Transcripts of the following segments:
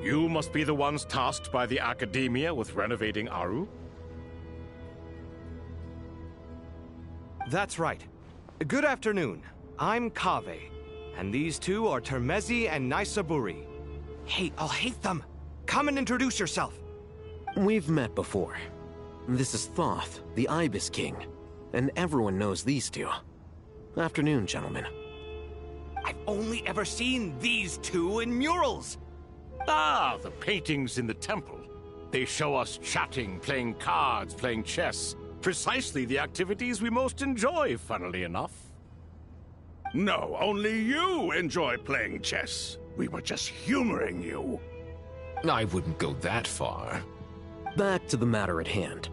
You must be the ones tasked by the Academia with renovating Aru? That's right. Good afternoon. I'm Kaveh, and these two are Termezi and Naisaburi. Hey, I'll hate them! Come and introduce yourself! We've met before. This is Thoth, the Ibis King, and everyone knows these two. Afternoon, gentlemen. I've only ever seen these two in murals! Ah, the paintings in the temple. They show us chatting, playing cards, playing chess. Precisely the activities we most enjoy, funnily enough. No, only you enjoy playing chess. We were just humoring you. I wouldn't go that far. Back to the matter at hand.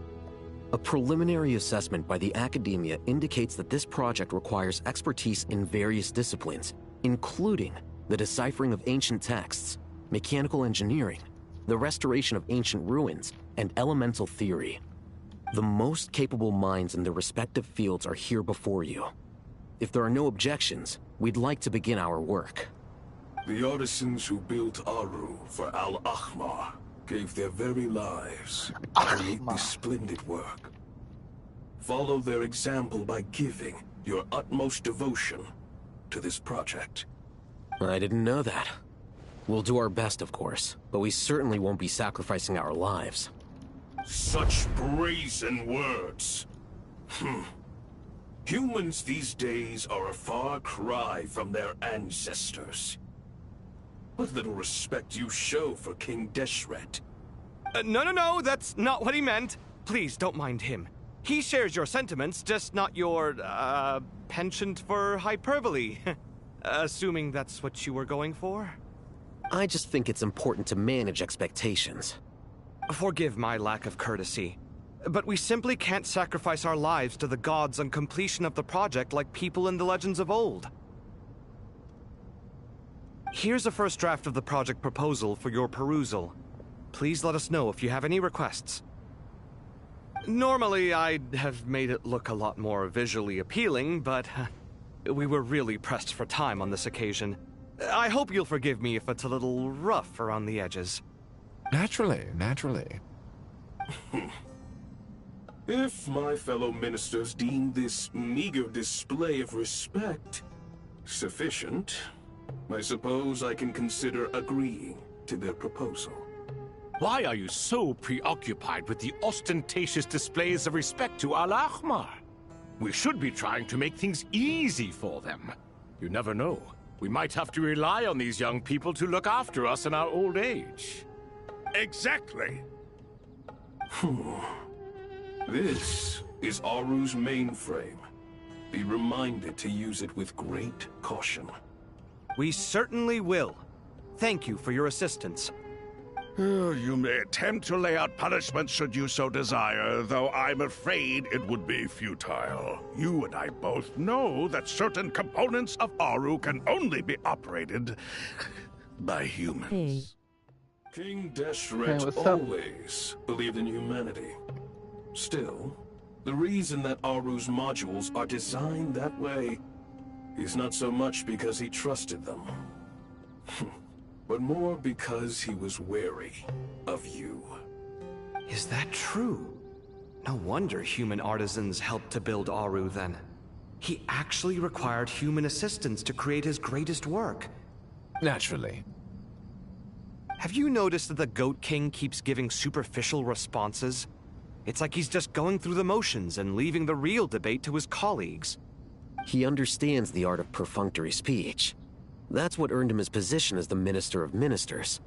A preliminary assessment by the Academia indicates that this project requires expertise in various disciplines, including the deciphering of ancient texts, mechanical engineering, the restoration of ancient ruins, and elemental theory. The most capable minds in their respective fields are here before you. If there are no objections, we'd like to begin our work. The artisans who built Aru for Al-Ahmar gave their very lives to create this splendid work. Follow their example by giving your utmost devotion to this project. I didn't know that. We'll do our best, of course, but we certainly won't be sacrificing our lives. Such brazen words. Humans these days are a far cry from their ancestors. What little respect you show for King Deshret. No, that's not what he meant. Please, don't mind him. He shares your sentiments, just not your, penchant for hyperbole. Assuming that's what you were going for? I just think it's important to manage expectations. Forgive my lack of courtesy, but we simply can't sacrifice our lives to the gods on completion of the project like people in the legends of old. Here's a first draft of the project proposal for your perusal. Please let us know if you have any requests. Normally, I'd have made it look a lot more visually appealing, but we were really pressed for time on this occasion. I hope you'll forgive me if it's a little rough around the edges. Naturally. If my fellow ministers deem this meager display of respect sufficient, I suppose I can consider agreeing to their proposal. Why are you so preoccupied with the ostentatious displays of respect to Al-Ahmar? We should be trying to make things easy for them. You never know. We might have to rely on these young people to look after us in our old age. Exactly. This is Aru's mainframe. Be reminded to use it with great caution. We certainly will. Thank you for your assistance. You may attempt to lay out punishments should you so desire, though I'm afraid it would be futile. You and I both know that certain components of Aru can only be operated by humans. King Deshret always believed in humanity. Still, the reason that Aru's modules are designed that way is not so much because he trusted them, but more because he was wary of you. Is that true? No wonder human artisans helped to build Aru then. He actually required human assistance to create his greatest work. Naturally. Have you noticed that the Goat King keeps giving superficial responses? It's like he's just going through the motions and leaving the real debate to his colleagues. He understands the art of perfunctory speech. That's what earned him his position as the Minister of Ministers.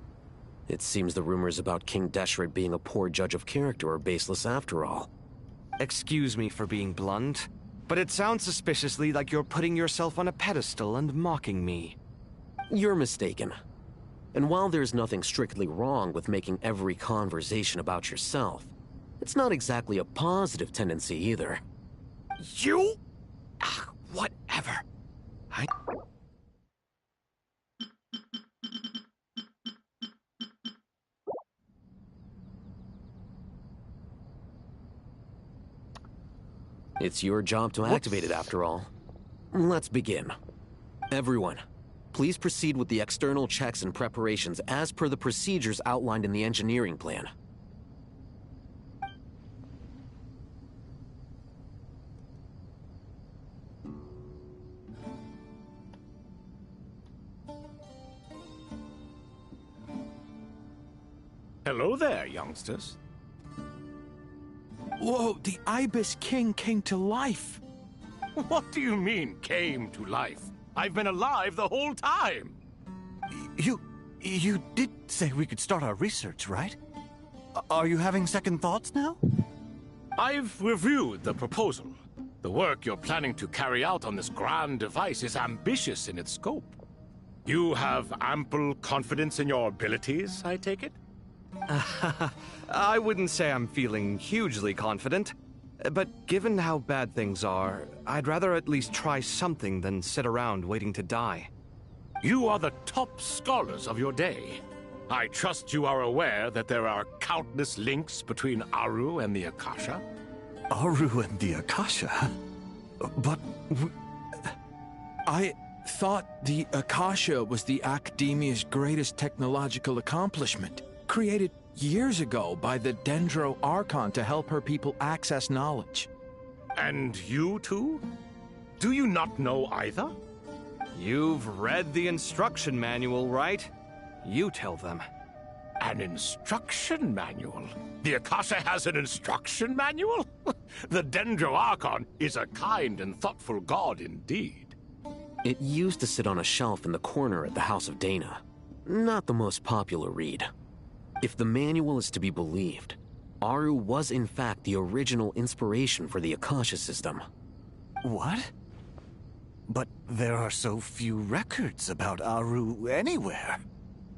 It seems the rumors about King Deshret being a poor judge of character are baseless after all. Excuse me for being blunt, but it sounds suspiciously like you're putting yourself on a pedestal and mocking me. You're mistaken. And while there's nothing strictly wrong with making every conversation about yourself, it's not exactly a positive tendency either. You? Whatever. It's your job to activate it after all. Let's begin. Everyone, please proceed with the external checks and preparations as per the procedures outlined in the engineering plan. Hello there, youngsters. Whoa, the Ibis King came to life. What do you mean, came to life? I've been alive the whole time. You did say we could start our research, right? Are you having second thoughts now? I've reviewed the proposal. The work you're planning to carry out on this grand device is ambitious in its scope. You have ample confidence in your abilities, I take it? I wouldn't say I'm feeling hugely confident, but given how bad things are, I'd rather at least try something than sit around waiting to die. You are the top scholars of your day. I trust you are aware that there are countless links between Aru and the Akasha. Aru and the Akasha? But... I thought the Akasha was the Academia's greatest technological accomplishment, created years ago by the Dendro Archon to help her people access knowledge. And you too? Do you not know either? You've read the instruction manual, right? You tell them. An instruction manual? The Akasha has an instruction manual? The Dendro Archon is a kind and thoughtful god indeed. It used to sit on a shelf in the corner at the House of Dana. Not the most popular read. If the manual is to be believed, Aru was in fact the original inspiration for the Akasha system. What? But there are so few records about Aru anywhere.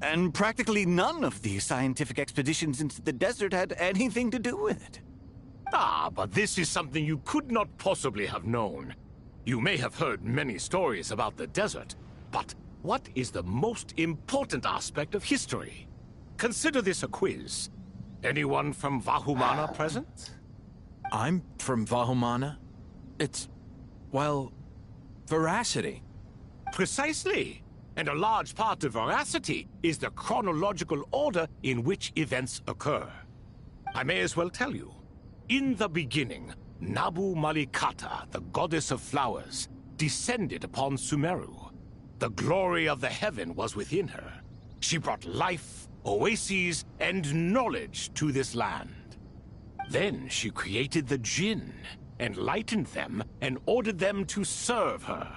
And practically none of the scientific expeditions into the desert had anything to do with it. Ah, but this is something you could not possibly have known. You may have heard many stories about the desert, but what is the most important aspect of history? Consider this a quiz. Anyone from Vahumana present? I'm from Vahumana. It's, well, veracity. Precisely. And a large part of veracity is the chronological order in which events occur. I may as well tell you. In the beginning, Nabu Malikata, the goddess of flowers, descended upon Sumeru. The glory of the heaven was within her. She brought life, oases, and knowledge to this land. Then she created the Jinn, enlightened them, and ordered them to serve her.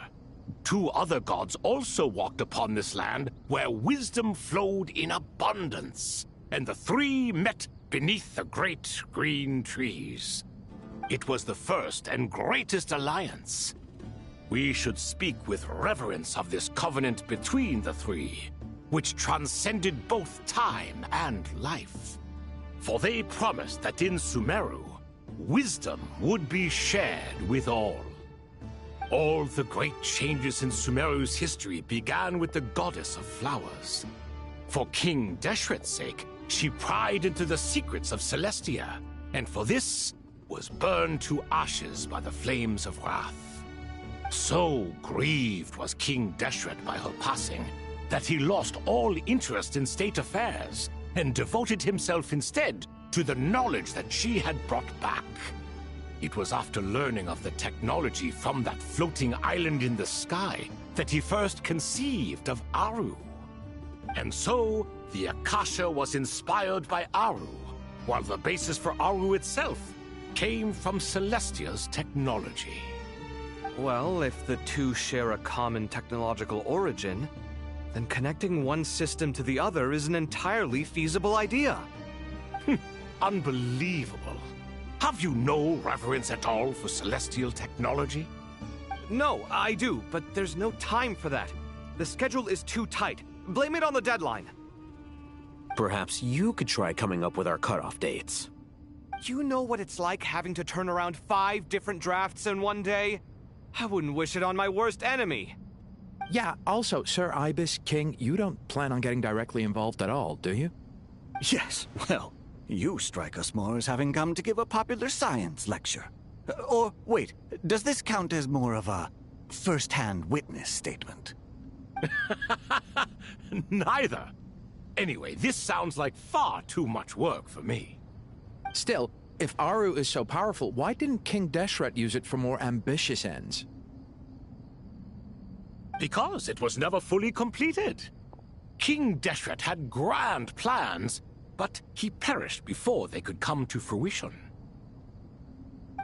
Two other gods also walked upon this land where wisdom flowed in abundance, and the three met beneath the great green trees. It was the first and greatest alliance. We should speak with reverence of this covenant between the three, which transcended both time and life. For they promised that in Sumeru, wisdom would be shared with all. All the great changes in Sumeru's history began with the goddess of flowers. For King Deshret's sake, she pried into the secrets of Celestia, and for this was burned to ashes by the flames of wrath. So grieved was King Deshret by her passing that he lost all interest in state affairs and devoted himself instead to the knowledge that she had brought back. It was after learning of the technology from that floating island in the sky that he first conceived of Aru. And so, the Akasha was inspired by Aru, while the basis for Aru itself came from Celestia's technology. Well, if the two share a common technological origin, then connecting one system to the other is an entirely feasible idea. Unbelievable. Have you no reverence at all for celestial technology? No, I do, but there's no time for that. The schedule is too tight. Blame it on the deadline. Perhaps you could try coming up with our cutoff dates. You know what it's like having to turn around 5 different drafts in one day? I wouldn't wish it on my worst enemy. Yeah, also, Sir Ibis, King, you don't plan on getting directly involved at all, do you? Yes, well, you strike us more as having come to give a popular science lecture. Or, wait, does this count as more of a first-hand witness statement? Neither. Anyway, this sounds like far too much work for me. Still, if Aru is so powerful, why didn't King Deshret use it for more ambitious ends? Because it was never fully completed. King Deshret had grand plans, but he perished before they could come to fruition.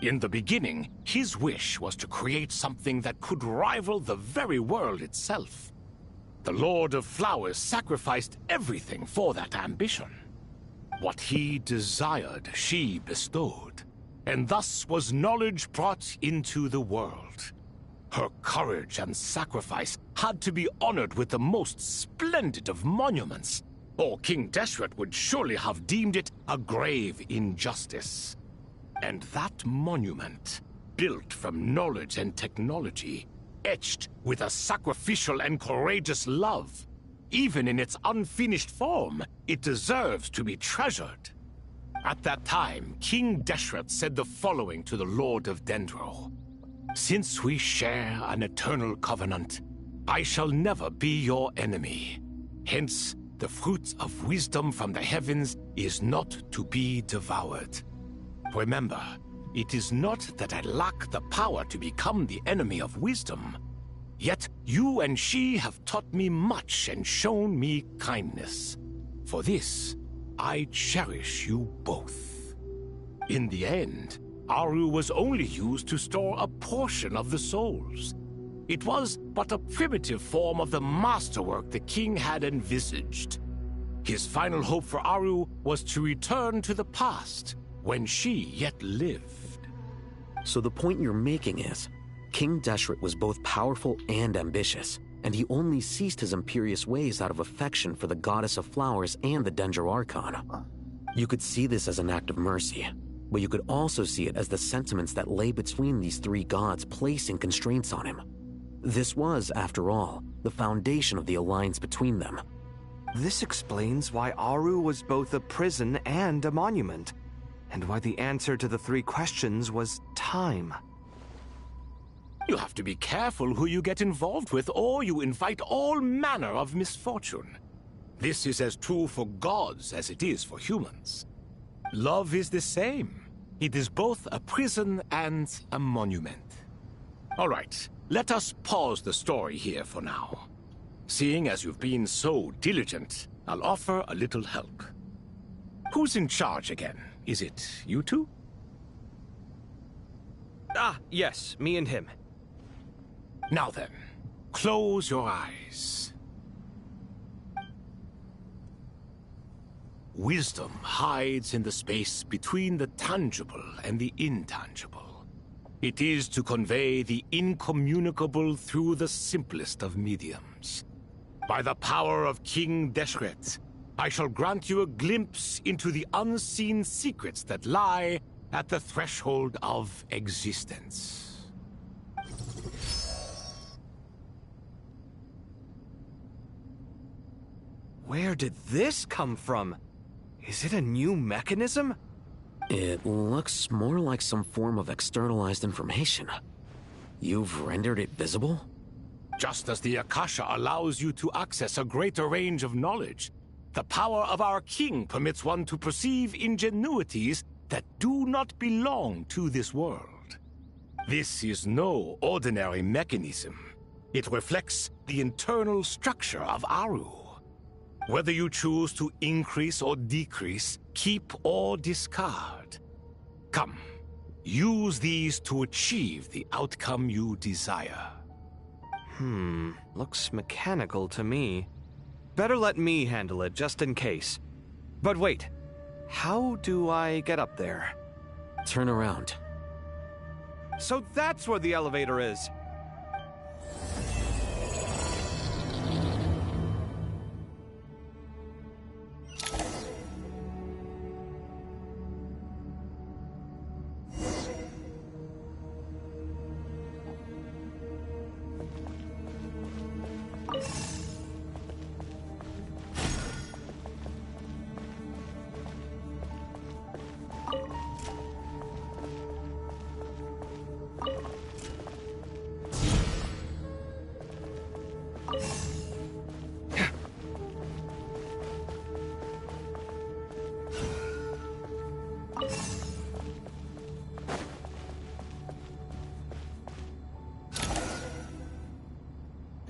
In the beginning, his wish was to create something that could rival the very world itself. The Lord of Flowers sacrificed everything for that ambition. What he desired, she bestowed, and thus was knowledge brought into the world. Her courage and sacrifice had to be honored with the most splendid of monuments, or King Deshret would surely have deemed it a grave injustice. And that monument, built from knowledge and technology, etched with a sacrificial and courageous love, even in its unfinished form, it deserves to be treasured. At that time, King Deshret said the following to the Lord of Dendro. Since we share an eternal covenant, I shall never be your enemy. Hence, the fruit of wisdom from the heavens is not to be devoured. Remember, it is not that I lack the power to become the enemy of wisdom. Yet you and she have taught me much and shown me kindness. For this, I cherish you both. In the end, Aru was only used to store a portion of the souls. It was but a primitive form of the masterwork the king had envisaged. His final hope for Aru was to return to the past, when she yet lived. So the point you're making is, King Deshret was both powerful and ambitious, and he only ceased his imperious ways out of affection for the Goddess of Flowers and the Dendro Archon. You could see this as an act of mercy, but you could also see it as the sentiments that lay between these 3 gods placing constraints on him. This was, after all, the foundation of the alliance between them. This explains why Aru was both a prison and a monument, and why the answer to the 3 questions was time. You have to be careful who you get involved with, or you invite all manner of misfortune. This is as true for gods as it is for humans. Love is the same. It is both a prison and a monument. All right, let us pause the story here for now. Seeing as you've been so diligent, I'll offer a little help. Who's in charge again? Is it you two? Ah, yes, me and him. Now then, close your eyes. Wisdom hides in the space between the tangible and the intangible. It is to convey the incommunicable through the simplest of mediums. By the power of King Deshret, I shall grant you a glimpse into the unseen secrets that lie at the threshold of existence. Where did this come from? Is it a new mechanism? It looks more like some form of externalized information. You've rendered it visible? Just as the Akasha allows you to access a greater range of knowledge, the power of our king permits one to perceive ingenuities that do not belong to this world. This is no ordinary mechanism. It reflects the internal structure of Aru. Whether you choose to increase or decrease, keep or discard. Come, use these to achieve the outcome you desire. Looks mechanical to me. Better let me handle it, just in case. But wait, how do I get up there? Turn around. So that's where the elevator is.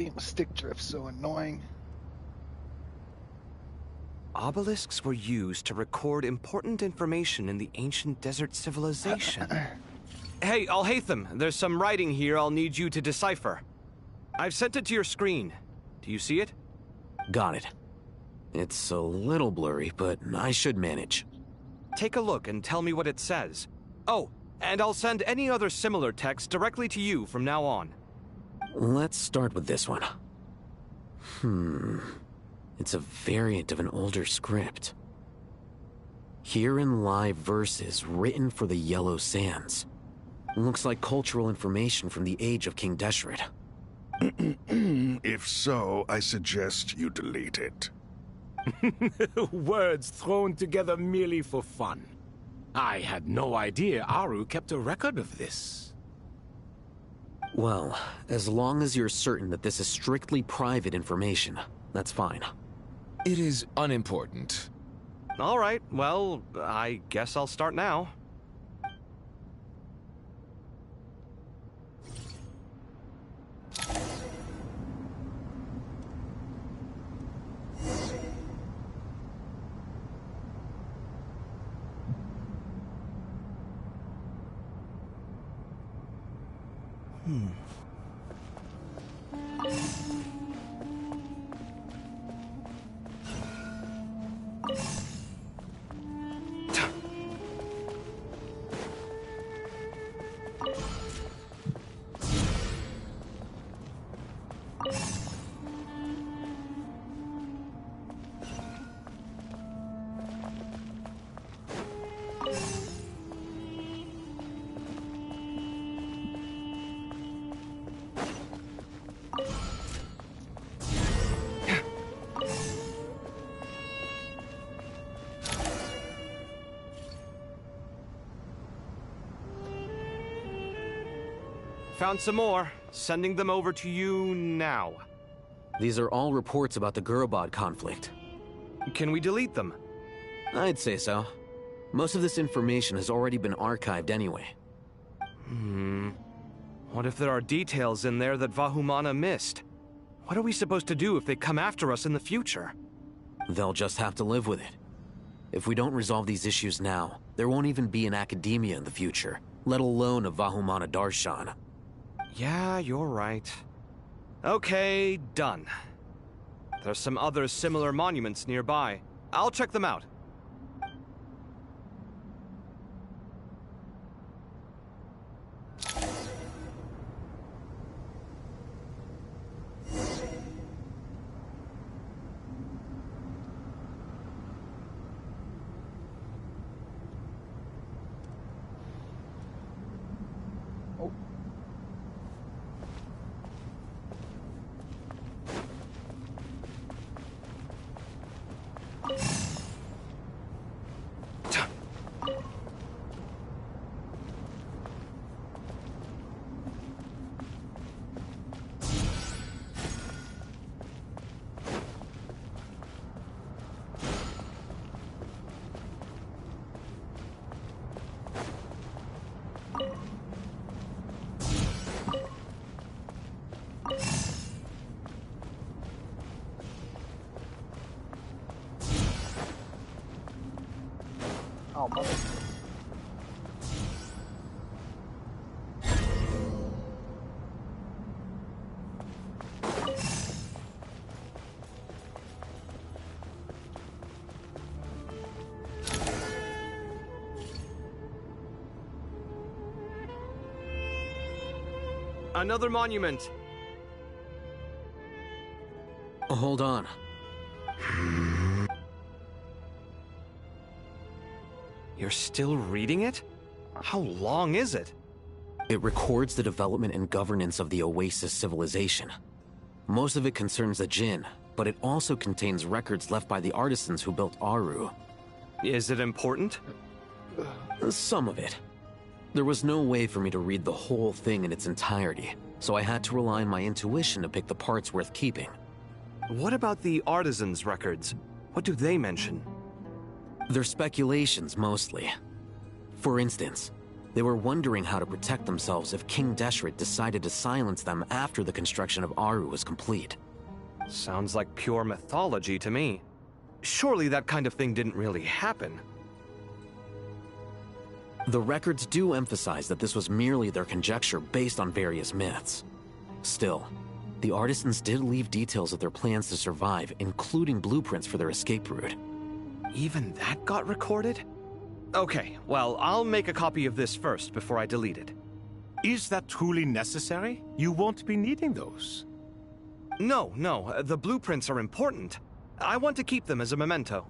game of stick drift so annoying. Obelisks were used to record important information in the ancient desert civilization. Hey, Al-Haytham, there's some writing here I'll need you to decipher. I've sent it to your screen. Do you see it? Got it. It's a little blurry, but I should manage. Take a look and tell me what it says. Oh, and I'll send any other similar text directly to you from now on. Let's start with this one. It's a variant of an older script. Herein lie verses written for the Yellow Sands. Looks like cultural information from the age of King Deshret. If so, I suggest you delete it. Words thrown together merely for fun. I had no idea Aru kept a record of this. Well, as long as you're certain that this is strictly private information, that's fine. It is unimportant. All right, well, I guess I'll start now. Found some more. Sending them over to you now. These are all reports about the Gurubad conflict. Can we delete them? I'd say so. Most of this information has already been archived anyway. What if there are details in there that Vahumana missed? What are we supposed to do if they come after us in the future? They'll just have to live with it. If we don't resolve these issues now, there won't even be an academia in the future, let alone a Vahumana Darshan. Yeah, you're right. Okay, done. There's some other similar monuments nearby. I'll check them out. Oh, mother. Another monument. Hold on. You're still reading it? How long is it? It records the development and governance of the Oasis civilization. Most of it concerns the Jinn, but it also contains records left by the artisans who built Aru. Is it important? Some of it. There was no way for me to read the whole thing in its entirety, so I had to rely on my intuition to pick the parts worth keeping. What about the artisans' records? What do they mention? They're speculations, mostly. For instance, They were wondering how to protect themselves if King Deshret decided to silence them after the construction of Aru was complete. Sounds like pure mythology to me. Surely that kind of thing didn't really happen. The records do emphasize that this was merely their conjecture based on various myths. Still, the artisans did leave details of their plans to survive, including blueprints for their escape route. Even that got recorded? Okay, well, I'll make a copy of this first before I delete it. Is that truly necessary? You won't be needing those. No, the blueprints are important. I want to keep them as a memento.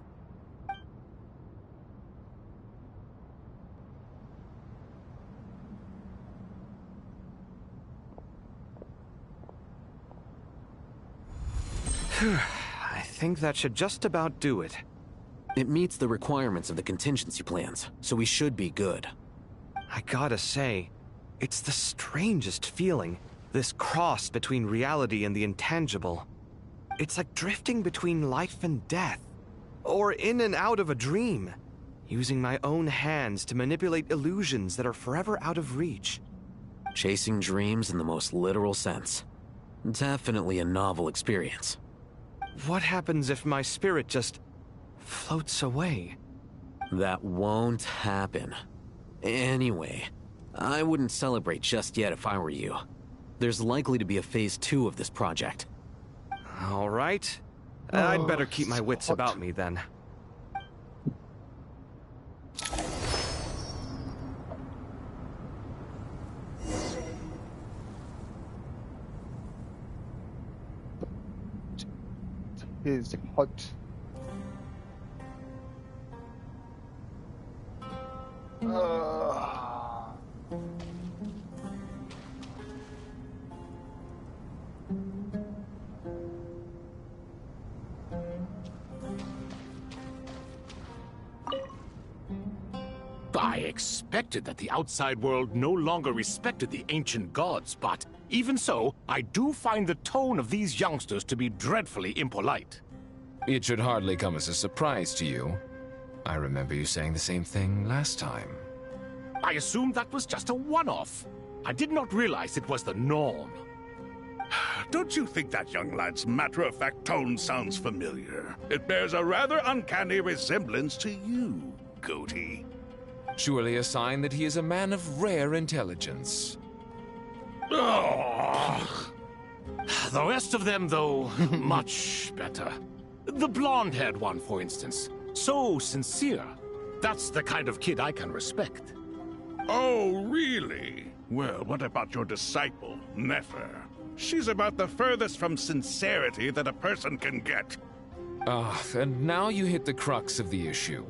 I think that should just about do it. It meets the requirements of the contingency plans, so we should be good. I gotta say, it's the strangest feeling, this cross between reality and the intangible. It's like drifting between life and death, or in and out of a dream, using my own hands to manipulate illusions that are forever out of reach. Chasing dreams in the most literal sense. Definitely a novel experience. What happens if my spirit just floats away? That won't happen. Anyway, I wouldn't celebrate just yet if I were you. There's likely to be a phase 2 of this project. All right. I'd better keep my wits about me then. Is hot. I expected that the outside world no longer respected the ancient gods, but even so, I do find the tone of these youngsters to be dreadfully impolite. It should hardly come as a surprise to you. I remember you saying the same thing last time. I assumed that was just a one-off. I did not realize it was the norm. Don't you think that young lad's matter-of-fact tone sounds familiar? It bears a rather uncanny resemblance to you, Goatee. Surely a sign that he is a man of rare intelligence. Oh. The rest of them, though, much better. The blonde-haired one, for instance. So sincere. That's the kind of kid I can respect. Oh, really? Well, what about your disciple, Nefer? She's about the furthest from sincerity that a person can get. And now you hit the crux of the issue.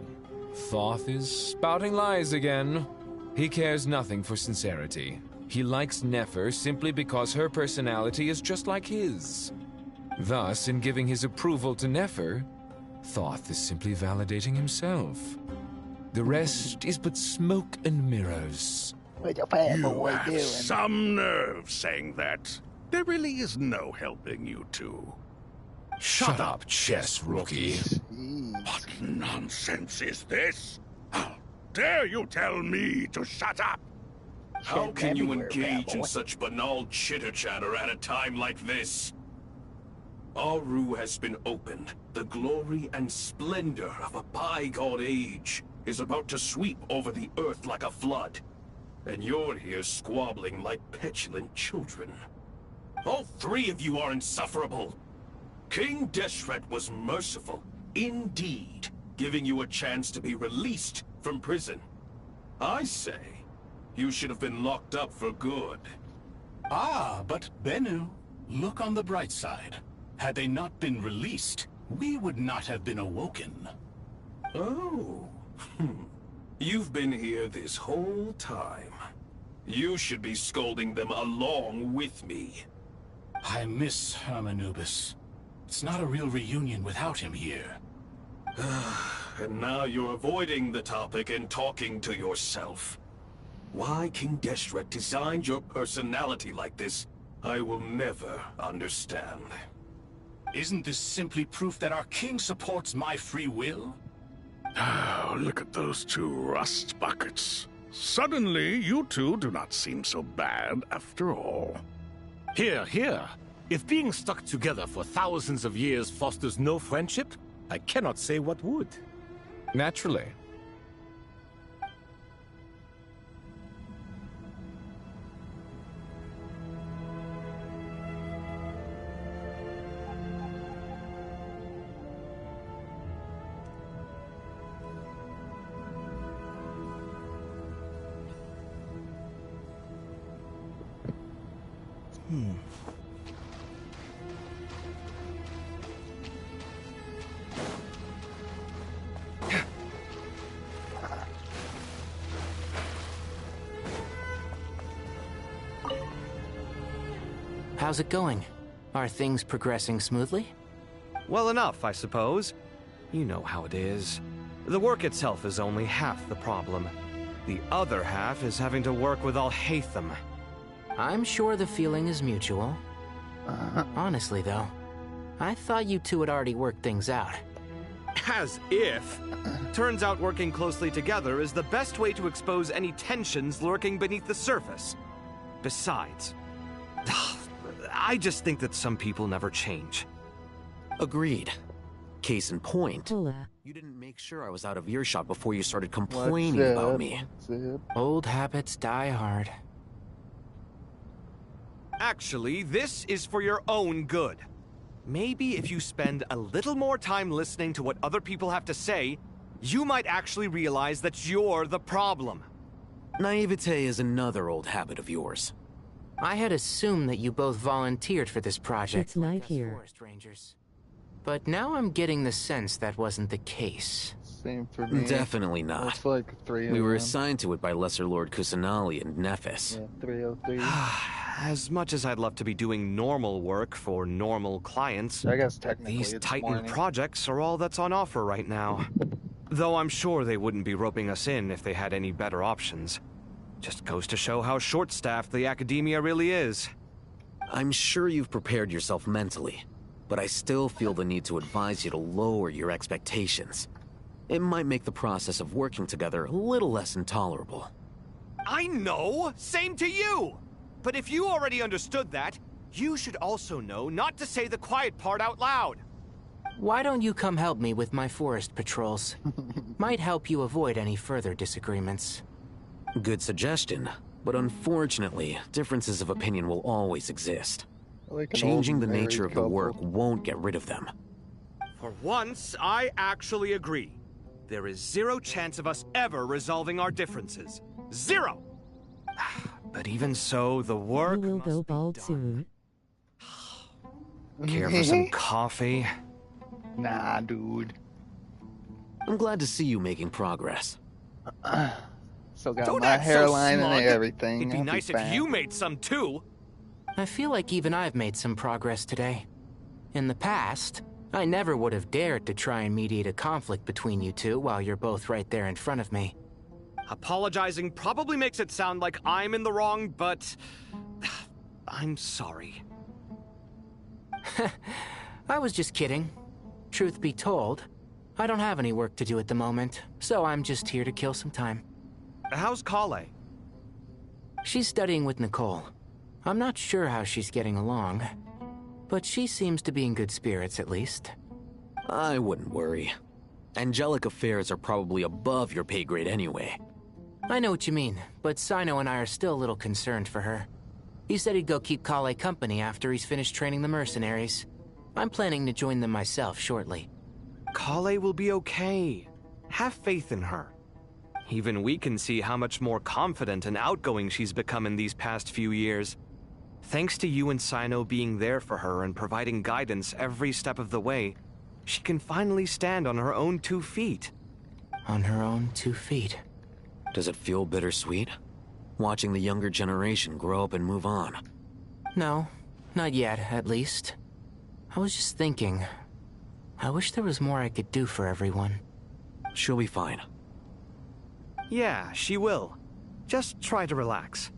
Thoth is spouting lies again. He cares nothing for sincerity. He likes Nefer simply because her personality is just like his. Thus, in giving his approval to Nefer, Thoth is simply validating himself. The rest is but smoke and mirrors. What your fat You boy have doing? some nerve saying that. There really is no helping you two. Shut up, chess rookie. Jeez. What nonsense is this? How dare you tell me to shut up? How Shit can you everywhere, engage bad in boy. such banal chitter-chatter at a time like this? Aru has been opened. The glory and splendor of a bygone age is about to sweep over the earth like a flood. And you're here squabbling like petulant children. All three of you are insufferable. King Deshret was merciful, indeed, giving you a chance to be released from prison. I say, you should have been locked up for good. Ah, but Bennu, look on the bright side. Had they not been released, we would not have been awoken. Oh, you've been here this whole time. You should be scolding them along with me. I miss Hermanubis. It's not a real reunion without him here. And now you're avoiding the topic and talking to yourself. Why King Deshret designed your personality like this, I will never understand. Isn't this simply proof that our king supports my free will? Oh, look at those two rust buckets. Suddenly, you two do not seem so bad after all. Here, here. If being stuck together for thousands of years fosters no friendship, I cannot say what would. Naturally. How's it going? Are things progressing smoothly? Well enough, I suppose. You know how it is. The work itself is only half the problem. The other half is having to work with Al-Haytham. I'm sure the feeling is mutual. Honestly, though, I thought you two had already worked things out. As if. Turns out working closely together is the best way to expose any tensions lurking beneath the surface. Besides, I just think that some people never change. Agreed. Case in point, you didn't make sure I was out of earshot before you started complaining about me. Old habits die hard. Actually, this is for your own good. Maybe if you spend a little more time listening to what other people have to say, you might actually realize that you're the problem. Naivete is another old habit of yours. I had assumed that you both volunteered for this project. It's night here. Forest Rangers. But now I'm getting the sense that wasn't the case. Same for me. Definitely not. It's like 3 We were assigned to it by Lesser Lord Kusanali and Nephis. Yeah, 303. As much as I'd love to be doing normal work for normal clients, I guess technically these it's Titan morning. projects are all that's on offer right now. Though I'm sure they wouldn't be roping us in if they had any better options. Just goes to show how short-staffed the academia really is. I'm sure you've prepared yourself mentally, but I still feel the need to advise you to lower your expectations. It might make the process of working together a little less intolerable. I know! Same to you! But if you already understood that, you should also know not to say the quiet part out loud. Why don't you come help me with my forest patrols? Might help you avoid any further disagreements. Good suggestion, but unfortunately, differences of opinion will always exist. Like an Changing old the married nature of the couple. work won't get rid of them. For once, I actually agree. There is zero chance of us ever resolving our differences. Zero! But even so, the work You will must go be bald done. soon. Care for some coffee? Nah, dude. I'm glad to see you making progress. Still got Don't my act so hairline smug. and everything. It'd be I'll nice if back. you made some too. I feel like even I've made some progress today. In the past, I never would have dared to try and mediate a conflict between you two while you're both right there in front of me. Apologizing probably makes it sound like I'm in the wrong, but I'm sorry. I was just kidding. Truth be told, I don't have any work to do at the moment, so I'm just here to kill some time. How's Kale? She's studying with Nicole. I'm not sure how she's getting along, but she seems to be in good spirits at least. I wouldn't worry. Angelic affairs are probably above your pay grade anyway. I know what you mean, but Sino and I are still a little concerned for her. He said he'd go keep Kale company after he's finished training the mercenaries. I'm planning to join them myself shortly. Kale will be okay. Have faith in her. Even we can see how much more confident and outgoing she's become in these past few years. Thanks to you and Sino being there for her and providing guidance every step of the way, she can finally stand on her own 2 feet. On her own 2 feet. Does it feel bittersweet? Watching the younger generation grow up and move on? No, not yet, at least. I was just thinking, I wish there was more I could do for everyone. She'll be fine. Yeah, she will. Just try to relax.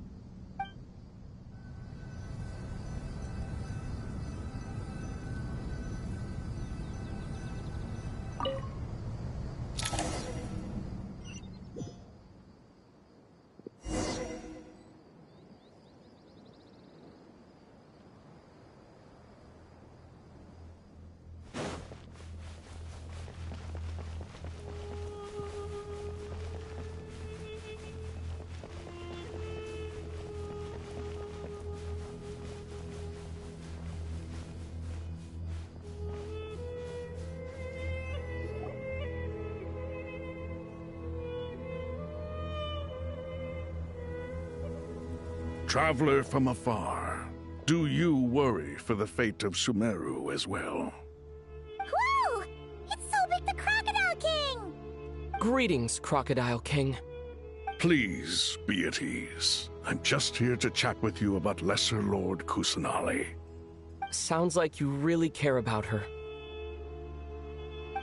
Traveler from afar, do you worry for the fate of Sumeru as well? Whoa! It's Sobek the Crocodile King! Greetings, Crocodile King. Please be at ease. I'm just here to chat with you about Lesser Lord Kusanali. Sounds like you really care about her.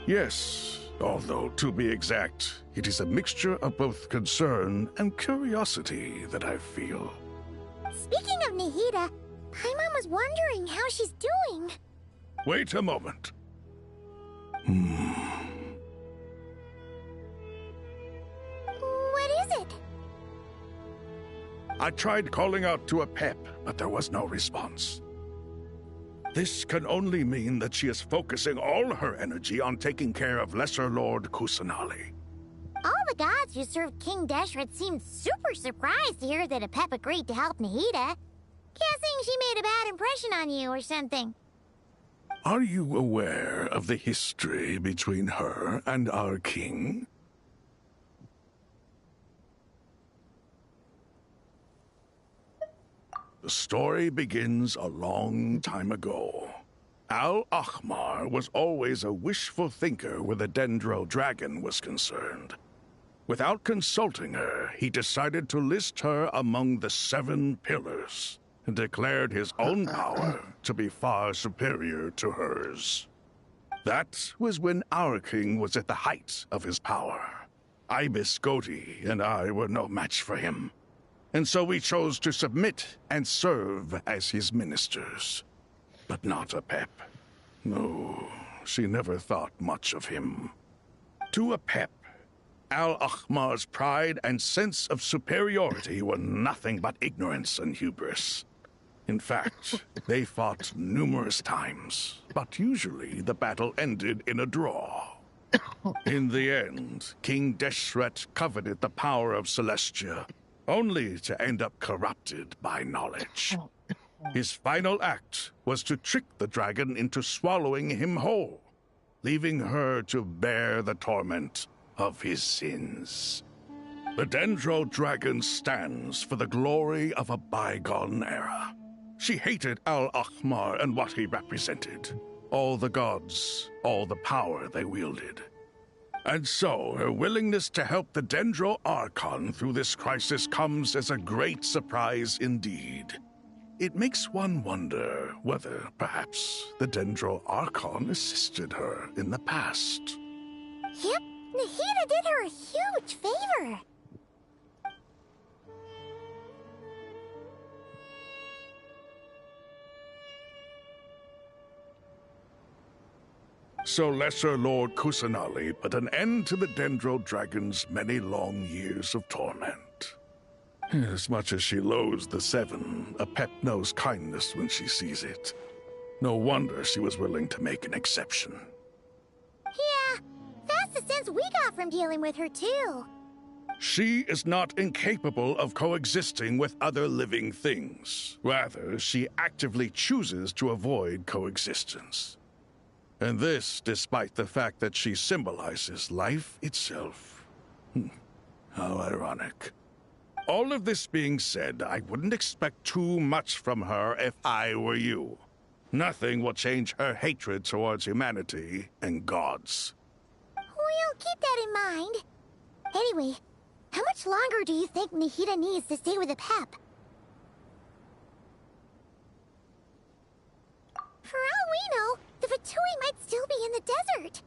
Yes, although to be exact, it is a mixture of both concern and curiosity that I feel. Speaking of Nahida, Paimon was wondering how she's doing. Wait a moment. What is it? I tried calling out to a pep, but there was no response. This can only mean that she is focusing all her energy on taking care of Lesser Lord Kusanali. All the gods who served King Deshret seemed super surprised to hear that a pep agreed to help Nahida. Guessing she made a bad impression on you or something. Are you aware of the history between her and our king? The story begins a long time ago. Al-Ahmar was always a wishful thinker where the Dendro dragon was concerned. Without consulting her, he decided to list her among the 7 pillars and declared his own power to be far superior to hers. That was when our king was at the height of his power. Ibis Goti and I were no match for him. And so we chose to submit and serve as his ministers. But not a pep. No, she never thought much of him. To a pep, Al-Ahmar's pride and sense of superiority were nothing but ignorance and hubris. In fact, they fought numerous times, but usually the battle ended in a draw. In the end, King Deshret coveted the power of Celestia, only to end up corrupted by knowledge. His final act was to trick the dragon into swallowing him whole, leaving her to bear the torment of his sins. The Dendro dragon stands for the glory of a bygone era. She hated Al-Ahmar and what he represented. All the gods, all the power they wielded. And so, her willingness to help the Dendro Archon through this crisis comes as a great surprise indeed. It makes one wonder whether, perhaps, the Dendro Archon assisted her in the past. Yep, Nahida did her a huge favor. So Lesser Lord Kusanali put an end to the Dendro Dragon's many long years of torment. As much as she loathes the 7, a pep knows kindness when she sees it. No wonder she was willing to make an exception. Yeah, that's the sense we got from dealing with her too. She is not incapable of coexisting with other living things. Rather, she actively chooses to avoid coexistence. And this despite the fact that she symbolizes life itself. How ironic. All of this being said, I wouldn't expect too much from her if I were you. Nothing will change her hatred towards humanity and gods. We'll keep that in mind. Anyway, how much longer do you think Nahida needs to stay with the pep? For all we know, the Fatui might still be in the desert.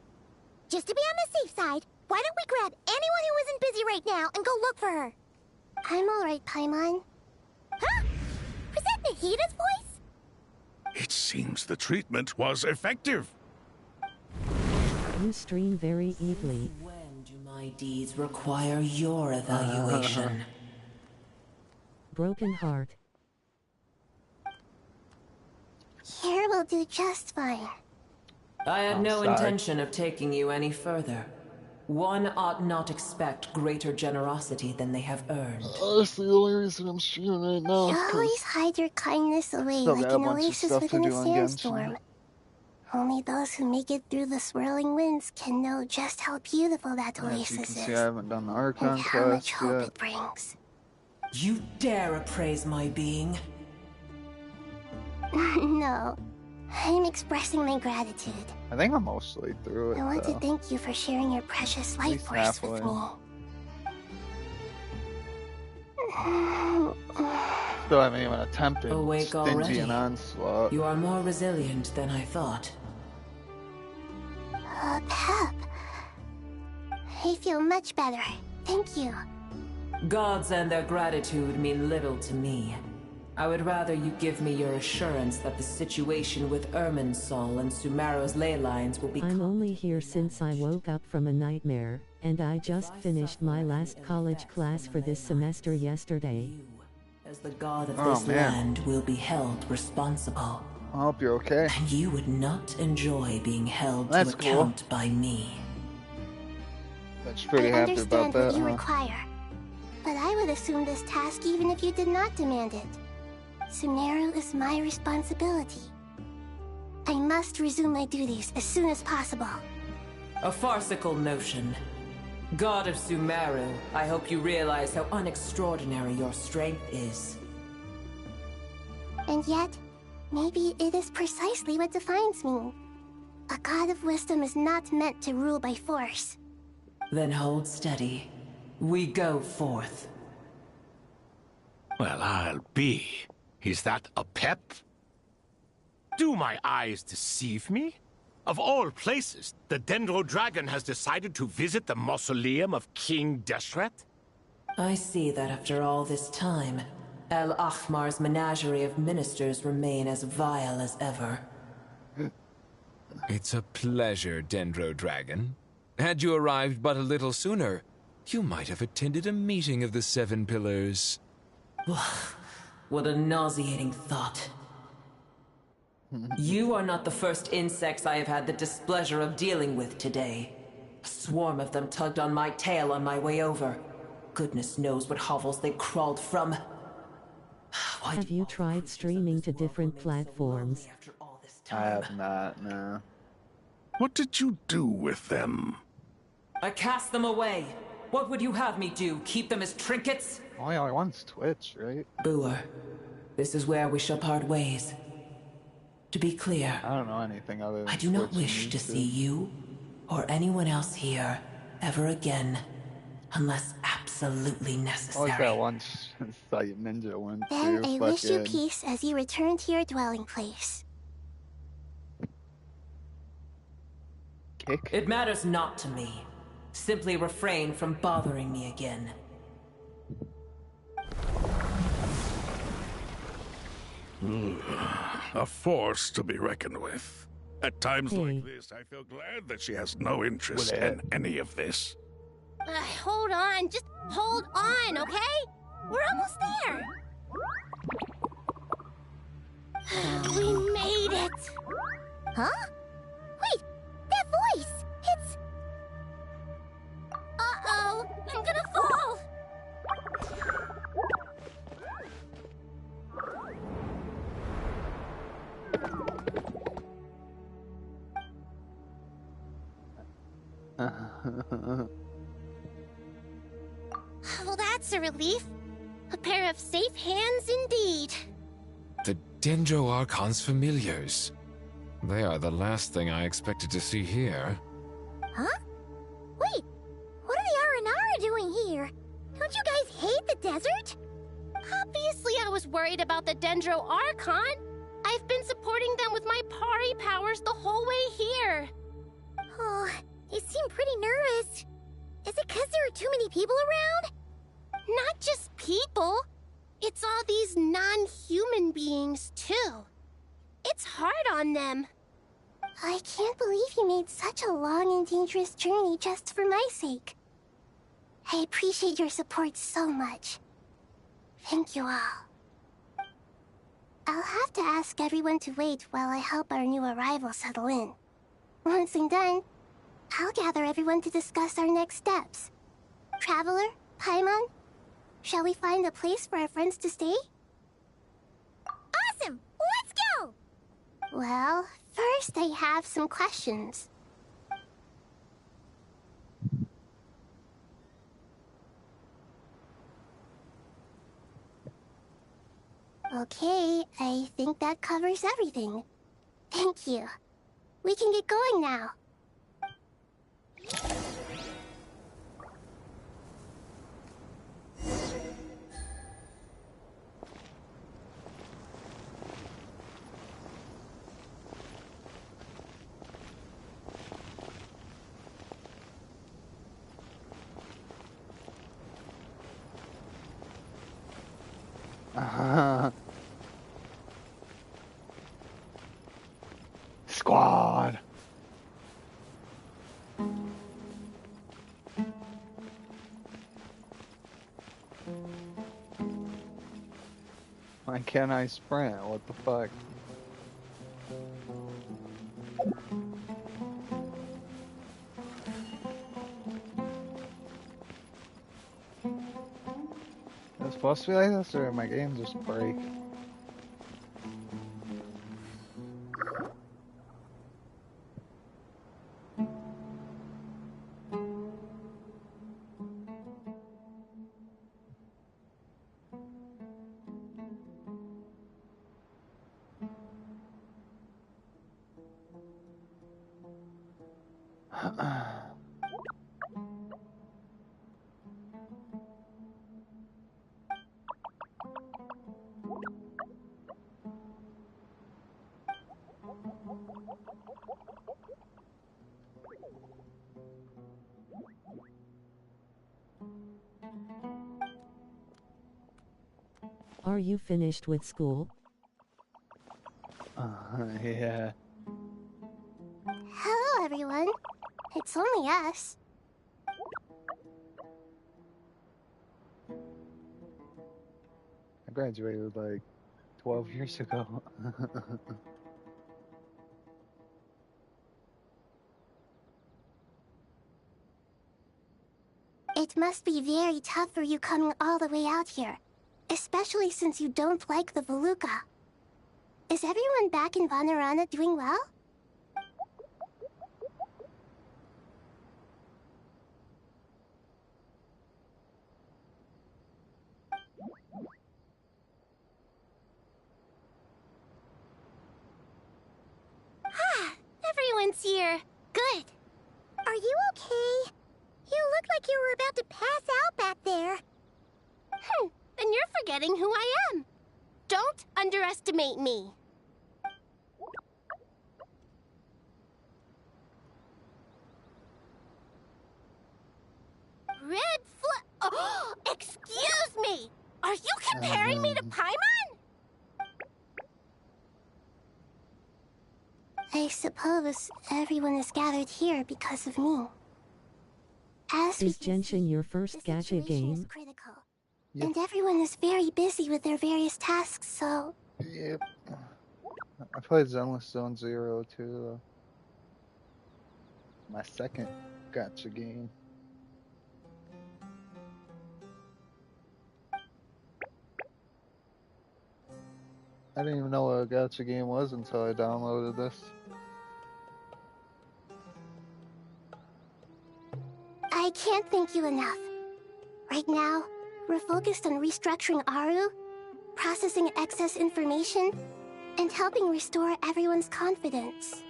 Just to be on the safe side, why don't we grab anyone who isn't busy right now and go look for her? I'm alright, Paimon. Huh? Was that Nahida's voice? It seems the treatment was effective. You stream very evilly. When do my deeds require your evaluation? Broken heart. Here will do just fine. I had no intention of taking you any further. One ought not expect greater generosity than they have earned. That's the only reason I'm streaming right now. You always hide your kindness away like an oasis within a sandstorm. Only those who make it through the swirling winds can know just how beautiful that oasis is. I haven't done the Archon and how much quest hope yet. it brings. You dare appraise my being? No. I'm expressing my gratitude. I think I'm mostly through it. I want to thank you for sharing your precious life force with me. Still haven't even attempted Awake stingy already. and onslaught. You are more resilient than I thought. Pep. I feel much better. Thank you. Gods and their gratitude mean little to me. I would rather you give me your assurance that the situation with Irminsul and Sumeru's ley lines will be... I'm only here since I woke up from a nightmare, and I just finished my last college class for this semester yesterday. As the god of this land will be held responsible. I hope you're okay. And you would not enjoy being held to account by me. That's pretty happy about that. I understand what you require, but I would assume this task even if you did not demand it. Sumeru is my responsibility. I must resume my duties as soon as possible. A farcical notion. God of Sumeru, I hope you realize how unextraordinary your strength is. And yet, maybe it is precisely what defines me. A god of wisdom is not meant to rule by force. Then hold steady. We go forth. Well, I'll be. Is that a pep? Do my eyes deceive me? Of all places, the Dendro Dragon has decided to visit the mausoleum of King Deshret? I see that after all this time, El Ahmar's menagerie of ministers remain as vile as ever. It's a pleasure, Dendro Dragon. Had you arrived but a little sooner, you might have attended a meeting of the Seven Pillars. What a nauseating thought. You are not the first insects I have had the displeasure of dealing with today. A swarm of them tugged on my tail on my way over. Goodness knows what hovels they crawled from. Have you tried streaming to different platforms? I have not, no. What did you do with them? I cast them away. What would you have me do? Keep them as trinkets? Only one's Twitch, right? Booer, this is where we shall part ways. To be clear, I don't know anything other than I do not wish to see you or anyone else here ever again, unless absolutely necessary. Like that one site ninja one Then too. I wish you peace as you return to your dwelling place. Kick? It matters not to me. Simply refrain from bothering me again. A force to be reckoned with. At times like this, I feel glad that she has no interest in any of this. Hold on, just hold on, okay? We're almost there. We made it. Huh? Wait, that voice. It's... Uh-oh, I'm gonna fall. Well, that's a relief. A pair of safe hands indeed. The Dendro Archon's familiars. They are the last thing I expected to see here. Huh? Wait, what are the R&R doing here? Don't you guys hate the desert? Obviously I was worried about the Dendro Archon. I've been supporting them with my Pari powers the whole way here. Oh, you seem pretty nervous. Is it because there are too many people around? Not just people. It's all these non-human beings, too. It's hard on them. I can't believe you made such a long and dangerous journey just for my sake. I appreciate your support so much. Thank you all. I'll have to ask everyone to wait while I help our new arrival settle in. Once I'm done, I'll gather everyone to discuss our next steps. Traveler, Paimon, shall we find a place for our friends to stay? Awesome! Let's go! Well, first I have some questions. Okay, I think that covers everything. Thank you. We can get going now. Squad. Why can't I sprint? What the fuck? It's supposed to be like this, or my game just break? Are you finished with school? Yeah. Hello, everyone. It's only us. I graduated like 12 years ago. It must be very tough for you coming all the way out here, especially since you don't like the Voluka. Is everyone back in Vanarana doing well? Ah, everyone's here. Good. Are you okay? You look like you were about to pass out back there. Then you're forgetting who I am. Don't underestimate me. Oh, excuse me! Are you comparing me to Paimon? I suppose everyone is gathered here because of me. Is Genshin your first gacha game? Critical. Yep. And everyone is very busy with their various tasks, so... Yep. I played Zenless Zone Zero too. My second gacha game. I didn't even know what a gacha game was until I downloaded this. I can't thank you enough. Right now, we're focused on restructuring Aru, processing excess information, and helping restore everyone's confidence.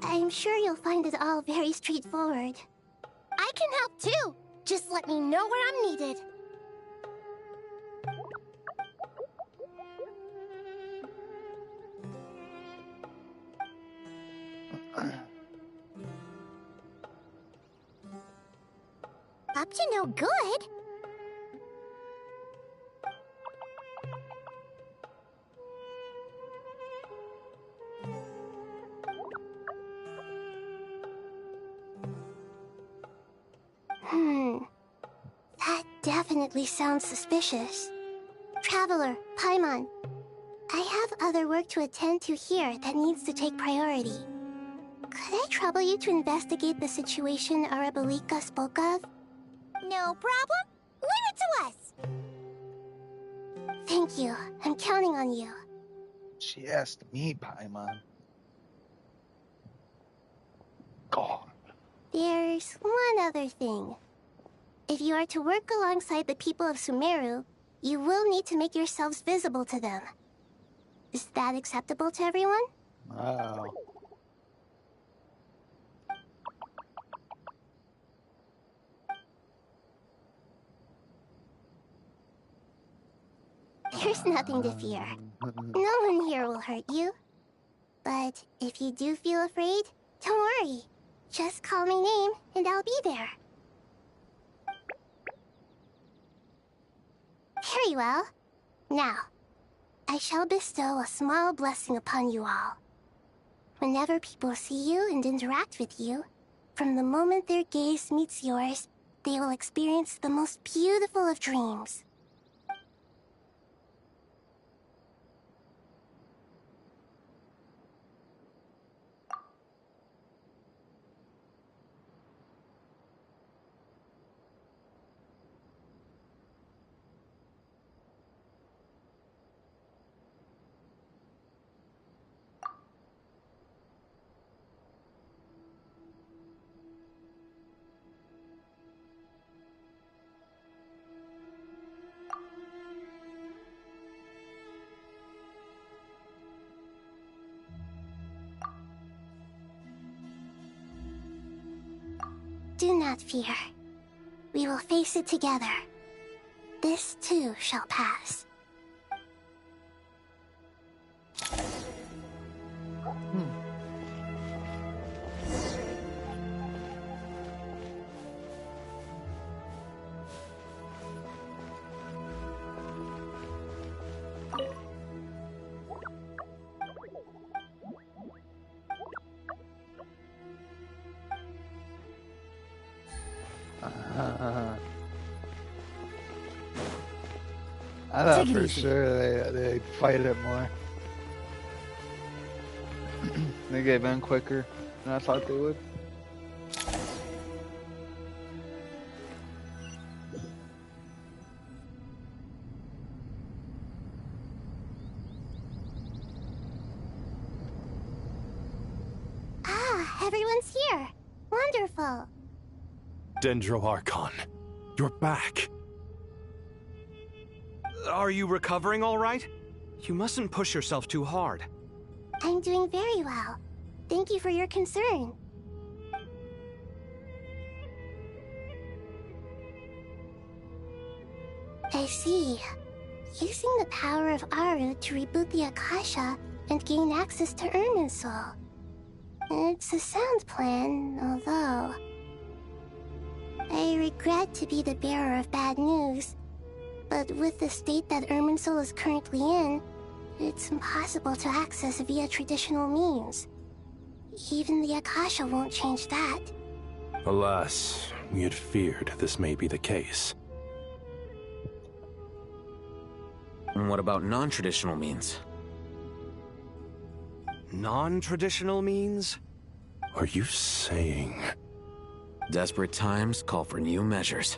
I'm sure you'll find it all very straightforward. I can help too! Just let me know where I'm needed. Up to no good? That definitely sounds suspicious. Traveler, Paimon, I have other work to attend to here that needs to take priority. Could I trouble you to investigate the situation Arabalika spoke of? No problem. Leave it to us. Thank you. I'm counting on you. She asked me, Paimon. God. There's one other thing. If you are to work alongside the people of Sumeru, you will need to make yourselves visible to them. Is that acceptable to everyone? Wow. There's nothing to fear. No one here will hurt you. But if you do feel afraid, don't worry. Just call my name and I'll be there. Very well. Now, I shall bestow a small blessing upon you all. Whenever people see you and interact with you, from the moment their gaze meets yours, they will experience the most beautiful of dreams. Do not fear. We will face it together. This too shall pass. I thought for sure they'd fight it more. They gave in quicker than I thought they would. Ah, everyone's here. Wonderful. Dendro Archon, you're back. Are you recovering all right? You mustn't push yourself too hard. I'm doing very well. Thank you for your concern. I see. Using the power of Aru to reboot the Akasha and gain access to Ermin's soul. It's a sound plan, although... I regret to be the bearer of bad news, but with the state that Ermin's soul is currently in, it's impossible to access via traditional means. Even the Akasha won't change that. Alas, we had feared this may be the case. And what about non-traditional means? Non-traditional means? Are you saying... Desperate times call for new measures.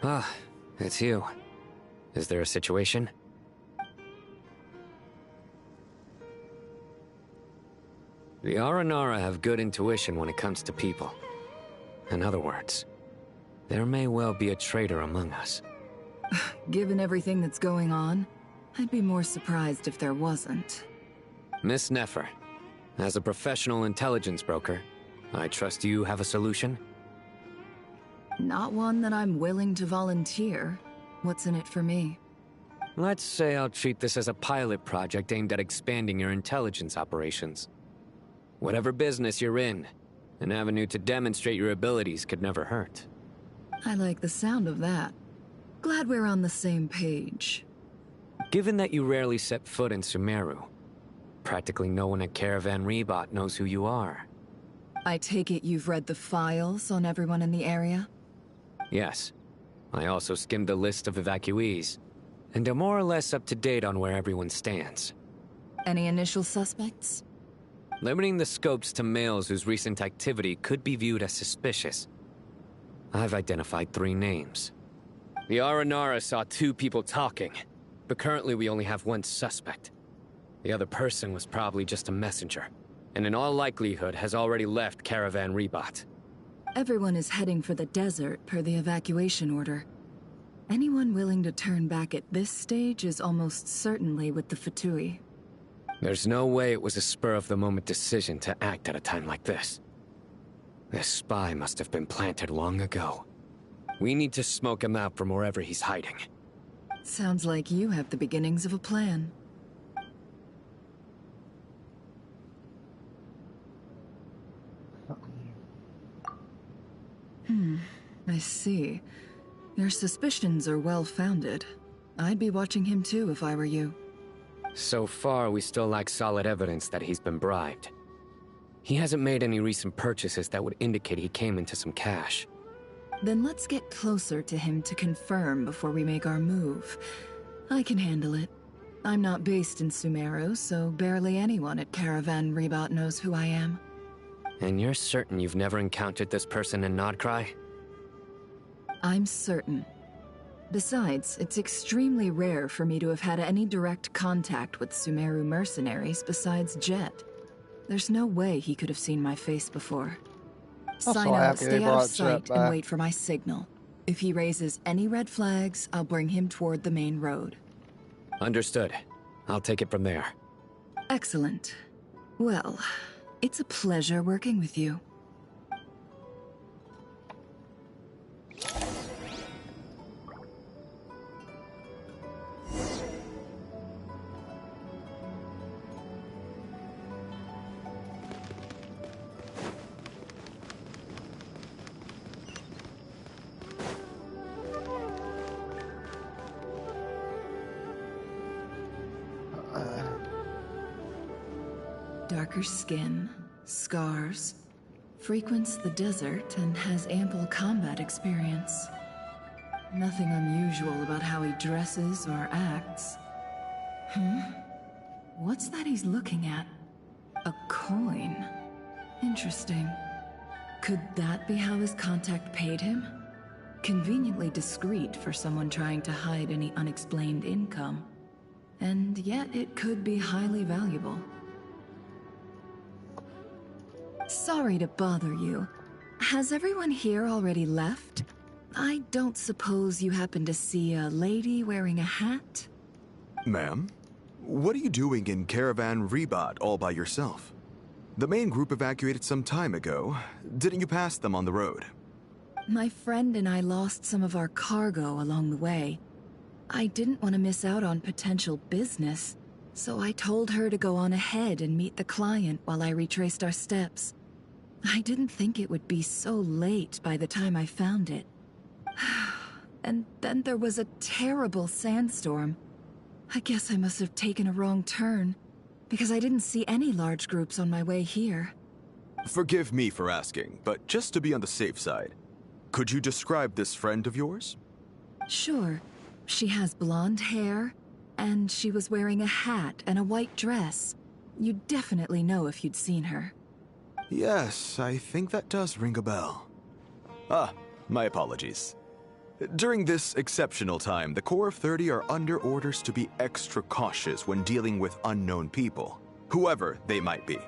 Ah, it's you. Is there a situation? The Aranara have good intuition when it comes to people. In other words, there may well be a traitor among us. Given everything that's going on, I'd be more surprised if there wasn't. Miss Nefer, as a professional intelligence broker, I trust you have a solution? Not one that I'm willing to volunteer. What's in it for me? Let's say I'll treat this as a pilot project aimed at expanding your intelligence operations. Whatever business you're in, an avenue to demonstrate your abilities could never hurt. I like the sound of that. Glad we're on the same page. Given that you rarely set foot in Sumeru, practically no one at Caravan Rebot knows who you are. I take it you've read the files on everyone in the area? Yes. I also skimmed the list of evacuees, and am more or less up to date on where everyone stands. Any initial suspects? Limiting the scopes to males whose recent activity could be viewed as suspicious. I've identified 3 names. The Aranara saw 2 people talking, but currently we only have 1 suspect. The other person was probably just a messenger, and in all likelihood has already left Caravan Rebot. Everyone is heading for the desert per the evacuation order. Anyone willing to turn back at this stage is almost certainly with the Fatui. There's no way it was a spur-of-the-moment decision to act at a time like this. This spy must have been planted long ago. We need to smoke him out from wherever he's hiding. Sounds like you have the beginnings of a plan. I see. Your suspicions are well-founded. I'd be watching him too if I were you. So far, we still lack solid evidence that he's been bribed. He hasn't made any recent purchases that would indicate he came into some cash. Then let's get closer to him to confirm before we make our move. I can handle it. I'm not based in Sumeru, so barely anyone at Caravan Rebot knows who I am. And you're certain you've never encountered this person in Nodcry? I'm certain. Besides, it's extremely rare for me to have had any direct contact with Sumeru mercenaries besides Jet. There's no way he could have seen my face before. Sino, stay out of sight and wait for my signal. If he raises any red flags, I'll bring him toward the main road. Understood. I'll take it from there. Excellent. Well, it's a pleasure working with you. Darker skin, scars, frequents the desert and has ample combat experience. Nothing unusual about how he dresses or acts. What's that he's looking at? A coin. Interesting. Could that be how his contact paid him? Conveniently discreet for someone trying to hide any unexplained income. And yet it could be highly valuable. Sorry to bother you. Has everyone here already left? I don't suppose you happen to see a lady wearing a hat? Ma'am, what are you doing in Caravan Rebot all by yourself? The main group evacuated some time ago. Didn't you pass them on the road? My friend and I lost some of our cargo along the way. I didn't want to miss out on potential business, so I told her to go on ahead and meet the client while I retraced our steps. I didn't think it would be so late by the time I found it. And then there was a terrible sandstorm. I guess I must have taken a wrong turn, because I didn't see any large groups on my way here. Forgive me for asking, but just to be on the safe side, could you describe this friend of yours? Sure. She has blonde hair, and she was wearing a hat and a white dress. You'd definitely know if you'd seen her. Yes, I think that does ring a bell. Ah, my apologies. During this exceptional time, the Corps of 30 are under orders to be extra cautious when dealing with unknown people, whoever they might be.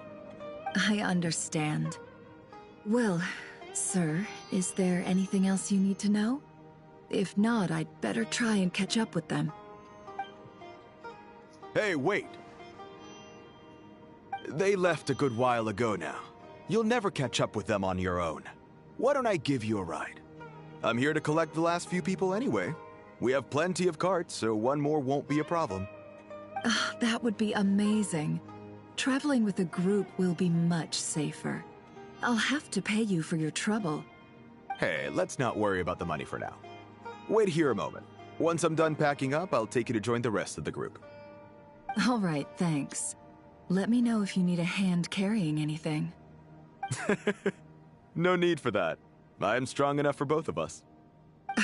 I understand. Well, sir, is there anything else you need to know? If not, I'd better try and catch up with them. Hey, wait! They left a good while ago now. You'll never catch up with them on your own. Why don't I give you a ride? I'm here to collect the last few people anyway. We have plenty of carts, so one more won't be a problem. That would be amazing. Traveling with a group will be much safer. I'll have to pay you for your trouble. Hey, let's not worry about the money for now. Wait here a moment. Once I'm done packing up, I'll take you to join the rest of the group. All right, thanks. Let me know if you need a hand carrying anything. No need for that. I'm strong enough for both of us.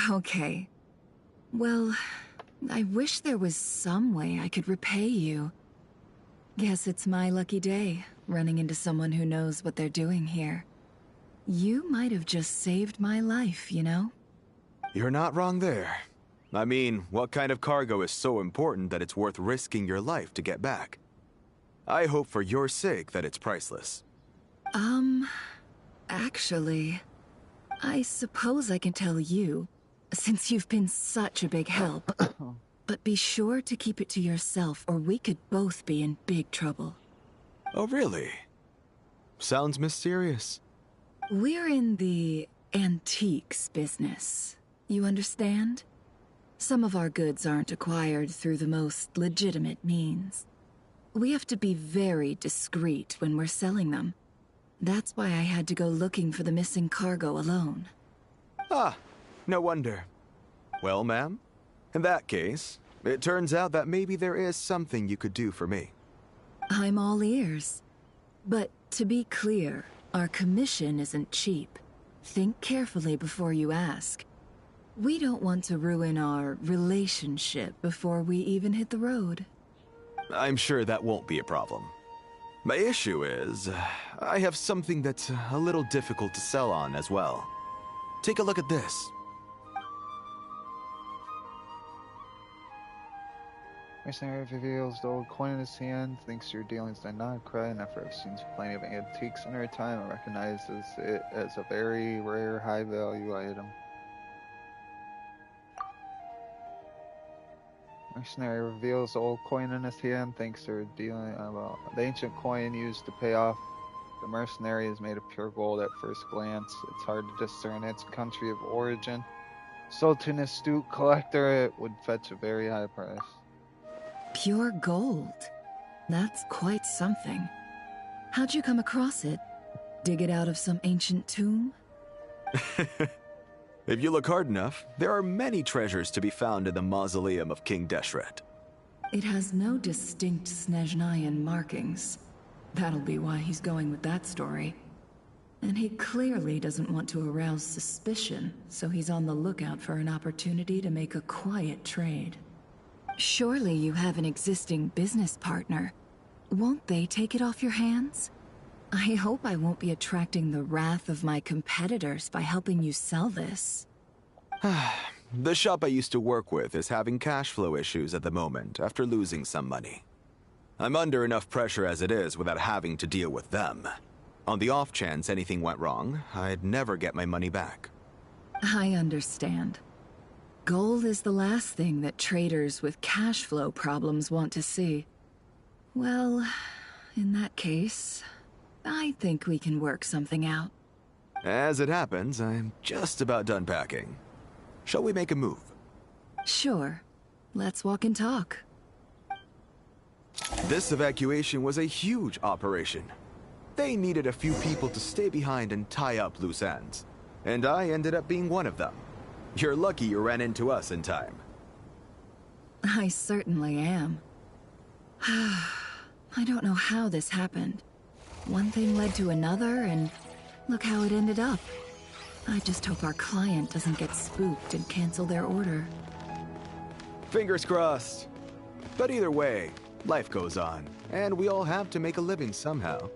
Okay. Well, I wish there was some way I could repay you. Guess it's my lucky day, running into someone who knows what they're doing here. You might have just saved my life, you know? You're not wrong there. I mean, what kind of cargo is so important that it's worth risking your life to get back? I hope for your sake that it's priceless. Actually, I suppose I can tell you, since you've been such a big help. But be sure to keep it to yourself, or we could both be in big trouble. Oh, really? Sounds mysterious. We're in the antiques business. You understand? Some of our goods aren't acquired through the most legitimate means. We have to be very discreet when we're selling them. That's why I had to go looking for the missing cargo alone. Ah, no wonder. Well, ma'am, in that case, it turns out that maybe there is something you could do for me. I'm all ears. But to be clear, our commission isn't cheap. Think carefully before you ask. We don't want to ruin our relationship before we even hit the road. I'm sure that won't be a problem. My issue is, I have something that's a little difficult to sell on as well. Take a look at this. Mercenary reveals the old coin in his hand, thinks your dealings do not cry, and after I've seen plenty of antiques in her time, I recognizes it as a very rare, high-value item. Mercenary reveals the old coin in his hand, thinks they're dealing about the ancient coin used to pay off the mercenary is made of pure gold at first glance. It's hard to discern its country of origin. Sold to an astute collector, it would fetch a very high price. Pure gold? That's quite something. How'd you come across it? Dig it out of some ancient tomb? If you look hard enough, there are many treasures to be found in the mausoleum of King Deshret. It has no distinct Snezhnayan markings. That'll be why he's going with that story. And he clearly doesn't want to arouse suspicion, so he's on the lookout for an opportunity to make a quiet trade. Surely you have an existing business partner. Won't they take it off your hands? I hope I won't be attracting the wrath of my competitors by helping you sell this. The shop I used to work with is having cash flow issues at the moment after losing some money. I'm under enough pressure as it is without having to deal with them. On the off chance anything went wrong, I'd never get my money back. I understand. Gold is the last thing that traders with cash flow problems want to see. Well, in that case, I think we can work something out. As it happens, I'm just about done packing. Shall we make a move? Sure. Let's walk and talk. This evacuation was a huge operation. They needed a few people to stay behind and tie up loose ends. And I ended up being one of them. You're lucky you ran into us in time. I certainly am. I don't know how this happened. One thing led to another, and look how it ended up. I just hope our client doesn't get spooked and cancel their order. Fingers crossed. But either way, life goes on, and we all have to make a living somehow.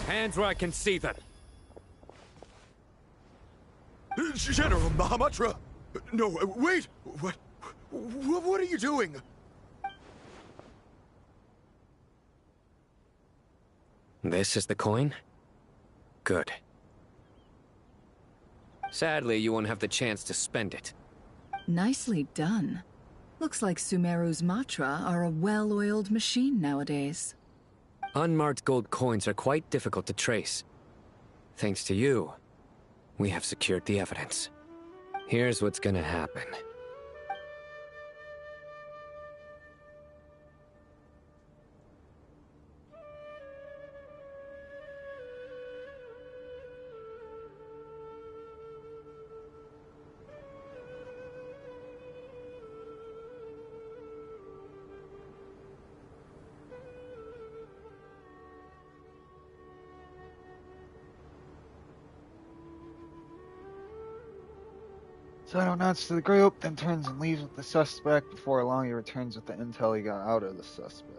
Hands where I can see them. General Mahamatra! No, wait! What are you doing? This is the coin? Good. Sadly, you won't have the chance to spend it. Nicely done. Looks like Sumeru's Matra are a well-oiled machine nowadays. Unmarked gold coins are quite difficult to trace. Thanks to you, we have secured the evidence. Here's what's gonna happen. Sino nods to the group, then turns and leaves with the suspect. Before long, he returns with the intel he got out of the suspect.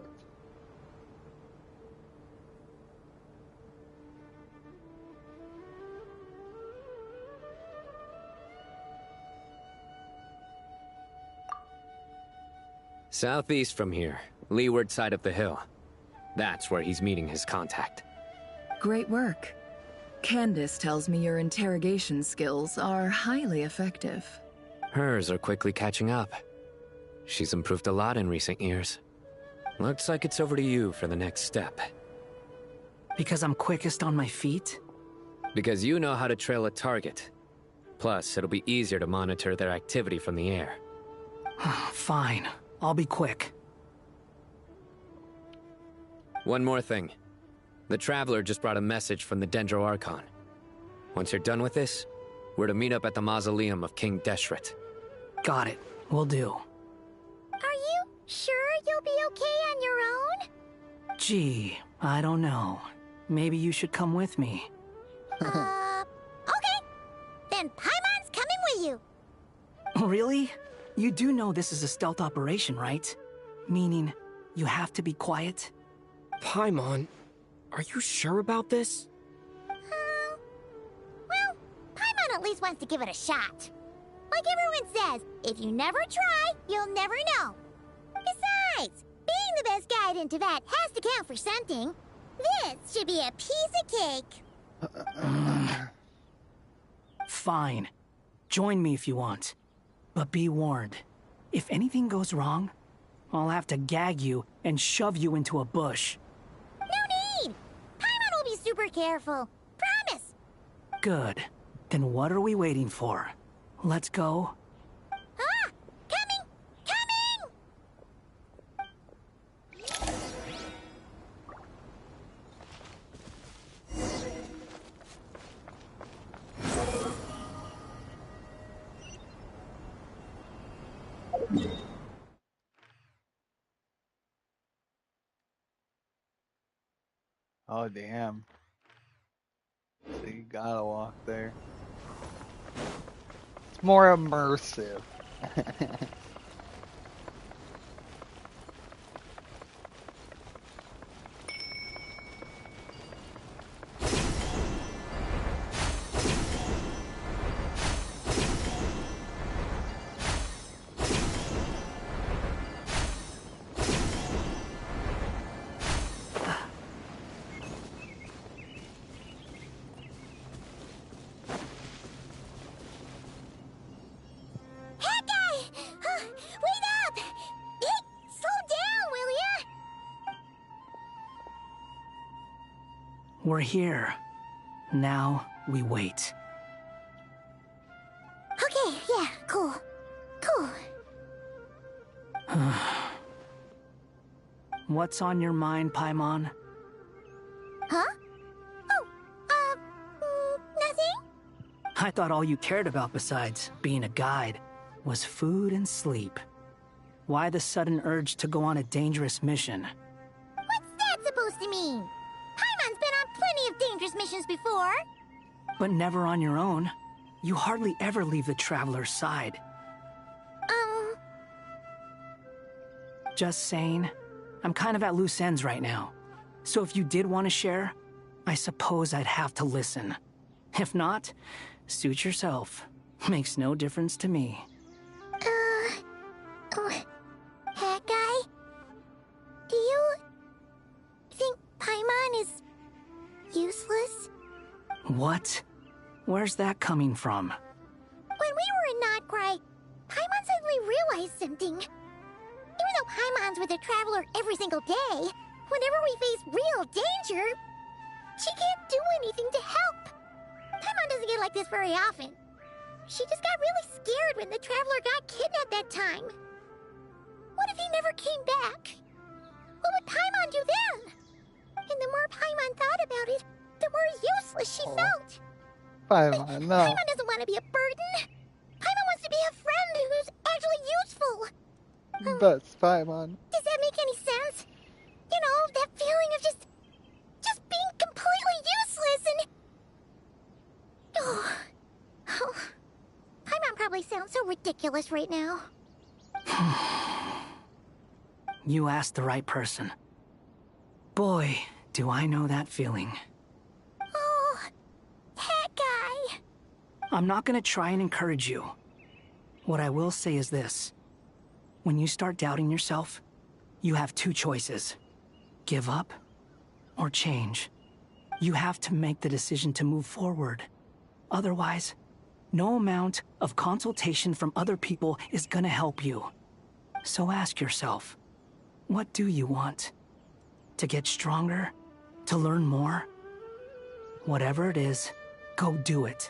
Southeast from here, leeward side of the hill. That's where he's meeting his contact. Great work. Candace tells me your interrogation skills are highly effective. Hers are quickly catching up. She's improved a lot in recent years. Looks like it's over to you for the next step. Because I'm quickest on my feet? Because you know how to trail a target. Plus, it'll be easier to monitor their activity from the air. Fine. I'll be quick. One more thing. The Traveler just brought a message from the Dendro Archon. Once you're done with this, we're to meet up at the mausoleum of King Deshret. Got it. Will do. Are you sure you'll be okay on your own? Gee, I don't know. Maybe you should come with me. Okay. Then Paimon's coming with you. Really? You do know this is a stealth operation, right? Meaning, you have to be quiet? Paimon, are you sure about this? Well, Paimon at least wants to give it a shot. Like everyone says, if you never try, you'll never know. Besides, being the best guide into that has to count for something. This should be a piece of cake. Fine. Join me if you want. But be warned. If anything goes wrong, I'll have to gag you and shove you into a bush. No need! Paimon will be super careful. Promise! Good. Then what are we waiting for? Let's go. Ah! Coming! Coming! Oh, damn. So you gotta walk there. It's more immersive. We're here. Now, we wait. Okay, yeah, cool. Cool. What's on your mind, Paimon? Huh? Oh, nothing? I thought all you cared about besides being a guide was food and sleep. Why the sudden urge to go on a dangerous mission? What's that supposed to mean? Paimon's been on plenty of dangerous missions before. But never on your own. You hardly ever leave the Traveler's side. Just saying, I'm kind of at loose ends right now. So if you did want to share, I suppose I'd have to listen. If not, suit yourself. Makes no difference to me. Hat guy? Do you think Paimon is useless? What? Where's that coming from? When we were in Notcry, Paimon suddenly realized something. Even though Paimon's with the Traveler every single day, whenever we face real danger, she can't do anything to help. Paimon doesn't get like this very often. She just got really scared when the Traveler got kidnapped that time. What if he never came back? What would Paimon do then? And the more Paimon thought about it, the more useless she felt. Paimon, no. Paimon doesn't want to be a burden. Paimon wants to be a friend who's actually useful. That's Paimon. Does that make any sense? You know, that feeling of just being completely useless and... Oh. Paimon probably sounds so ridiculous right now. You asked the right person. Boy, do I know that feeling. Oh, that guy. I'm not gonna try and encourage you. What I will say is this. When you start doubting yourself, you have two choices. Give up or change. You have to make the decision to move forward. Otherwise, no amount of consultation from other people is gonna help you. So ask yourself, what do you want? To get stronger? To learn more? Whatever it is, go do it.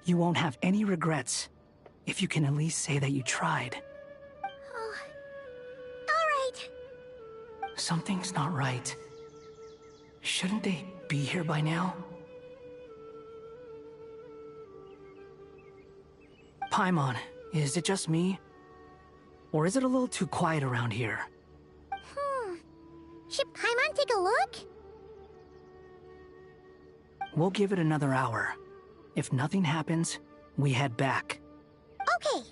You won't have any regrets if you can at least say that you tried. Oh. All right. Something's not right. Shouldn't they be here by now? Paimon, is it just me? Or is it a little too quiet around here? Should Paimon take a look? We'll give it another hour. If nothing happens, we head back. Okay.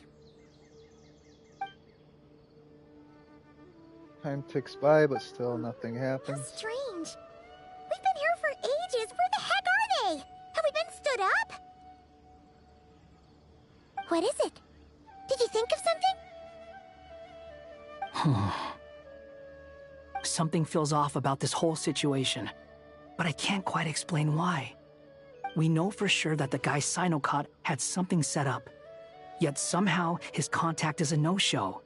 Time ticks by, but still nothing happens. How strange. We've been here for ages. Where the heck are they? Have we been stood up? What is it? Did you think of something? Something feels off about this whole situation, but I can't quite explain why. We know for sure that the guy Sino caught had something set up, yet somehow his contact is a no-show.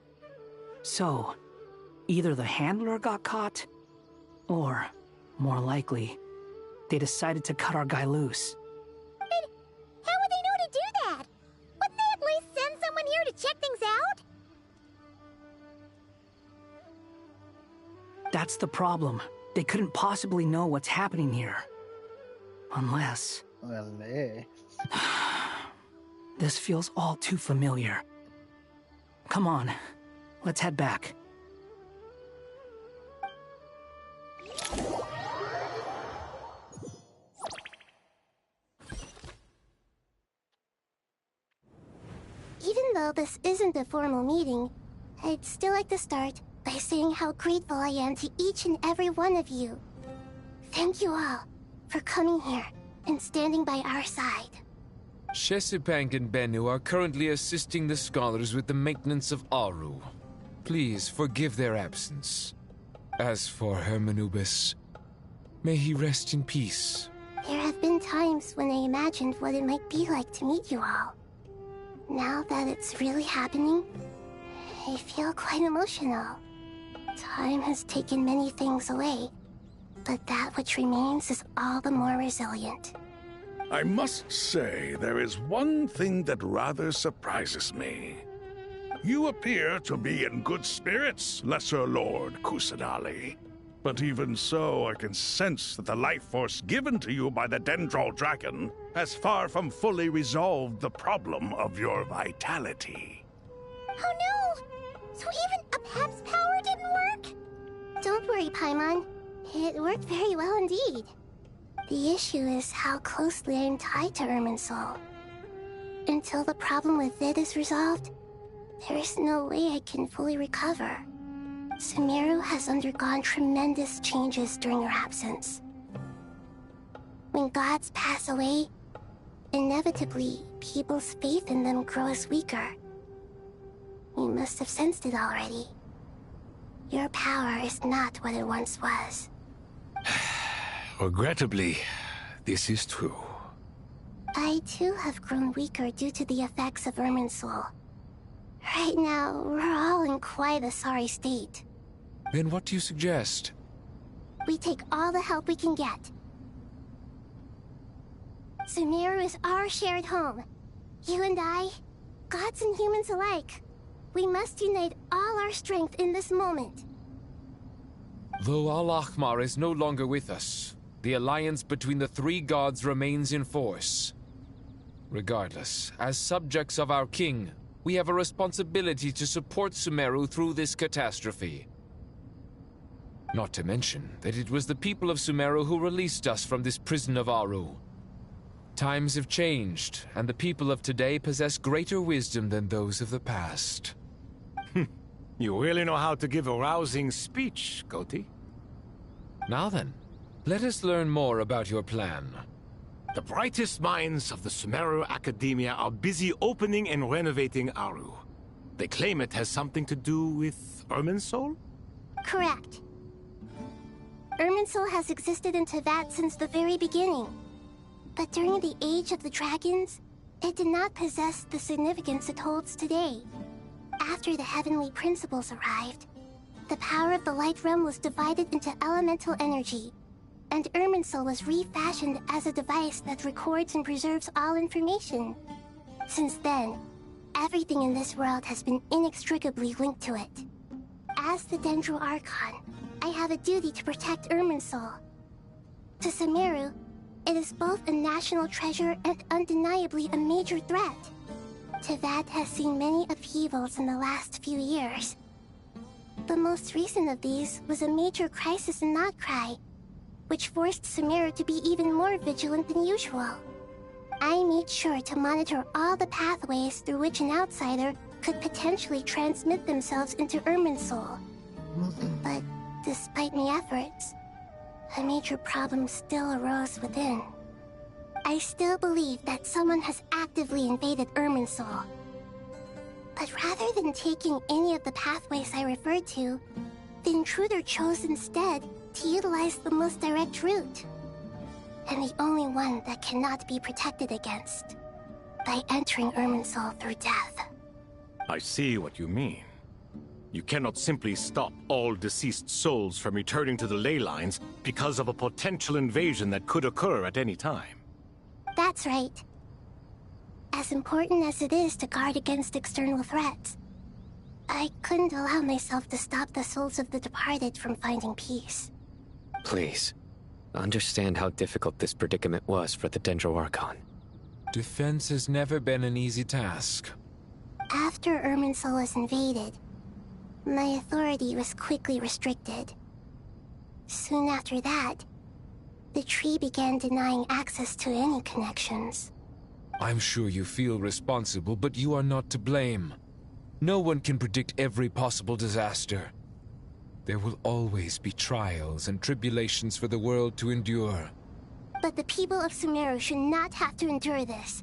So, either the handler got caught, or, more likely, they decided to cut our guy loose. But how would they know to do that? Wouldn't they at least send someone here to check things out? That's the problem. They couldn't possibly know what's happening here. Unless... This feels all too familiar. Come on, let's head back. Even though this isn't a formal meeting, I'd still like to start by saying how grateful I am to each and every one of you. Thank you all for coming here and standing by our side. Chesipank and Bennu are currently assisting the scholars with the maintenance of Aru. Please forgive their absence. As for Hermanubis, may he rest in peace. There have been times when I imagined what it might be like to meet you all. Now that it's really happening, I feel quite emotional. Time has taken many things away, but that which remains is all the more resilient. I must say, there is one thing that rather surprises me. You appear to be in good spirits, Lesser Lord Kusanali. But even so, I can sense that the life force given to you by the Dendral Dragon has far from fully resolved the problem of your vitality. Oh no! So even Apep's power didn't work? Don't worry, Paimon. It worked very well indeed. The issue is how closely I am tied to Irminsul. Until the problem with it is resolved, there is no way I can fully recover. Sumeru has undergone tremendous changes during her absence. When gods pass away, inevitably, people's faith in them grows weaker. You must have sensed it already. Your power is not what it once was. Regrettably, this is true. I too have grown weaker due to the effects of Irminsul. Right now, we're all in quite a sorry state. Then what do you suggest? We take all the help we can get. Sumeru is our shared home. You and I, gods and humans alike, we must unite all our strength in this moment. Though Al-Ahmar is no longer with us, the alliance between the three gods remains in force. Regardless, as subjects of our king, we have a responsibility to support Sumeru through this catastrophe. Not to mention that it was the people of Sumeru who released us from this prison of Aru. Times have changed, and the people of today possess greater wisdom than those of the past. You really know how to give a rousing speech, Goti. Now then, let us learn more about your plan. The brightest minds of the Sumeru Academia are busy opening and renovating Aru. They claim it has something to do with Irminsul? Correct. Irminsul has existed in Teyvat since the very beginning. But during the Age of the Dragons, it did not possess the significance it holds today. After the heavenly principles arrived, the power of the Light Realm was divided into elemental energy, and Irminsul was refashioned as a device that records and preserves all information. Since then, everything in this world has been inextricably linked to it. As the Dendro Archon, I have a duty to protect Irminsul. To Sumeru, it is both a national treasure and undeniably a major threat. Teyvat has seen many upheavals in the last few years. The most recent of these was a major crisis in Notcry, which forced Sumeru to be even more vigilant than usual. I made sure to monitor all the pathways through which an outsider could potentially transmit themselves into Irminsul. But despite my efforts, a major problem still arose within. I still believe that someone has actively invaded Irminsul. But rather than taking any of the pathways I referred to, the intruder chose instead to utilize the most direct route. And the only one that cannot be protected against. By entering Irminsul through death. I see what you mean. You cannot simply stop all deceased souls from returning to the ley lines because of a potential invasion that could occur at any time. That's right. As important as it is to guard against external threats, I couldn't allow myself to stop the souls of the departed from finding peace. Please, understand how difficult this predicament was for the Dendro Archon. Defense has never been an easy task. After Irminsul was invaded, my authority was quickly restricted. Soon after that, the tree began denying access to any connections. I'm sure you feel responsible, but you are not to blame. No one can predict every possible disaster. There will always be trials and tribulations for the world to endure. But the people of Sumeru should not have to endure this.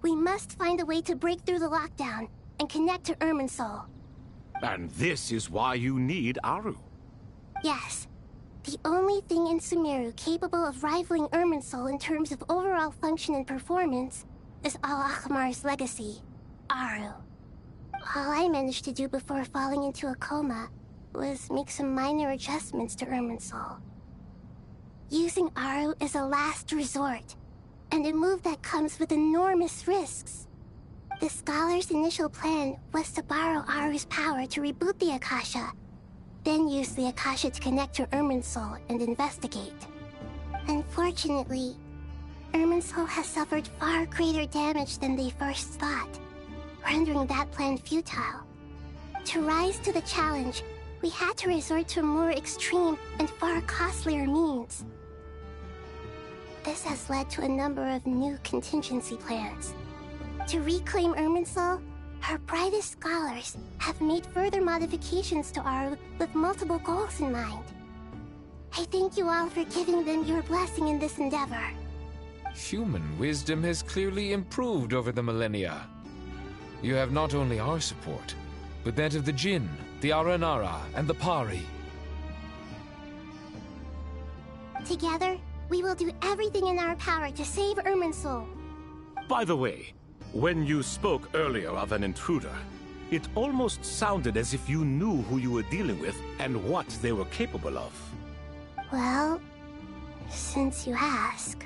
We must find a way to break through the lockdown and connect to Irminsul. And this is why you need Aru. Yes. The only thing in Sumeru capable of rivaling Irminsul in terms of overall function and performance is Al-Ahmar's legacy, Aru. All I managed to do before falling into a coma was make some minor adjustments to Irminsul. Using Aru is a last resort, and a move that comes with enormous risks. The Scholar's initial plan was to borrow Aru's power to reboot the Akasha, then use the Akasha to connect to Irminsul and investigate. Unfortunately, Irminsul has suffered far greater damage than they first thought, rendering that plan futile. To rise to the challenge, we had to resort to more extreme and far costlier means. This has led to a number of new contingency plans. To reclaim Irminsul, our brightest scholars have made further modifications to Aru with multiple goals in mind. I thank you all for giving them your blessing in this endeavor. Human wisdom has clearly improved over the millennia. You have not only our support, but that of the Jinn, the Aranara, and the Pari. Together, we will do everything in our power to save Irminsul. By the way, when you spoke earlier of an intruder, it almost sounded as if you knew who you were dealing with and what they were capable of. Well, since you ask...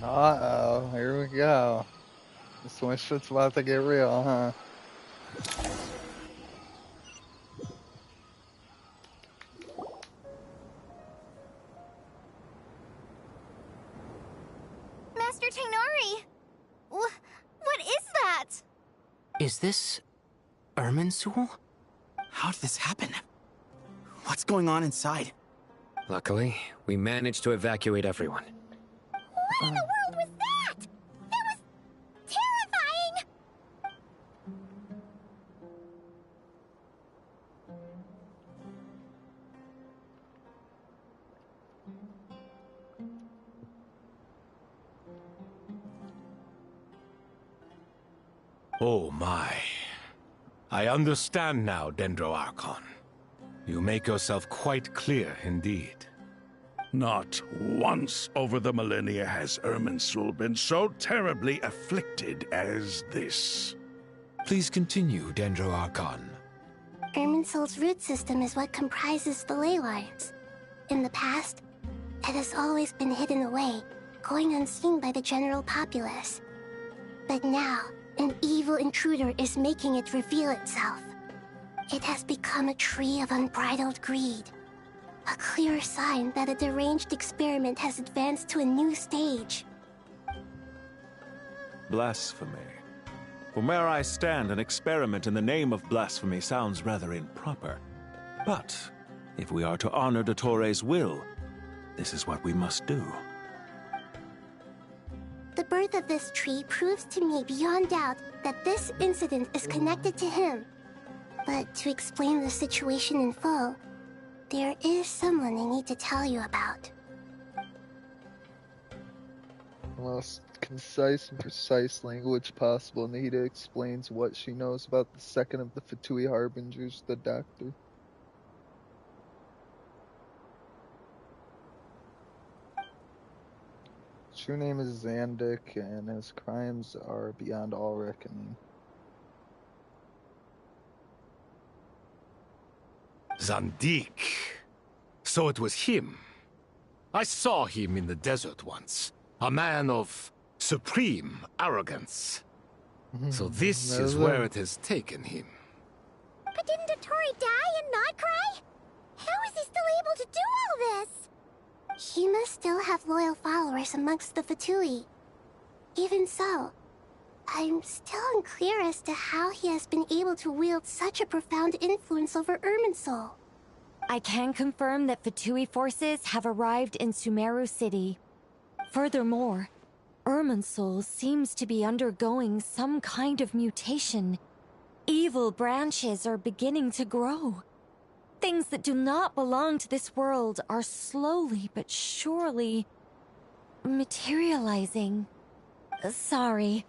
Uh-oh, here we go. This one shit's about to get real, huh? Master Tainari! What is that? Is this Irminsul? How did this happen? What's going on inside? Luckily, we managed to evacuate everyone. What in the world was that? That was terrifying! Oh my. I understand now, Dendro Archon. You make yourself quite clear indeed. Not once over the millennia has Irminsul been so terribly afflicted as this. Please continue, Dendro Archon. Irminsul's root system is what comprises the ley lines. In the past, it has always been hidden away, going unseen by the general populace. But now, an evil intruder is making it reveal itself. It has become a tree of unbridled greed. A clear sign that a deranged experiment has advanced to a new stage. Blasphemy. From where I stand, an experiment in the name of blasphemy sounds rather improper. But if we are to honor Dottores' will, this is what we must do. The birth of this tree proves to me beyond doubt that this incident is connected to him. But to explain the situation in full, there is someone I need to tell you about. The most concise and precise language possible, Nita explains what she knows about the second of the Fatui Harbingers, the Doctor. His true name is Zandik, and his crimes are beyond all reckoning. Zandik. So it was him. I saw him in the desert once. A man of supreme arrogance. So this is where it has taken him. But didn't Dottore die and not cry? How is he still able to do all this? He must still have loyal followers amongst the Fatui. Even so, I'm still unclear as to how he has been able to wield such a profound influence over Irminsul. I can confirm that Fatui forces have arrived in Sumeru City. Furthermore, Irminsul seems to be undergoing some kind of mutation. Evil branches are beginning to grow. Things that do not belong to this world are slowly but surely materializing. Sorry,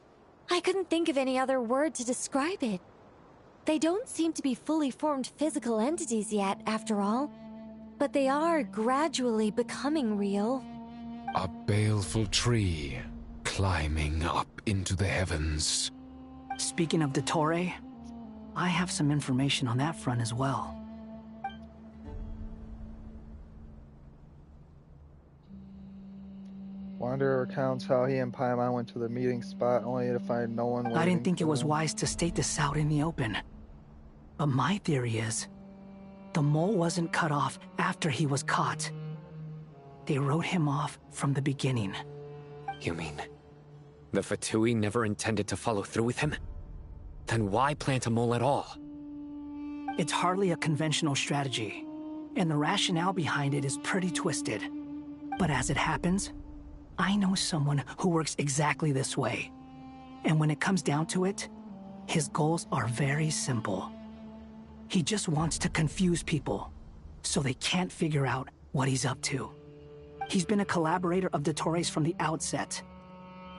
I couldn't think of any other word to describe it. They don't seem to be fully formed physical entities yet, after all, but they are gradually becoming real. A baleful tree climbing up into the heavens. Speaking of Dottore, I have some information on that front as well. Wanderer recounts how he and Paimon went to the meeting spot only to find no one waiting. I didn't think it was them. wise to state this out in the open. But my theory is, the mole wasn't cut off after he was caught. They wrote him off from the beginning. You mean, the Fatui never intended to follow through with him? Then why plant a mole at all? It's hardly a conventional strategy, and the rationale behind it is pretty twisted. But as it happens, I know someone who works exactly this way. And when it comes down to it, his goals are very simple. He just wants to confuse people, so they can't figure out what he's up to. He's been a collaborator of Dottore's from the outset.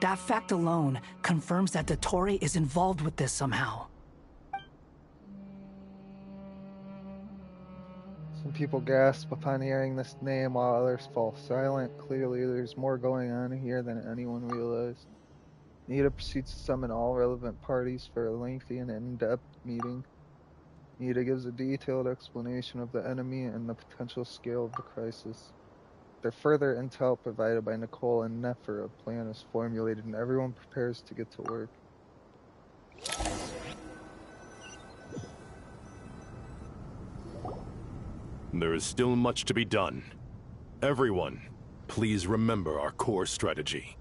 That fact alone confirms that Dottore is involved with this somehow. Some people gasp upon hearing this name while others fall silent. Clearly there's more going on here than anyone realized. Nita proceeds to summon all relevant parties for a lengthy and in-depth meeting. Nita gives a detailed explanation of the enemy and the potential scale of the crisis. After further intel provided by Nicole and Nefer, a plan is formulated and everyone prepares to get to work. There is still much to be done. Everyone, please remember our core strategy.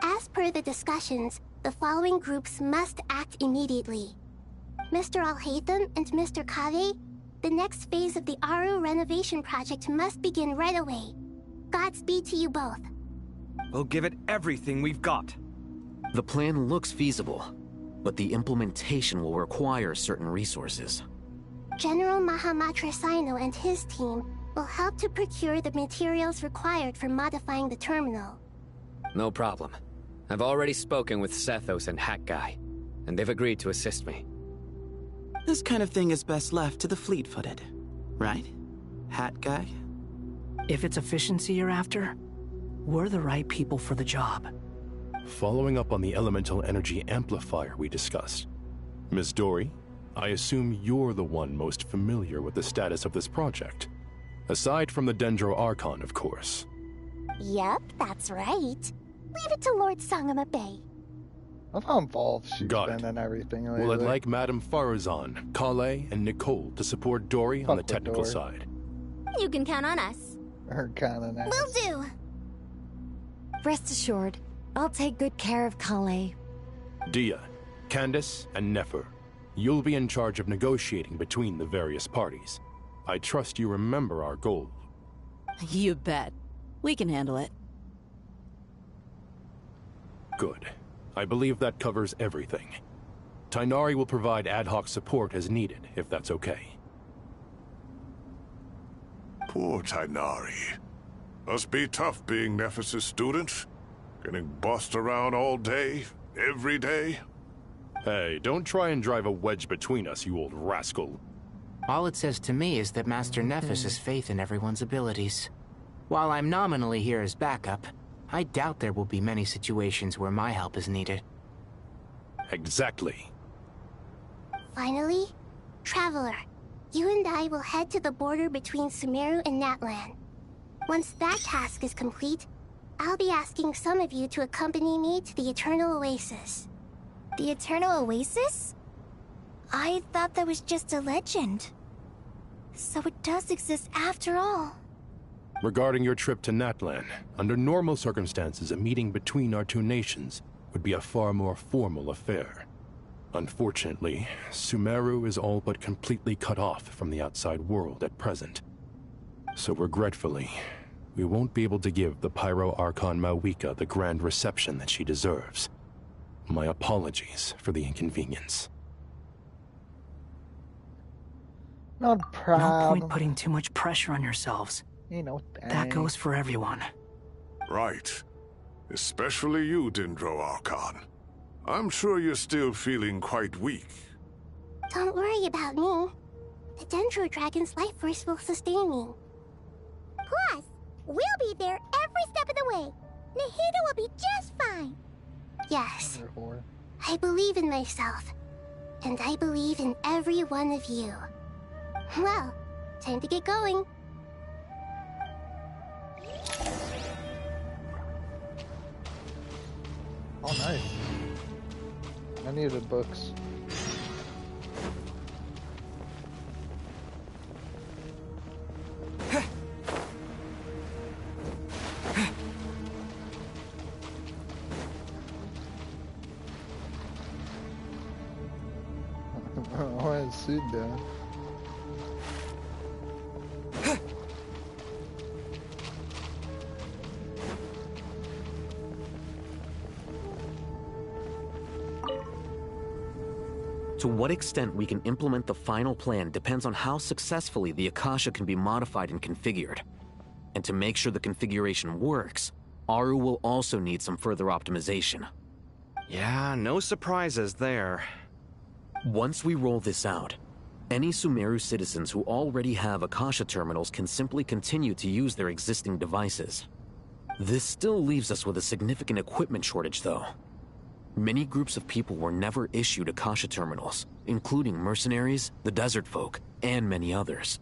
As per the discussions, the following groups must act immediately. Mr. Al-Haytham and Mr. Kave, the next phase of the Aru renovation project must begin right away. Godspeed to you both. We'll give it everything we've got. The plan looks feasible, but the implementation will require certain resources. General Mahamatra Sino and his team will help to procure the materials required for modifying the terminal. No problem. I've already spoken with Sethos and Hat Guy, and they've agreed to assist me. This kind of thing is best left to the fleet-footed, right? Hat Guy? If it's efficiency you're after, we're the right people for the job. Following up on the elemental energy amplifier we discussed, Ms. Dory, I assume you're the one most familiar with the status of this project. Aside from the Dendro Archon, of course. Yep, that's right. Leave it to Lord Sangama Bay. Of how involved she's Got been it. and everything lately. Will it like Madame Farazan, Kale, and Nicole to support Dory on the technical side? You can count on us. Her kind of nice. Will do. Rest assured, I'll take good care of Kale. Dia, Candace, and Nefer, you'll be in charge of negotiating between the various parties. I trust you remember our goal. You bet. We can handle it. Good. I believe that covers everything. Tainari will provide ad hoc support as needed, if that's okay. Poor Tainari. Must be tough being Nephis' student. Getting bossed around all day, every day. Hey, don't try and drive a wedge between us, you old rascal. All it says to me is that Master Nephis has faith in everyone's abilities. While I'm nominally here as backup, I doubt there will be many situations where my help is needed. Exactly. Finally, Traveler, you and I will head to the border between Sumeru and Natlan. Once that task is complete, I'll be asking some of you to accompany me to the Eternal Oasis. The Eternal Oasis? I thought that was just a legend. So it does exist after all. Regarding your trip to Natlan, under normal circumstances, a meeting between our two nations would be a far more formal affair. Unfortunately, Sumeru is all but completely cut off from the outside world at present. So regretfully, we won't be able to give the Pyro Archon Mawika the grand reception that she deserves. My apologies for the inconvenience. No problem. No point putting too much pressure on yourselves. You know, that goes for everyone. Right. Especially you, Dendro Archon. I'm sure you're still feeling quite weak. Don't worry about me. The Dendro Dragon's life force will sustain me. Plus, we'll be there every step of the way. Nahida will be just fine. Yes, I believe in myself. And I believe in every one of you. Well, time to get going. Oh, nice. I needed books. Oh, I see that. To what extent we can implement the final plan depends on how successfully the Akasha can be modified and configured. And to make sure the configuration works, Aru will also need some further optimization. Yeah, no surprises there. Once we roll this out, any Sumeru citizens who already have Akasha terminals can simply continue to use their existing devices. This still leaves us with a significant equipment shortage, though. Many groups of people were never issued Akasha terminals, including mercenaries, the desert folk, and many others.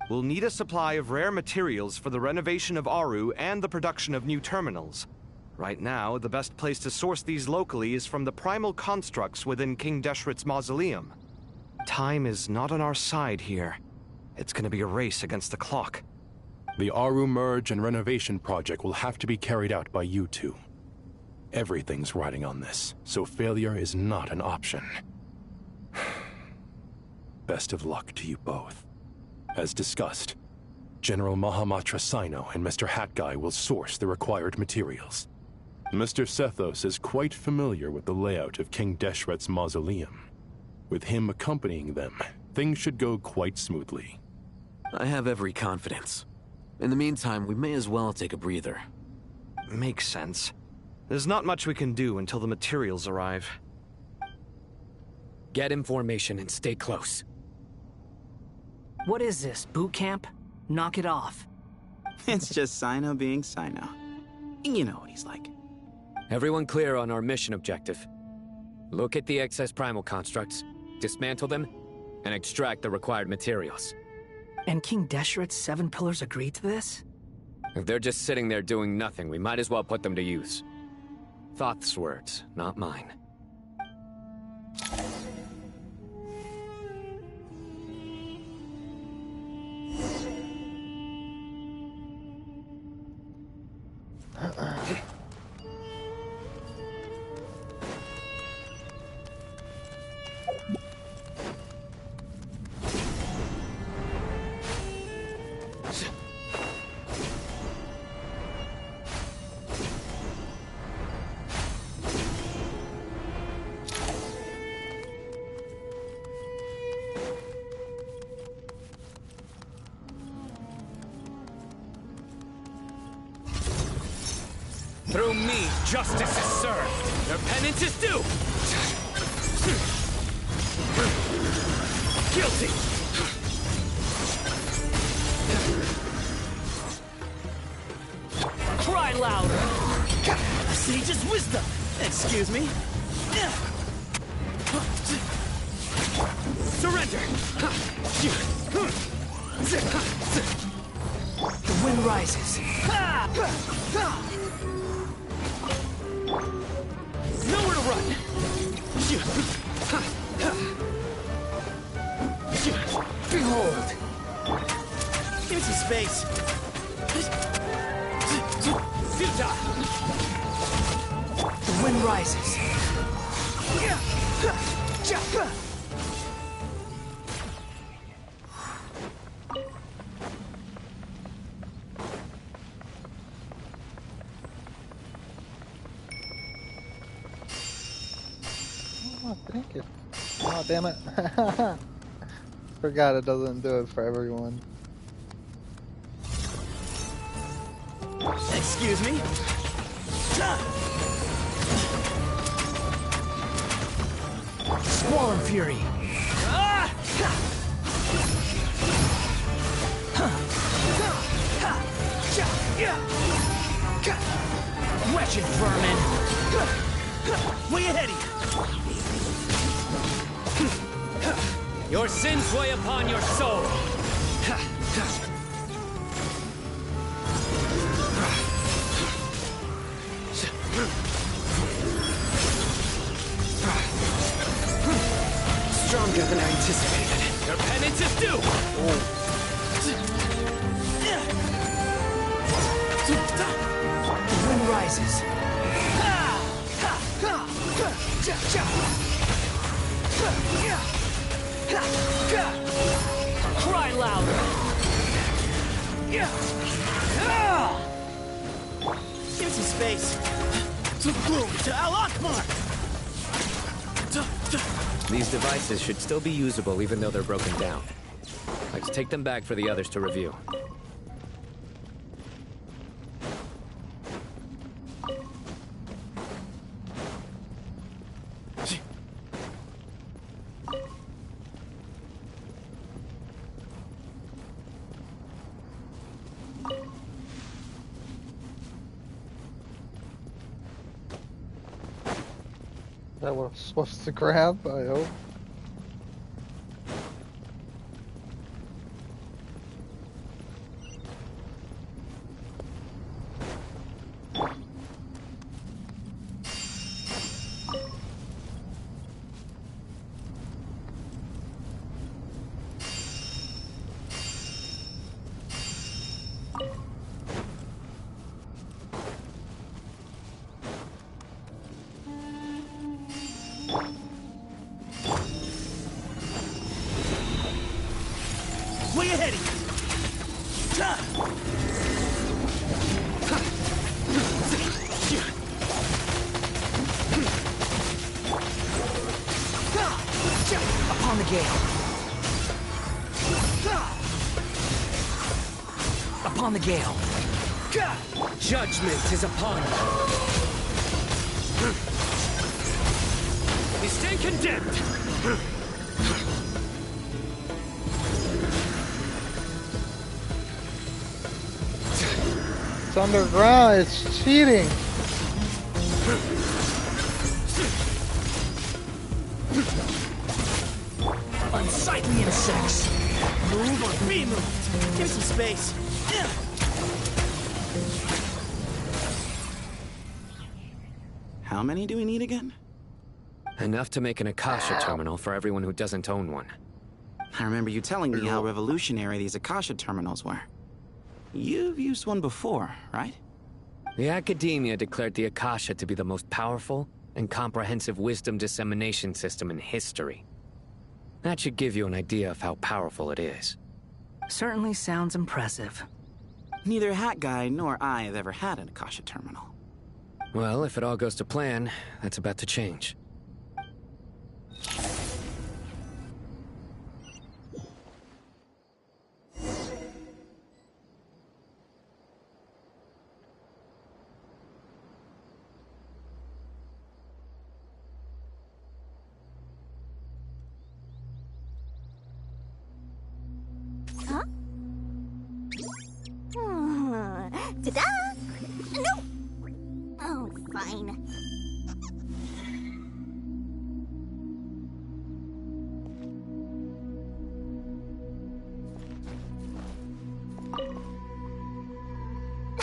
we'll need a supply of rare materials for the renovation of Aru and the production of new terminals. Right now, the best place to source these locally is from the primal constructs within King Deshret's mausoleum. Time is not on our side here. It's gonna be a race against the clock. The Aru merge and renovation project will have to be carried out by you two. Everything's riding on this, so failure is not an option. Best of luck to you both. As discussed, General Mahamatra Sino and Mr. Hat Guy will source the required materials. Mr. Sethos is quite familiar with the layout of King Deshret's mausoleum. With him accompanying them, things should go quite smoothly. I have every confidence. In the meantime, we may as well take a breather. Makes sense. There's not much we can do until the materials arrive. Get in formation and stay close. What is this, boot camp? Knock it off. It's just Sino being Sino. You know what he's like. Everyone clear on our mission objective. Look at the excess primal constructs, dismantle them, and extract the required materials. And King Deshret's 7 pillars agreed to this? If they're just sitting there doing nothing, we might as well put them to use. Thoth's words, not mine. Through me, justice is served. Their penance is due. Guilty. Cry louder! A sage's wisdom! Excuse me? Surrender! The wind rises. Nowhere to run! Behold! Give me some space. Futile! The wind rises. Oh, thank you. Oh, damn it. Forgot it doesn't do it for everyone. Excuse me? Squall and Fury. Wretched vermin! Way ahead of you! Your sins weigh upon your soul! Stronger than I anticipated. Their penance is due! The wind rises. Cry louder! Give me some space. To Al-Akbar! These devices should still be usable even though they're broken down. Let's take them back for the others to review. That what I'm supposed to grab, I hope. gale. Upon the gale. Judgment is upon you. You stand condemned. It's underground, it's cheating. Unsightly insects. Move or be moved. Give some space. How many do we need again? Enough to make an Akasha terminal for everyone who doesn't own one. I remember you telling me how revolutionary these Akasha terminals were. You've used one before, right? The Academia declared the Akasha to be the most powerful and comprehensive wisdom dissemination system in history. That should give you an idea of how powerful it is. Certainly sounds impressive. Neither Hat Guy nor I have ever had an Akasha terminal. Well, if it all goes to plan, that's about to change. Huh? Ta-da! No! Oh, fine.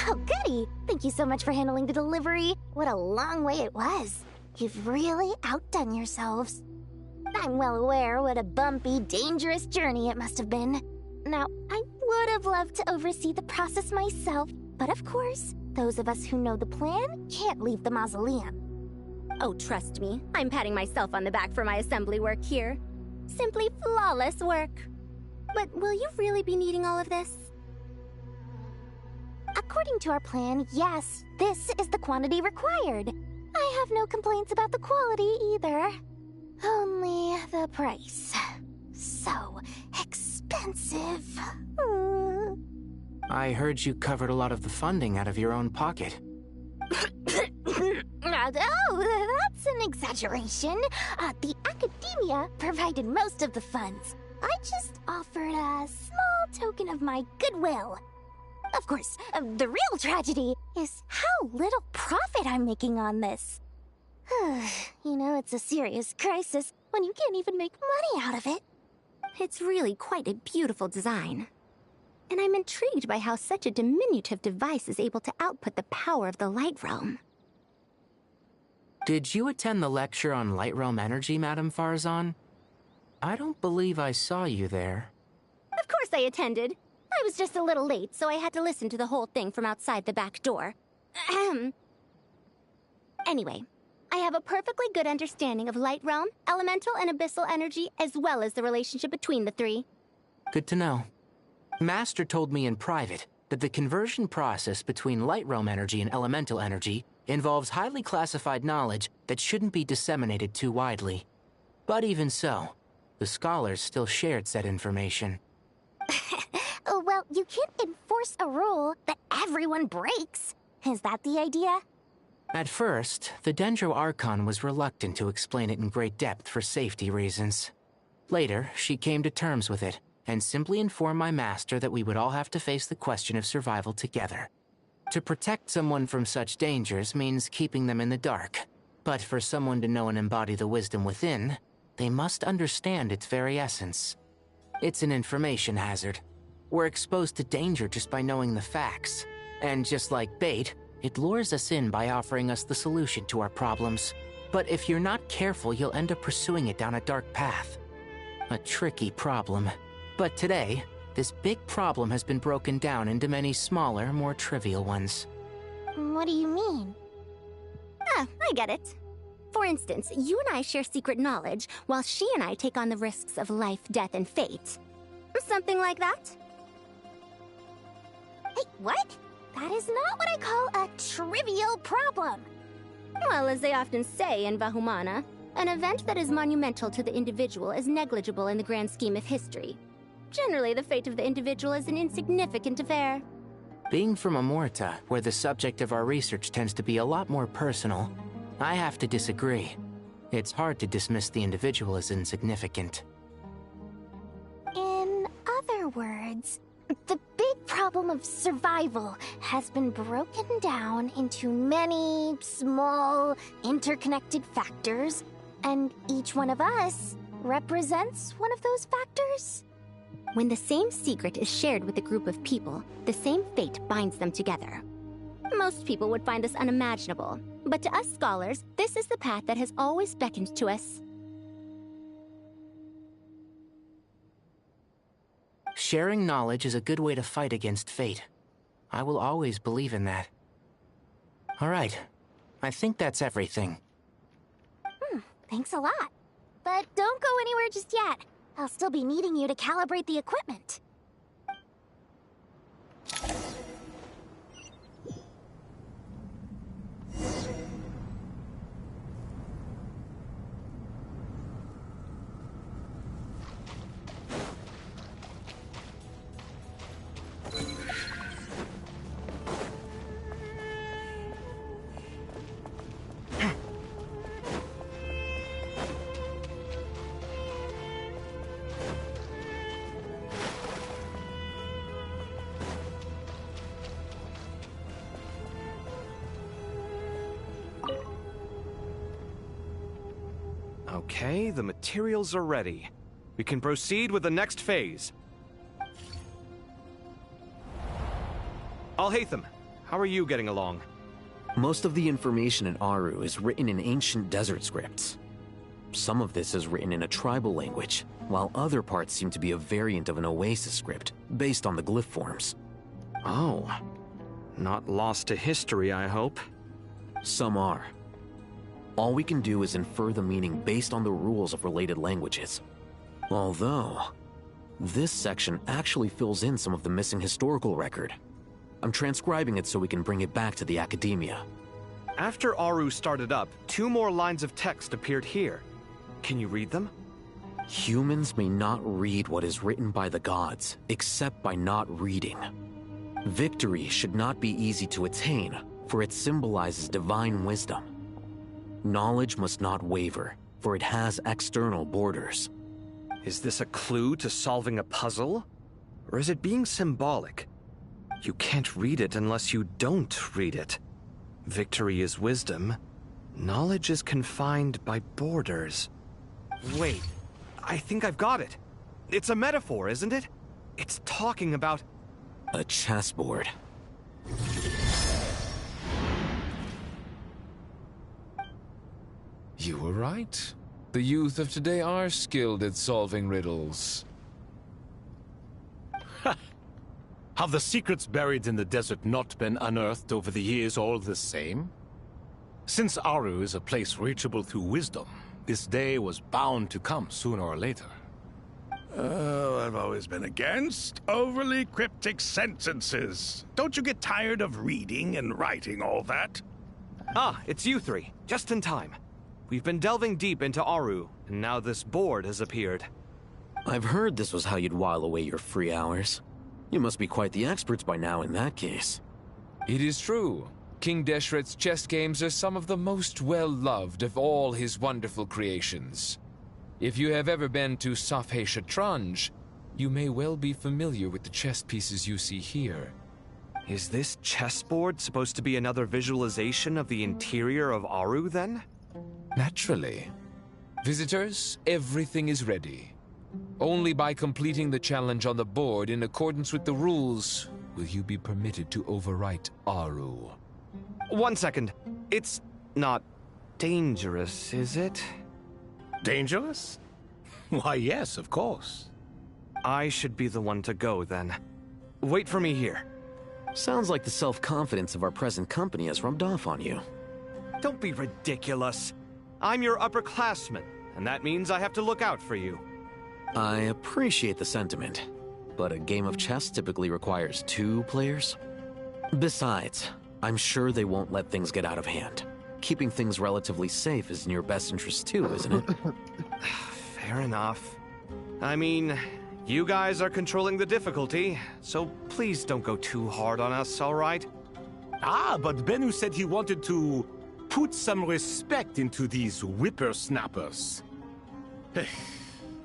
Oh, goody! Thank you so much for handling the delivery. What a long way it was. You've really outdone yourselves. I'm well aware what a bumpy, dangerous journey it must have been. Now, I would have loved to oversee the process myself, but of course, those of us who know the plan can't leave the mausoleum. Oh, trust me, I'm patting myself on the back for my assembly work here. Simply flawless work. But will you really be needing all of this? According to our plan, yes, this is the quantity required. I have no complaints about the quality either. Only the price. So expensive. I heard you covered a lot of the funding out of your own pocket. Oh, that's an exaggeration. The Academia provided most of the funds. I just offered a small token of my goodwill. Of course, the real tragedy is how little profit I'm making on this. You know, it's a serious crisis when you can't even make money out of it. It's really quite a beautiful design. And I'm intrigued by how such a diminutive device is able to output the power of the Light Realm. Did you attend the lecture on Light Realm energy, Madame Farzan? I don't believe I saw you there. Of course I attended. I was just a little late, so I had to listen to the whole thing from outside the back door. Anyway, I have a perfectly good understanding of Light Realm, elemental and abyssal energy, as well as the relationship between the three. Good to know. Master told me in private that the conversion process between Light Realm energy and elemental energy involves highly classified knowledge that shouldn't be disseminated too widely. But even so, the scholars still shared said information. Well, you can't enforce a rule that everyone breaks. Is that the idea? At first, the Dendro Archon was reluctant to explain it in great depth for safety reasons. Later, she came to terms with it, and simply informed my master that we would all have to face the question of survival together. To protect someone from such dangers means keeping them in the dark. But for someone to know and embody the wisdom within, they must understand its very essence. It's an information hazard. We're exposed to danger just by knowing the facts. And just like bait, it lures us in by offering us the solution to our problems. But if you're not careful, you'll end up pursuing it down a dark path. A tricky problem. But today, this big problem has been broken down into many smaller, more trivial ones. What do you mean? Ah, I get it. For instance, you and I share secret knowledge, while she and I take on the risks of life, death, and fate. Something like that? Hey, what? That is not what I call a trivial problem. Well, as they often say in Vahumana, An event that is monumental to the individual is negligible in the grand scheme of history. Generally, the fate of the individual is an insignificant affair. Being from Amorta, where the subject of our research tends to be a lot more personal, I have to disagree. It's hard to dismiss the individual as insignificant. In other words, the big problem of survival has been broken down into many small, interconnected factors, and each one of us represents one of those factors. When the same secret is shared with a group of people, the same fate binds them together. Most people would find this unimaginable, but to us scholars, this is the path that has always beckoned to us. Sharing knowledge is a good way to fight against fate. I will always believe in that. All right, I think that's everything. Thanks a lot. But don't go anywhere just yet. I'll still be needing you to calibrate the equipment. Okay, the materials are ready. We can proceed with the next phase. Alhaitham, how are you getting along? Most of the information in Aru is written in ancient desert scripts. Some of this is written in a tribal language, while other parts seem to be a variant of an Oasis script, based on the glyph forms. Oh. Not lost to history, I hope. Some are. All we can do is infer the meaning based on the rules of related languages. Although, this section actually fills in some of the missing historical record. I'm transcribing it so we can bring it back to the academia. After Aru started up, 2 more lines of text appeared here. Can you read them? Humans may not read what is written by the gods, except by not reading. Victory should not be easy to attain, for it symbolizes divine wisdom. Knowledge must not waver, for it has external borders. Is this a clue to solving a puzzle? Or is it being symbolic? You can't read it unless you don't read it. Victory is wisdom. Knowledge is confined by borders. Wait, I think I've got it. It's a metaphor, isn't it? It's talking about... a chessboard. You were right. The youth of today are skilled at solving riddles. Have the secrets buried in the desert not been unearthed over the years all the same? Since Aru is a place reachable through wisdom, this day was bound to come sooner or later. Oh, I've always been against overly cryptic sentences. Don't you get tired of reading and writing all that? Ah, it's you 3. Just in time. We've been delving deep into Aru, and now this board has appeared. I've heard this was how you'd while away your free hours. You must be quite the experts by now in that case. It is true. King Deshret's chess games are some of the most well-loved of all his wonderful creations. If you have ever been to Safhe Shatranj, you may well be familiar with the chess pieces you see here. Is this chessboard supposed to be another visualization of the interior of Aru, then? Naturally. Visitors, everything is ready. Only by completing the challenge on the board in accordance with the rules will you be permitted to overwrite Aru. 1 second. It's not dangerous, is it? Dangerous? Why, yes, of course. I should be the one to go, then. Wait for me here. Sounds like the self-confidence of our present company has rubbed off on you. Don't be ridiculous. I'm your upperclassman, and that means I have to look out for you. I appreciate the sentiment, but a game of chess typically requires 2 players. Besides, I'm sure they won't let things get out of hand. keeping things relatively safe is in your best interest too, isn't it? Fair enough. I mean, you guys are controlling the difficulty, so please don't go too hard on us, alright? Ah, but Bennu said he wanted to put some respect into these whippersnappers.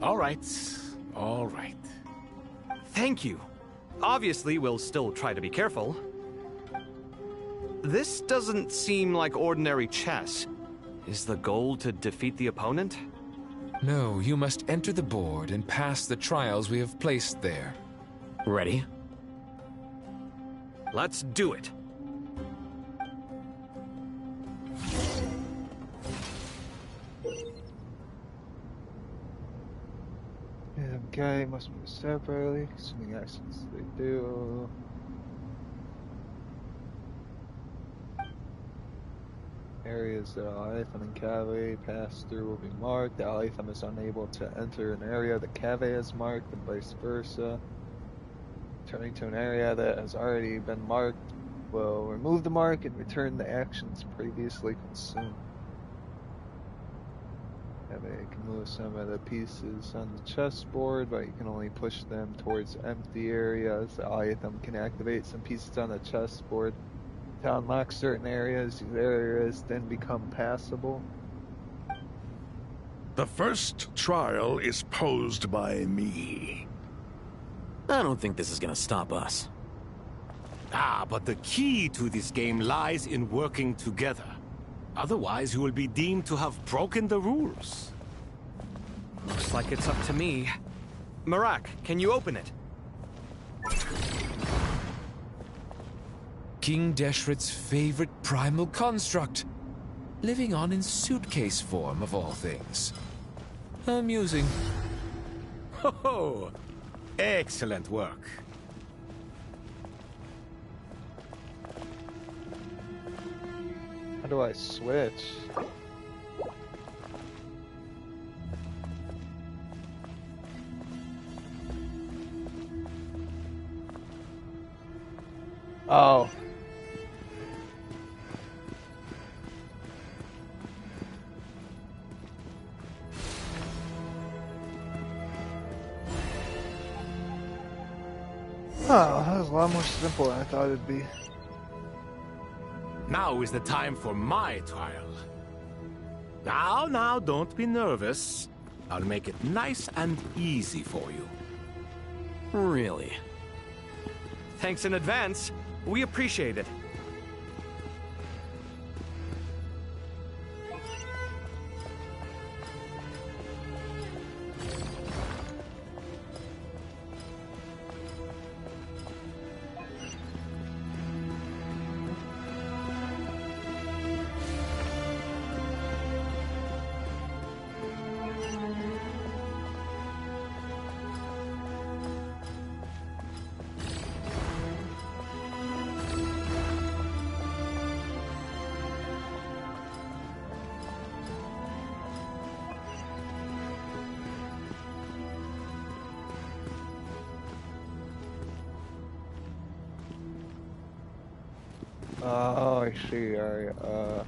All right. Thank you. Obviously, we'll still try to be careful. This doesn't seem like ordinary chess. Is the goal to defeat the opponent? No, you must enter the board and pass the trials we have placed there. Ready? Let's do it. Okay, must move separately, assuming actions they do. Areas that Alitham and Cave pass through will be marked. The Alitham is unable to enter an area that Cave has marked, and vice versa. Turning to an area that has already been marked will remove the mark and return the actions previously consumed. Cave can move some of the pieces on the chessboard, but you can only push them towards empty areas. The Alitham can activate some pieces on the chessboard to unlock certain areas. These areas then become passable. The first trial is posed by me. I don't think this is gonna stop us. Ah, but the key to this game lies in working together. Otherwise, you will be deemed to have broken the rules. Looks like it's up to me. Marak, can you open it? King Deshret's favorite primal construct. Living on in suitcase form, of all things. Amusing. Ho-ho! Excellent work. How do I switch? Oh. Oh, that was a lot more simple than I thought it'd be. Now is the time for my trial. Now, don't be nervous. I'll make it nice and easy for you. Really? Thanks in advance. We appreciate it. Oh, I see. Alright,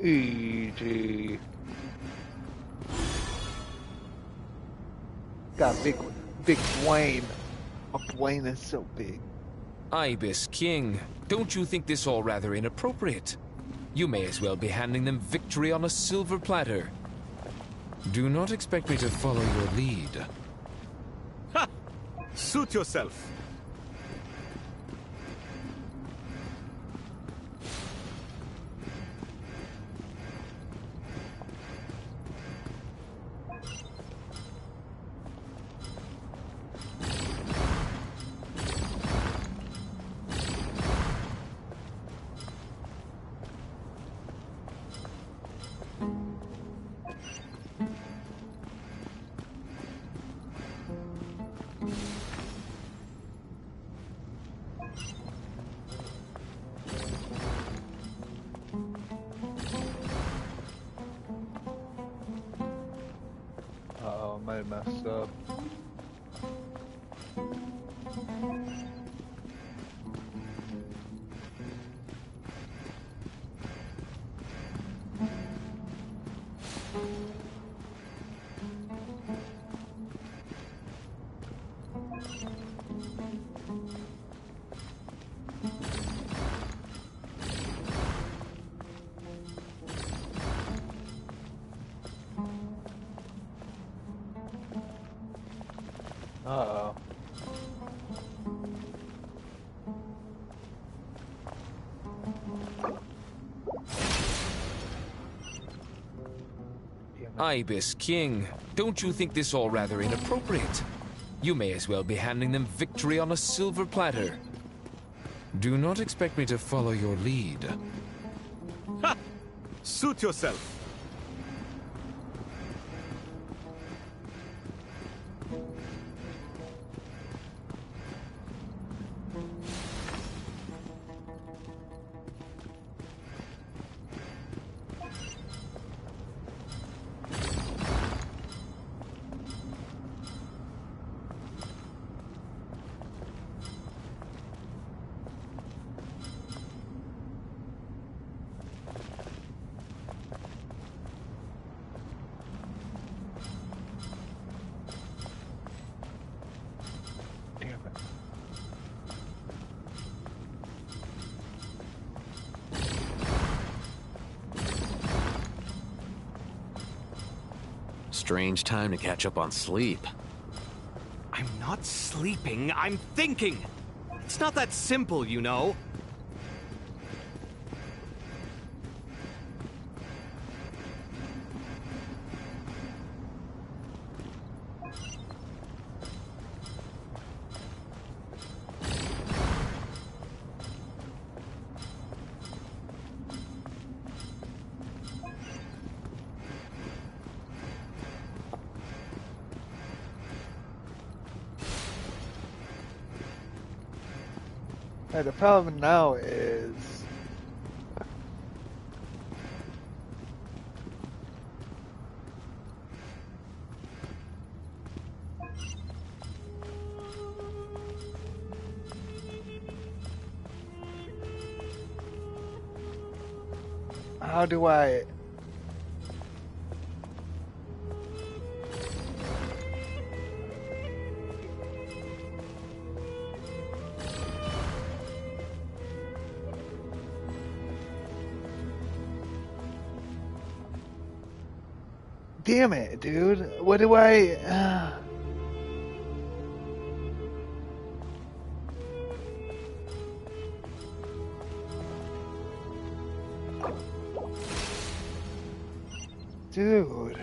easy. Got big Dwayne. Oh, Dwayne is so big. Ibis King, don't you think this all rather inappropriate? You may as well be handing them victory on a silver platter. Do not expect me to follow your lead. Ha! Suit yourself. I messed up. Uh-oh. Ibis King, don't you think this all rather inappropriate? You may as well be handing them victory on a silver platter. Do not expect me to follow your lead. Ha! Suit yourself. Strange time to catch up on sleep. I'm not sleeping, I'm thinking. It's not that simple, you know. Hey, the problem now is... How do I... Damn it, dude. What do I... Dude.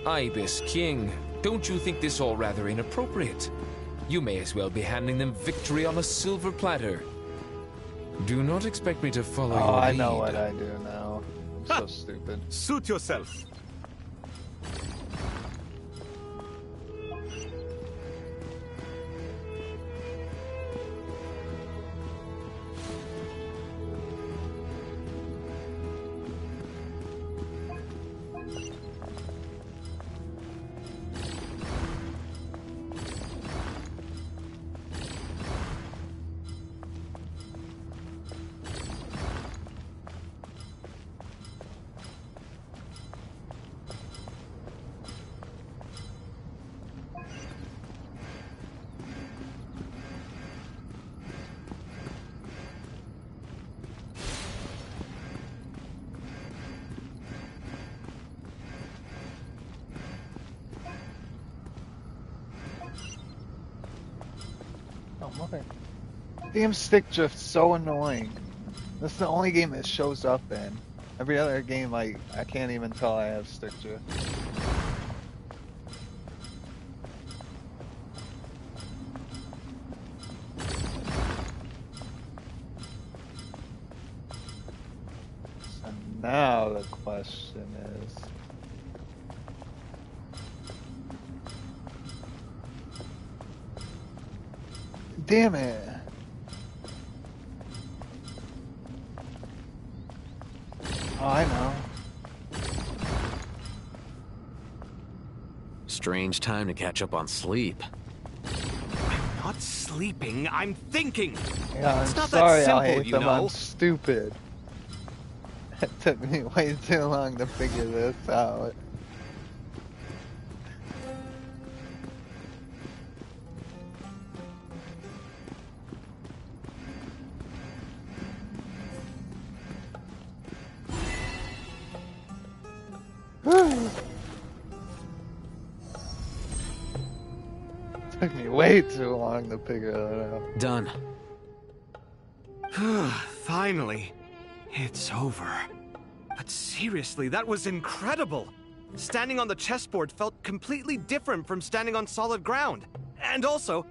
Ibis King, don't you think this all rather inappropriate? You may as well be handing them victory on a silver platter. Do not expect me to follow your lead. I know what I do now. I'm so stupid. Suit yourself. Damn stick drift's so annoying. That's the only game it shows up in. Every other game, like, I can't even tell I have stick drift. So now the question is... Damn it. Oh, I know. strange time to catch up on sleep. I'm not sleeping, I'm thinking. Yeah, it's I'm not sorry, that simple, I hate you them. know. I'm stupid. It took me way too long to figure this out. Took me way too long to figure that out. Done. Finally, it's over. But seriously, that was incredible. Standing on the chessboard felt completely different from standing on solid ground. And also...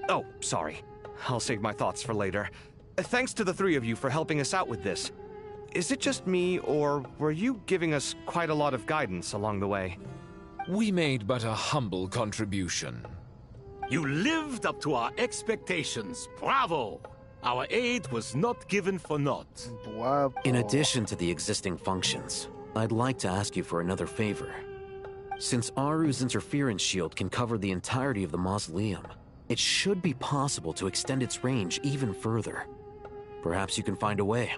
Oh, sorry. I'll save my thoughts for later. Thanks to the three of you for helping us out with this. Is it just me, or were you giving us quite a lot of guidance along the way? We made but a humble contribution. You lived up to our expectations. Bravo! Our aid was not given for naught. Wow. In addition to the existing functions, I'd like to ask you for another favor. Since Aru's interference shield can cover the entirety of the mausoleum, it should be possible to extend its range even further. Perhaps you can find a way.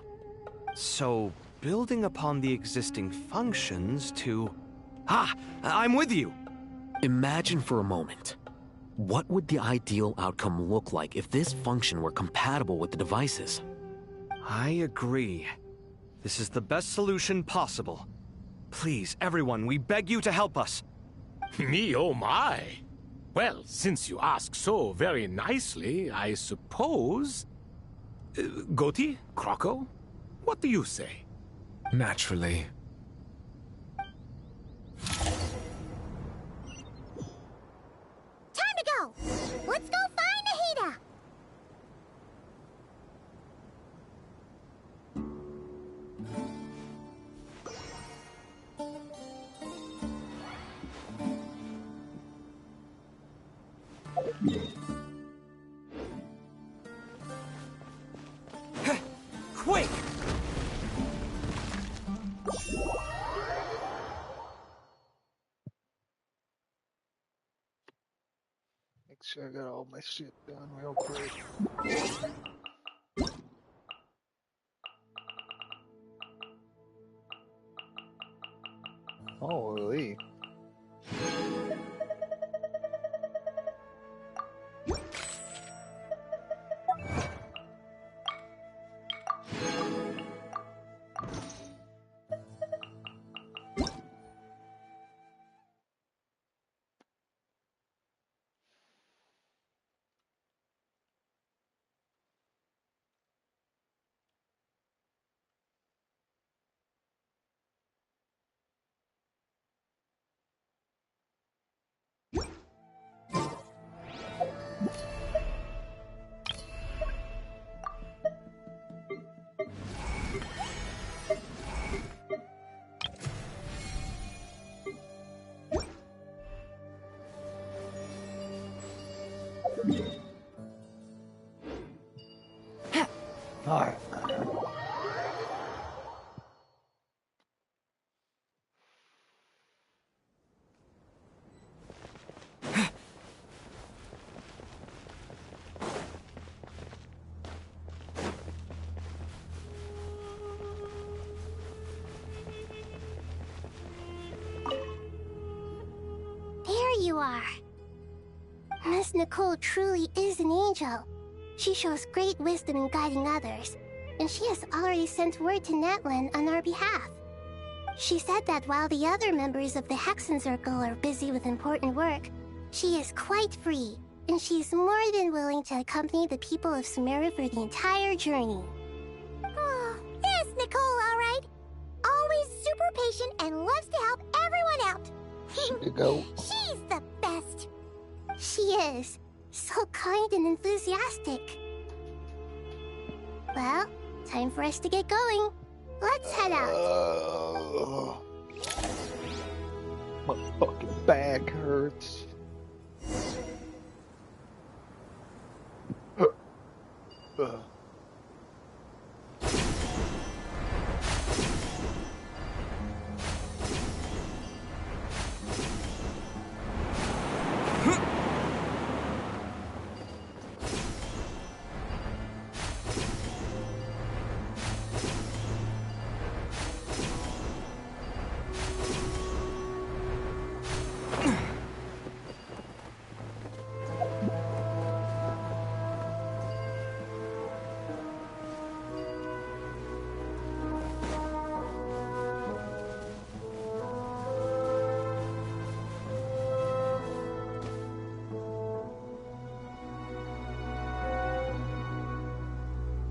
So, building upon the existing functions to... I'm with you! Imagine for a moment. What would the ideal outcome look like if this function were compatible with the devices? I agree. This is the best solution possible. Please, everyone, we beg you to help us. Me, oh my! Well, since you ask so very nicely, I suppose... Goti? Kroko? What do you say? Naturally. Time to go! Let's go find Nahida! Quick! Make sure I got all my shit done real quick. Holy. Alright. There you are. Miss Nicole truly is an angel. She shows great wisdom in guiding others, and she has already sent word to Natlan on our behalf. She said that while the other members of the Hexen Circle are busy with important work, she is quite free, and she's more than willing to accompany the people of Sumeru for the entire journey. Oh, yes, Nicole, all right. Always super patient and loves to help everyone out. There you go. She's the best. She is. So kind and enthusiastic. Well, time for us to get going. Let's head out. My fucking back hurts.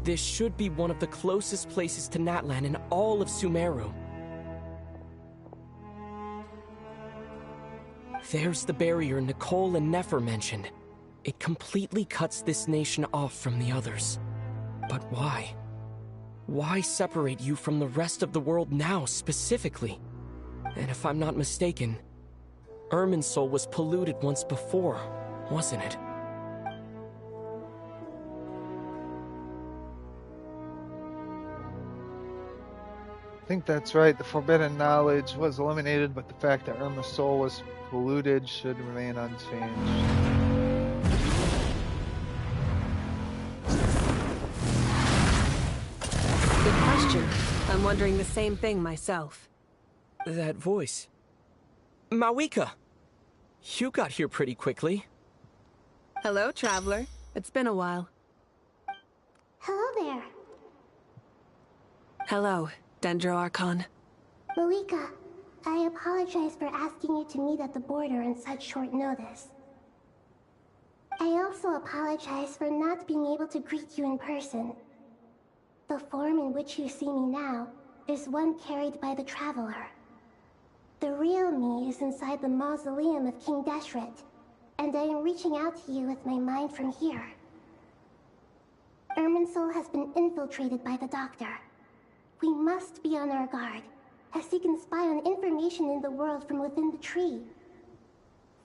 This should be one of the closest places to Natlan in all of Sumeru. There's the barrier Nicole and Nefer mentioned. It completely cuts this nation off from the others. But why? Why separate you from the rest of the world now, specifically? And if I'm not mistaken, Irminsul was polluted once before, wasn't it? I think that's right. The forbidden knowledge was eliminated, but the fact that Irma's soul was polluted should remain unchanged. Good question. I'm wondering the same thing myself. That voice. Mawika! You got here pretty quickly. Hello, traveler. It's been a while. Hello there. Hello, Dendro Archon. Mawika, I apologize for asking you to meet at the border on such short notice. I also apologize for not being able to greet you in person. The form in which you see me now is one carried by the Traveler. The real me is inside the mausoleum of King Deshret, and I am reaching out to you with my mind from here. Irminsul has been infiltrated by the Doctor. We must be on our guard, as he can spy on information in the world from within the tree.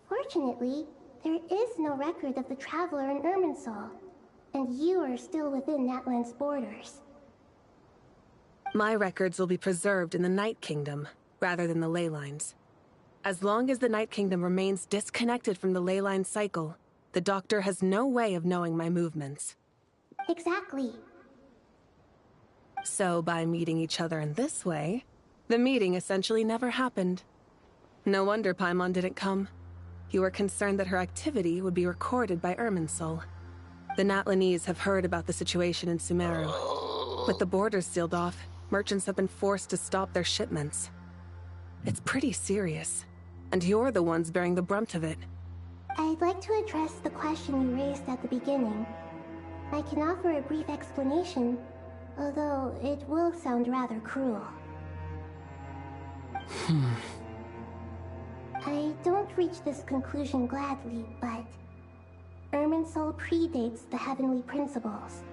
Fortunately, there is no record of the Traveler in Irminsul, and you are still within Natlan's borders. My records will be preserved in the Night Kingdom, rather than the ley lines. As long as the Night Kingdom remains disconnected from the ley line cycle, the Doctor has no way of knowing my movements. Exactly. So by meeting each other in this way, the meeting essentially never happened. No wonder Paimon didn't come. You were concerned that her activity would be recorded by Irminsul. The Natlanese have heard about the situation in Sumeru. With the borders sealed off, merchants have been forced to stop their shipments. It's pretty serious, and you're the ones bearing the brunt of it. I'd like to address the question you raised at the beginning. I can offer a brief explanation, although it will sound rather cruel. I don't reach this conclusion gladly, but Irminsul predates the Heavenly Principles.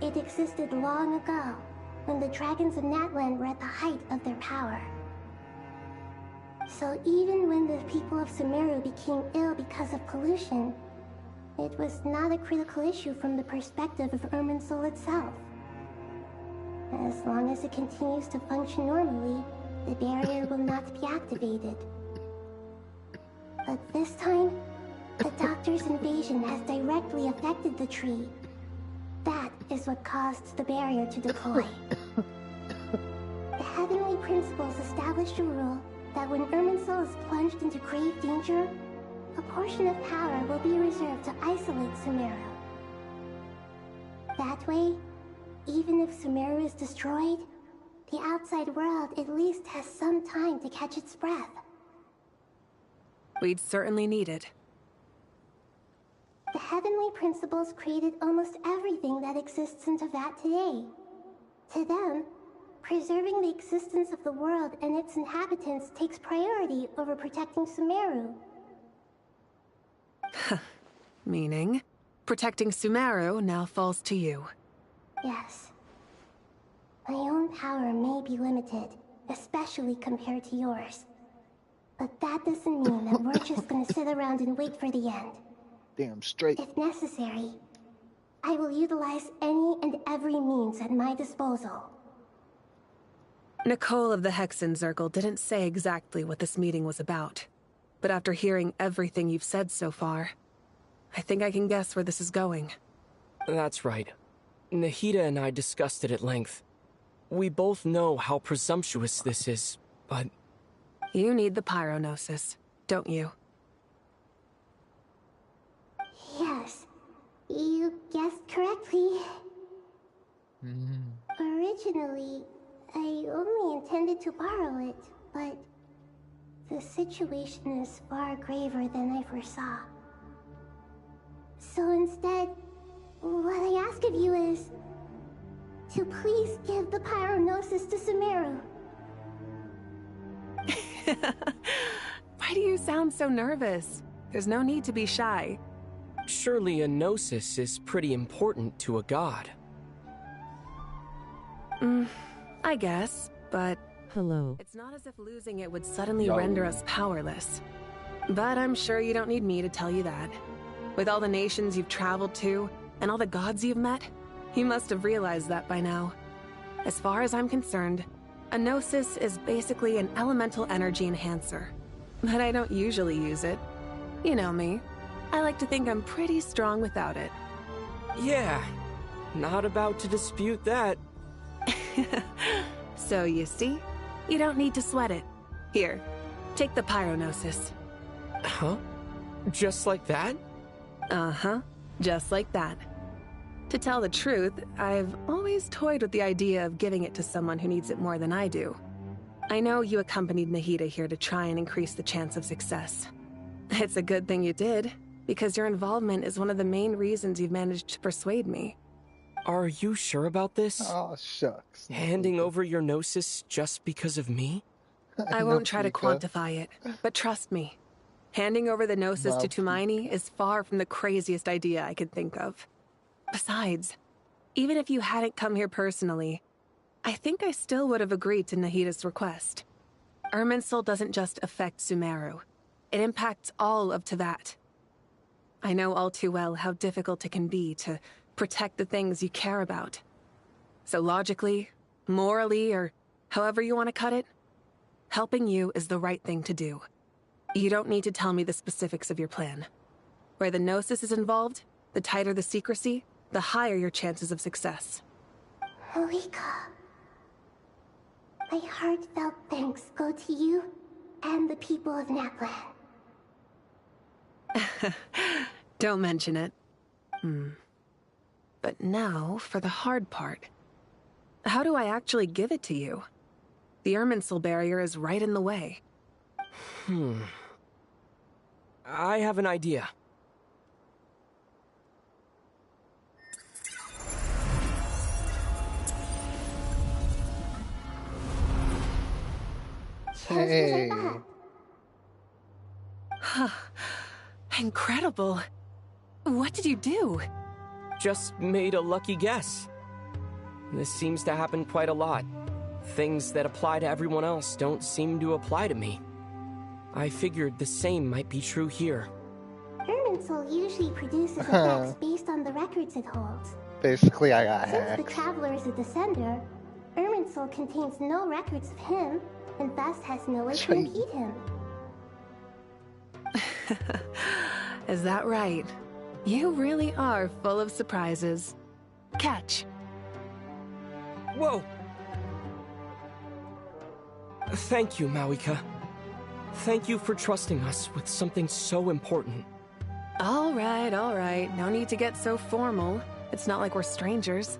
It existed long ago, when the dragons of Natlan were at the height of their power. So even when the people of Sumeru became ill because of pollution, it was not a critical issue from the perspective of Irminsul itself. As long as it continues to function normally, the barrier will not be activated. But this time, the Doctor's invasion has directly affected the tree. That is what caused the barrier to deploy. The Heavenly Principles established a rule that when Irminsul is plunged into grave danger, a portion of power will be reserved to isolate Sumeru. That way, even if Sumeru is destroyed, the outside world at least has some time to catch its breath. We'd certainly need it. The Heavenly Principles created almost everything that exists in Teyvat today. To them, preserving the existence of the world and its inhabitants takes priority over protecting Sumeru. Meaning, protecting Sumeru now falls to you. Yes. My own power may be limited, especially compared to yours. But that doesn't mean that we're just gonna sit around and wait for the end. Damn straight. If necessary, I will utilize any and every means at my disposal. Nicole of the Hexen Circle didn't say exactly what this meeting was about. But after hearing everything you've said so far, I think I can guess where this is going. That's right. Nahida and I discussed it at length. We both know how presumptuous this is, but... You need the Pyronosis, don't you? Yes, you guessed correctly. Originally, I only intended to borrow it, but the situation is far graver than I foresaw. So instead, what I ask of you is, to please give the pyronosis to Sumeru. Why do you sound so nervous? There's no need to be shy. Surely a gnosis is pretty important to a god. I guess, but... Hello. It's not as if losing it would suddenly render us powerless. But I'm sure you don't need me to tell you that. With all the nations you've traveled to, and all the gods you've met, you must have realized that by now. As far as I'm concerned, a gnosis is basically an elemental energy enhancer. But I don't usually use it. You know me. I like to think I'm pretty strong without it. Yeah, not about to dispute that. So you see, you don't need to sweat it. Here, take the pyronosis. Huh? Just like that? Uh-huh, just like that. To tell the truth, I've always toyed with the idea of giving it to someone who needs it more than I do. I know you accompanied Nahida here to try and increase the chance of success. It's a good thing you did, because your involvement is one of the main reasons you've managed to persuade me. Are you sure about this? Oh, shucks. Handing over your gnosis just because of me? I won't try to quantify it, but trust me. Handing over the gnosis to Tumaini is far from the craziest idea I could think of. Besides, even if you hadn't come here personally, I think I still would have agreed to Nahida's request. Irminsul doesn't just affect Sumeru. It impacts all of Teyvat. I know all too well how difficult it can be to protect the things you care about. So logically, morally, or however you want to cut it, helping you is the right thing to do. You don't need to tell me the specifics of your plan. Where the gnosis is involved, the tighter the secrecy, the higher your chances of success. Marika, my heartfelt thanks go to you and the people of Natlan. Don't mention it. But now for the hard part. How do I actually give it to you? The Irminsul barrier is right in the way. I have an idea. Hey. Incredible. What did you do? Just made a lucky guess. This seems to happen quite a lot. Things that apply to everyone else don't seem to apply to me. I figured the same might be true here. Irminsul usually produces effects based on the records it holds. Basically, I got Since hacked. the Traveler is a descender, Irminsul contains no records of him, and thus has no way to impede him. Is that right? You really are full of surprises. Catch. Whoa! Thank you, Mawika. Thank you for trusting us with something so important. All right, all right. No need to get so formal. It's not like we're strangers.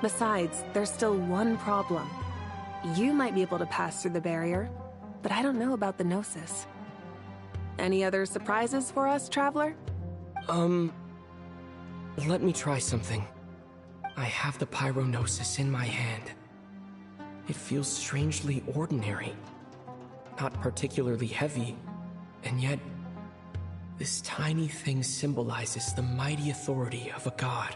Besides, there's still one problem. You might be able to pass through the barrier, but I don't know about the Gnosis. Any other surprises for us, Traveler? Let me try something. I have the Pyronosis in my hand. It feels strangely ordinary. Not particularly heavy, and yet this tiny thing symbolizes the mighty authority of a god.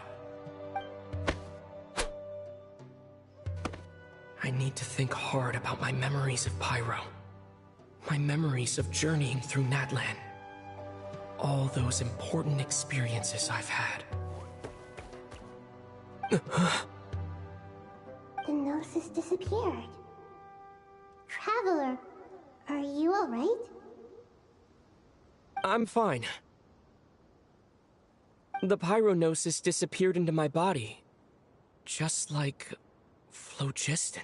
I need to think hard about my memories of Pyro. My memories of journeying through Natlan. All those important experiences I've had. The Gnosis disappeared. Traveler, are you alright? I'm fine. The Pyronosis disappeared into my body. Just like phlogiston.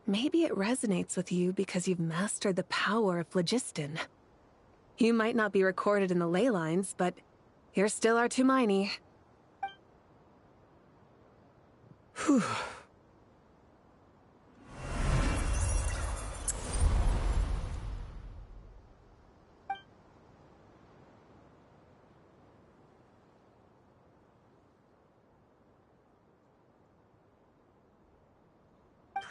Maybe it resonates with you because you've mastered the power of phlogiston. You might not be recorded in the ley lines, but you're still our Tumaini. Whew.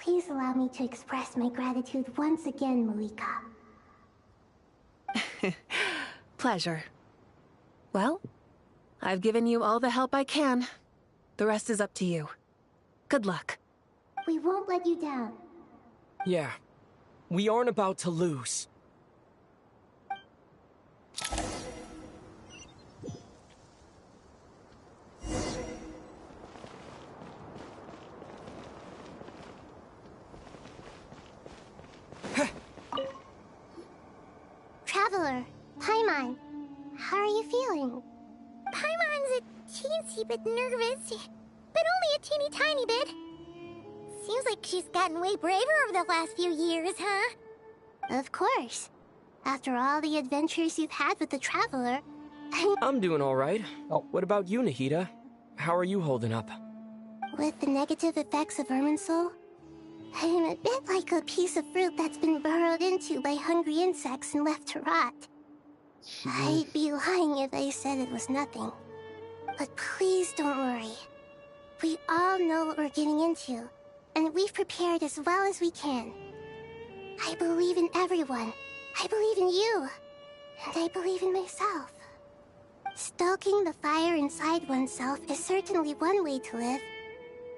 Please allow me to express my gratitude once again, Malika. Pleasure. Well, I've given you all the help I can. The rest is up to you. Good luck. We won't let you down. Yeah. We aren't about to lose. Traveler, Paimon, how are you feeling? Paimon's a teensy bit nervous, but only a teeny tiny bit. Seems like she's gotten way braver over the last few years, huh? Of course. After all the adventures you've had with the Traveler, I'm doing alright. What about you, Nahida? How are you holding up? with the negative effects of Irminsul, I am a bit like a piece of fruit that's been burrowed into by hungry insects and left to rot. I'd be lying if I said it was nothing. But please don't worry. We all know what we're getting into, and we've prepared as well as we can. I believe in everyone. I believe in you. And I believe in myself. Stoking the fire inside oneself is certainly one way to live,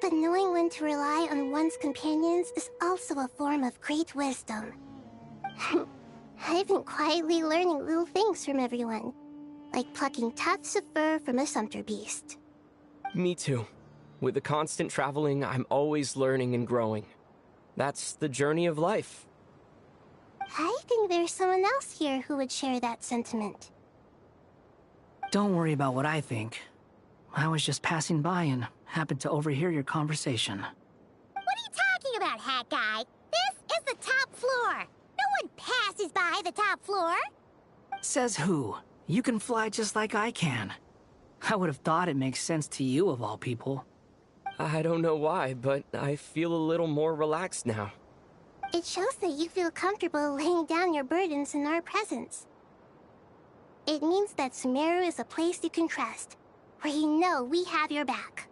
but knowing when to rely on one's companions is also a form of great wisdom. I've been quietly learning little things from everyone, like plucking tufts of fur from a sumpter beast. Me too. With the constant traveling, I'm always learning and growing. That's the journey of life. I think there's someone else here who would share that sentiment. Don't worry about what I think. I was just passing by and happened to overhear your conversation. What are you talking about, Hat Guy? This is the top floor. No one passes by the top floor. Says who? You can fly just like I can. I would have thought it makes sense to you of all people. I don't know why, but I feel a little more relaxed now. It shows that you feel comfortable laying down your burdens in our presence. It means that Sumeru is a place you can trust, where you know we have your back.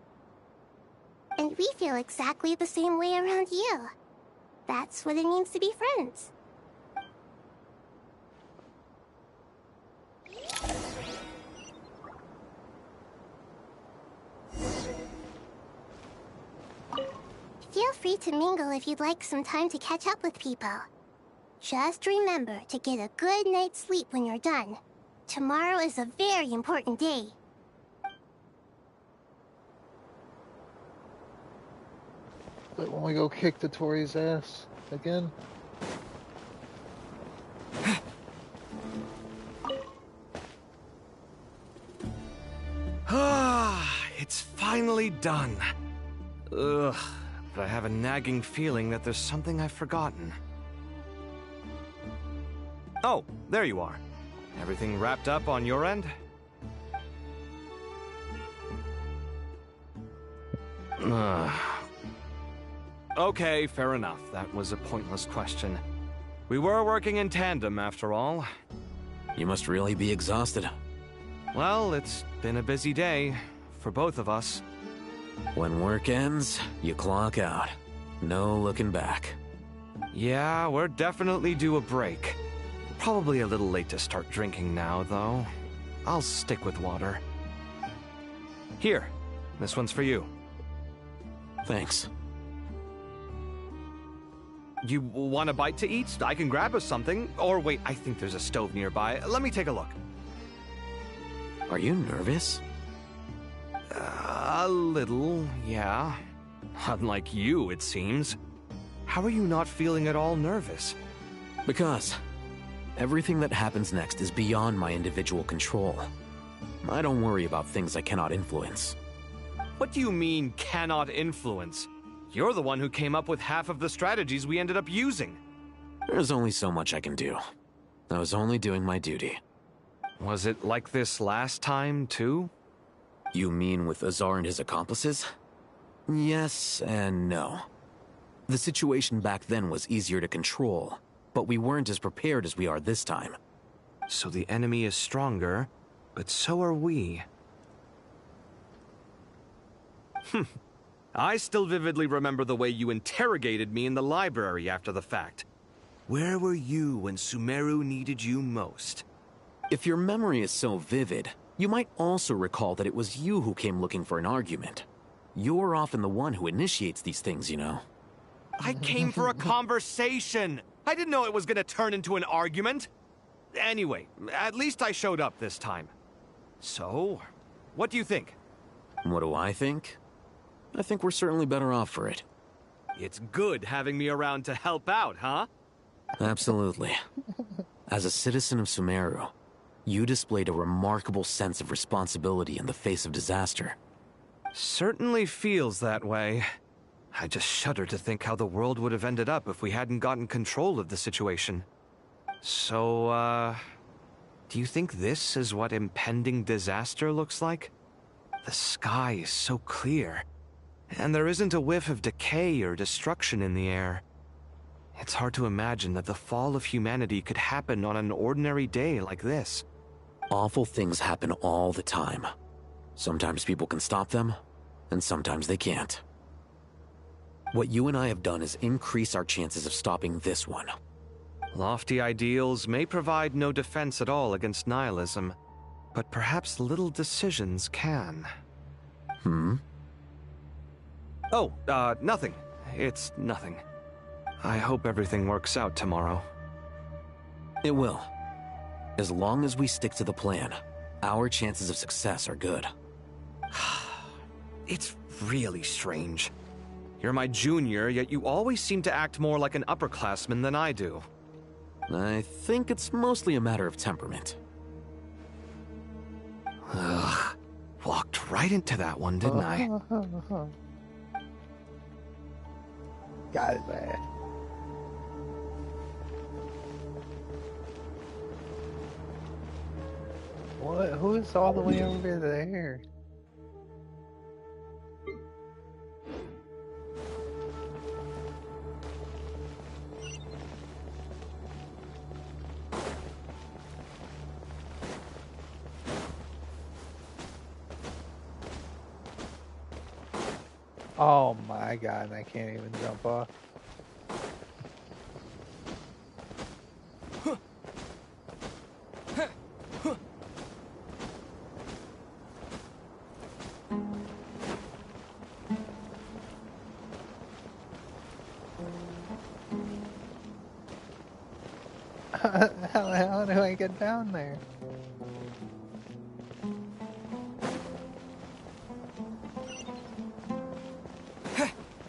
And we feel exactly the same way around you. That's what it means to be friends. Feel free to mingle if you'd like some time to catch up with people. Just remember to get a good night's sleep when you're done. Tomorrow is a very important day. But when we go kick the Tory's ass again? Ah, it's finally done. Ugh, but I have a nagging feeling that there's something I've forgotten. Oh, there you are. Everything wrapped up on your end? Okay, fair enough. That was a pointless question. We were working in tandem, after all. You must really be exhausted. Well, it's been a busy day for both of us. When work ends, you clock out. No looking back. Yeah, we're definitely due a break. Probably a little late to start drinking now, though. I'll stick with water. Here, this one's for you. Thanks. You want a bite to eat? I can grab us something. Or wait, I think there's a stove nearby. Let me take a look. Are you nervous? A little, yeah. Unlike you, it seems. How are you not feeling at all nervous? Because everything that happens next is beyond my individual control. I don't worry about things I cannot influence. What do you mean, cannot influence? You're the one who came up with half of the strategies we ended up using. There's only so much I can do. I was only doing my duty. Was it like this last time, too? You mean with Azar and his accomplices? Yes and no. The situation back then was easier to control, but we weren't as prepared as we are this time. So the enemy is stronger, but so are we. I still vividly remember the way you interrogated me in the library after the fact. Where were you when Sumeru needed you most? If your memory is so vivid, you might also recall that it was you who came looking for an argument. You're often the one who initiates these things, you know. I came for a conversation. I didn't know it was gonna turn into an argument. Anyway, at least I showed up this time. So, what do you think? What do I think? I think we're certainly better off for it. It's good having me around to help out, huh? Absolutely. As a citizen of Sumeru, you displayed a remarkable sense of responsibility in the face of disaster. Certainly feels that way. I just shudder to think how the world would have ended up if we hadn't gotten control of the situation. So, do you think this is what impending disaster looks like? The sky is so clear, and there isn't a whiff of decay or destruction in the air. It's hard to imagine that the fall of humanity could happen on an ordinary day like this. Awful things happen all the time. Sometimes people can stop them, and sometimes they can't. What you and I have done is increase our chances of stopping this one. Lofty ideals may provide no defense at all against nihilism, but perhaps little decisions can. Oh, nothing. It's nothing. I hope everything works out tomorrow. It will. As long as we stick to the plan, our chances of success are good. It's really strange. You're my junior, yet you always seem to act more like an upperclassman than I do. I think it's mostly a matter of temperament. Ugh. Walked right into that one, didn't I? Got it, man. What? Who's all the way over there? Oh my god, I can't even jump off. How do I get down there?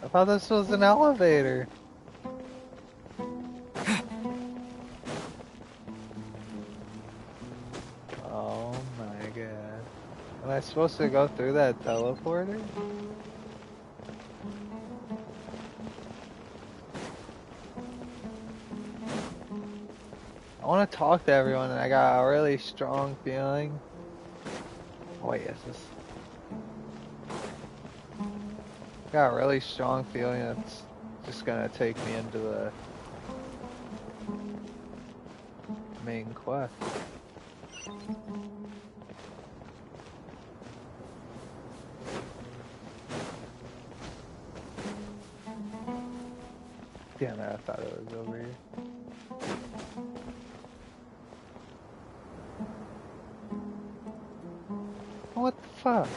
I thought this was an elevator. Oh my god. Am I supposed to go through that teleporter? I want to talk to everyone and I got a really strong feeling. Oh wait, is this? Got a really strong feeling it's just gonna take me into the main quest. Damn it, I thought it was over here. What the fuck?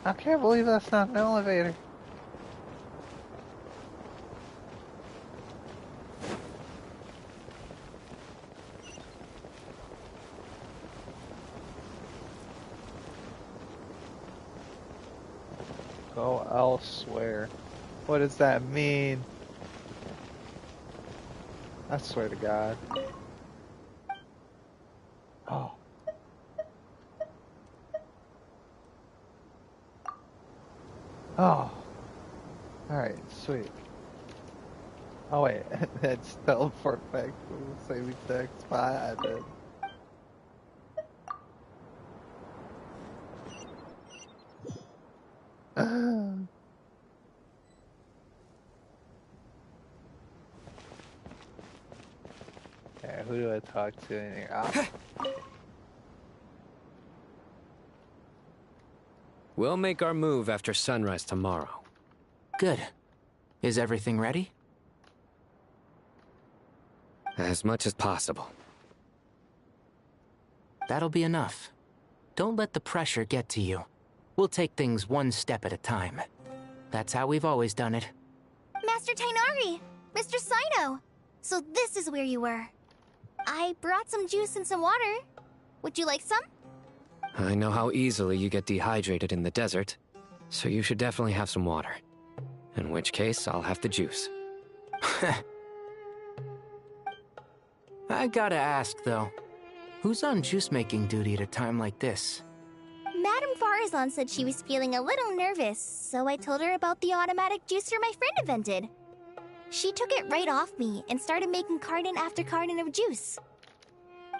I can't believe that's not an elevator. Go elsewhere. What does that mean? I swear to God. Oh. Oh. Alright, sweet. Oh wait, that's teleport back to the same exact spot I did. Alright, who do I talk to in here? We'll make our move after sunrise tomorrow. Good. Is everything ready? As much as possible. That'll be enough. Don't let the pressure get to you. We'll take things one step at a time. That's how we've always done it. Master Tainari! Mr. Sino! So this is where you were. I brought some juice and some water. Would you like some? I know how easily you get dehydrated in the desert, so you should definitely have some water. In which case, I'll have the juice. I gotta ask, though. Who's on juice-making duty at a time like this? Madame Farazan said she was feeling a little nervous, so I told her about the automatic juicer my friend invented. She took it right off me and started making carton after carton of juice.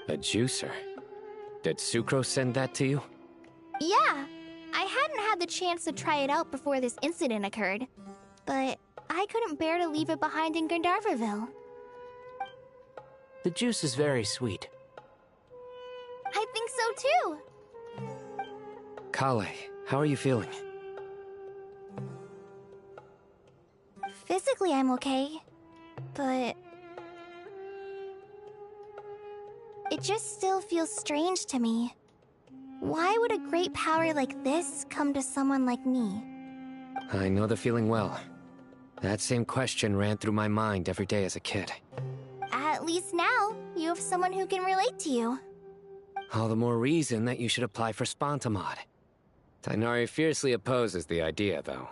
A juicer? Did Sucrose send that to you? Yeah, I hadn't had the chance to try it out before this incident occurred, but I couldn't bear to leave it behind in Gandharvaville. The juice is very sweet. I think so too. Kale, how are you feeling? Physically, I'm okay, but it just still feels strange to me. Why would a great power like this come to someone like me? I know the feeling well. That same question ran through my mind every day as a kid. At least now, you have someone who can relate to you. All the more reason that you should apply for Spontamod. Tainari fiercely opposes the idea, though.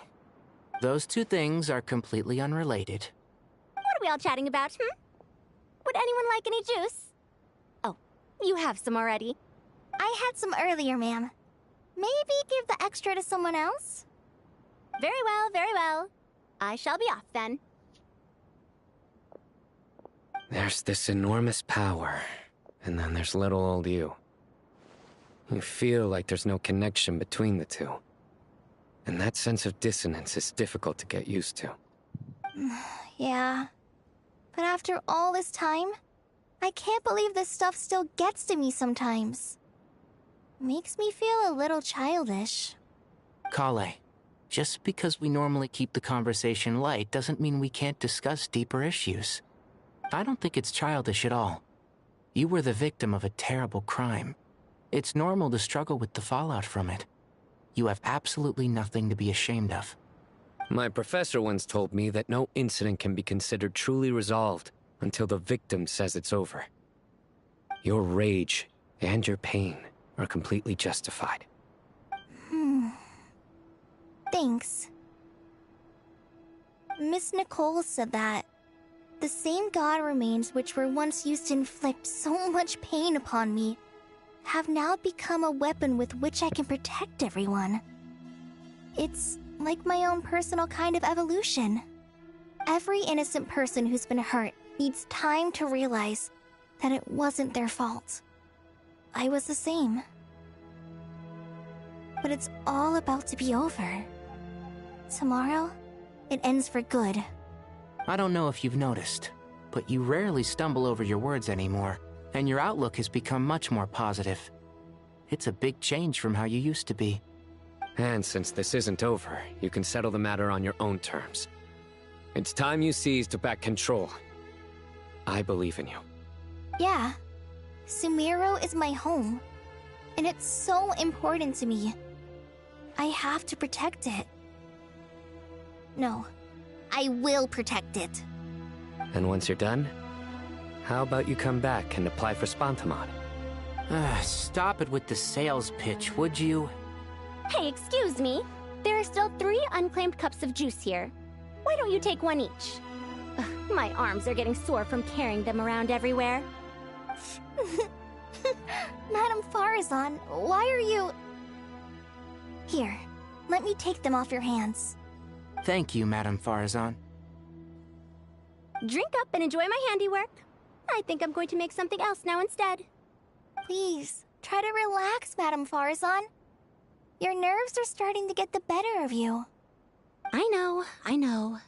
Those two things are completely unrelated. What are we all chatting about, Would anyone like any juice? Oh, you have some already. I had some earlier, ma'am. Maybe give the extra to someone else? Very well, very well. I shall be off then. There's this enormous power, and then there's little old you. You feel like there's no connection between the two. And that sense of dissonance is difficult to get used to. Yeah. But after all this time, I can't believe this stuff still gets to me sometimes. Makes me feel a little childish. Kale, just because we normally keep the conversation light doesn't mean we can't discuss deeper issues. I don't think it's childish at all. You were the victim of a terrible crime. It's normal to struggle with the fallout from it. You have absolutely nothing to be ashamed of. My professor once told me that no incident can be considered truly resolved until the victim says it's over. Your rage and your pain are completely justified. Thanks. Miss Nicole said that the same god remains which were once used to inflict so much pain upon me have now become a weapon with which I can protect everyone. It's like my own personal kind of evolution. Every innocent person who's been hurt needs time to realize that it wasn't their fault. I was the same. But it's all about to be over. Tomorrow, it ends for good. I don't know if you've noticed, but you rarely stumble over your words anymore, and your outlook has become much more positive. It's a big change from how you used to be. And since this isn't over, you can settle the matter on your own terms. It's time you seized back control. I believe in you. Yeah. Sumeru is my home. And it's so important to me. I have to protect it. No. I will protect it. And once you're done, how about you come back and apply for Spontamod? Stop it with the sales pitch, would you? Hey, excuse me. There are still 3 unclaimed cups of juice here. Why don't you take one each? Ugh, my arms are getting sore from carrying them around everywhere. Madame Farazan, why are you... Here, let me take them off your hands. Thank you, Madame Farazan. Drink up and enjoy my handiwork. I think I'm going to make something else now instead. Please, try to relax, Madame Farazan. Your nerves are starting to get the better of you. I know, I know.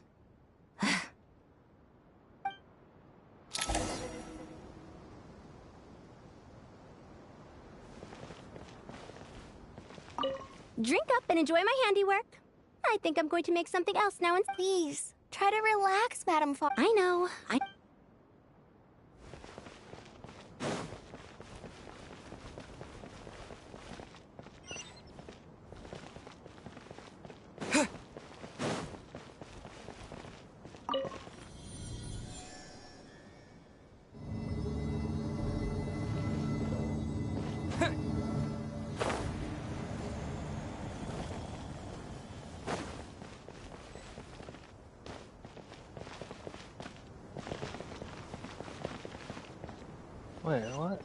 drink up and enjoy my handiwork. I think I'm going to make something else now and— Please, try to relax, Madame Fa— I know. Wait, what?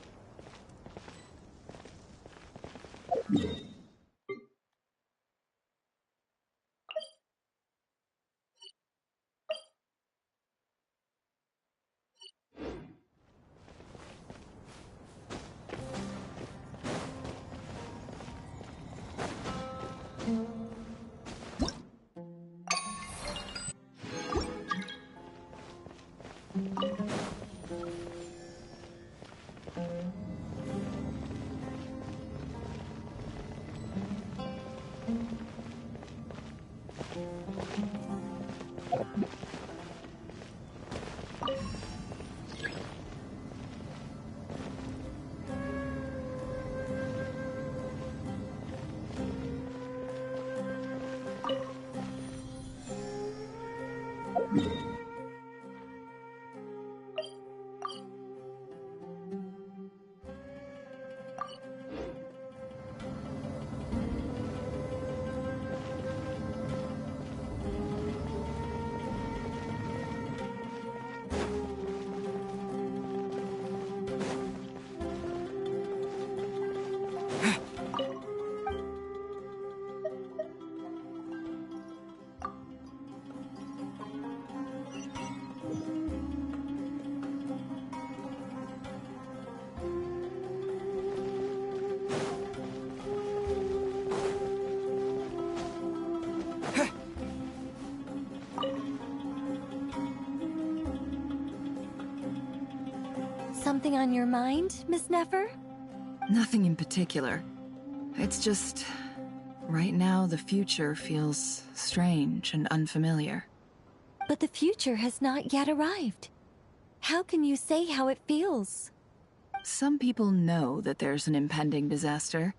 Something on your mind, Miss Nefer? Nothing in particular. It's just, right now the future feels strange and unfamiliar. But the future has not yet arrived. How can you say how it feels? Some people know that there's an impending disaster.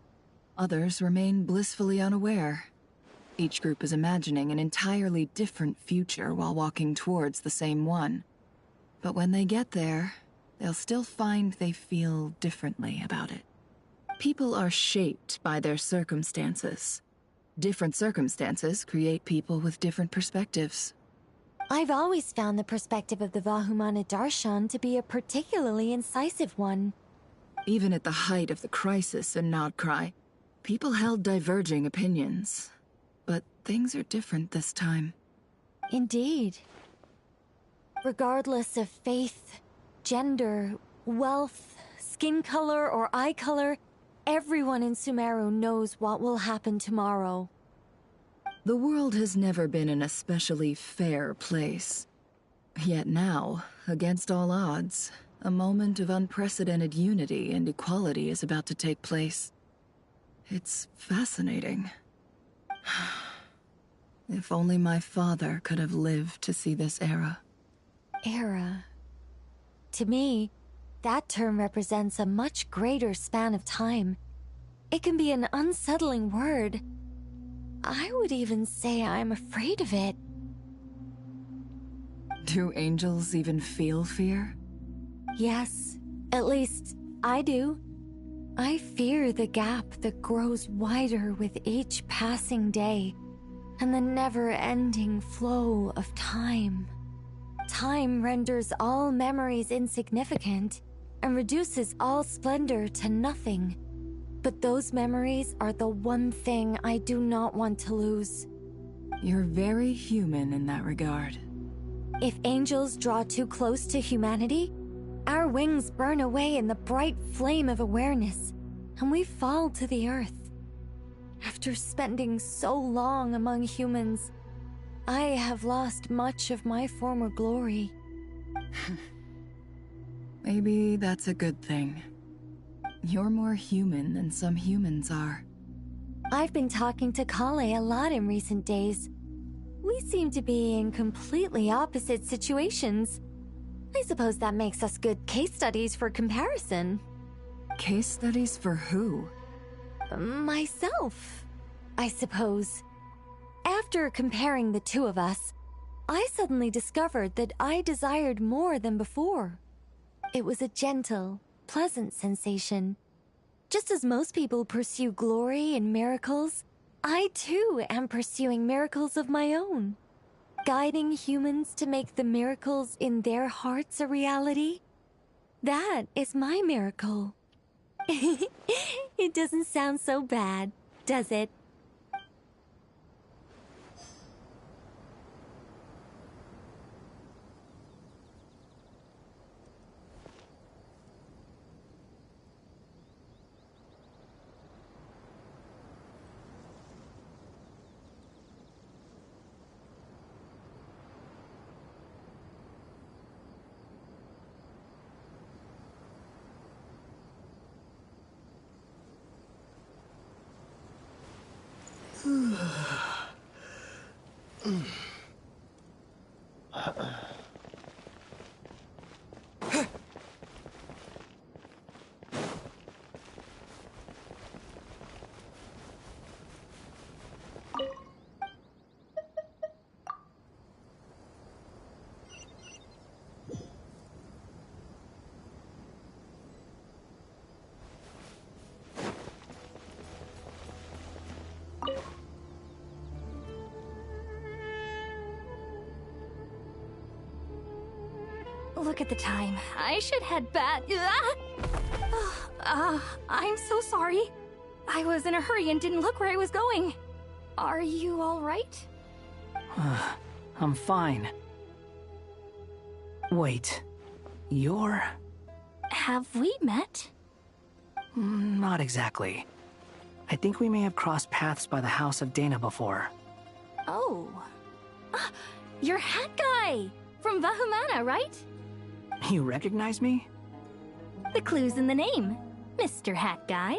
Others remain blissfully unaware. Each group is imagining an entirely different future while walking towards the same one. But when they get there, they'll still find they feel differently about it. People are shaped by their circumstances. Different circumstances create people with different perspectives. I've always found the perspective of the Vahumana Darshan to be a particularly incisive one. Even at the height of the crisis in Nodcry, people held diverging opinions. But things are different this time. Indeed. Regardless of faith, gender, wealth, skin color, or eye color, everyone in Sumeru knows what will happen tomorrow. The world has never been an especially fair place. Yet now, against all odds, a moment of unprecedented unity and equality is about to take place. It's fascinating. If only my father could have lived to see this era. Era. To me, that term represents a much greater span of time. It can be an unsettling word. I would even say I'm afraid of it. Do angels even feel fear? Yes, at least I do. I fear the gap that grows wider with each passing day, and the never-ending flow of time. Time renders all memories insignificant, and reduces all splendor to nothing. But those memories are the one thing I do not want to lose. You're very human in that regard. If angels draw too close to humanity, our wings burn away in the bright flame of awareness, and we fall to the earth. After spending so long among humans, I have lost much of my former glory. Maybe that's a good thing. You're more human than some humans are. I've been talking to Kale a lot in recent days. We seem to be in completely opposite situations. I suppose that makes us good case studies for comparison. Case studies for who? Myself, I suppose. After comparing the two of us, I suddenly discovered that I desired more than before. It was a gentle, pleasant sensation. Just as most people pursue glory and miracles, I too am pursuing miracles of my own. Guiding humans to make the miracles in their hearts a reality. That is my miracle. It doesn't sound so bad, does it? Look at the time. I should head back. I'm so sorry. I was in a hurry and didn't look where I was going. Are you all right? I'm fine. Wait, you're... Have we met? Not exactly. I think we may have crossed paths by the house of Dana before. Oh. You're Hat Guy! From Vahumana, right? You recognize me? The clue's in the name, Mr. Hat Guy.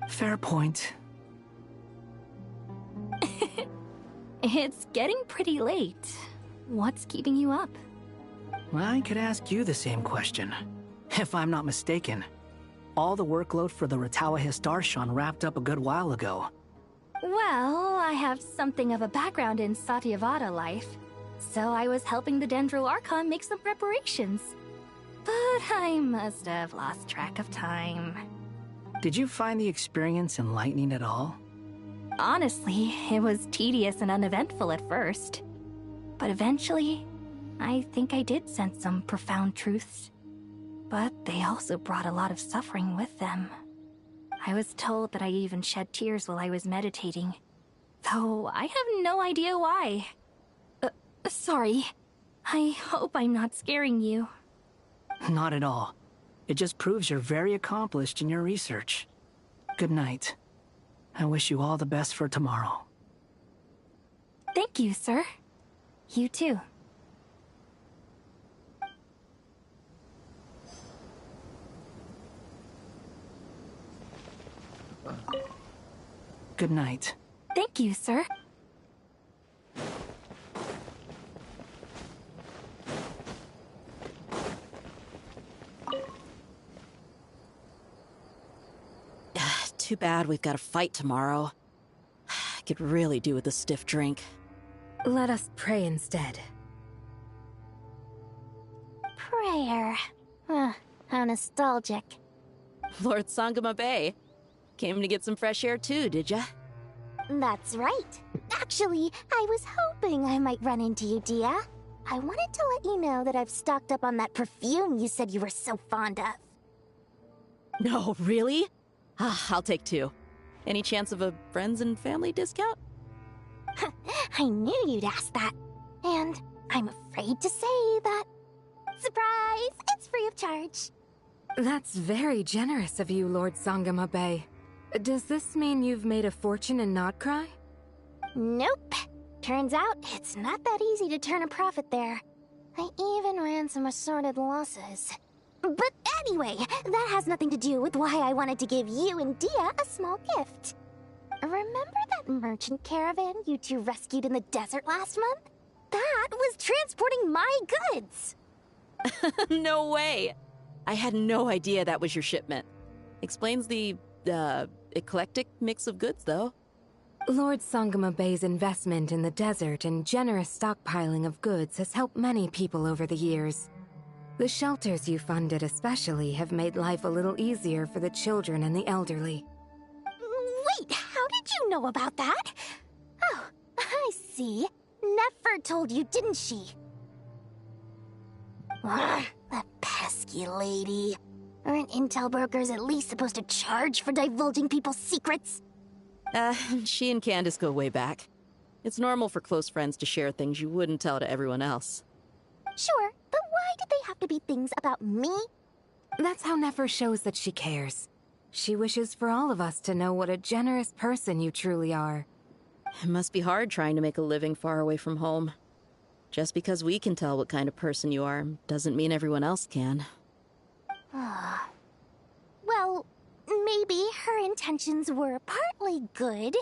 Fair point. It's getting pretty late. What's keeping you up? I could ask you the same question. If I'm not mistaken, all the workload for the Ratawa Archon wrapped up a good while ago. Well, I have something of a background in Satyavada life, so I was helping the Dendro Archon make some preparations. But I must have lost track of time. Did you find the experience enlightening at all? Honestly, it was tedious and uneventful at first. But eventually, I think I did sense some profound truths. But they also brought a lot of suffering with them. I was told that I even shed tears while I was meditating, though I have no idea why. Sorry. I hope I'm not scaring you. Not at all. It just proves you're very accomplished in your research. Good night. I wish you all the best for tomorrow. Thank you, sir. You too. Good night. Thank you, sir. Too bad we've got a fight tomorrow. I could really do with a stiff drink. Let us pray instead. Prayer. How nostalgic. Lord Sangama Bay. Came to get some fresh air too, did ya? That's right. Actually, I was hoping I might run into you, Dia. I wanted to let you know that I've stocked up on that perfume you said you were so fond of. No, really? I'll take 2. Any chance of a friends and family discount? I knew you'd ask that. And I'm afraid to say that. Surprise! It's free of charge. That's very generous of you, Lord Sangama Bay. Does this mean you've made a fortune in Notcry? Nope. Turns out it's not that easy to turn a profit there. I even ran some assorted losses. But anyway, that has nothing to do with why I wanted to give you and Dia a small gift. Remember that merchant caravan you two rescued in the desert last month? That was transporting my goods! No way! I had no idea that was your shipment. Explains the, eclectic mix of goods, though. Lord Sangama Bay's investment in the desert and generous stockpiling of goods has helped many people over the years. The shelters you funded especially have made life a little easier for the children and the elderly. Wait, how did you know about that? Oh, I see. Nefer told you, didn't she? Ugh, that pesky lady. Aren't intel brokers at least supposed to charge for divulging people's secrets? She and Candace go way back. It's normal for close friends to share things you wouldn't tell to everyone else. Sure, but why did they have to be things about me? That's how Nefer shows that she cares. She wishes for all of us to know what a generous person you truly are. It must be hard trying to make a living far away from home. Just because we can tell what kind of person you are doesn't mean everyone else can. Well, maybe her intentions were partly good,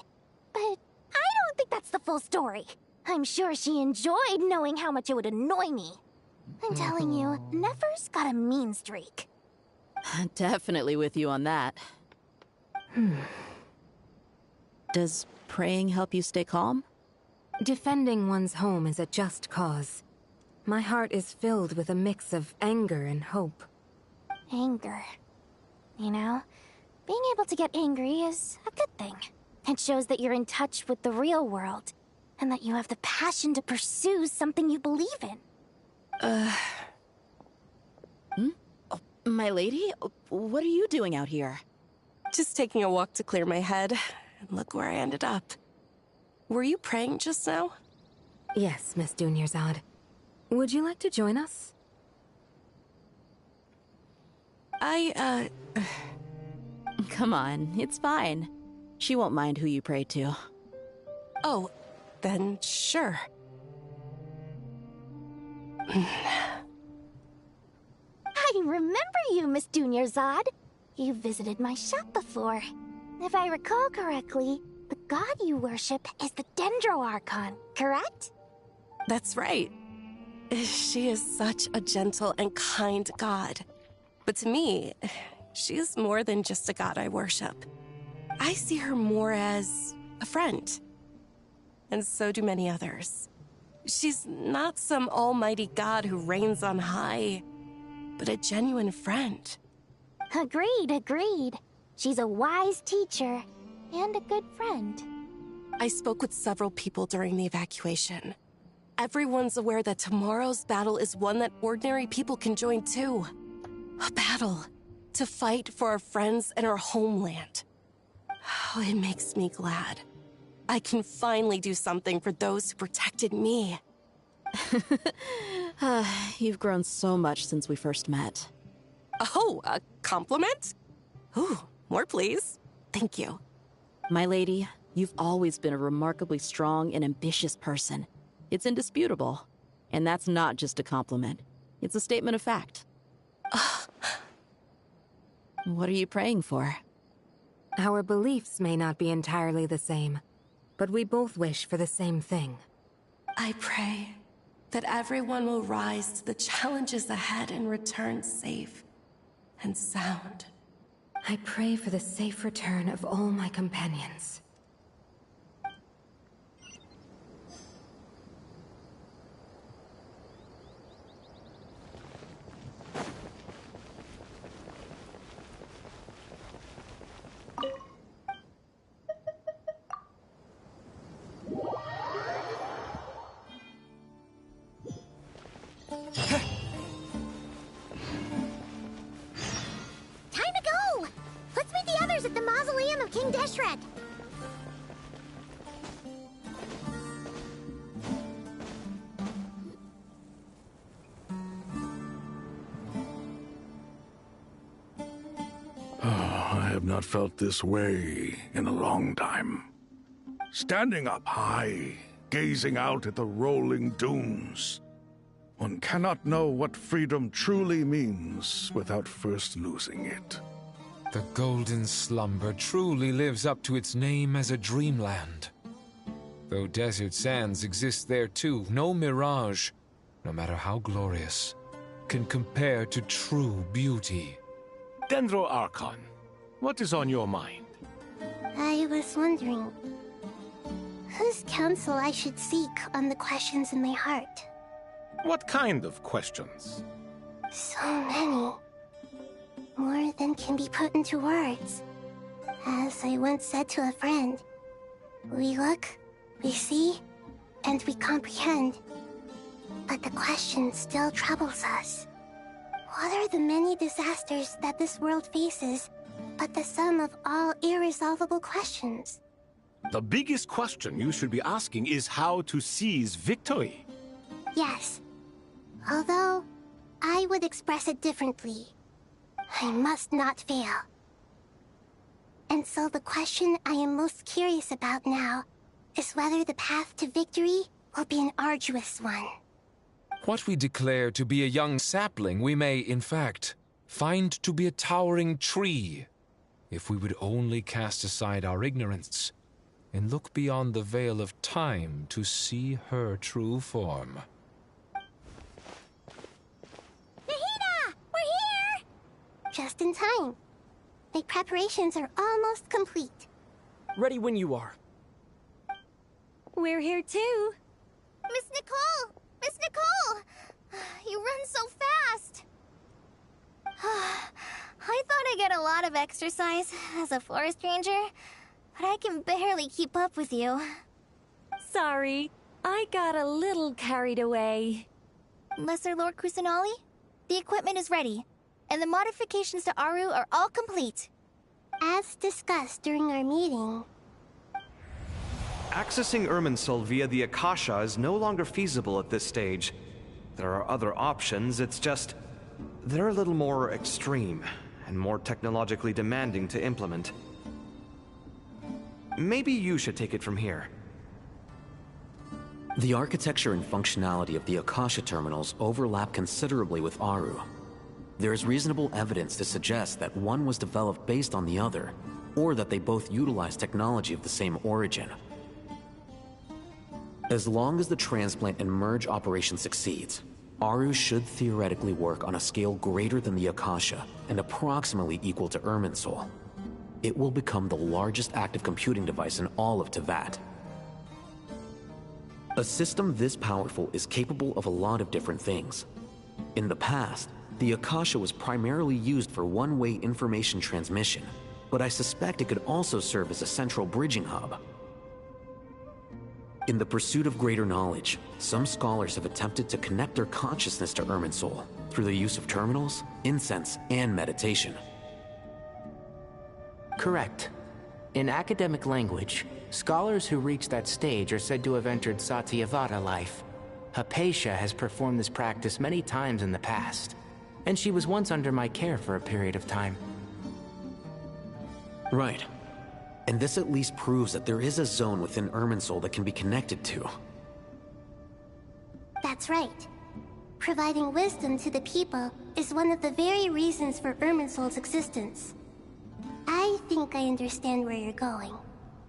but I don't think that's the full story. I'm sure she enjoyed knowing how much it would annoy me. I'm telling you, Nefer's got a mean streak. Definitely with you on that. Does praying help you stay calm? Defending one's home is a just cause. My heart is filled with a mix of anger and hope. Anger. You know, being able to get angry is a good thing. It shows that you're in touch with the real world, and that you have the passion to pursue something you believe in. Oh, my lady? What are you doing out here? Just taking a walk to clear my head, and look where I ended up. Were you praying just now? Yes, Miss Dunyarzad. Would you like to join us? Come on, it's fine. She won't mind who you pray to. Oh, then sure. I remember you, Miss Dunyarzad. You visited my shop before. If I recall correctly, the god you worship is the Dendro Archon, correct? That's right. She is such a gentle and kind god. But to me, she is more than just a god I worship. I see her more as a friend. And so do many others. She's not some almighty god who reigns on high, but a genuine friend. Agreed. She's a wise teacher and a good friend. I spoke with several people during the evacuation. Everyone's aware that tomorrow's battle is one that ordinary people can join too. A battle to fight for our friends and our homeland. Oh, it makes me glad. I can finally do something for those who protected me. You've grown so much since we first met. Oh, a compliment? Ooh, more please. Thank you. My lady, you've always been a remarkably strong and ambitious person. It's indisputable. And that's not just a compliment. It's a statement of fact. What are you praying for? Our beliefs may not be entirely the same, but we both wish for the same thing. I pray that everyone will rise to the challenges ahead and return safe and sound. I pray for the safe return of all my companions. Time to go! Let's meet the others at the mausoleum of King Deshret. I have not felt this way in a long time. Standing up high, gazing out at the rolling dunes. One cannot know what freedom truly means without first losing it. The Golden Slumber truly lives up to its name as a dreamland. Though desert sands exist there too, no mirage, no matter how glorious, can compare to true beauty. Dendro Archon, what is on your mind? I was wondering whose counsel I should seek on the questions in my heart. What kind of questions? So many. More than can be put into words. As I once said to a friend, we look, we see, and we comprehend. But the question still troubles us. What are the many disasters that this world faces, but the sum of all irresolvable questions? The biggest question you should be asking is how to seize victory. Yes. Although, I would express it differently. I must not fail. And so the question I am most curious about now is whether the path to victory will be an arduous one. What we declare to be a young sapling, we may, in fact, find to be a towering tree, if we would only cast aside our ignorance and look beyond the veil of time to see her true form. Nahida! We're here! Just in time. My preparations are almost complete. Ready when you are. We're here too. Miss Nicole! Miss Nicole! You run so fast! I thought I'd get a lot of exercise as a forest ranger, but I can barely keep up with you. Sorry, I got a little carried away. Lesser Lord Kusanali, the equipment is ready, and the modifications to Aru are all complete. As discussed during our meeting, Accessing Irminsul via the Akasha is no longer feasible at this stage. There are other options, it's just they're a little more extreme and more technologically demanding to implement. Maybe you should take it from here. The architecture and functionality of the Akasha terminals overlap considerably with Aru. There is reasonable evidence to suggest that one was developed based on the other, or that they both utilize technology of the same origin. As long as the transplant and merge operation succeeds, Aru should theoretically work on a scale greater than the Akasha and approximately equal to Irminsul. It will become the largest active computing device in all of Teyvat. A system this powerful is capable of a lot of different things. In the past, the Akasha was primarily used for one-way information transmission, but I suspect it could also serve as a central bridging hub. In the pursuit of greater knowledge, some scholars have attempted to connect their consciousness to Irminsul through the use of terminals, incense, and meditation. Correct. In academic language, scholars who reach that stage are said to have entered Satyavata life. Hypatia has performed this practice many times in the past, and she was once under my care for a period of time. Right. And this at least proves that there is a zone within Irminsul that can be connected to. that's right. Providing wisdom to the people is one of the very reasons for Irminsul's existence. I think I understand where you're going.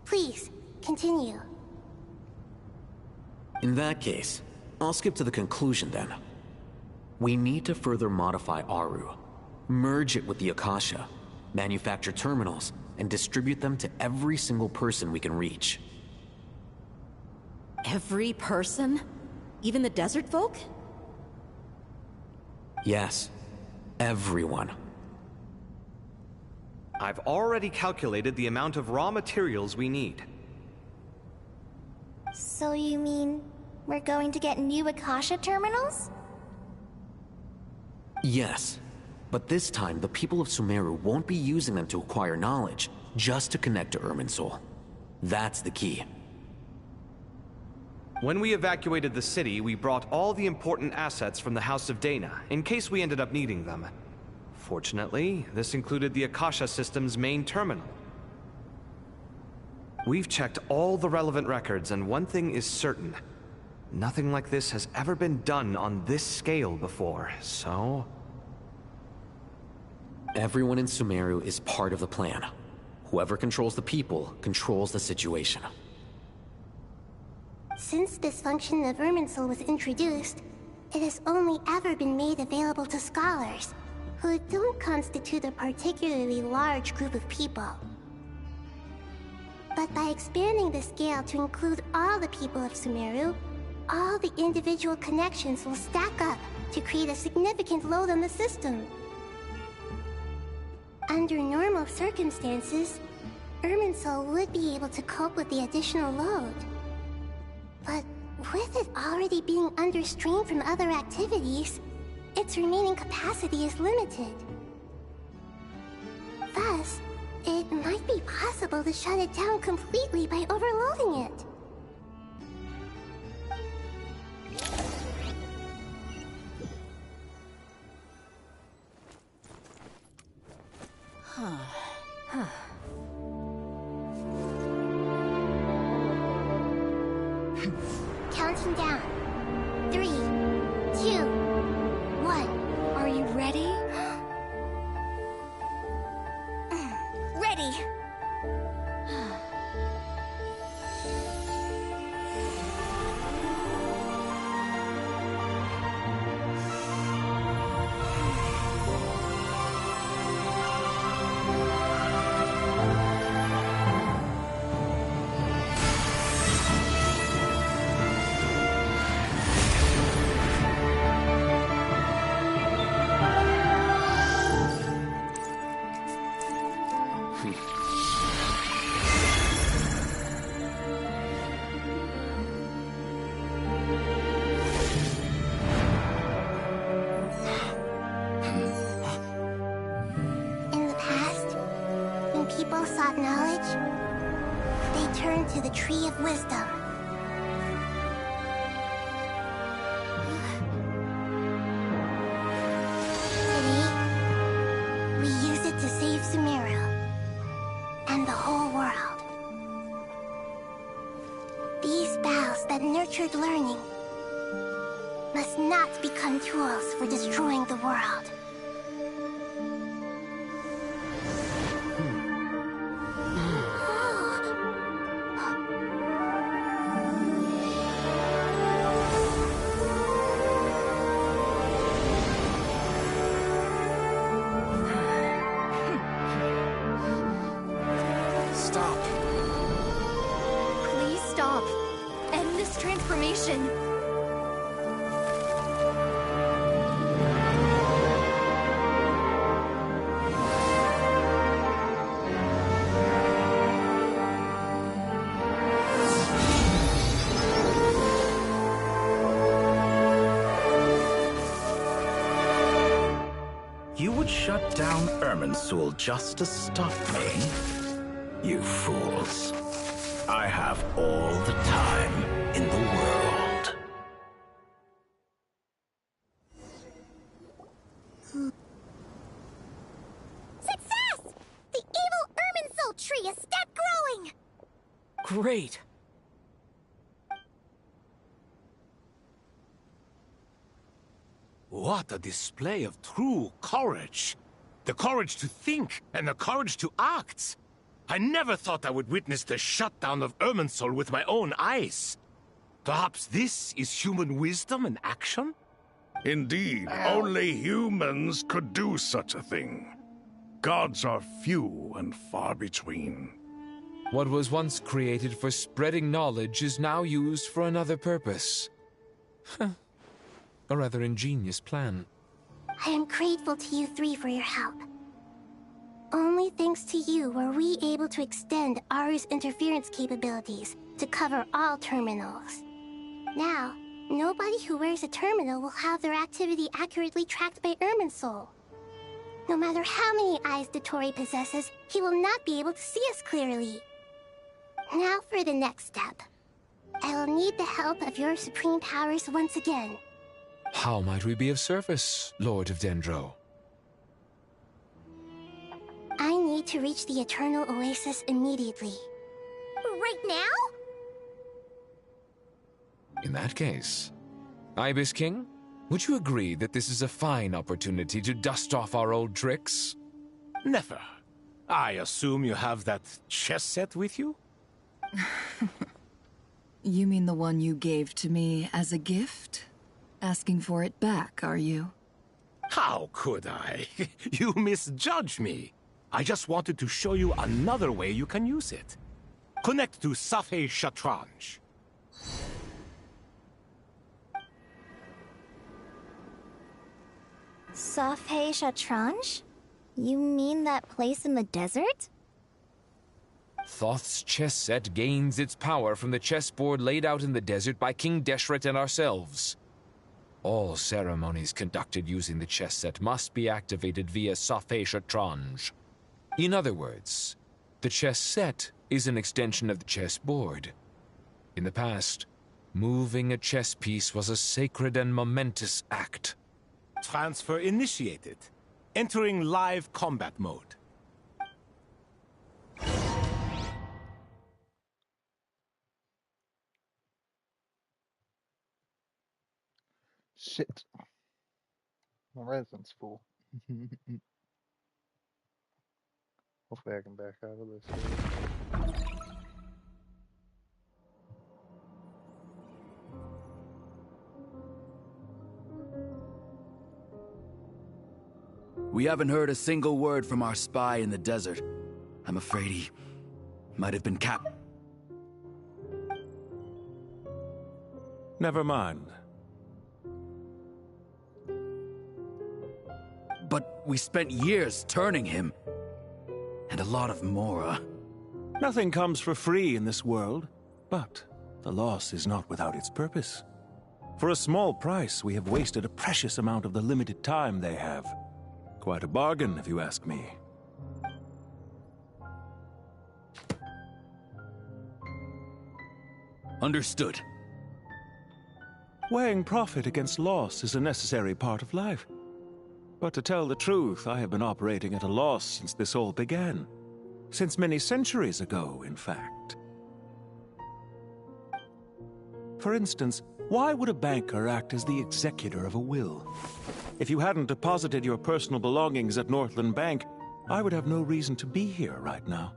Please, continue. In that case, I'll skip to the conclusion then. We need to further modify Aru, merge it with the Akasha, manufacture terminals, and distribute them to every single person we can reach. Every person? Even the desert folk? Yes, everyone. I've already calculated the amount of raw materials we need. So you mean we're going to get new Akasha terminals? Yes, but this time the people of Sumeru won't be using them to acquire knowledge, just to connect to Irminsul. That's the key. When we evacuated the city, we brought all the important assets from the House of Dana, in case we ended up needing them. Fortunately, this included the Akasha system's main terminal. We've checked all the relevant records, and one thing is certain. Nothing like this has ever been done on this scale before, so... Everyone in Sumeru is part of the plan. Whoever controls the people controls the situation. Since this function of Irminsul was introduced, it has only ever been made available to scholars, who don't constitute a particularly large group of people. But by expanding the scale to include all the people of Sumeru, all the individual connections will stack up to create a significant load on the system. Under normal circumstances, Irminsul would be able to cope with the additional load. But with it already being under strain from other activities, its remaining capacity is limited. Thus, it might be possible to shut it down completely by overloading it. Counting down. 3, 2, 1. Are you ready? Ready! Sought knowledge, they turned to the Tree of Wisdom. Today, we use it to save Sumeru and the whole world. These boughs that nurtured learning must not become tools for destroying the world. You would shut down Irminsul just to stop me? You fools. I have all the time in the world. Success! The evil Irminsul tree is step growing! Great! What a display of true courage. The courage to think and the courage to act. I never thought I would witness the shutdown of Irminsul with my own eyes. Perhaps this is human wisdom in action? Indeed, only humans could do such a thing. Gods are few and far between. What was once created for spreading knowledge is now used for another purpose. A rather ingenious plan. I am grateful to you three for your help. Only thanks to you were we able to extend Aru's interference capabilities to cover all terminals. Now, nobody who wears a terminal will have their activity accurately tracked by Irminsul. No matter how many eyes Dottore possesses, he will not be able to see us clearly. Now for the next step. I will need the help of your supreme powers once again. How might we be of service, Lord of Dendro? I need to reach the Eternal Oasis immediately. Right now? In that case, Ibis King, would you agree that this is a fine opportunity to dust off our old tricks? Never. I assume you have that chess set with you? You mean the one you gave to me as a gift? Asking for it back, are you? How could I? You misjudge me. I just wanted to show you another way you can use it. Connect to Safei Shatranj. Safei Shatranj? You mean that place in the desert? Thoth's chess set gains its power from the chessboard laid out in the desert by King Deshret and ourselves. All ceremonies conducted using the chess set must be activated via Safei Shatranj. In other words, the chess set is an extension of the chessboard. In the past, moving a chess piece was a sacred and momentous act. Transfer initiated. Entering live combat mode. Shit. My residence full. Hopefully I can back out of this. We haven't heard a single word from our spy in the desert. I'm afraid he might have been Never mind. But we spent years turning him. And a lot of Mora. Nothing comes for free in this world, but the loss is not without its purpose. For a small price, we have wasted a precious amount of the limited time they have. Quite a bargain, if you ask me. Understood. Weighing profit against loss is a necessary part of life. But to tell the truth, I have been operating at a loss since this all began. Since many centuries ago, in fact. For instance, why would a banker act as the executor of a will? If you hadn't deposited your personal belongings at Northland Bank, I would have no reason to be here right now.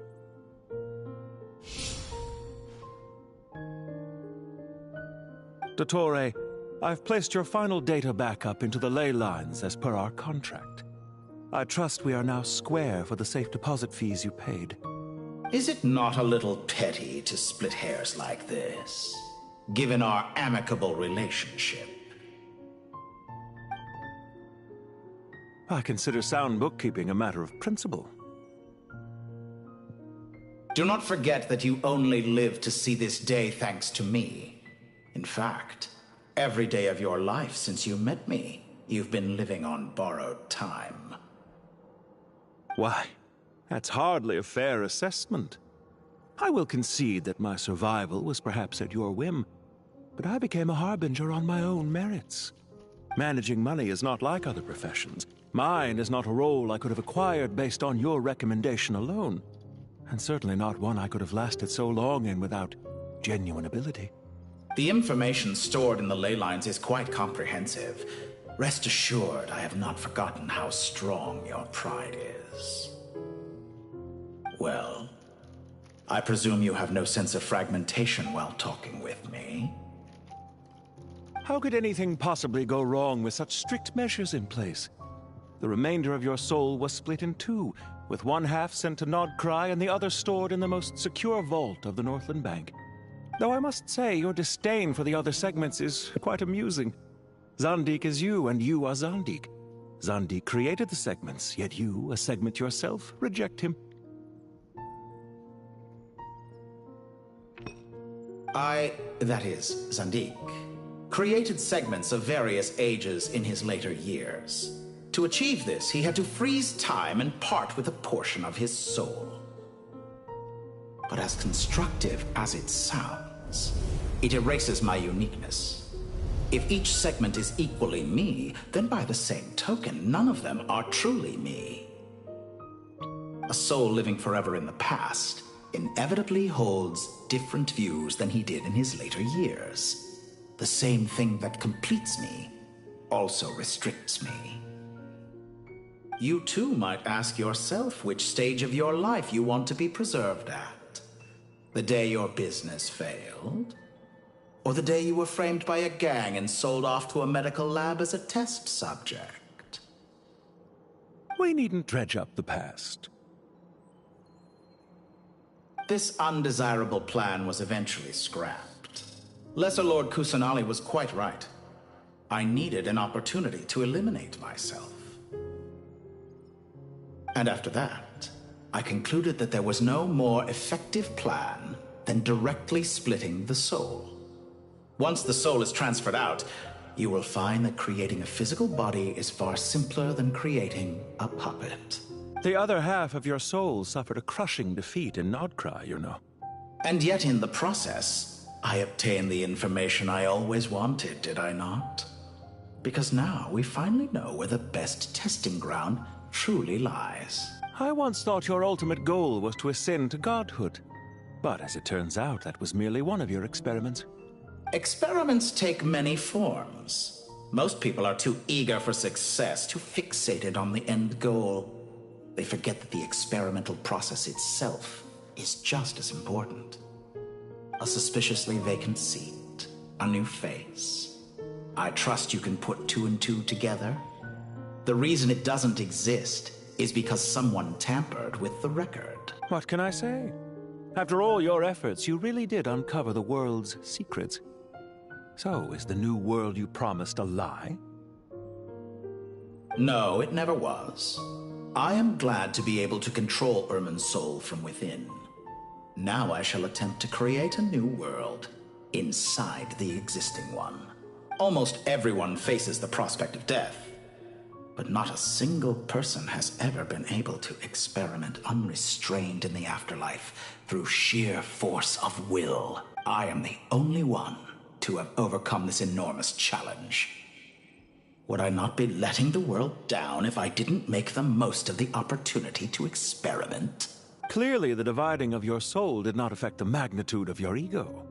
Dottore, I've placed your final data backup into the ley lines as per our contract. I trust we are now square for the safe deposit fees you paid. Is it not a little petty to split hairs like this, given our amicable relationship? I consider sound bookkeeping a matter of principle. Do not forget that you only live to see this day thanks to me. In fact, every day of your life since you met me, you've been living on borrowed time. Why, that's hardly a fair assessment. I will concede that my survival was perhaps at your whim, but I became a harbinger on my own merits. Managing money is not like other professions. Mine is not a role I could have acquired based on your recommendation alone, and certainly not one I could have lasted so long in without genuine ability. The information stored in the ley lines is quite comprehensive. Rest assured, I have not forgotten how strong your pride is. Well, I presume you have no sense of fragmentation while talking with me. How could anything possibly go wrong with such strict measures in place? The remainder of your soul was split in two, with one half sent to Nodcry and the other stored in the most secure vault of the Northland Bank. Though I must say, your disdain for the other segments is quite amusing. Zandik is you, and you are Zandik. Zandik created the segments, yet you, a segment yourself, reject him. That is, Zandik, created segments of various ages in his later years. To achieve this, he had to freeze time and part with a portion of his soul. But as constructive as it sounds, it erases my uniqueness. If each segment is equally me, then by the same token, none of them are truly me. A soul living forever in the past inevitably holds different views than he did in his later years. The same thing that completes me also restricts me. You too might ask yourself which stage of your life you want to be preserved at. The day your business failed? Or the day you were framed by a gang and sold off to a medical lab as a test subject? We needn't dredge up the past. This undesirable plan was eventually scrapped. Lesser Lord Kusanali was quite right. I needed an opportunity to eliminate myself. And after that, I concluded that there was no more effective plan than directly splitting the soul. Once the soul is transferred out, you will find that creating a physical body is far simpler than creating a puppet. The other half of your soul suffered a crushing defeat in Nodcry, you know. And yet in the process, I obtained the information I always wanted, did I not? Because now we finally know where the best testing ground truly lies. I once thought your ultimate goal was to ascend to godhood. But as it turns out, that was merely one of your experiments. Experiments take many forms. Most people are too eager for success, too fixated on the end goal. They forget that the experimental process itself is just as important. A suspiciously vacant seat, a new face. I trust you can put two and two together. The reason it doesn't exist is because someone tampered with the record. What can I say? After all your efforts, you really did uncover the world's secrets. So, is the new world you promised a lie? No, it never was. I am glad to be able to control Irmin's soul from within. Now I shall attempt to create a new world inside the existing one. Almost everyone faces the prospect of death, but not a single person has ever been able to experiment unrestrained in the afterlife through sheer force of will. I am the only one to have overcome this enormous challenge. Would I not be letting the world down if I didn't make the most of the opportunity to experiment? Clearly, the dividing of your soul did not affect the magnitude of your ego.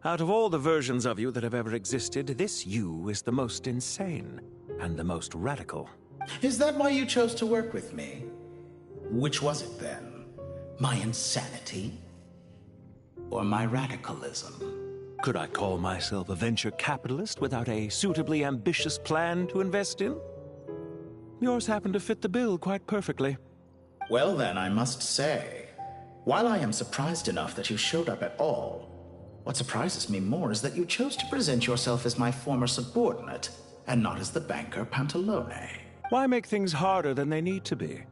Out of all the versions of you that have ever existed, this you is the most insane and the most radical. Is that why you chose to work with me? Which was it then? My insanity? Or my radicalism? Could I call myself a venture capitalist without a suitably ambitious plan to invest in? Yours happened to fit the bill quite perfectly. Well then, I must say, while I am surprised enough that you showed up at all, what surprises me more is that you chose to present yourself as my former subordinate, and not as the banker Pantalone. Why make things harder than they need to be?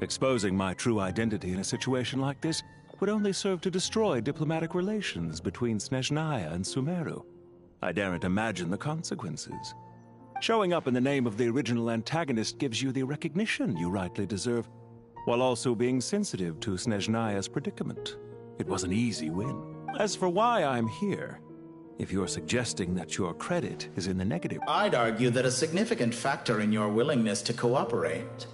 Exposing my true identity in a situation like this would only serve to destroy diplomatic relations between Snezhnaya and Sumeru. I daren't imagine the consequences. Showing up in the name of the original antagonist gives you the recognition you rightly deserve, while also being sensitive to Snezhnaya's predicament. It was an easy win. As for why I'm here, if you're suggesting that your credit is in the negative... I'd argue that a significant factor in your willingness to cooperate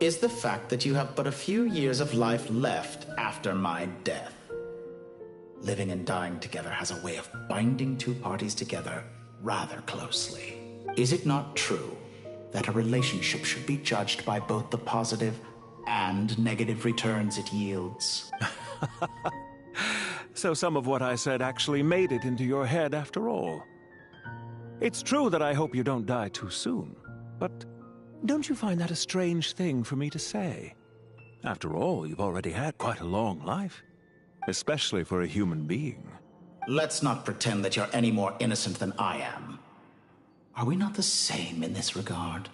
is the fact that you have but a few years of life left after my death. Living and dying together has a way of binding two parties together rather closely. Is it not true that a relationship should be judged by both the positive and negative returns it yields? So some of what I said actually made it into your head after all. It's true that I hope you don't die too soon, but don't you find that a strange thing for me to say? After all, you've already had quite a long life, especially for a human being. Let's not pretend that you're any more innocent than I am. Are we not the same in this regard?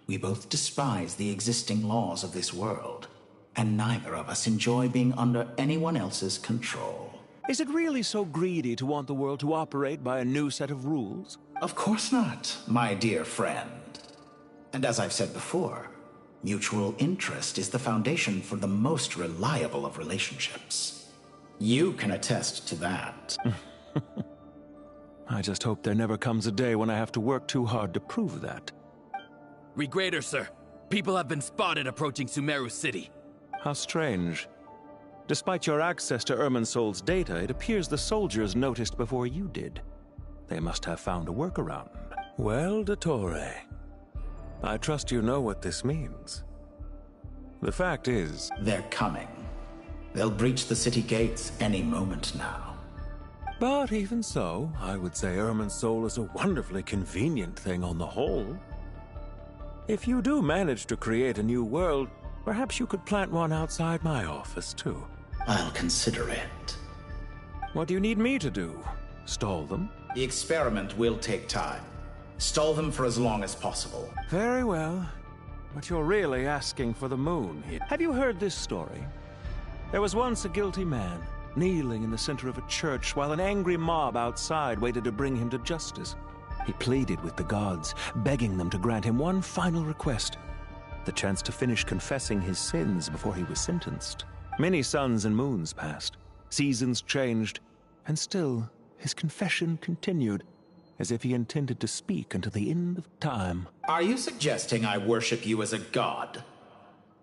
We both despise the existing laws of this world, and neither of us enjoy being under anyone else's control. Is it really so greedy to want the world to operate by a new set of rules? Of course not, my dear friend. And as I've said before, mutual interest is the foundation for the most reliable of relationships. You can attest to that. I just hope there never comes a day when I have to work too hard to prove that. Regrader, sir. People have been spotted approaching Sumeru City. How strange. Despite your access to Irminsol's data, it appears the soldiers noticed before you did. They must have found a workaround. Well, Dottore, I trust you know what this means. The fact is... They're coming. They'll breach the city gates any moment now. But even so, I would say Ermin's soul is a wonderfully convenient thing on the whole. If you do manage to create a new world, perhaps you could plant one outside my office, too. I'll consider it. What do you need me to do? Stall them? The experiment will take time. Stall them for as long as possible. Very well. But you're really asking for the moon here. Have you heard this story? There was once a guilty man, kneeling in the center of a church while an angry mob outside waited to bring him to justice. He pleaded with the gods, begging them to grant him one final request: the chance to finish confessing his sins before he was sentenced. Many suns and moons passed, seasons changed, and still his confession continued, as if he intended to speak until the end of time. Are you suggesting I worship you as a god?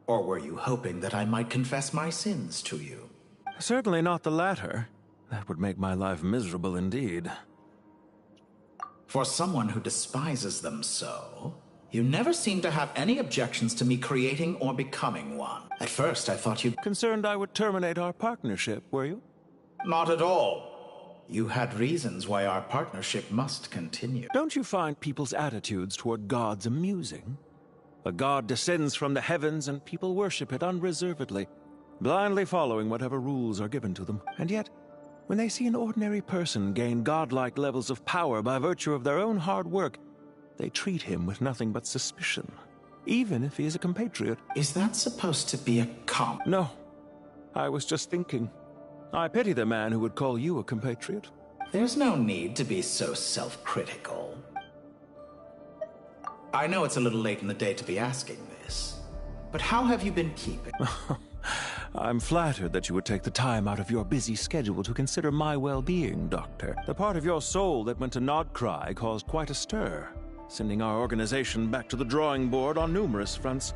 Or were you hoping that I might confess my sins to you? Certainly not the latter. That would make my life miserable indeed. For someone who despises them so, you never seem to have any objections to me creating or becoming one. At first, I thought you'd... Concerned I would terminate our partnership, were you? Not at all. You had reasons why our partnership must continue. Don't you find people's attitudes toward gods amusing? A god descends from the heavens and people worship it unreservedly, blindly following whatever rules are given to them. And yet, when they see an ordinary person gain godlike levels of power by virtue of their own hard work, they treat him with nothing but suspicion, even if he is a compatriot. Is that supposed to be a comp? No. I was just thinking. I pity the man who would call you a compatriot. There's no need to be so self-critical. I know it's a little late in the day to be asking this, but how have you been keeping? I'm flattered that you would take the time out of your busy schedule to consider my well-being, Doctor. The part of your soul that went to Nodcry caused quite a stir, sending our organization back to the drawing board on numerous fronts.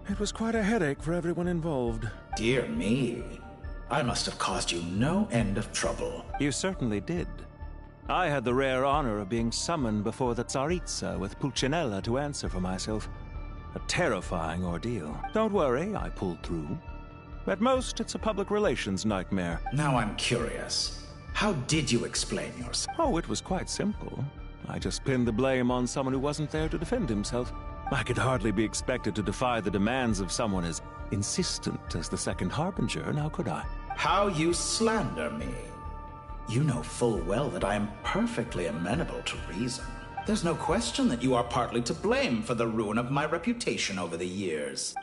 It was quite a headache for everyone involved. Dear me. I must have caused you no end of trouble. You certainly did. I had the rare honor of being summoned before the Tsaritsa with Pulcinella to answer for myself. A terrifying ordeal. Don't worry, I pulled through. At most, it's a public relations nightmare. Now I'm curious. How did you explain yourself? Oh, it was quite simple. I just pinned the blame on someone who wasn't there to defend himself. I could hardly be expected to defy the demands of someone as insistent as the Second Harbinger, now could I? How you slander me. You know full well that I am perfectly amenable to reason. There's no question that you are partly to blame for the ruin of my reputation over the years.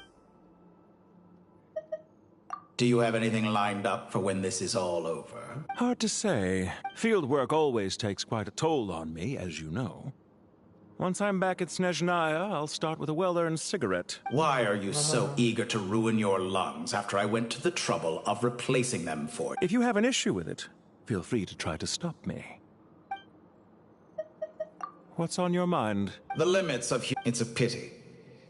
Do you have anything lined up for when this is all over? Hard to say. Field work always takes quite a toll on me, as you know. Once I'm back at Snezhnaya, I'll start with a well-earned cigarette. Why are you so eager to ruin your lungs after I went to the trouble of replacing them for you? If you have an issue with it, feel free to try to stop me. What's on your mind? The limits of It's a pity.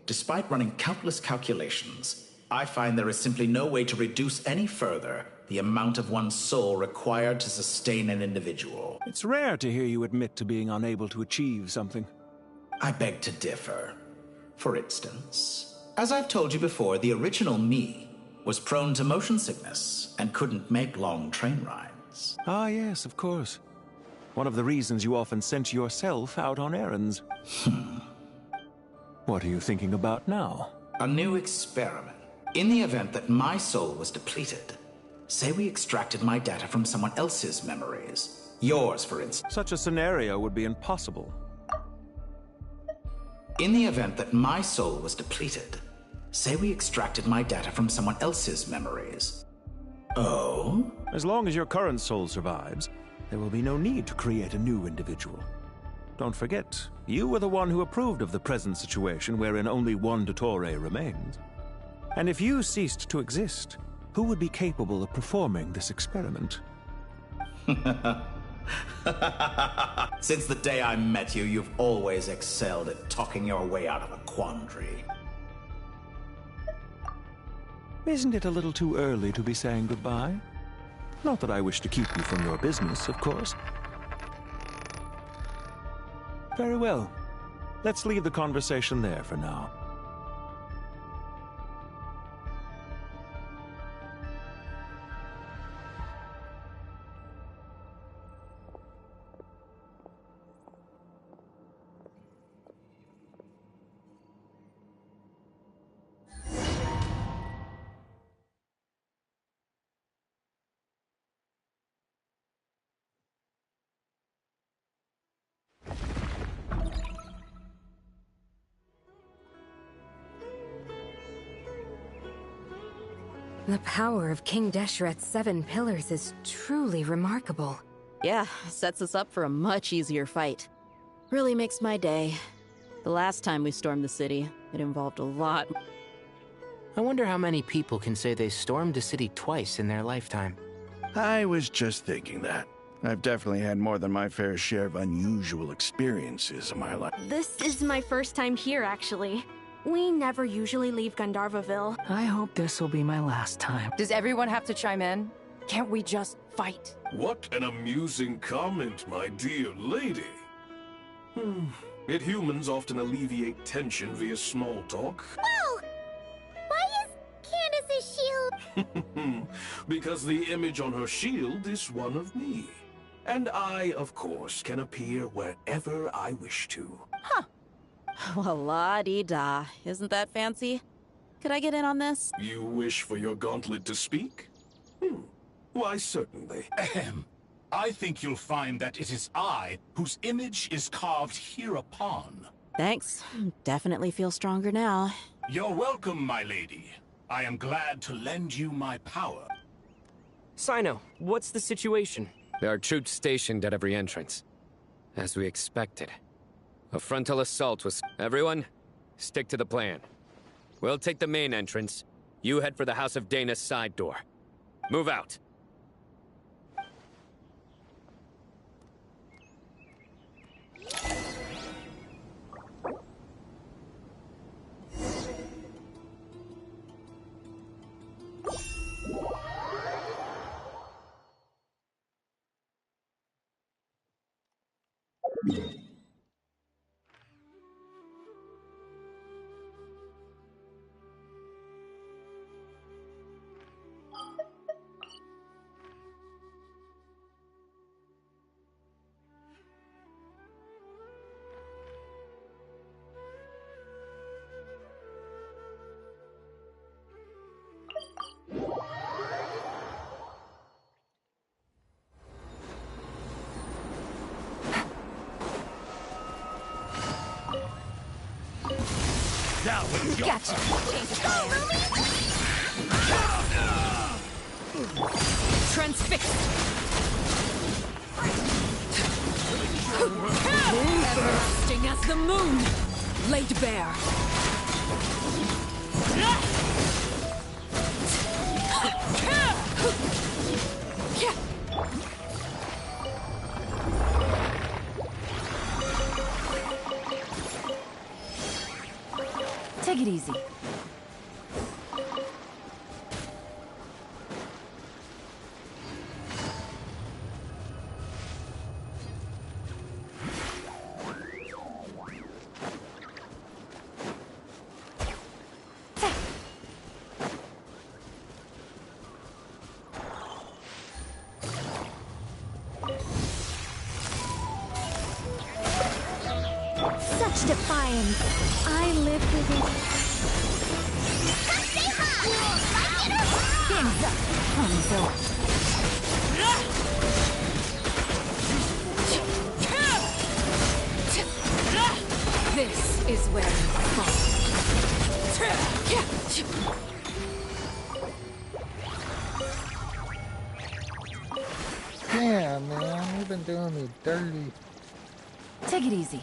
Despite running countless calculations, I find there is simply no way to reduce any further the amount of one's soul required to sustain an individual. It's rare to hear you admit to being unable to achieve something. I beg to differ. For instance, as I've told you before, the original me was prone to motion sickness and couldn't make long train rides. Ah, yes, of course. One of the reasons you often sent yourself out on errands. What are you thinking about now? A new experiment. In the event that my soul was depleted, say we extracted my data from someone else's memories. Yours, for instance. Such a scenario would be impossible. In the event that my soul was depleted, say we extracted my data from someone else's memories. Oh? As long as your current soul survives, there will be no need to create a new individual. Don't forget, you were the one who approved of the present situation wherein only one Dottore remains. And if you ceased to exist, who would be capable of performing this experiment? Since the day I met you, you've always excelled at talking your way out of a quandary. Isn't it a little too early to be saying goodbye? Not that I wish to keep you from your business, of course. Very well. Let's leave the conversation there for now. The power of King Deshret's 7 pillars is truly remarkable. Yeah, sets us up for a much easier fight. Really makes my day. The last time we stormed the city, it involved a lot. I wonder how many people can say they stormed a city twice in their lifetime. I was just thinking that. I've definitely had more than my fair share of unusual experiences in my life. This is my first time here, actually. We never usually leave Gandharvaville. I hope this will be my last time. Does everyone have to chime in? Can't we just fight? What an amusing comment, my dear lady. Yet humans often alleviate tension via small talk. Whoa! Why is Candace's shield? Because the image on her shield is one of me. And I, of course, can appear wherever I wish to. Huh. Well, la-dee-da. Isn't that fancy? Could I get in on this? You wish for your gauntlet to speak? Why, certainly. Ahem. I think you'll find that it is I whose image is carved hereupon. Thanks. Definitely feel stronger now. You're welcome, my lady. I am glad to lend you my power. Sino, what's the situation? There are troops stationed at every entrance. As we expected. A frontal assault was... Everyone, stick to the plan. We'll take the main entrance. You head for the House of Dana's side door. Move out. Now it's your Gotcha. Transfixed. Everlasting as the moon, laid bare. Take it easy. Such defiance. I live with it. Hands up, Hanzo. This is where you fall. Damn, man, you've been doing me dirty. Take it easy.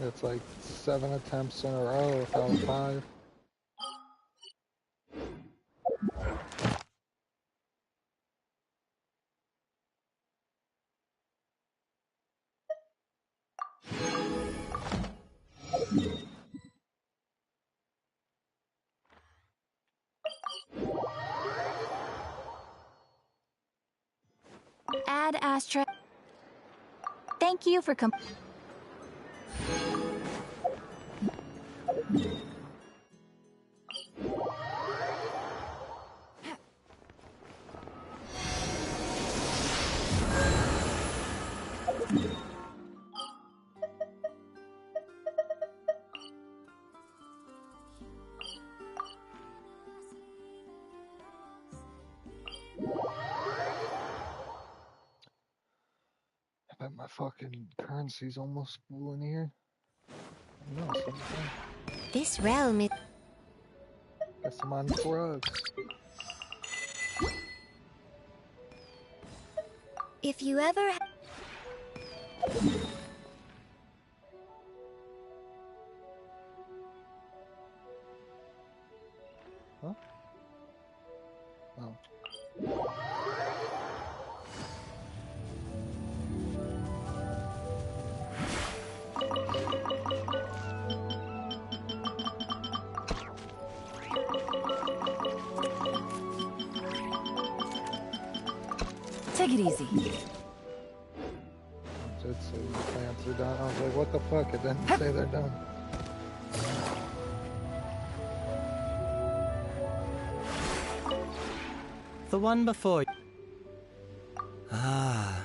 It's like 7 attempts in a row without a 5. Ad Astra. Thank you for I bet my fucking currency's almost full in here. No, This realm is... Guess I'm on drugs. If you ever... Huh? Oh. Take it easy. It said the plants are done. I was like, what the fuck? It didn't say they're done. The one before. Ah.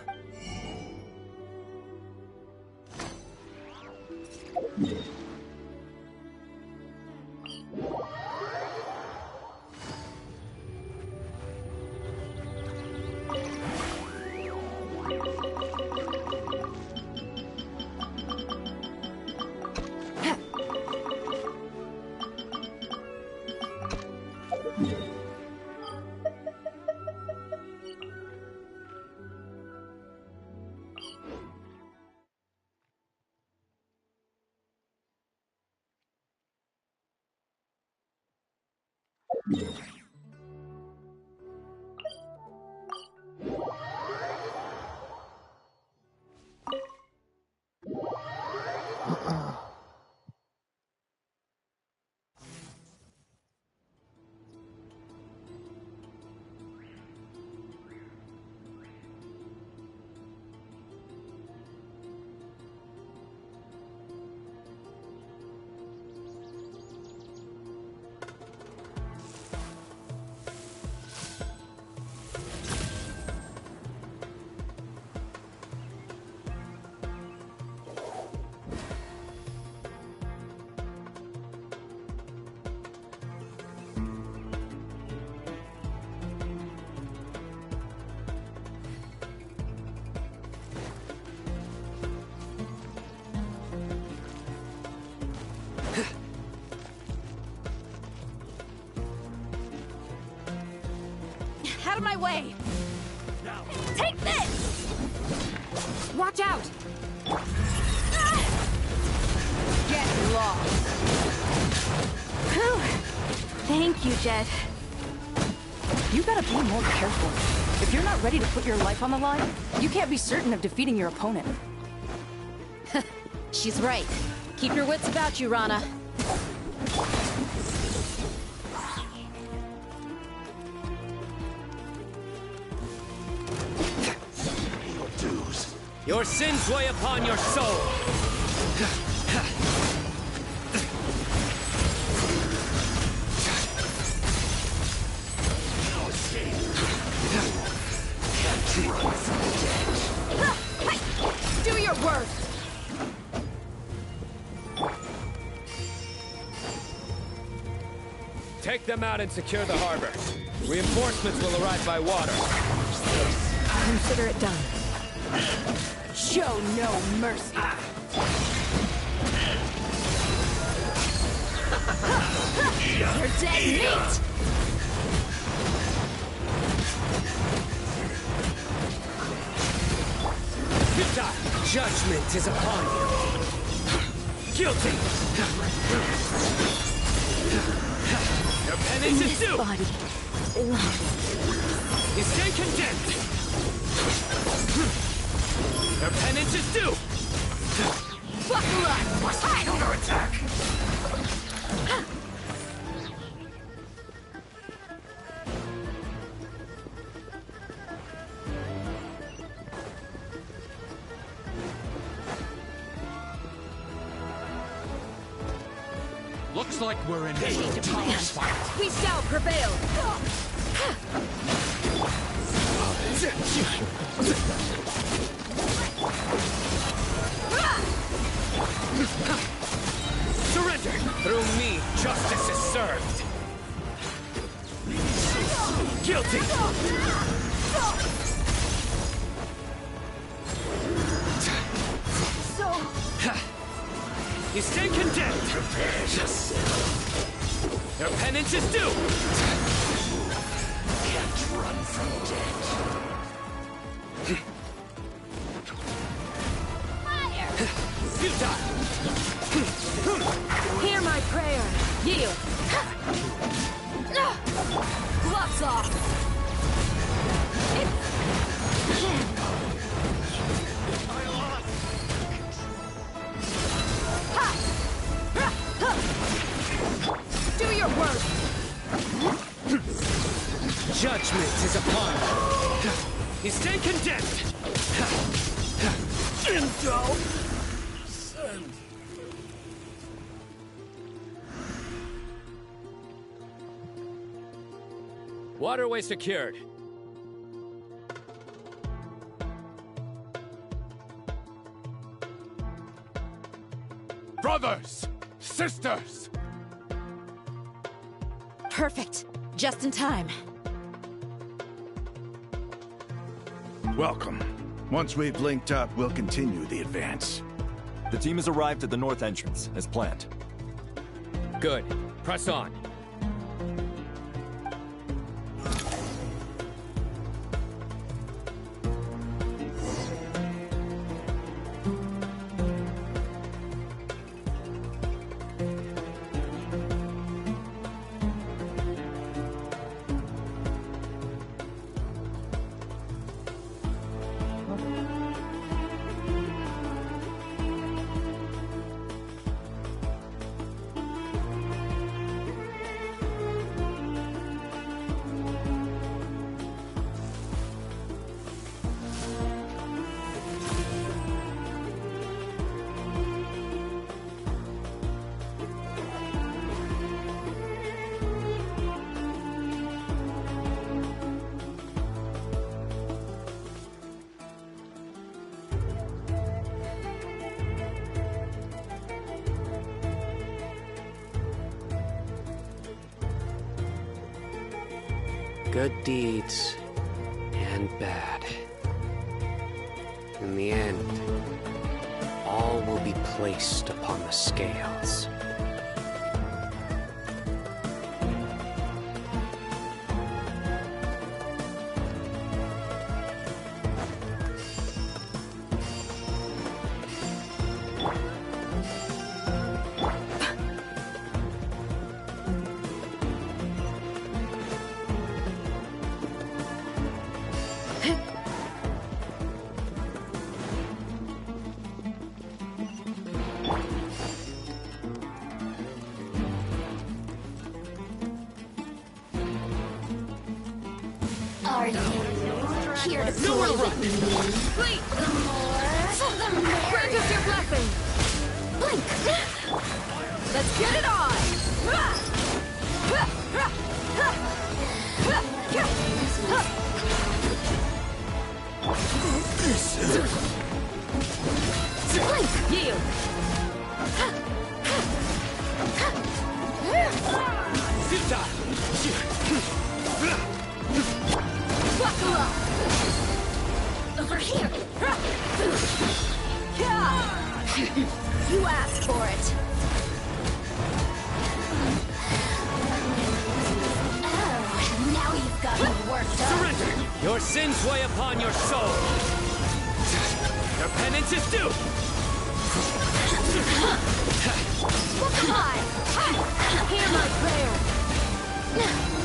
Out of my way! Take this! Watch out! Get lost! Whew. Thank you, Jet. You gotta be more careful. If you're not ready to put your life on the line, you can't be certain of defeating your opponent. She's right. Keep your wits about you, Rana. Your sins weigh upon your soul. No escape. Do your worst! Take them out and secure the harbor. Reinforcements will arrive by water. Consider it done. Show no mercy. You're dead meat! Judgment is upon you. Guilty! Your penance is due! Body. You stay condemned! Your penance is due! Buckle up! Must counterattack! Looks like we're in a fight. We shall prevail! Surrender! Through me, justice is served! Guilty! So... You stay condemned! Your penance is due! Can't run from death. Fire! Futile! Hear my prayer. Yield. Gloves off. Do your work. Judgment is upon you. You stay condemned! Waterway secured. Brothers! Sisters! Perfect. Just in time. Welcome. Once we've linked up, we'll continue the advance. The team has arrived at the north entrance, as planned. Good. Press on. Good deeds and bad. In the end, all will be placed upon the scales. Here to Nowhere to run! Wait! Grant us your blessing! Blink! Let's get it on! Blink! Yield! Buckle up! Over here! You asked for it! Oh, now you've got me worked up. Surrender! Your sins weigh upon your soul! Your penance is due! Look high! Hear my prayer!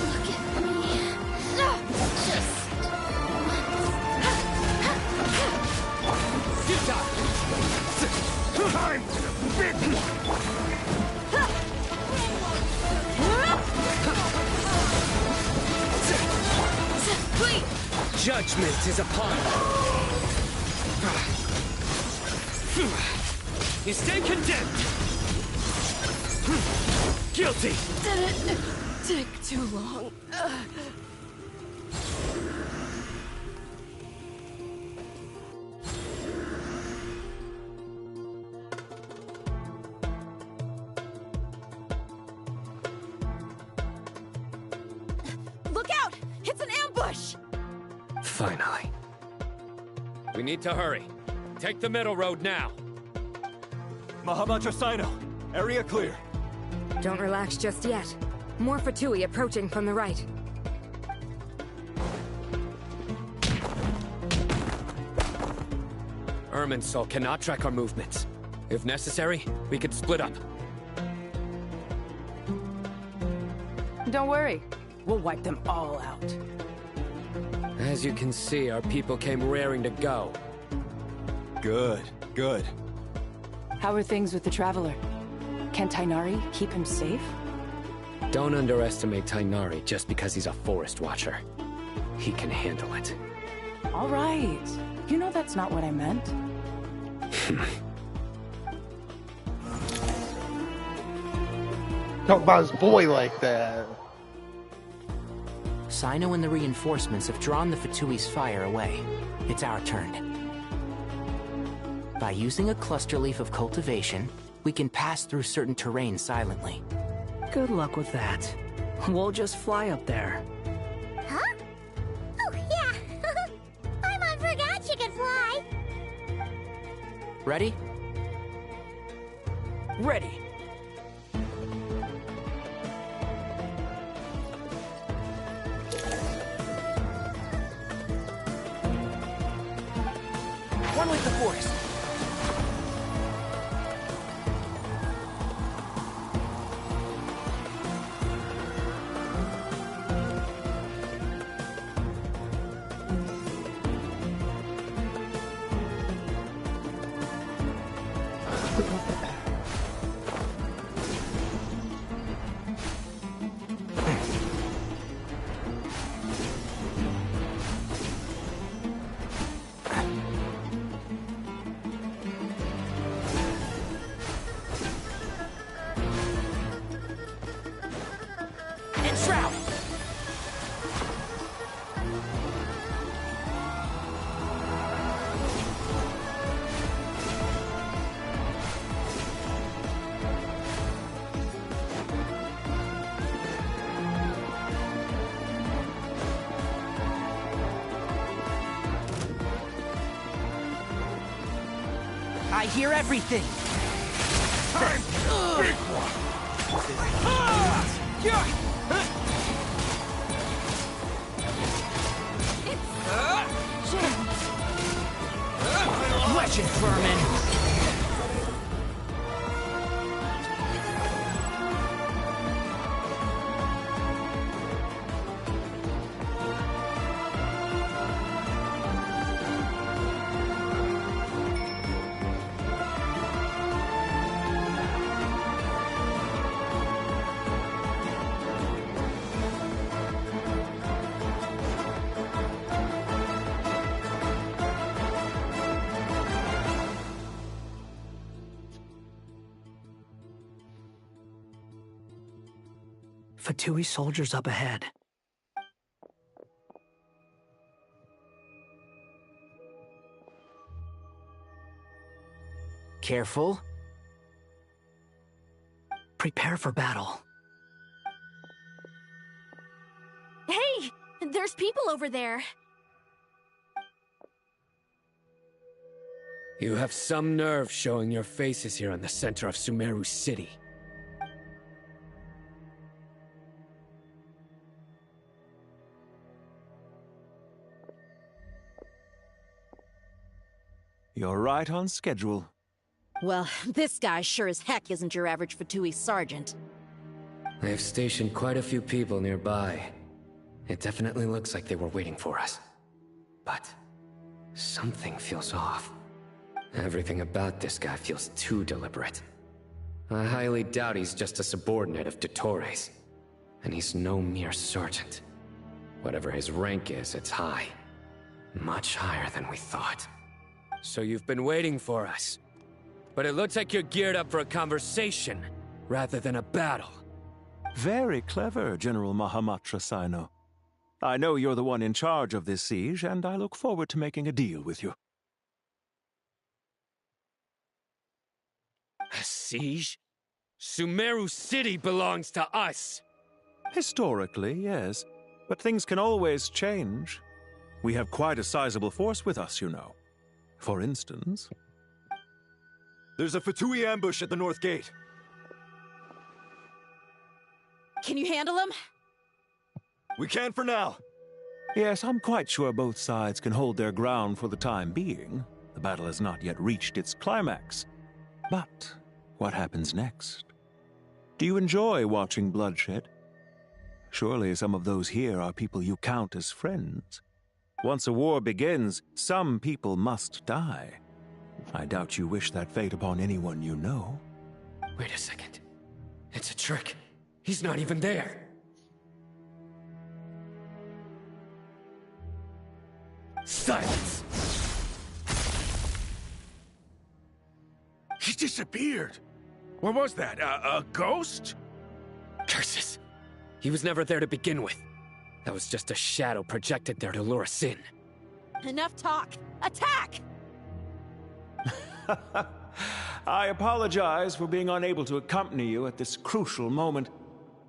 Look at me. Just... Time to bid! Judgment is upon you. You stay condemned. Guilty. Did it take too long? Look out! It's an ambush! Finally. We need to hurry. Take the middle road now. Mahamatra Sino, area clear. Don't relax just yet. More Fatui approaching from the right. Irminsul cannot track our movements. If necessary, we could split up. Don't worry. We'll wipe them all out. As you can see, our people came raring to go. Good, good. How are things with the Traveler? Can Tainari keep him safe? Don't underestimate Tainari just because he's a forest watcher. He can handle it. All right. You know that's not what I meant. Talk about his boy like that. Sino and the reinforcements have drawn the Fatui's fire away. It's our turn. By using a cluster leaf of cultivation, we can pass through certain terrain silently. Good luck with that. We'll just fly up there. Huh? Oh, yeah. Paimon forgot she could fly. Ready? Ready. One with the forest. I hear everything. Legend vermin. Fatui soldiers up ahead. Careful. Prepare for battle. Hey! There's people over there. You have some nerve showing your faces here in the center of Sumeru City. You're right on schedule. Well, this guy sure as heck isn't your average Fatui sergeant. They've stationed quite a few people nearby. It definitely looks like they were waiting for us. But something feels off. Everything about this guy feels too deliberate. I highly doubt he's just a subordinate of Dottores. And he's no mere sergeant. Whatever his rank is, it's high. Much higher than we thought. So you've been waiting for us. But it looks like you're geared up for a conversation, rather than a battle. Very clever, General Mahamatra Sino. I know you're the one in charge of this siege, and I look forward to making a deal with you. A siege? Sumeru City belongs to us! Historically, yes. But things can always change. We have quite a sizable force with us, you know. For instance... There's a Fatui ambush at the north gate. Can you handle him? We can for now. Yes, I'm quite sure both sides can hold their ground for the time being. The battle has not yet reached its climax. But what happens next? Do you enjoy watching bloodshed? Surely some of those here are people you count as friends. Once a war begins, some people must die. I doubt you wish that fate upon anyone you know. Wait a second. It's a trick. He's not even there. Silence! He disappeared. What was that? A ghost? Curses! He was never there to begin with. That was just a shadow projected there to lure us in. Enough talk! Attack! I apologize for being unable to accompany you at this crucial moment,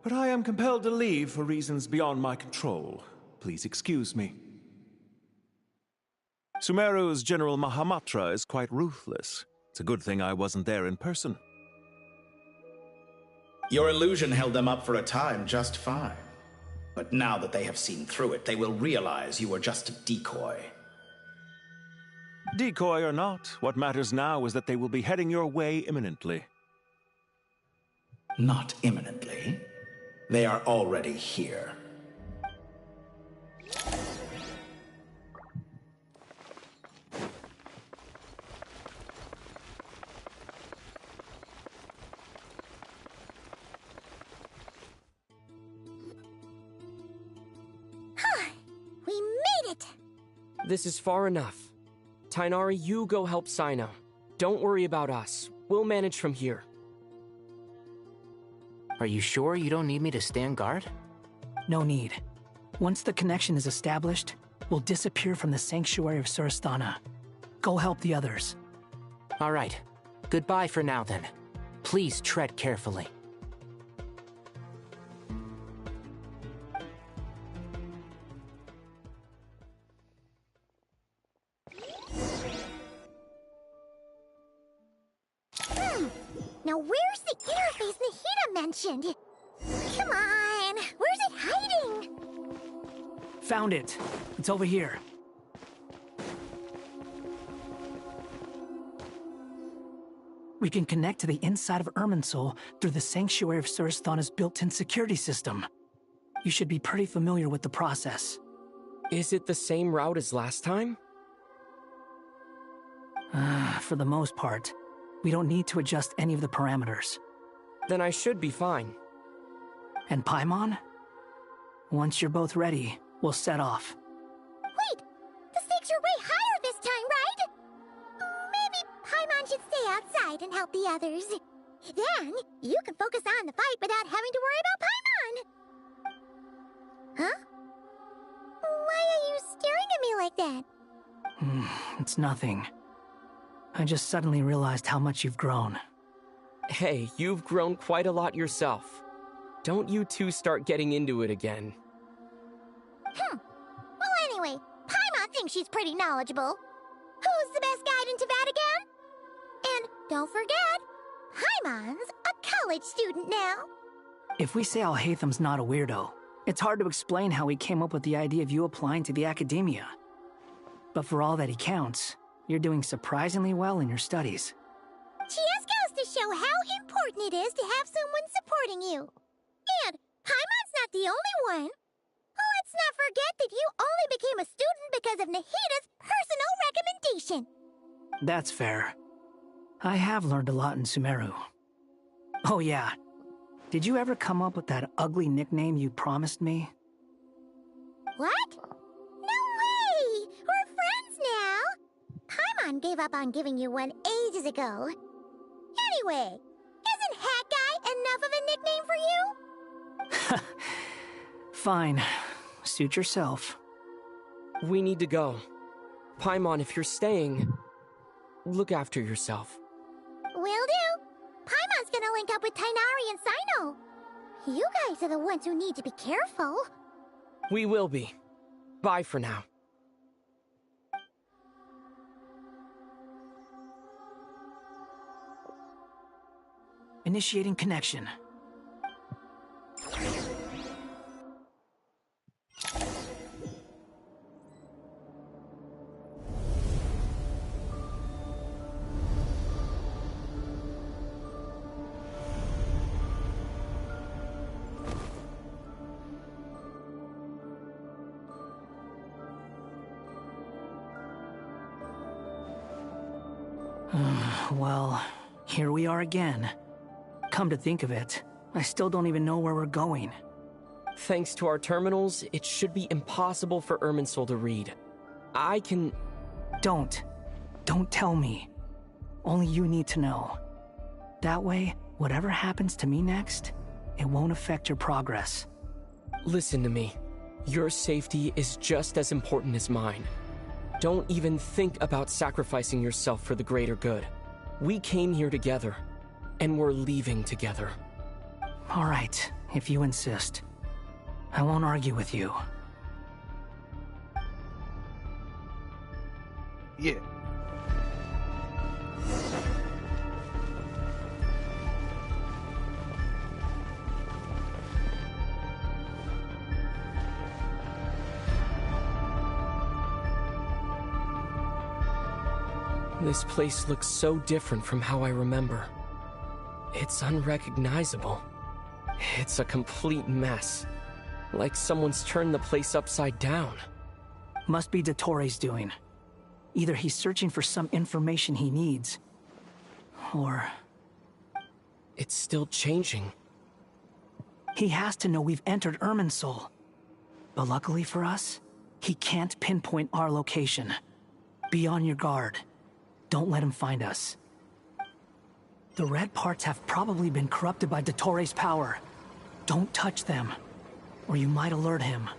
but I am compelled to leave for reasons beyond my control. Please excuse me. Sumeru's General Mahamatra is quite ruthless. It's a good thing I wasn't there in person. Your illusion held them up for a time just fine. But now that they have seen through it, they will realize you were just a decoy. Decoy or not, what matters now is that they will be heading your way imminently. Not imminently. They are already here. We made it! This is far enough. Tainari, you go help Sino. Don't worry about us. We'll manage from here. Are you sure you don't need me to stand guard? No need. Once the connection is established, we'll disappear from the sanctuary of Surasthana. Go help the others. All right. Goodbye for now, then. Please tread carefully. Now where's the interface Nahida mentioned? Come on, where's it hiding? Found it. It's over here. We can connect to the inside of Irminsul through the Sanctuary of Surasthana's built-in security system. You should be pretty familiar with the process. Is it the same route as last time? For the most part. We don't need to adjust any of the parameters. Then I should be fine. And Paimon? Once you're both ready, we'll set off. Wait! The stakes are way higher this time, right? Maybe Paimon should stay outside and help the others. Then, you can focus on the fight without having to worry about Paimon! Huh? Why are you staring at me like that? It's nothing. I just suddenly realized how much you've grown. Hey, you've grown quite a lot yourself. Don't you two start getting into it again. Well, anyway, Paimon thinks she's pretty knowledgeable. Who's the best guide in Tavatigan? And don't forget, Paimon's a college student now. If we say Alhatham's not a weirdo, it's hard to explain how he came up with the idea of you applying to the academia. But for all that he counts, you're doing surprisingly well in your studies. Just goes to show how important it is to have someone supporting you. And Paimon's not the only one. Let's not forget that you only became a student because of Nahida's personal recommendation. That's fair. I have learned a lot in Sumeru. Oh yeah. Did you ever come up with that ugly nickname you promised me? What? No way! We're friends now! Paimon gave up on giving you one ages ago. Anyway, isn't Hat Guy enough of a nickname for you? Fine. Suit yourself. We need to go. Paimon, if you're staying, look after yourself. Will do. Paimon's gonna link up with Tainari and Sino. You guys are the ones who need to be careful. We will be. Bye for now. Initiating connection. Well, here we are again. Come to think of it, I still don't even know where we're going. Thanks to our terminals, it should be impossible for Irminsul to read. I can... Don't tell me. Only you need to know. That way, whatever happens to me next, it won't affect your progress. Listen to me. Your safety is just as important as mine. Don't even think about sacrificing yourself for the greater good. We came here together, and we're leaving together. All right, if you insist. I won't argue with you. Yeah. This place looks so different from how I remember. It's unrecognizable. It's a complete mess. Like someone's turned the place upside down. Must be Dottore doing. Either he's searching for some information he needs, or... It's still changing. He has to know we've entered Irminsul. But luckily for us, he can't pinpoint our location. Be on your guard. Don't let him find us. The red parts have probably been corrupted by Dottore's power. Don't touch them, or you might alert him.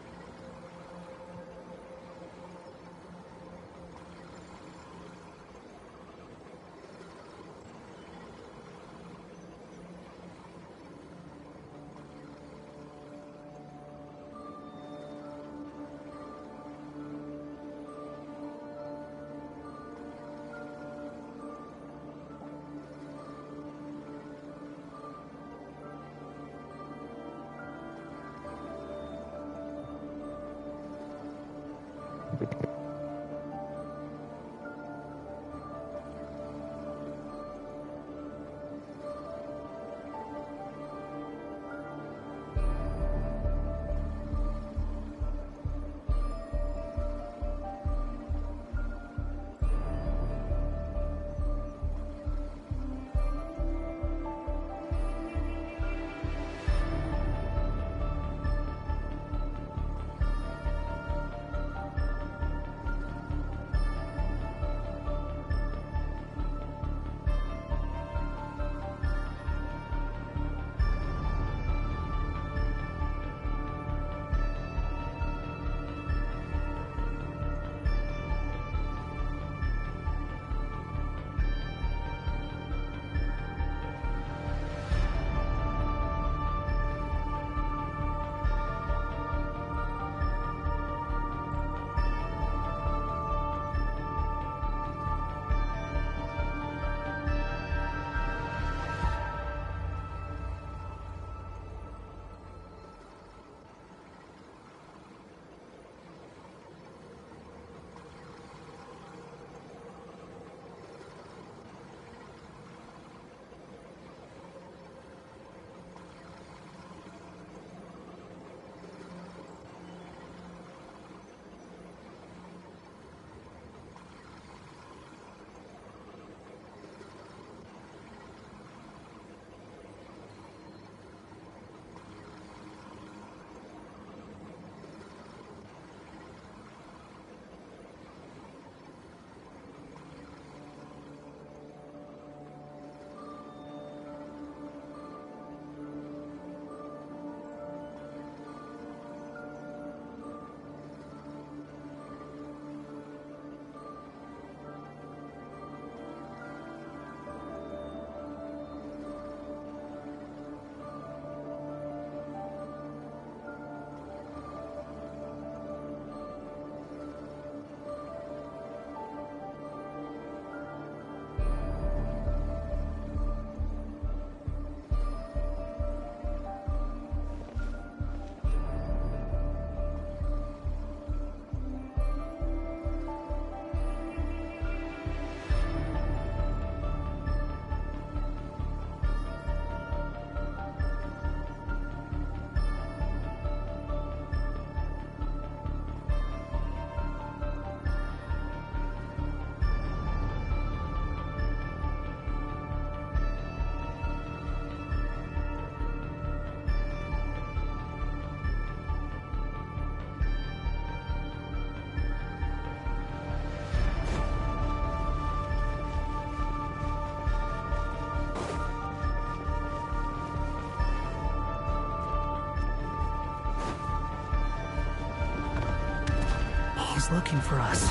Someone's looking for us.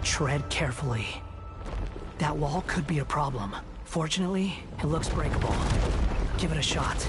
Tread carefully. That wall could be a problem. Fortunately, it looks breakable. Give it a shot.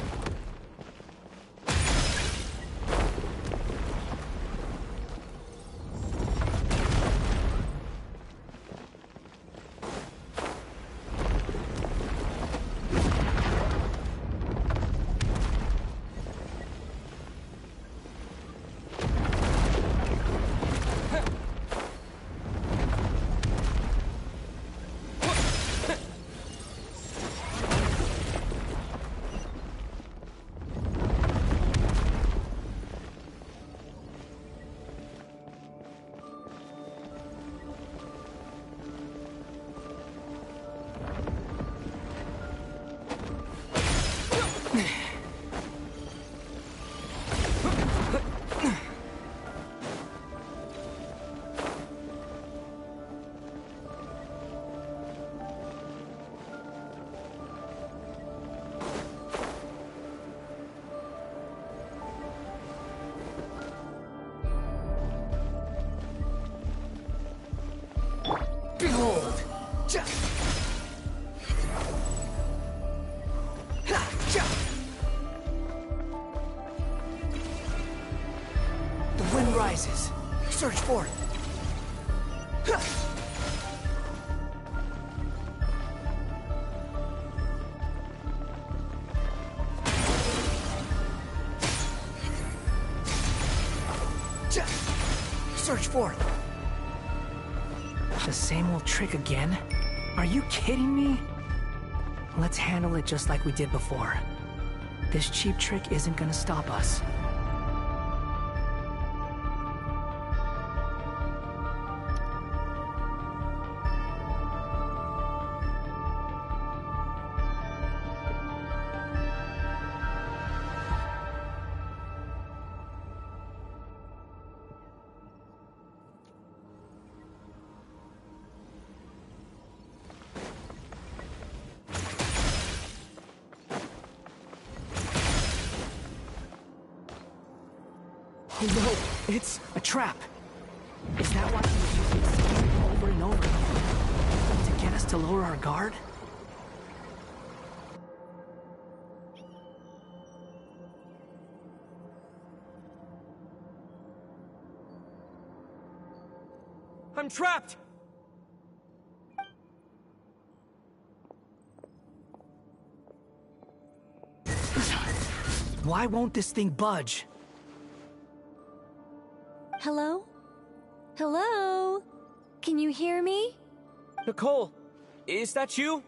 Behold! The wind rises. Search for it. Search for it. The same old trick again? Are you kidding me? Let's handle it just like we did before. This cheap trick isn't gonna stop us. Oh no, it's a trap. Is that why he was using the same over and over to get us to lower our guard? I'm trapped! Why won't this thing budge? Hello? Hello? Can you hear me? Nicole, is that you?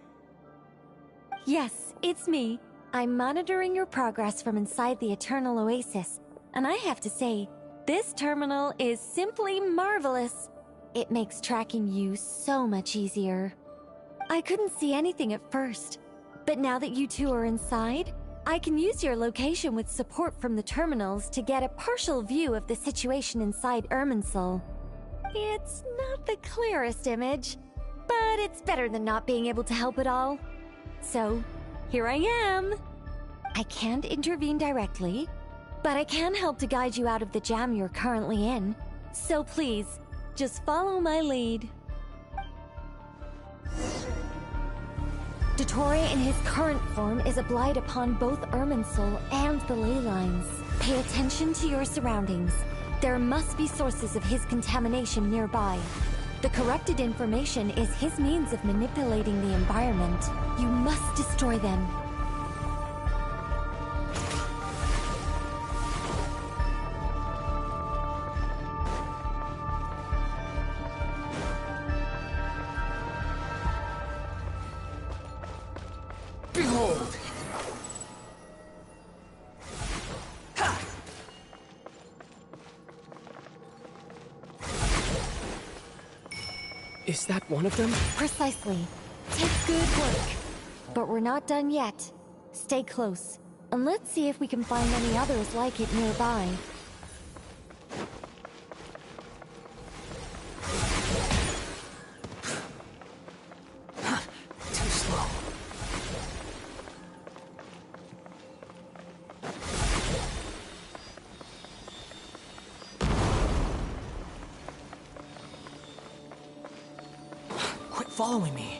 Yes, it's me. I'm monitoring your progress from inside the Eternal Oasis, and I have to say, this terminal is simply marvelous. It makes tracking you so much easier. I couldn't see anything at first, but now that you two are inside, I can use your location with support from the terminals to get a partial view of the situation inside Irminsul. It's not the clearest image, but it's better than not being able to help at all. So, here I am. I can't intervene directly, but I can help to guide you out of the jam you're currently in. So please, just follow my lead. Dottore in his current form is a blight upon both Irminsul and the ley lines. Pay attention to your surroundings. There must be sources of his contamination nearby. The corrupted information is his means of manipulating the environment. You must destroy them. Behold! Is that one of them? Precisely. Take good work. But we're not done yet. Stay close, and let's see if we can find any others like it nearby. Too slow. following me.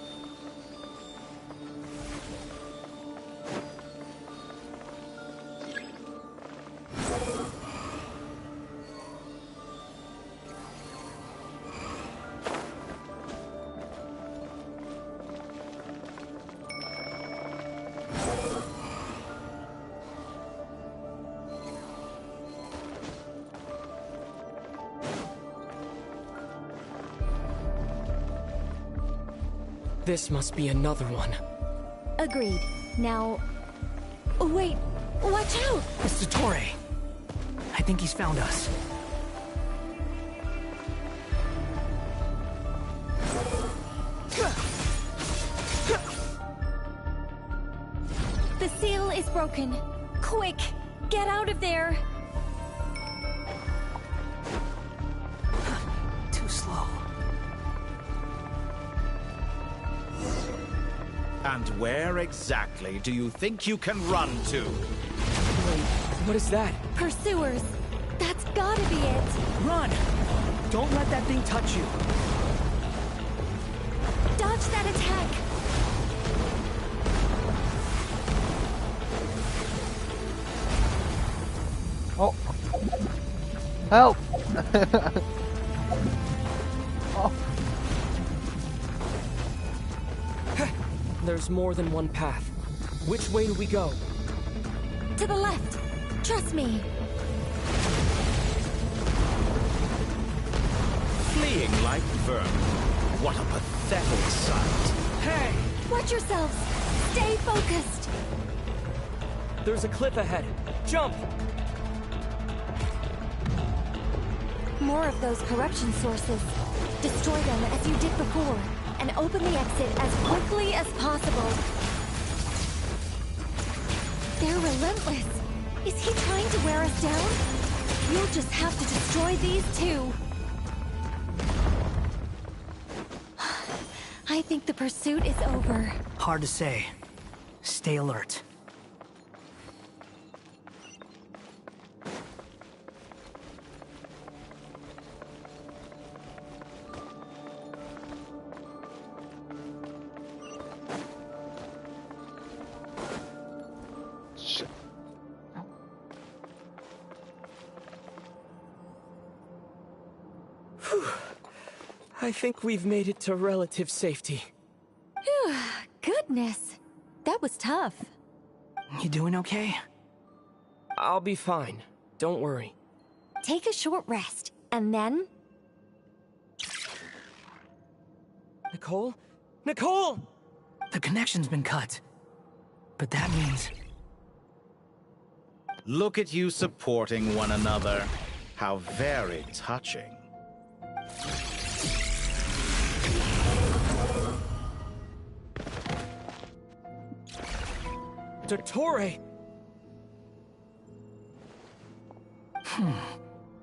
This must be another one. Agreed. Now... Oh, wait! Watch out! It's Dottore. I think he's found us. The seal is broken. Quick! Get out of there! Too slow. And where exactly do you think you can run to? Wait, what is that? Pursuers! That's gotta be it! Run! Don't let that thing touch you. Dodge that attack! Oh. Help! Oh. There's more than one path. Which way do we go? To the left! Trust me! Fleeing like vermin. What a pathetic sight. Hey! Watch yourselves! Stay focused! There's a cliff ahead. Jump! More of those corruption sources. Destroy them as you did before, and open the exit as quickly as possible. They're relentless. Is he trying to wear us down? You'll just have to destroy these too. I think the pursuit is over. Hard to say. Stay alert. I think we've made it to relative safety. Phew, goodness. That was tough. You doing okay? I'll be fine. Don't worry. Take a short rest, and then... Nicole? Nicole! The connection's been cut. But that means... Look at you supporting one another. How very touching. Dottore!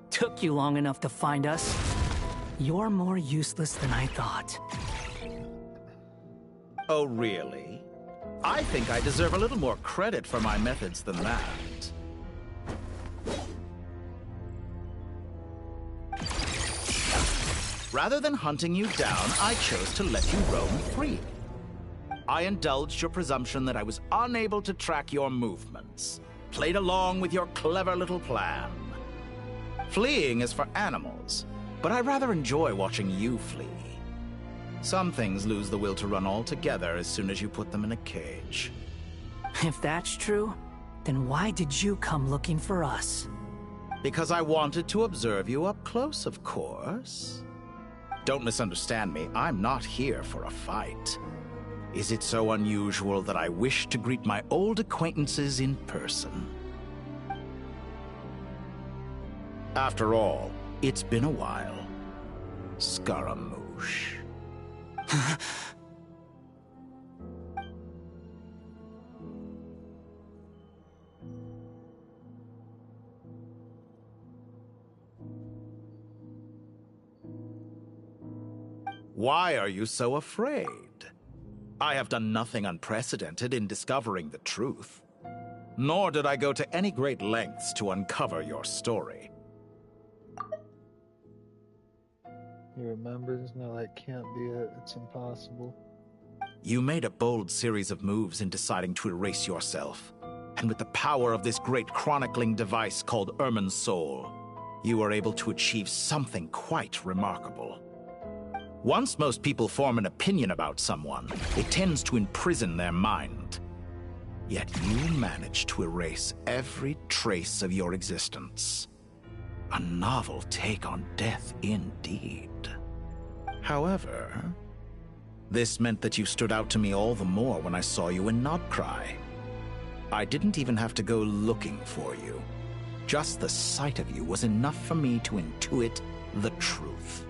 Took you long enough to find us. You're more useless than I thought. Oh, really? I think I deserve a little more credit for my methods than that. Rather than hunting you down, I chose to let you roam free. I indulged your presumption that I was unable to track your movements, played along with your clever little plan. Fleeing is for animals, but I rather enjoy watching you flee. Some things lose the will to run altogether as soon as you put them in a cage. If that's true, then why did you come looking for us? Because I wanted to observe you up close, of course. Don't misunderstand me, I'm not here for a fight. Is it so unusual that I wish to greet my old acquaintances in person? After all, it's been a while. Scaramouche. Why are you so afraid? I have done nothing unprecedented in discovering the truth. Nor did I go to any great lengths to uncover your story. He remembers. No, that can't be it. It's impossible. You made a bold series of moves in deciding to erase yourself. And with the power of this great chronicling device called Ermin's Soul, you were able to achieve something quite remarkable. Once most people form an opinion about someone, it tends to imprison their mind. Yet you managed to erase every trace of your existence. A novel take on death indeed. However, this meant that you stood out to me all the more when I saw you in Nobcry. I didn't even have to go looking for you. Just the sight of you was enough for me to intuit the truth.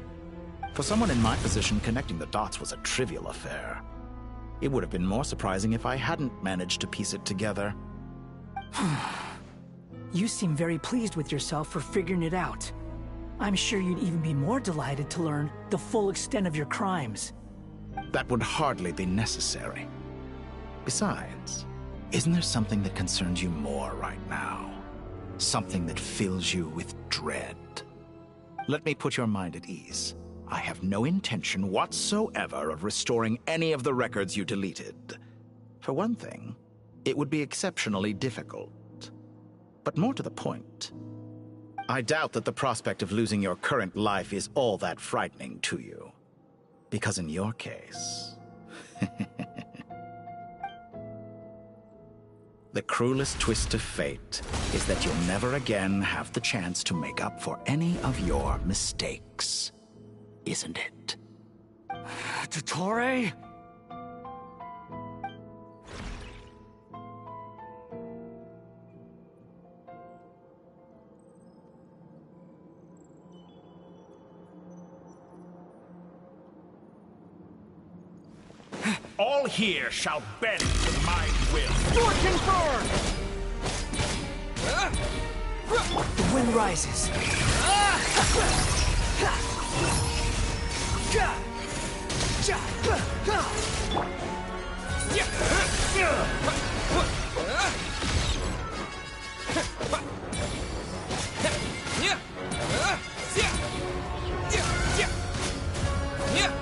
For someone in my position, connecting the dots was a trivial affair. It would have been more surprising if I hadn't managed to piece it together. You seem very pleased with yourself for figuring it out. I'm sure you'd even be more delighted to learn the full extent of your crimes. That would hardly be necessary. Besides, isn't there something that concerns you more right now? Something that fills you with dread? Let me put your mind at ease. I have no intention whatsoever of restoring any of the records you deleted. For one thing, it would be exceptionally difficult. But more to the point, I doubt that the prospect of losing your current life is all that frightening to you. Because in your case, the cruelest twist of fate is that you'll never again have the chance to make up for any of your mistakes. Isn't it? Dottore? All here shall bend to my will. Scorching burn! The wind rises.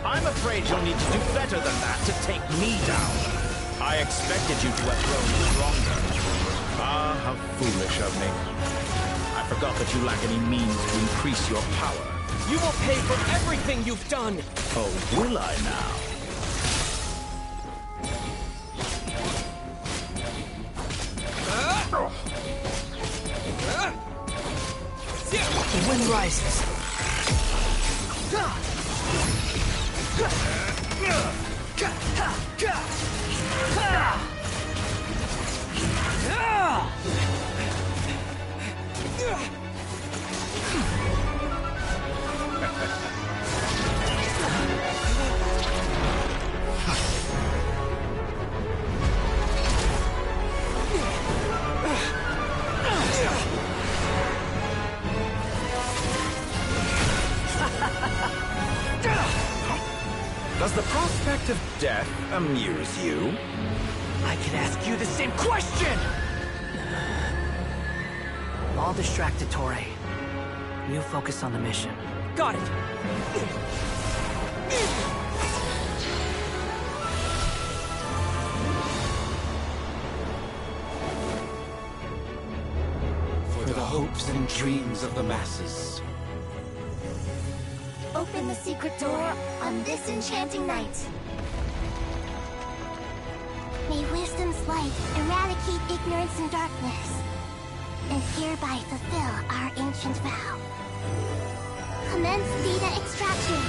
I'm afraid you'll need to do better than that to take me down. I expected you to have grown stronger. Ah, how foolish of me. I forgot that you lack any means to increase your power. You will pay for everything you've done! Oh, will I now? The wind rises. Does the prospect of death amuse you? I can ask you the same question! I'll distract Dottore. You focus on the mission. Got it! For the hopes and dreams of the masses. Open the secret door on this enchanting night. May wisdom's light eradicate ignorance and darkness, and hereby fulfill our ancient vow. Commence data extraction.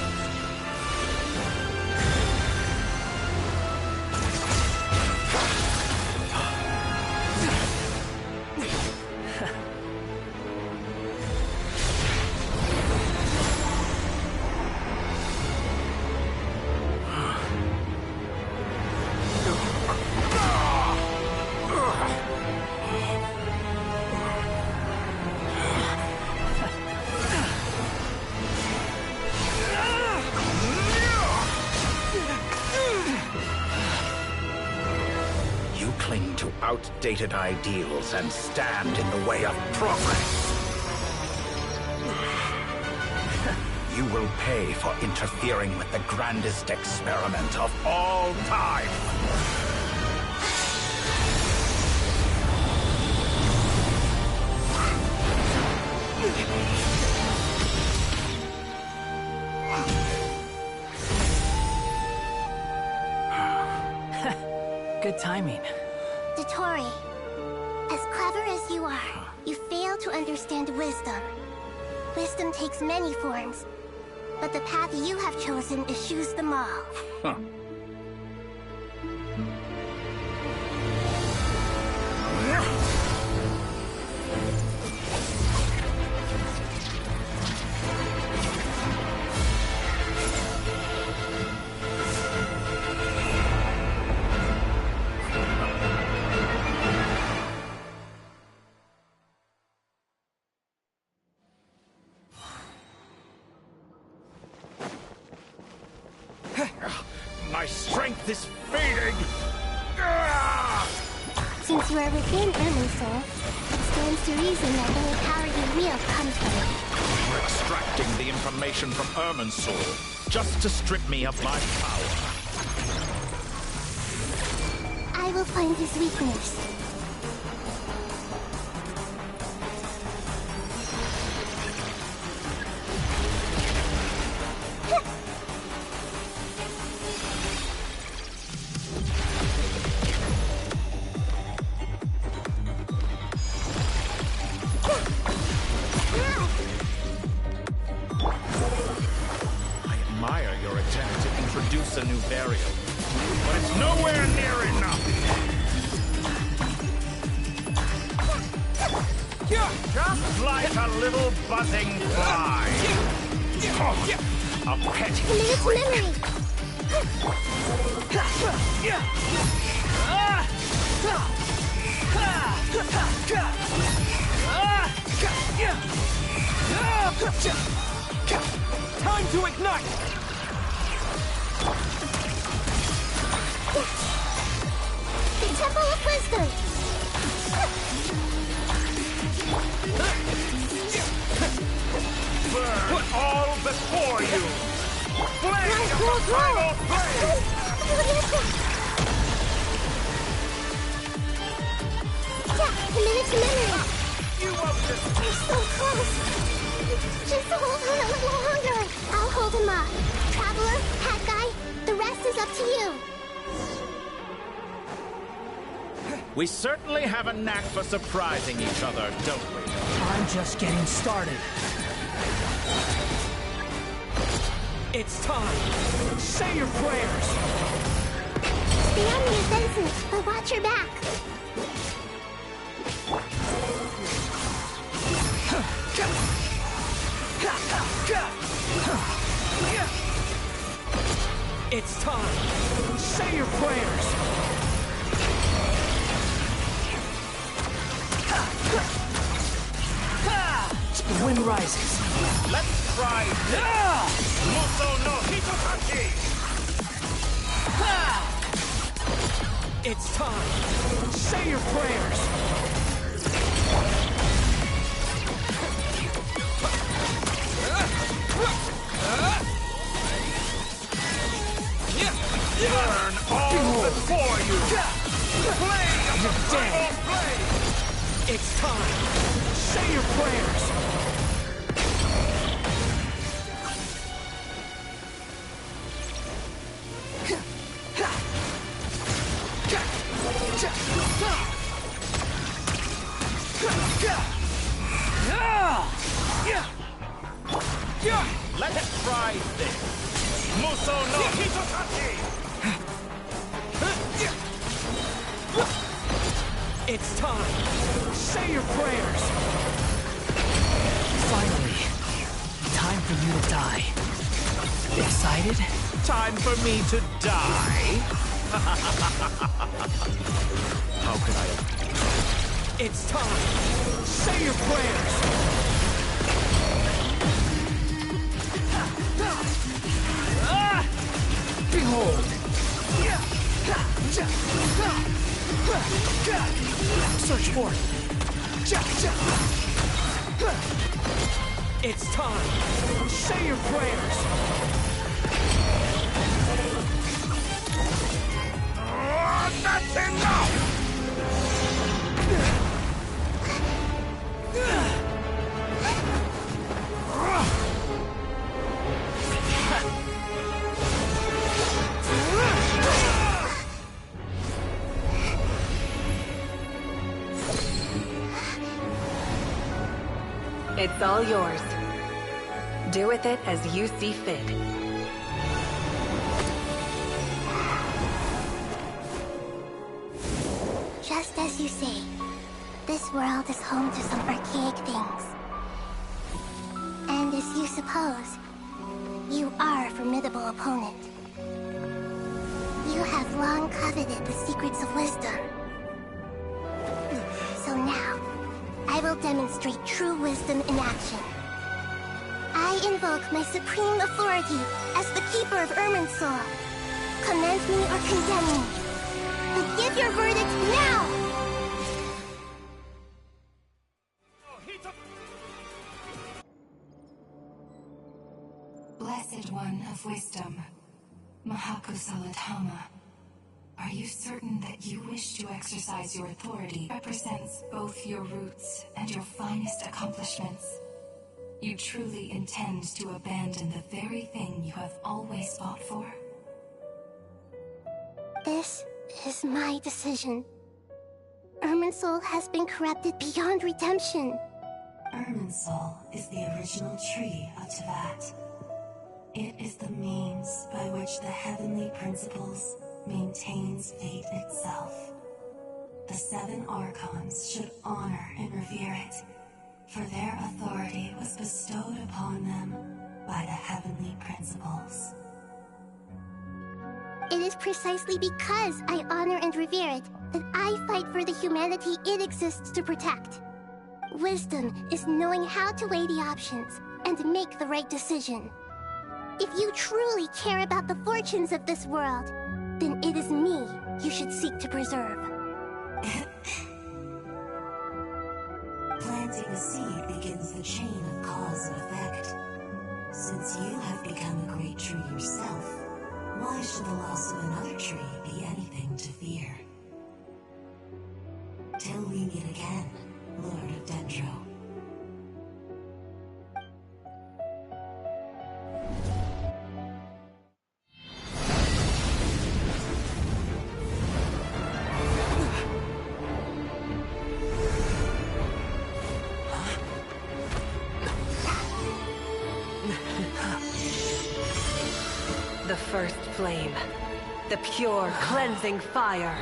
Outdated ideals and stand in the way of progress. You will pay for interfering with the grandest experiment of all time. Good timing. Dottore, as clever as you are, you fail to understand wisdom. Wisdom takes many forms, but the path you have chosen eschews them all. Huh. My strength is fading! Since you are within Irminsul, it stands to reason that any power you wield comes from it. You're extracting the information from Irminsul just to strip me of my power. I will find his weakness. Introduce a new variable, but it's nowhere near enough. Just like a little buzzing fly. A petty trick. Time to ignite! The Temple of Wisdom! Burn all before you! Blade of the primal flame! Yeah, commit it to memory! You won't just... We're so close! Just hold on a little longer! I'll hold him up. Traveler, Hat Guy, the rest is up to you. We certainly have a knack for surprising each other, don't we? I'm just getting started. It's time! Say your prayers! Stay on the offensive, but watch your back. It's time! Say your prayers! The wind rises. Let's try this! Muso no Hitokachi! It's time! Say your prayers! Burn all before you! Blade of the primal flame! It's time! Say your prayers! Let's try this! Muso no Hitokachi! It's time! Say your prayers! Finally, time for you to die. Excited? Time for me to die? How could I... It's time! Say your prayers! Behold! Search for it! It's time! Say your prayers! That's enough! It's all yours. Do with it as you see fit. Just as you say, this world is home to some archaic things. And as you suppose, you are a formidable opponent. You have long coveted the secrets of wisdom. So now, I will demonstrate true wisdom in action. I invoke my supreme authority as the keeper of Irminsul. Commend me or condemn me. But give your verdict now! Blessed One of Wisdom, Mahakusaladhama, are you certain that you wish to exercise your authority represents both your roots and your finest accomplishments? You truly intend to abandon the very thing you have always fought for? This is my decision. Irminsul has been corrupted beyond redemption. Irminsul is the original tree of Tevat. It is the means by which the heavenly principles maintains fate itself. The 7 Archons should honor and revere it, for their authority was bestowed upon them by the heavenly principles. It is precisely because I honor and revere it that I fight for the humanity it exists to protect. Wisdom is knowing how to weigh the options and make the right decision. If you truly care about the fortunes of this world, then it is me you should seek to preserve. Planting a seed begins the chain of cause and effect. Since you have become a great tree yourself, why should the loss of another tree be anything to fear? Till we meet again, Lord of Dendro. The first flame. The pure, cleansing fire.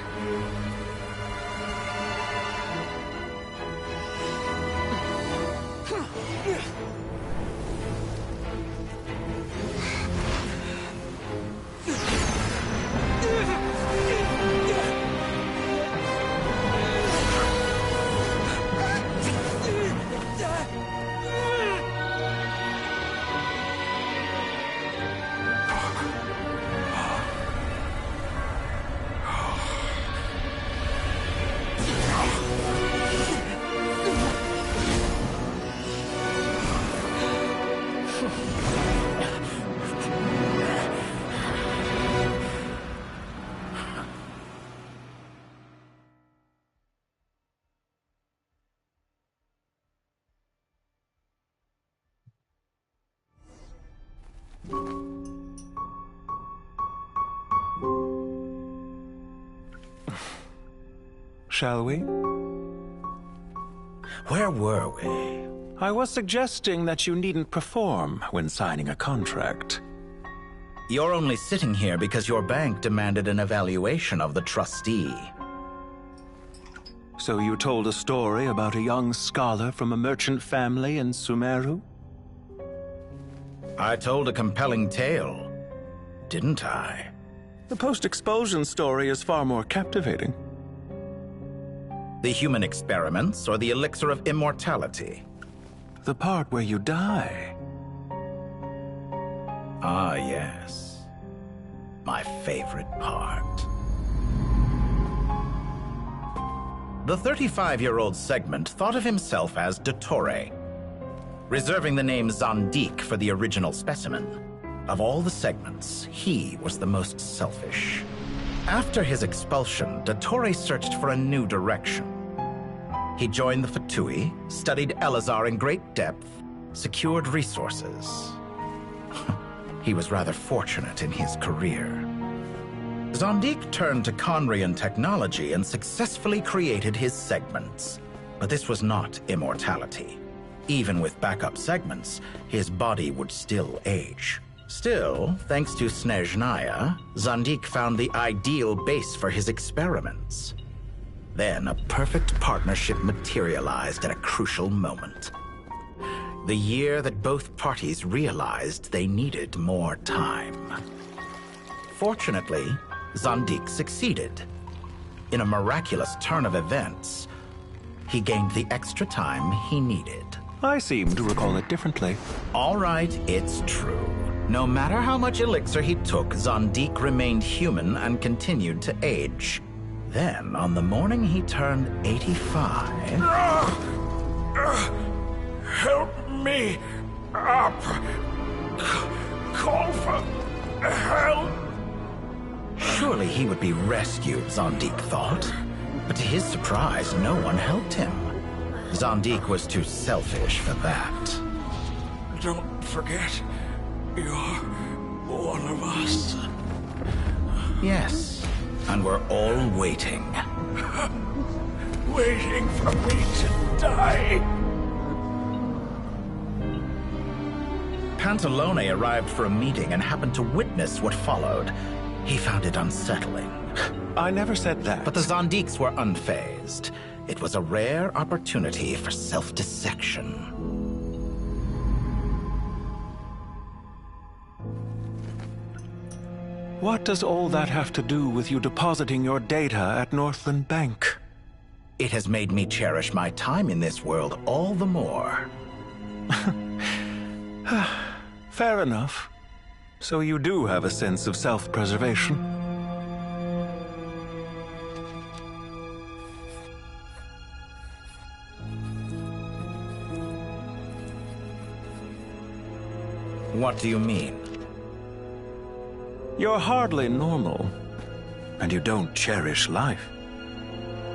Shall we? Where were we? I was suggesting that you needn't perform when signing a contract. You're only sitting here because your bank demanded an evaluation of the trustee. So you told a story about a young scholar from a merchant family in Sumeru? I told a compelling tale, didn't I? The post-expulsion story is far more captivating. The human experiments or the elixir of immortality? The part where you die. Ah, yes. My favorite part. The 35-year-old Segment thought of himself as Dottore. reserving the name Zondik for the original specimen. Of all the segments, he was the most selfish. After his expulsion, Dottore searched for a new direction. He joined the Fatui, studied Elazar in great depth, secured resources. He was rather fortunate in his career. Zondik turned to Conrian technology and successfully created his segments. But this was not immortality. Even with backup segments, his body would still age. Still, thanks to Snezhnaya, Zondik found the ideal base for his experiments. Then a perfect partnership materialized at a crucial moment. The year that both parties realized they needed more time. Fortunately, Zondik succeeded. In a miraculous turn of events, he gained the extra time he needed. I seem to recall it differently. All right, it's true. No matter how much elixir he took, Zondik remained human and continued to age. Then, on the morning he turned 85... Help me up! Call for help! Surely he would be rescued, Zondik thought. But to his surprise, no one helped him. Zondik was too selfish for that. Don't forget, you're one of us. Yes, and we're all waiting. Waiting for me to die. Pantalone arrived for a meeting and happened to witness what followed. He found it unsettling. I never said that. But the Zondiks were unfazed. It was a rare opportunity for self-dissection. What does all that have to do with you depositing your data at Northland Bank? It has made me cherish my time in this world all the more. Fair enough. So you do have a sense of self-preservation. What do you mean? You're hardly normal, and you don't cherish life.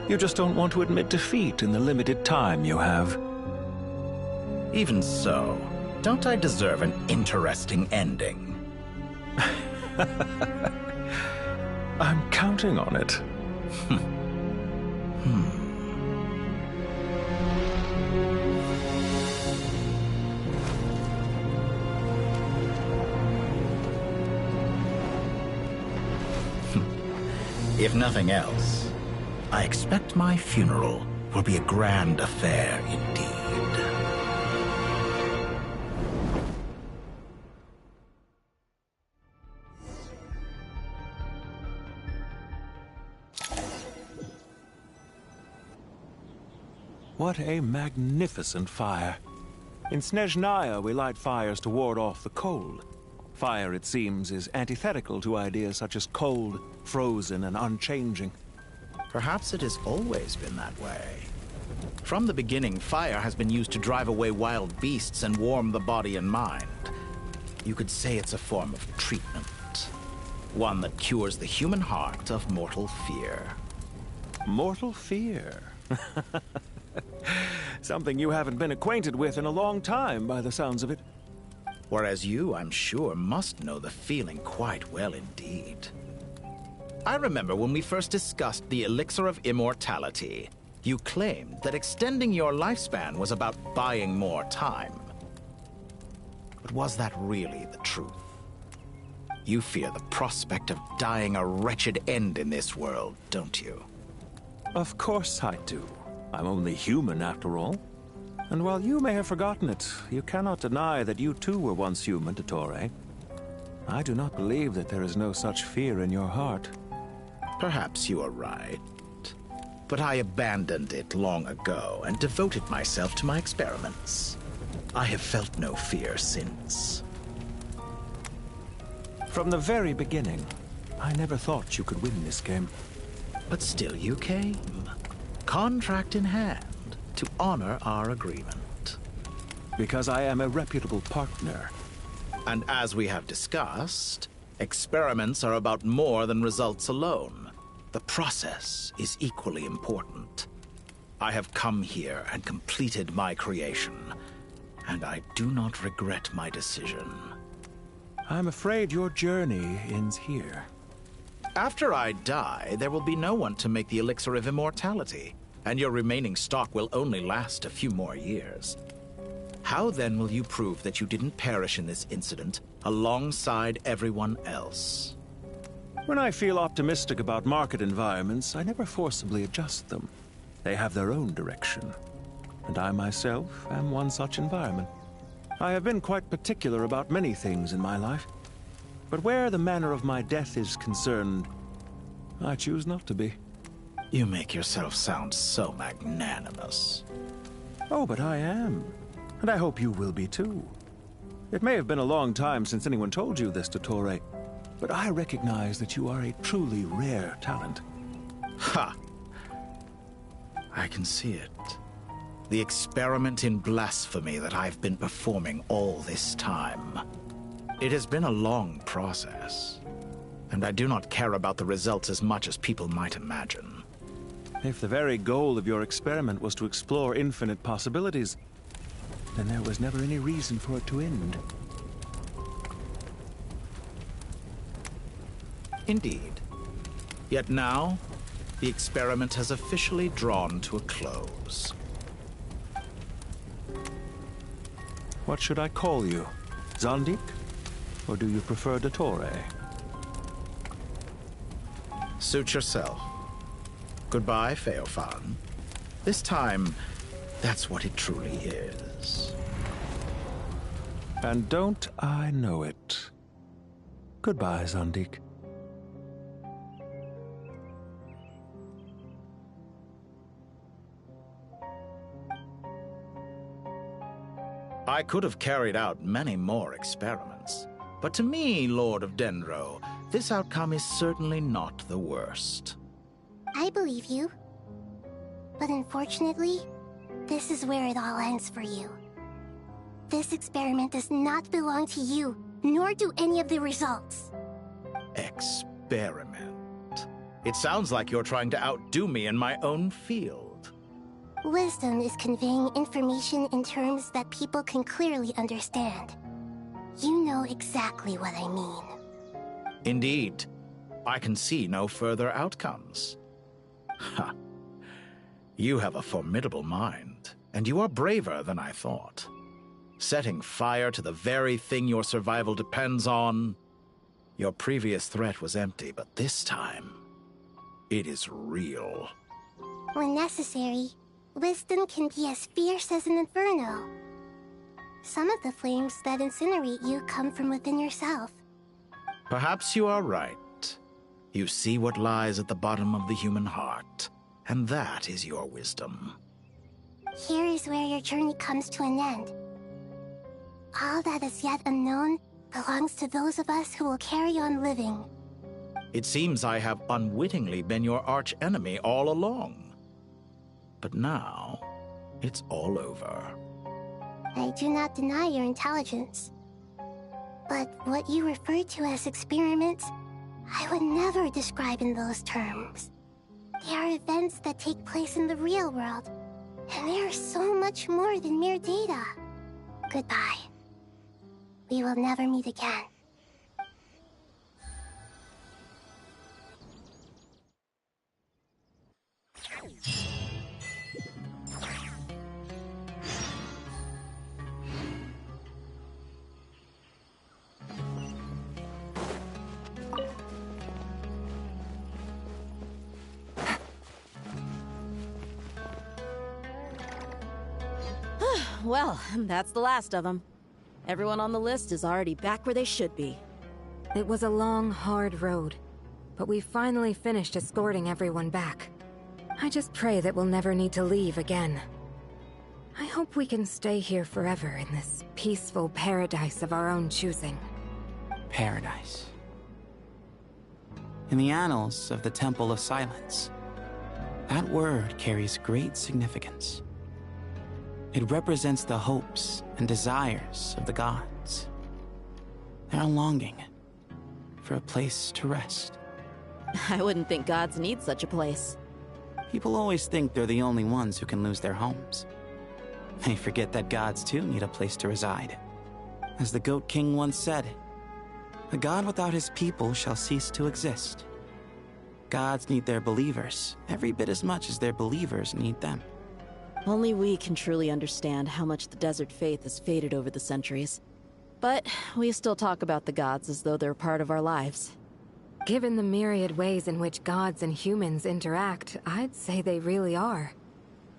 You just don't want to admit defeat in the limited time you have. Even so, don't I deserve an interesting ending? I'm counting on it. If nothing else, I expect my funeral will be a grand affair indeed. What a magnificent fire. In Snezhnaya, we light fires to ward off the cold. Fire, it seems, is antithetical to ideas such as cold, frozen, and unchanging. Perhaps it has always been that way. From the beginning, fire has been used to drive away wild beasts and warm the body and mind. You could say it's a form of treatment. One that cures the human heart of mortal fear. Mortal fear? Something you haven't been acquainted with in a long time, by the sounds of it. Whereas you, I'm sure, must know the feeling quite well indeed. I remember when we first discussed the elixir of immortality. You claimed that extending your lifespan was about buying more time. But was that really the truth? You fear the prospect of dying a wretched end in this world, don't you? Of course I do. I'm only human, after all. And while you may have forgotten it, you cannot deny that you too were once human, Dottore. I do not believe that there is no such fear in your heart. Perhaps you are right. But I abandoned it long ago and devoted myself to my experiments. I have felt no fear since. From the very beginning, I never thought you could win this game. But still you came. Contract in hand, to honor our agreement. Because I am a reputable partner. And as we have discussed, experiments are about more than results alone. The process is equally important. I have come here and completed my creation, and I do not regret my decision. I'm afraid your journey ends here. After I die, there will be no one to make the elixir of immortality, and your remaining stock will only last a few more years. How then will you prove that you didn't perish in this incident alongside everyone else? When I feel optimistic about market environments, I never forcibly adjust them. They have their own direction. And I myself am one such environment. I have been quite particular about many things in my life. But where the manner of my death is concerned, I choose not to be. You make yourself sound so magnanimous. Oh, but I am. And I hope you will be too. It may have been a long time since anyone told you this, Dottore, but I recognize that you are a truly rare talent. Ha! I can see it. The experiment in blasphemy that I've been performing all this time. It has been a long process, and I do not care about the results as much as people might imagine. If the very goal of your experiment was to explore infinite possibilities, then there was never any reason for it to end. Indeed. Yet now, the experiment has officially drawn to a close. What should I call you? Zandik? Or do you prefer Dottore? Suit yourself. Goodbye, Feofan. This time, that's what it truly is. And don't I know it? Goodbye, Zandik. I could have carried out many more experiments, but to me, Lord of Dendro, this outcome is certainly not the worst. I believe you. But unfortunately, this is where it all ends for you. This experiment does not belong to you, nor do any of the results. Experiment? It sounds like you're trying to outdo me in my own field. Wisdom is conveying information in terms that people can clearly understand. You know exactly what I mean. Indeed. I can see no further outcomes. Ha. You have a formidable mind, and you are braver than I thought. Setting fire to the very thing your survival depends on. Your previous threat was empty, but this time, it is real. When necessary, wisdom can be as fierce as an inferno. Some of the flames that incinerate you come from within yourself. Perhaps you are right. You see what lies at the bottom of the human heart, and that is your wisdom. Here is where your journey comes to an end. All that is yet unknown belongs to those of us who will carry on living. It seems I have unwittingly been your arch-enemy all along. But now, it's all over. I do not deny your intelligence. But what you refer to as experiments, I would never describe in those terms. They are events that take place in the real world, and they are so much more than mere data. Goodbye. We will never meet again. Well, that's the last of them. Everyone on the list is already back where they should be. It was a long, hard road, but we finally finished escorting everyone back. I just pray that we'll never need to leave again. I hope we can stay here forever in this peaceful paradise of our own choosing. Paradise. In the annals of the Temple of Silence, that word carries great significance. It represents the hopes and desires of the gods. Their longing for a place to rest. I wouldn't think gods need such a place. People always think they're the only ones who can lose their homes. They forget that gods too need a place to reside. As the Goat King once said, "A god without his people shall cease to exist." Gods need their believers every bit as much as their believers need them. Only we can truly understand how much the desert faith has faded over the centuries. But we still talk about the gods as though they're part of our lives. Given the myriad ways in which gods and humans interact, I'd say they really are.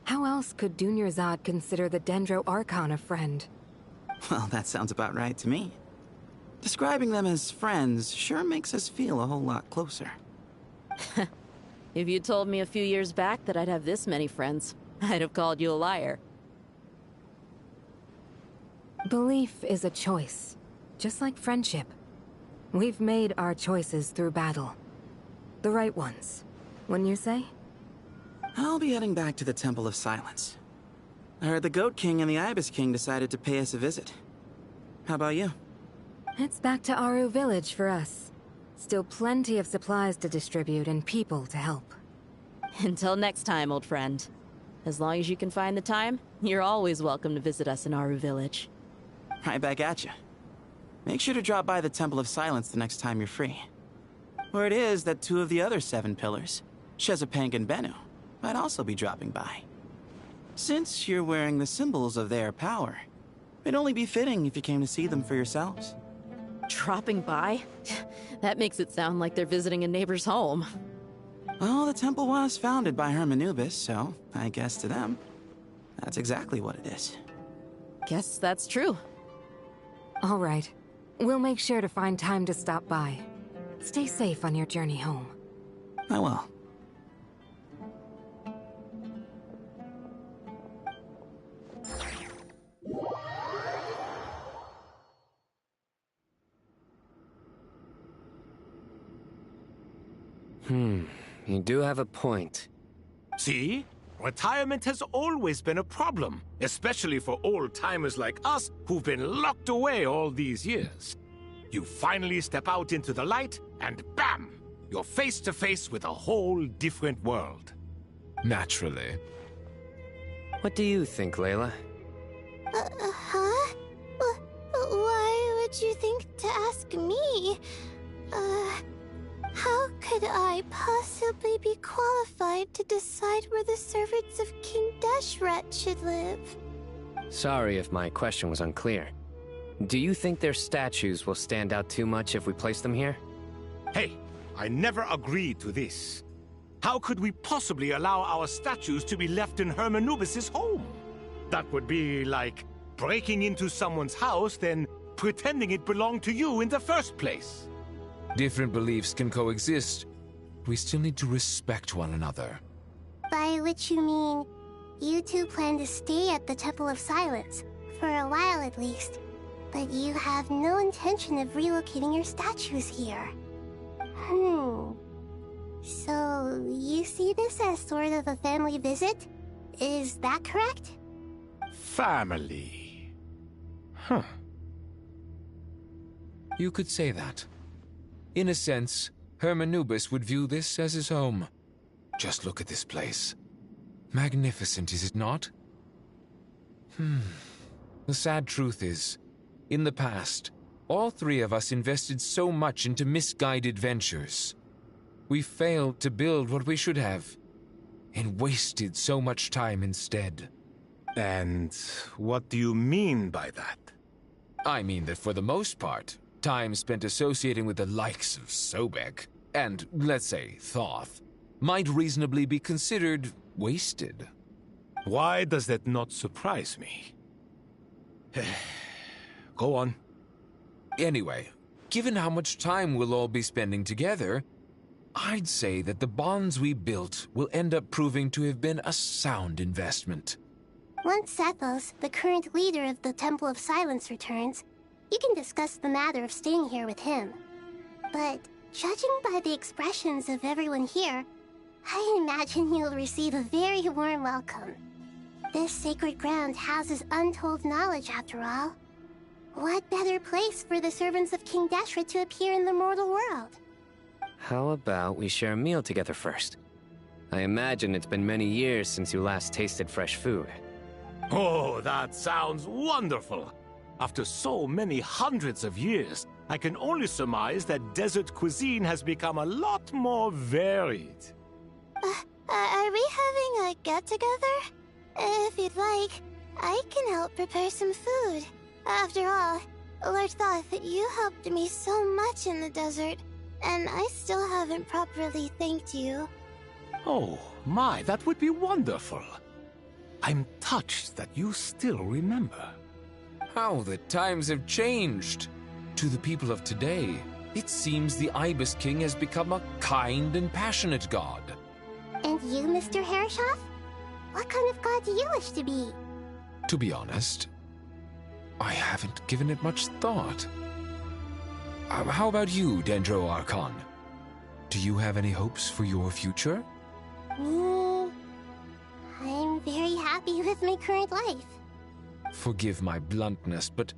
How else could Dunyarzad consider the Dendro Archon a friend? Well, that sounds about right to me. Describing them as friends sure makes us feel a whole lot closer. If you told me a few years back that I'd have this many friends, I'd have called you a liar. Belief is a choice, just like friendship. We've made our choices through battle. The right ones, wouldn't you say? I'll be heading back to the Temple of Silence. I heard the Goat King and the Ibis King decided to pay us a visit. How about you? It's back to Aru Village for us. Still plenty of supplies to distribute and people to help. Until next time, old friend. As long as you can find the time, you're always welcome to visit us in Aru Village. Right back at you. Make sure to drop by the Temple of Silence the next time you're free. Word is that 2 of the other 7 pillars, Shezapank and Bennu, might also be dropping by. Since you're wearing the symbols of their power, it'd only be fitting if you came to see them for yourselves. Dropping by? That makes it sound like they're visiting a neighbor's home. Well, the temple was founded by Hermanubis, so I guess to them, that's exactly what it is. Guess that's true. All right. We'll make sure to find time to stop by. Stay safe on your journey home. I will. You do have a point. See? Retirement has always been a problem, especially for old-timers like us who've been locked away all these years. You finally step out into the light, and bam! You're face to face with a whole different world. Naturally. What do you think, Layla? Huh? Why would you think to ask me? How could I possibly be qualified to decide where the servants of King Deshret should live? Sorry if my question was unclear. Do you think their statues will stand out too much if we place them here? Hey, I never agreed to this. How could we possibly allow our statues to be left in Hermanubis' home? That would be like breaking into someone's house, then pretending it belonged to you in the first place. Different beliefs can coexist. We still need to respect one another. By which you mean, you two plan to stay at the Temple of Silence, for a while at least, but you have no intention of relocating your statues here. So, you see this as sort of a family visit? Is that correct? Family. Huh. You could say that. In a sense, Hermanubis would view this as his home. Just look at this place. Magnificent, is it not? The sad truth is, in the past, all 3 of us invested so much into misguided ventures. We failed to build what we should have, and wasted so much time instead. And what do you mean by that? I mean that for the most part, time spent associating with the likes of Sobek, and, let's say, Thoth, might reasonably be considered wasted. Why does that not surprise me? Go on. Anyway, given how much time we'll all be spending together, I'd say that the bonds we built will end up proving to have been a sound investment. Once Sethos, the current leader of the Temple of Silence, returns, you can discuss the matter of staying here with him. But judging by the expressions of everyone here, I imagine you'll receive a very warm welcome. This sacred ground houses untold knowledge, after all. What better place for the servants of King Deshret to appear in the mortal world? How about we share a meal together first? I imagine it's been many years since you last tasted fresh food. Oh, that sounds wonderful! After so many hundreds of years, I can only surmise that desert cuisine has become a lot more varied. Are we having a get-together? If you'd like, I can help prepare some food. After all, Lord Thoth, you helped me so much in the desert, and I still haven't properly thanked you. Oh, my, that would be wonderful. I'm touched that you still remember. How the times have changed. To the people of today, it seems the Ibis King has become a kind and passionate god. And you, Mr. Herreshoff? What kind of god do you wish to be? To be honest, I haven't given it much thought. How about you, Dendro Archon? Do you have any hopes for your future? Me? I'm very happy with my current life. Forgive my bluntness, but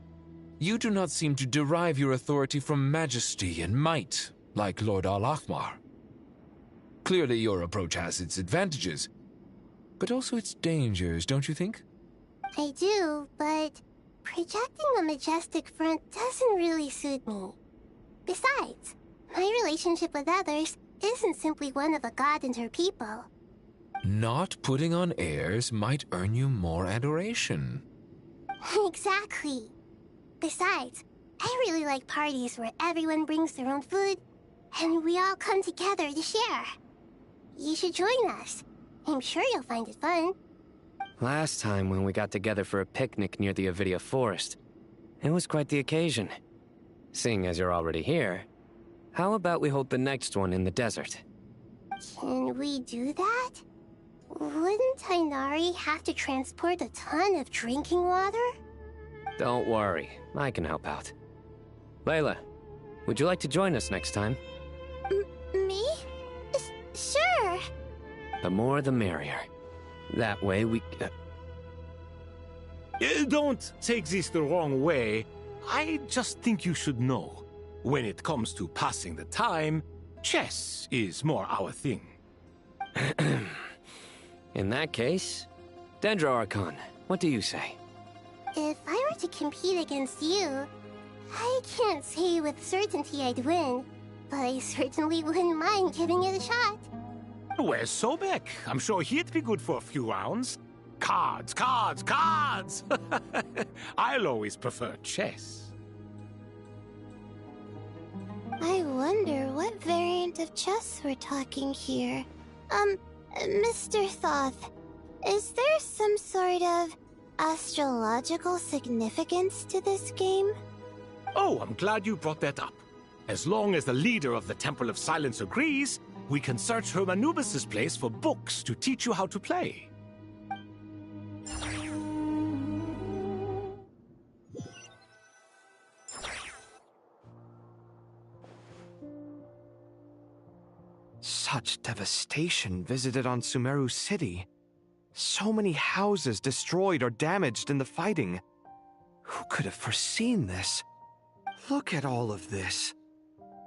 you do not seem to derive your authority from majesty and might, like Lord Al-Ahmar. Clearly your approach has its advantages, but also its dangers, don't you think? I do, but projecting a majestic front doesn't really suit me. Besides, my relationship with others isn't simply one of a god and her people. Not putting on airs might earn you more adoration. Exactly. Besides, I really like parties where everyone brings their own food, and we all come together to share. You should join us. I'm sure you'll find it fun. Last time when we got together for a picnic near the Avidia Forest, it was quite the occasion. Seeing as you're already here, how about we hold the next one in the desert? Can we do that? Wouldn't Tainari have to transport a ton of drinking water? Don't worry, I can help out. Layla, would you like to join us next time? Me? Sure. The more the merrier. That way we... Don't take this the wrong way. I just think you should know. When it comes to passing the time, chess is more our thing. In that case, Dendro Archon, what do you say? If I were to compete against you, I can't say with certainty I'd win, but I certainly wouldn't mind giving it a shot. Where's Sobek? I'm sure he'd be good for a few rounds. Cards, cards, cards! I'll always prefer chess. I wonder what variant of chess we're talking here. Mr. Thoth, is there some sort of astrological significance to this game? Oh, I'm glad you brought that up. As long as the leader of the Temple of Silence agrees, we can search Hermanubis' place for books to teach you how to play. Such devastation visited on Sumeru City. So many houses destroyed or damaged in the fighting. Who could have foreseen this? Look at all of this.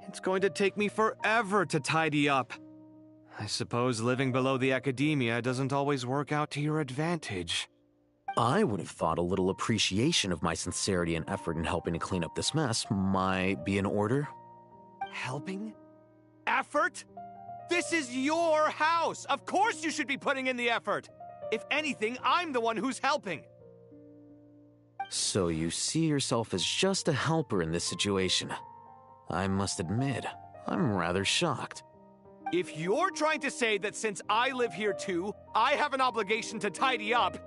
It's going to take me forever to tidy up. I suppose living below the academia doesn't always work out to your advantage. I would have thought a little appreciation of my sincerity and effort in helping to clean up this mess might be in order. Helping? Effort? This is your house! Of course you should be putting in the effort! If anything, I'm the one who's helping! So you see yourself as just a helper in this situation. I must admit, I'm rather shocked. If you're trying to say that since I live here too, I have an obligation to tidy up,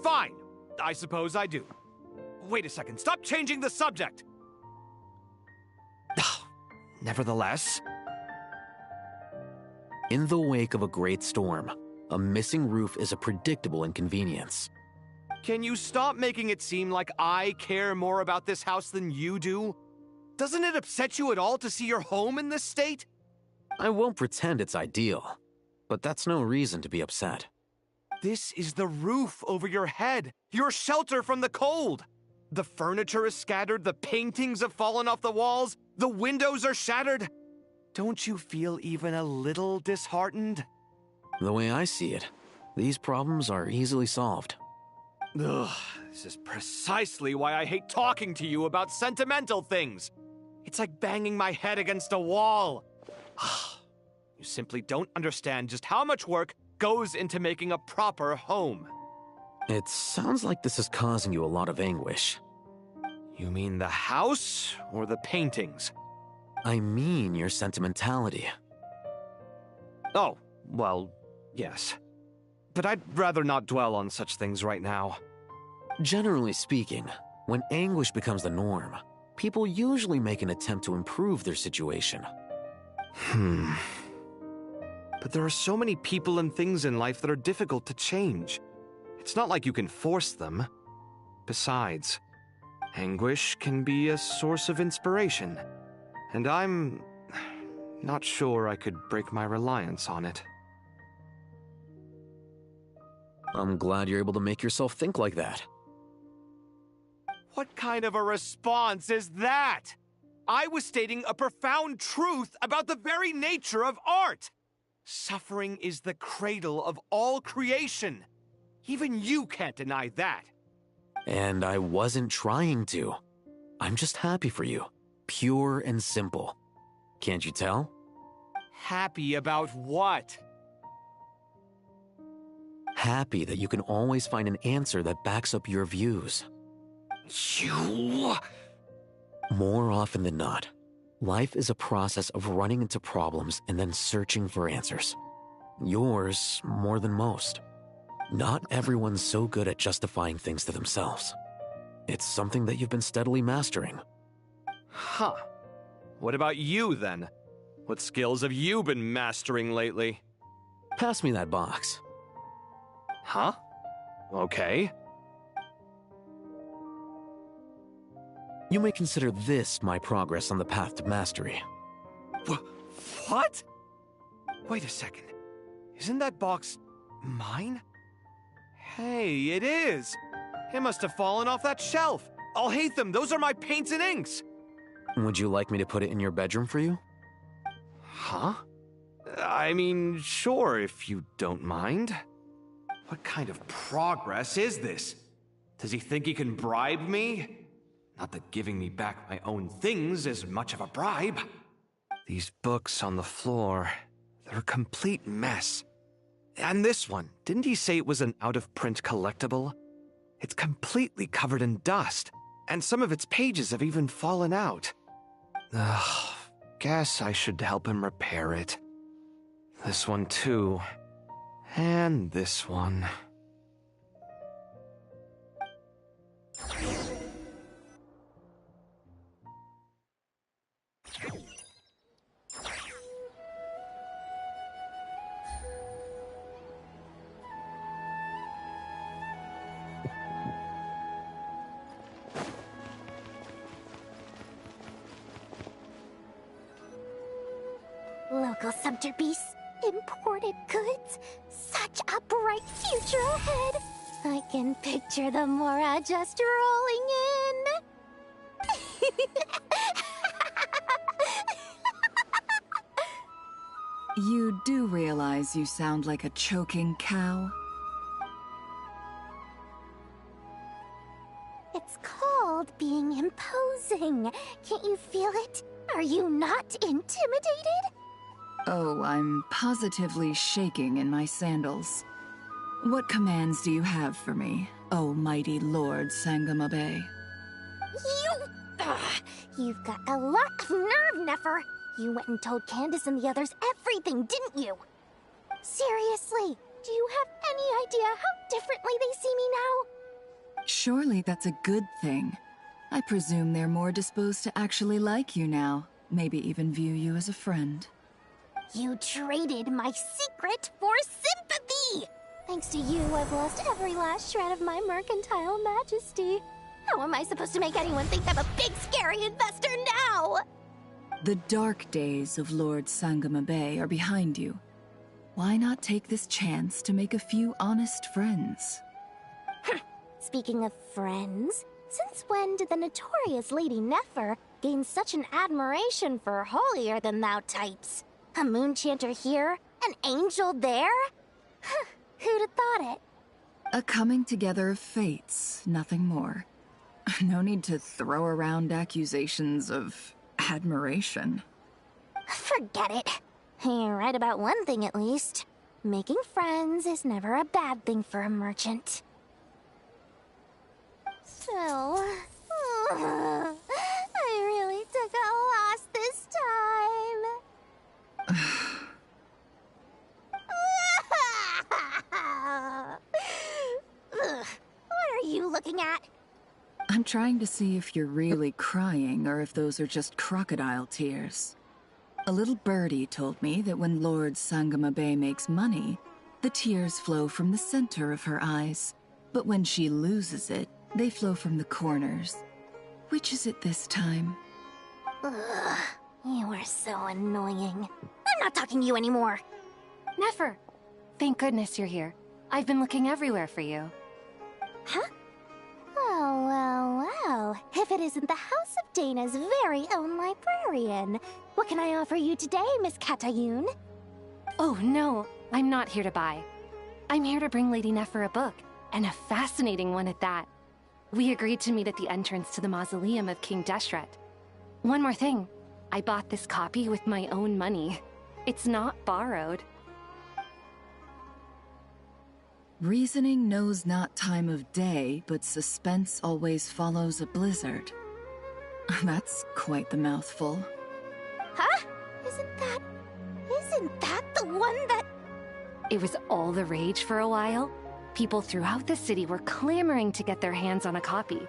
fine. I suppose I do. Wait a second, stop changing the subject! Nevertheless... In the wake of a great storm, a missing roof is a predictable inconvenience. Can you stop making it seem like I care more about this house than you do? Doesn't it upset you at all to see your home in this state? I won't pretend it's ideal, but that's no reason to be upset. This is the roof over your head, your shelter from the cold. The furniture is scattered, the paintings have fallen off the walls, the windows are shattered. Don't you feel even a little disheartened? The way I see it, these problems are easily solved. Ugh, this is precisely why I hate talking to you about sentimental things. It's like banging my head against a wall. You simply don't understand just how much work goes into making a proper home. It sounds like this is causing you a lot of anguish. You mean the house or the paintings? I mean your sentimentality. Oh, well, yes. But I'd rather not dwell on such things right now. Generally speaking, when anguish becomes the norm, people usually make an attempt to improve their situation. But there are so many people and things in life that are difficult to change. It's not like you can force them. Besides, anguish can be a source of inspiration, and I'm not sure I could break my reliance on it. I'm glad you're able to make yourself think like that. What kind of a response is that? I was stating a profound truth about the very nature of art. Suffering is the cradle of all creation. Even you can't deny that. And I wasn't trying to. I'm just happy for you. Pure and simple. Can't you tell? Happy about what? Happy that you can always find an answer that backs up your views. You... More often than not, life is a process of running into problems and then searching for answers. Yours more than most. Not everyone's so good at justifying things to themselves. It's something that you've been steadily mastering. Huh. What about you, then? What skills have you been mastering lately? Pass me that box. Huh? Okay. You may consider this my progress on the path to mastery. What? Wait a second. Isn't that box mine? Hey, it is! It must have fallen off that shelf! I'll hate them! Those are my paints and inks! Would you like me to put it in your bedroom for you? Huh? I mean, sure, if you don't mind. What kind of progress is this? Does he think he can bribe me? Not that giving me back my own things is much of a bribe. These books on the floor, they're a complete mess. And this one, didn't he say it was an out-of-print collectible? It's completely covered in dust, and some of its pages have even fallen out. Ugh, guess I should help him repair it. This one too. And this one. Local subter beasts, imported goods, such a bright future ahead. I can picture the Mora just rolling in. You do realize you sound like a choking cow? It's called being imposing. Can't you feel it? Are you not intimidated? Oh, I'm positively shaking in my sandals. What commands do you have for me, oh mighty Lord Sangama Bay? You've got a lot of nerve, Nefer. You went and told Candace and the others everything, didn't you? Seriously, do you have any idea how differently they see me now? Surely that's a good thing. I presume they're more disposed to actually like you now, maybe even view you as a friend. You traded my secret for sympathy! Thanks to you, I've lost every last shred of my mercantile majesty. How am I supposed to make anyone think I'm a big, scary investor now? The dark days of Lord Sangama Bay are behind you. why not take this chance to make a few honest friends? Speaking of friends, since when did the notorious Lady Nefer gain such an admiration for holier-than-thou types? A moon chanter here, an angel there? Who'd have thought it? A coming together of fates, nothing more. No need to throw around accusations of admiration. Forget it. You're right about one thing at least. Making friends is never a bad thing for a merchant. So, I really took a loss this time. What are you looking at? I'm trying to see if you're really crying or if those are just crocodile tears. A little birdie told me that when Lord Sangamabe makes money, the tears flow from the center of her eyes. But when she loses it, they flow from the corners. Which is it this time? Ugh, you are so annoying. I'm not talking to you anymore. Nefer, thank goodness you're here. I've been looking everywhere for you. Huh? Well. If it isn't the House of Dana's very own librarian. What can I offer you today, Miss Katayun? Oh, no. I'm not here to buy. I'm here to bring Lady Nefer a book, and a fascinating one at that. We agreed to meet at the entrance to the mausoleum of King Deshret. One more thing. I bought this copy with my own money. It's not borrowed. Reasoning knows not time of day, but suspense always follows a blizzard. That's quite the mouthful. Huh? Isn't that the one that... It was all the rage for a while. People throughout the city were clamoring to get their hands on a copy.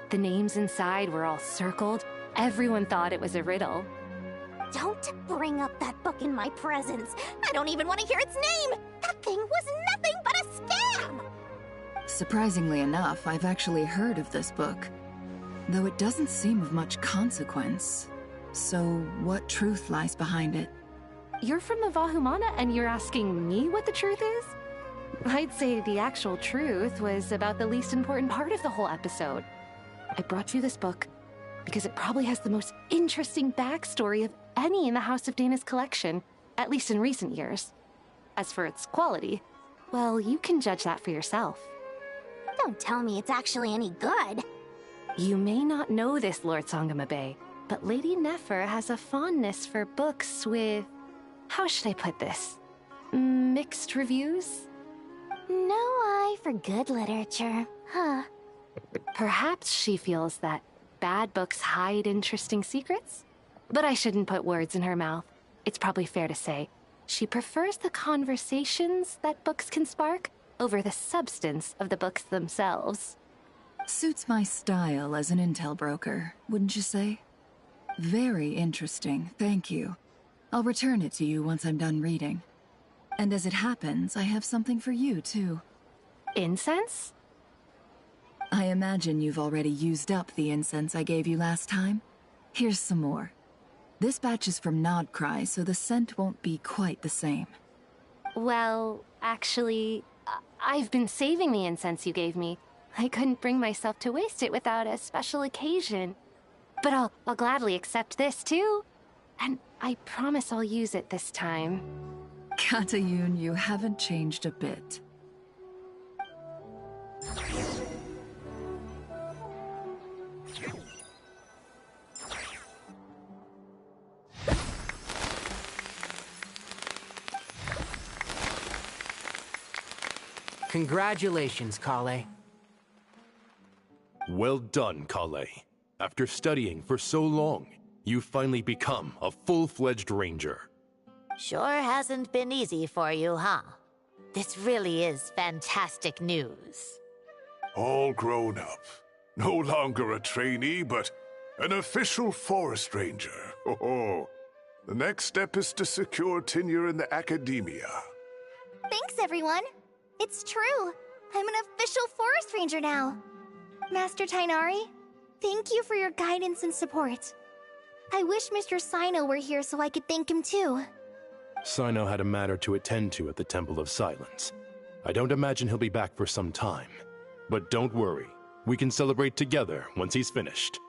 The names inside were all circled. Everyone thought it was a riddle. Don't bring up that book in my presence. I don't even want to hear its name. That thing was nothing but a scam. Surprisingly enough, I've actually heard of this book, though it doesn't seem of much consequence. So, what truth lies behind it? You're from the Vahumana and you're asking me what the truth is? I'd say the actual truth was about the least important part of the whole episode. I brought you this book because it probably has the most interesting backstory of any in the House of Dana's collection, at least in recent years. As for its quality, well, you can judge that for yourself. Don't tell me it's actually any good. You may not know this, Lord Sangamabe, but Lady Nefer has a fondness for books with... how should I put this? Mixed reviews? No eye for good literature, huh? Perhaps she feels that bad books hide interesting secrets? But I shouldn't put words in her mouth. It's probably fair to say she prefers the conversations that books can spark over the substance of the books themselves. Suits my style as an intel broker, wouldn't you say? Very interesting, thank you. I'll return it to you once I'm done reading. And as it happens, I have something for you, too. Incense? I imagine you've already used up the incense I gave you last time. Here's some more. This batch is from Nodcry, so the scent won't be quite the same. Well, actually, I've been saving the incense you gave me. I couldn't bring myself to waste it without a special occasion. But I'll gladly accept this, too. And I promise I'll use it this time. Katayun, you haven't changed a bit. Congratulations, Kale. Well done, Kale. After studying for so long, you've finally become a full-fledged ranger. Sure hasn't been easy for you, huh? This really is fantastic news. All grown up. No longer a trainee, but an official forest ranger. Oh, the next step is to secure tenure in the academia. Thanks, everyone. It's true. I'm an official forest ranger now. Master Tainari, thank you for your guidance and support. I wish Mr. Sino were here so I could thank him too. Sino had a matter to attend to at the Temple of Silence. I don't imagine he'll be back for some time. But don't worry, we can celebrate together once he's finished.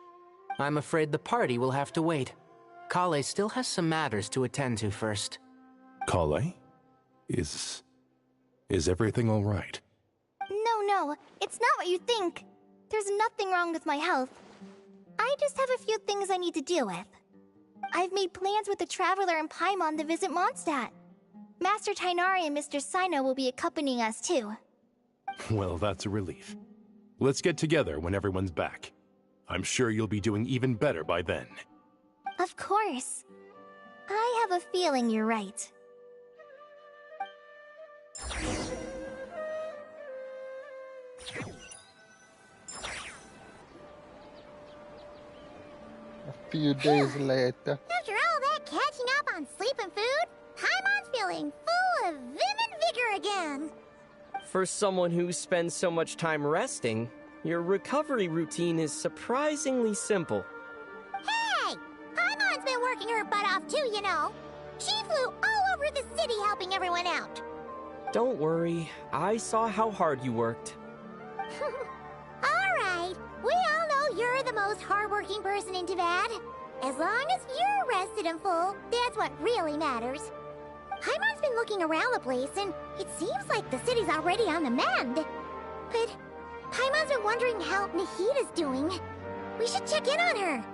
I'm afraid the party will have to wait. Kale still has some matters to attend to first. Kale? Is everything all right? No, it's not what you think. There's nothing wrong with my health. I just have a few things I need to deal with. I've made plans with the Traveler and Paimon to visit Mondstadt. Master Tighnari and Mr. Sino will be accompanying us too. Well, that's a relief. Let's get together when everyone's back. I'm sure you'll be doing even better by then. Of course. I have a feeling you're right. A few days later. After all that catching up on sleep and food, Paimon's feeling full of vim and vigor again. For someone who spends so much time resting, your recovery routine is surprisingly simple. Hey! Paimon's been working her butt off too, you know. She flew all over the city helping everyone out. Don't worry, I saw how hard you worked. Alright, we all know you're the most hardworking person in Teyvat. As long as you're rested and full, that's what really matters. Paimon's been looking around the place, and it seems like the city's already on the mend. But Paimon's been wondering how Nahida's doing. We should check in on her.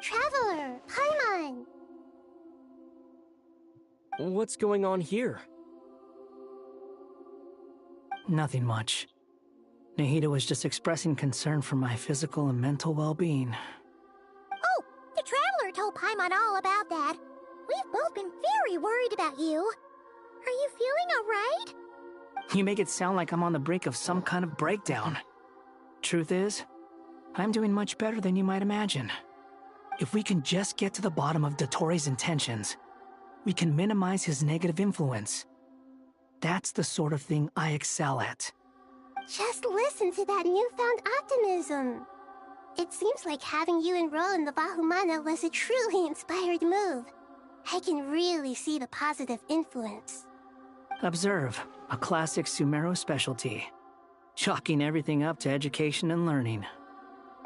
Traveler, Paimon! What's going on here? Nothing much. Nahida was just expressing concern for my physical and mental well-being. Oh, the Traveler told Paimon all about that. We've both been very worried about you. Are you feeling alright? You make it sound like I'm on the brink of some kind of breakdown. Truth is, I'm doing much better than you might imagine. If we can just get to the bottom of Dottoro's intentions, we can minimize his negative influence. That's the sort of thing I excel at. Just listen to that newfound optimism. It seems like having you enroll in the Bahumana was a truly inspired move. I can really see the positive influence. Observe, a classic Sumeru specialty. Chalking everything up to education and learning.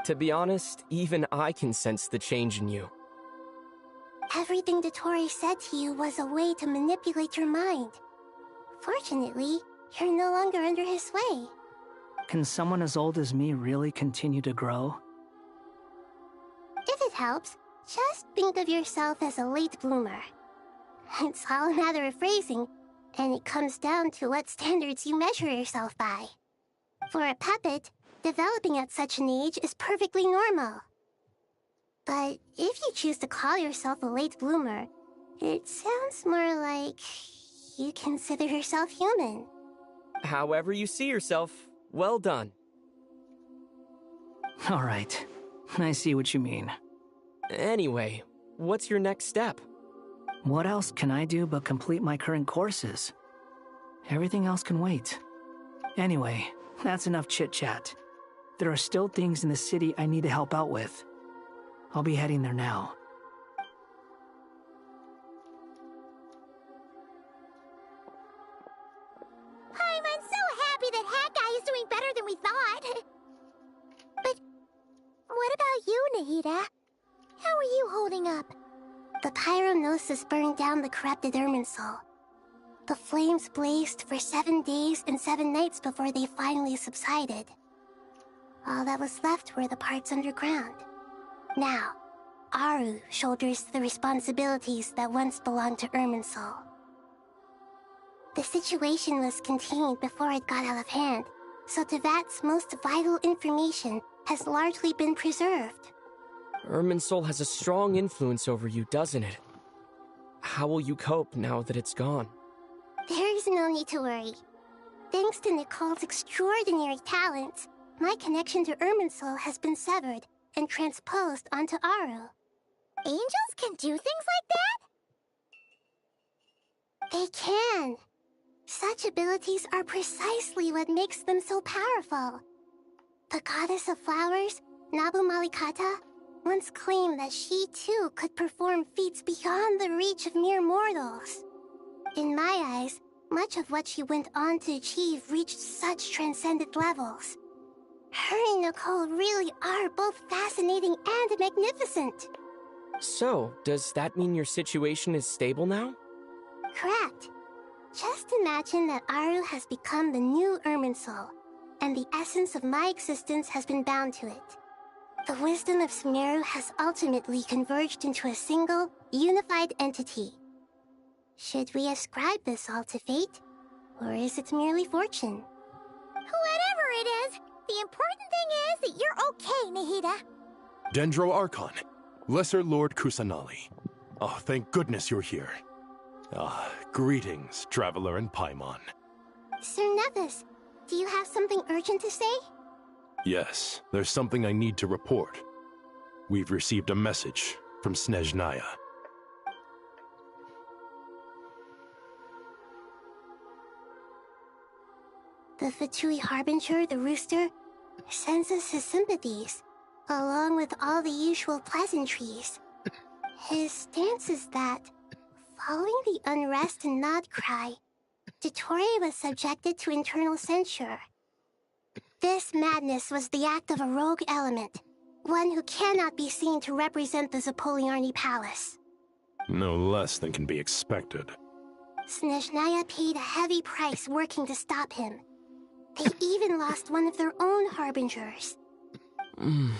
To be honest, even I can sense the change in you. Everything Dottori said to you was a way to manipulate your mind. Fortunately, you're no longer under his sway. Can someone as old as me really continue to grow? If it helps, just think of yourself as a late bloomer. It's all a matter of phrasing, and it comes down to what standards you measure yourself by. For a puppet, developing at such an age is perfectly normal. But if you choose to call yourself a late bloomer, it sounds more like you consider yourself human. However you see yourself, well done. All right, I see what you mean. Anyway, what's your next step? What else can I do but complete my current courses? Everything else can wait. Anyway, that's enough chit-chat. There are still things in the city I need to help out with. I'll be heading there now. I'm so happy that Hat Guy is doing better than we thought. But what about you, Nahida? How are you holding up? The pyronosis burned down the corrupted Irminsul. The flames blazed for 7 days and 7 nights before they finally subsided. All that was left were the parts underground. Now, Aru shoulders the responsibilities that once belonged to Irminsul. The situation was contained before it got out of hand, so Tevat's most vital information has largely been preserved. Irminsul has a strong influence over you, doesn't it? How will you cope now that it's gone? There is no need to worry. Thanks to Nicole's extraordinary talents, my connection to Irminsul has been severed and transposed onto Aru. Angels can do things like that? They can. Such abilities are precisely what makes them so powerful. The goddess of flowers, Nabu Malikata, once claimed that she too could perform feats beyond the reach of mere mortals. In my eyes, much of what she went on to achieve reached such transcendent levels. Her and Nicole really are both fascinating and magnificent. So, does that mean your situation is stable now? Correct. Just imagine that Aru has become the new Irminsul, and the essence of my existence has been bound to it. The wisdom of Sumeru has ultimately converged into a single, unified entity. Should we ascribe this all to fate, or is it merely fortune? Whatever it is, the important thing is that you're okay, Nahida. Dendro Archon, Lesser Lord Kusanali. Oh, thank goodness you're here. Greetings, Traveler and Paimon. Sir Nevis, do you have something urgent to say? Yes, there's something I need to report. We've received a message from Snezhnaya. The Fatui Harbinger, the Rooster, sends us his sympathies, along with all the usual pleasantries. His stance is that, following the unrest and Nod Cry, Dottore was subjected to internal censure. This madness was the act of a rogue element, one who cannot be seen to represent the Zapoliarni Palace. No less than can be expected. Snezhnaya paid a heavy price working to stop him. They even lost one of their own harbingers. The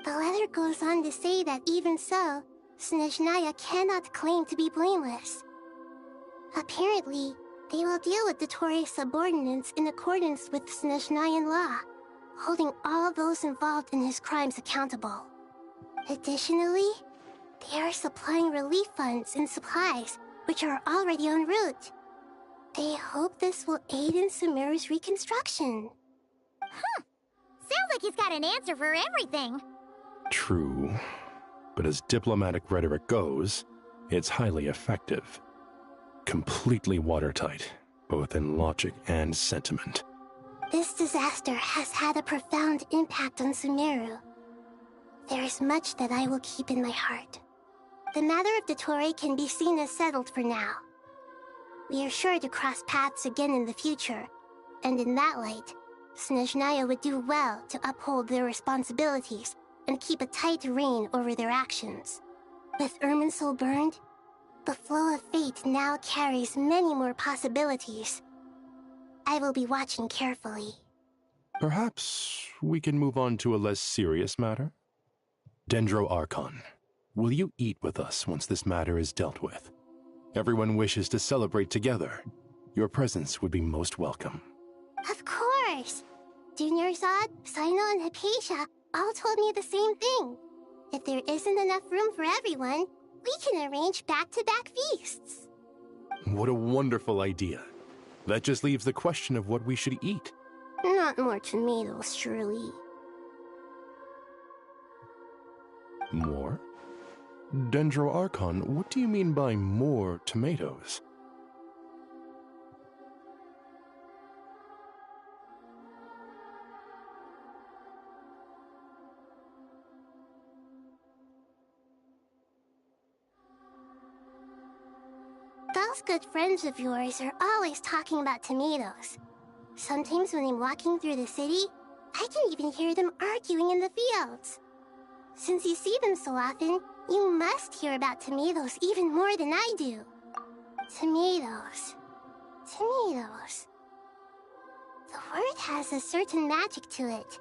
letter goes on to say that even so, Snezhnaya cannot claim to be blameless. Apparently, they will deal with Dottore's subordinates in accordance with Snezhnayan law, holding all those involved in his crimes accountable. Additionally, they are supplying relief funds and supplies, which are already en route. They hope this will aid in Sumeru's reconstruction. Sounds like he's got an answer for everything. True, but as diplomatic rhetoric goes, it's highly effective. Completely watertight, both in logic and sentiment. This disaster has had a profound impact on Sumeru. There is much that I will keep in my heart. The matter of Dottore can be seen as settled for now. We are sure to cross paths again in the future, and in that light, Snezhnaya would do well to uphold their responsibilities and keep a tight rein over their actions. With Irminsul burned, the flow of fate now carries many more possibilities. I will be watching carefully. Perhaps we can move on to a less serious matter? Dendro Archon, will you eat with us once this matter is dealt with? Everyone wishes to celebrate together. Your presence would be most welcome. Of course! Junior Zod, Sino, and Hypatia all told me the same thing. If there isn't enough room for everyone, we can arrange back-to-back feasts. What a wonderful idea. That just leaves the question of what we should eat. Not more tomatoes, surely. More? Dendro Archon, what do you mean by more tomatoes? Those good friends of yours are always talking about tomatoes. Sometimes when I'm walking through the city, I can even hear them arguing in the fields. Since you see them so often, you must hear about tomatoes even more than I do. Tomatoes. Tomatoes. The word has a certain magic to it.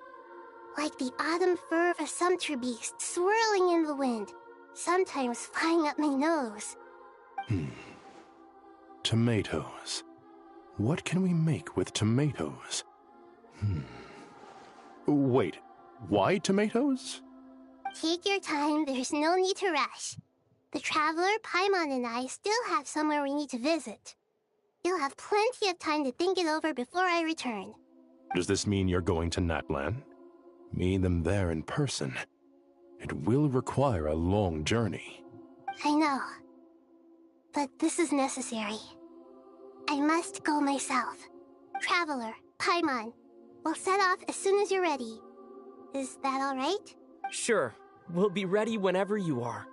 Like the autumn fur of a sumpter beast swirling in the wind, sometimes flying up my nose. Tomatoes. What can we make with tomatoes? Wait, why tomatoes? Take your time, there's no need to rush. The Traveler, Paimon, and I still have somewhere we need to visit. You'll have plenty of time to think it over before I return. Does this mean you're going to Natlan? Meet them there in person. It will require a long journey. I know. But this is necessary. I must go myself. Traveler, Paimon, we'll set off as soon as you're ready. Is that all right? Sure. We'll be ready whenever you are.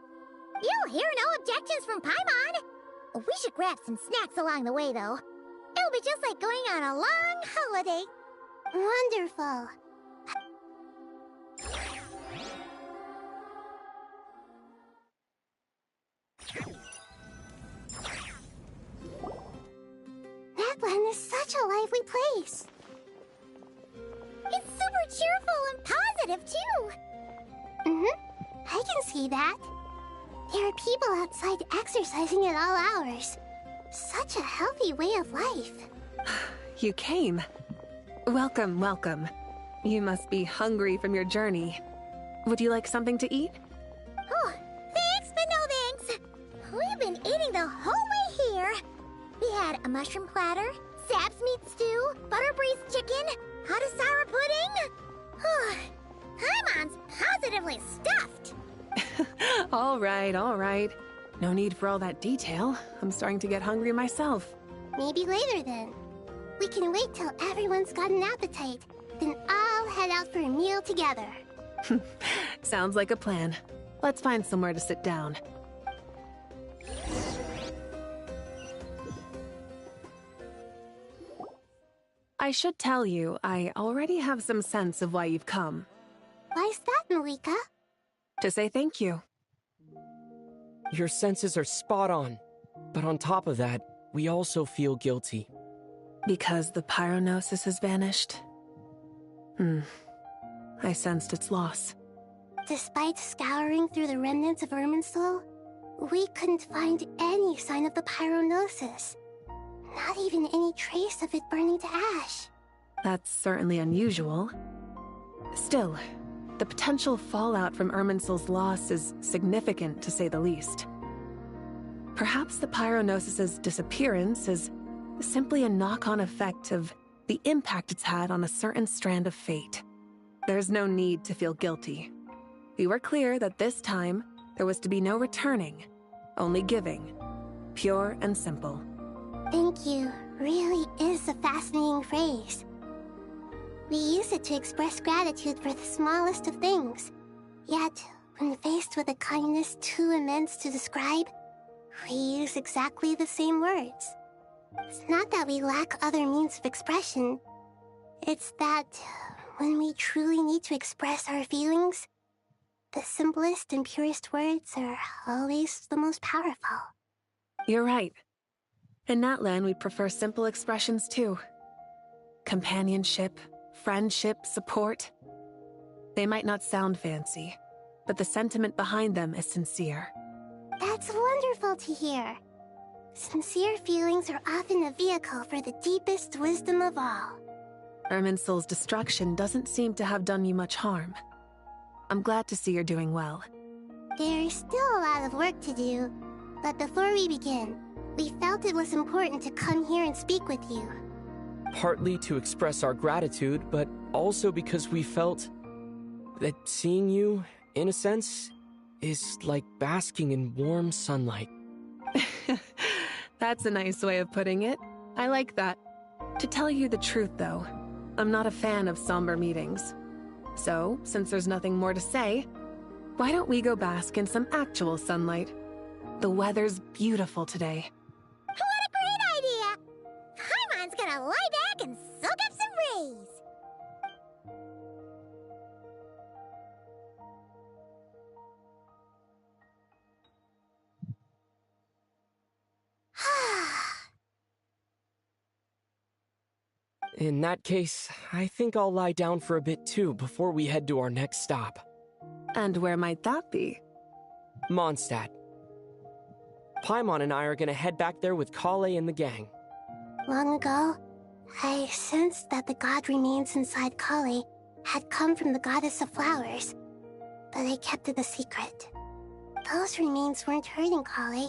You'll hear no objections from Paimon. We should grab some snacks along the way, though. It'll be just like going on a long holiday. Wonderful. Natlan is such a lively place. It's super cheerful and positive, too. I can see that. There are people outside exercising at all hours. Such a healthy way of life. You came. Welcome, welcome. You must be hungry from your journey. Would you like something to eat? Oh, thanks, but no thanks. We've been eating the whole way here. We had a mushroom platter, Sab's meat stew, butter braised chicken, hot asara pudding. Paimon's positively stuffed. All right, all right. No need for all that detail. I'm starting to get hungry myself. Maybe later then. We can wait till everyone's got an appetite. Then I'll head out for a meal together. Sounds like a plan. Let's find somewhere to sit down. I should tell you, I already have some sense of why you've come. Why's that, Malika? To say thank you. Your senses are spot on. But on top of that, we also feel guilty. Because the pyronosis has vanished? I sensed its loss. Despite scouring through the remnants of Irminsul, we couldn't find any sign of the pyronosis. Not even any trace of it burning to ash. That's certainly unusual. Still, the potential fallout from Irminsul's loss is significant, to say the least. Perhaps the pyronosis's disappearance is simply a knock-on effect of the impact it's had on a certain strand of fate. There's no need to feel guilty. We were clear that this time, there was to be no returning, only giving. Pure and simple. Thank you really is a fascinating phrase. We use it to express gratitude for the smallest of things. Yet, when faced with a kindness too immense to describe, we use exactly the same words. It's not that we lack other means of expression. It's that when we truly need to express our feelings, the simplest and purest words are always the most powerful. You're right. In Natlan, we prefer simple expressions too. Companionship, friendship, support. They might not sound fancy, but the sentiment behind them is sincere. That's wonderful to hear. Sincere feelings are often a vehicle for the deepest wisdom of all. Irminsul's destruction doesn't seem to have done you much harm. I'm glad to see you're doing well. There's still a lot of work to do, but before we begin, we felt it was important to come here and speak with you. Partly to express our gratitude, but also because we felt that seeing you, in a sense, is like basking in warm sunlight. That's a nice way of putting it. I like that. To tell you the truth, though, I'm not a fan of somber meetings. So, since there's nothing more to say, why don't we go bask in some actual sunlight? The weather's beautiful today. What a great idea! Paimon's gonna lie back and soak up some rays. In that case, I think I'll lie down for a bit too before we head to our next stop. And where might that be? Mondstadt. Paimon and I are gonna head back there with Kale and the gang. Long ago, I sensed that the god remains inside Kali had come from the goddess of flowers, but I kept it a secret. Those remains weren't hurting Kali,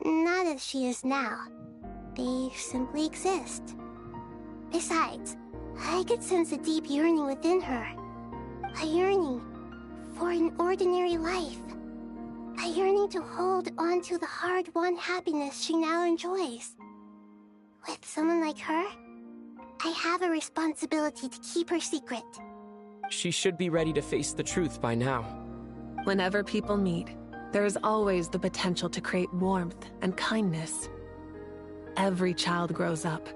not as she is now. They simply exist. Besides, I could sense a deep yearning within her. A yearning for an ordinary life. A yearning to hold on to the hard-won happiness she now enjoys. With someone like her, I have a responsibility to keep her secret. She should be ready to face the truth by now. Whenever people meet, there is always the potential to create warmth and kindness. Every child grows up,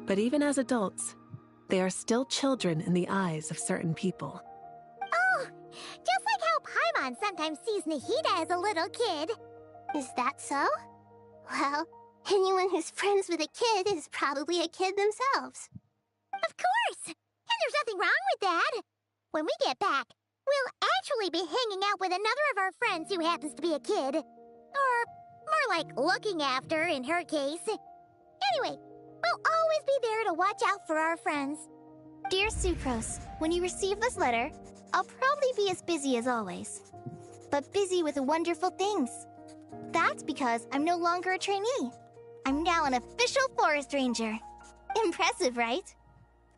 but even as adults, they are still children in the eyes of certain people. Oh, just like how Paimon sometimes sees Nahida as a little kid. Is that so? Well, anyone who's friends with a kid is probably a kid themselves. Of course! And there's nothing wrong with that. When we get back, we'll actually be hanging out with another of our friends who happens to be a kid. Or more like looking after, in her case. Anyway, we'll always be there to watch out for our friends. Dear Sucrose, when you receive this letter, I'll probably be as busy as always. But busy with wonderful things. That's because I'm no longer a trainee. I'm now an official forest ranger. Impressive, right?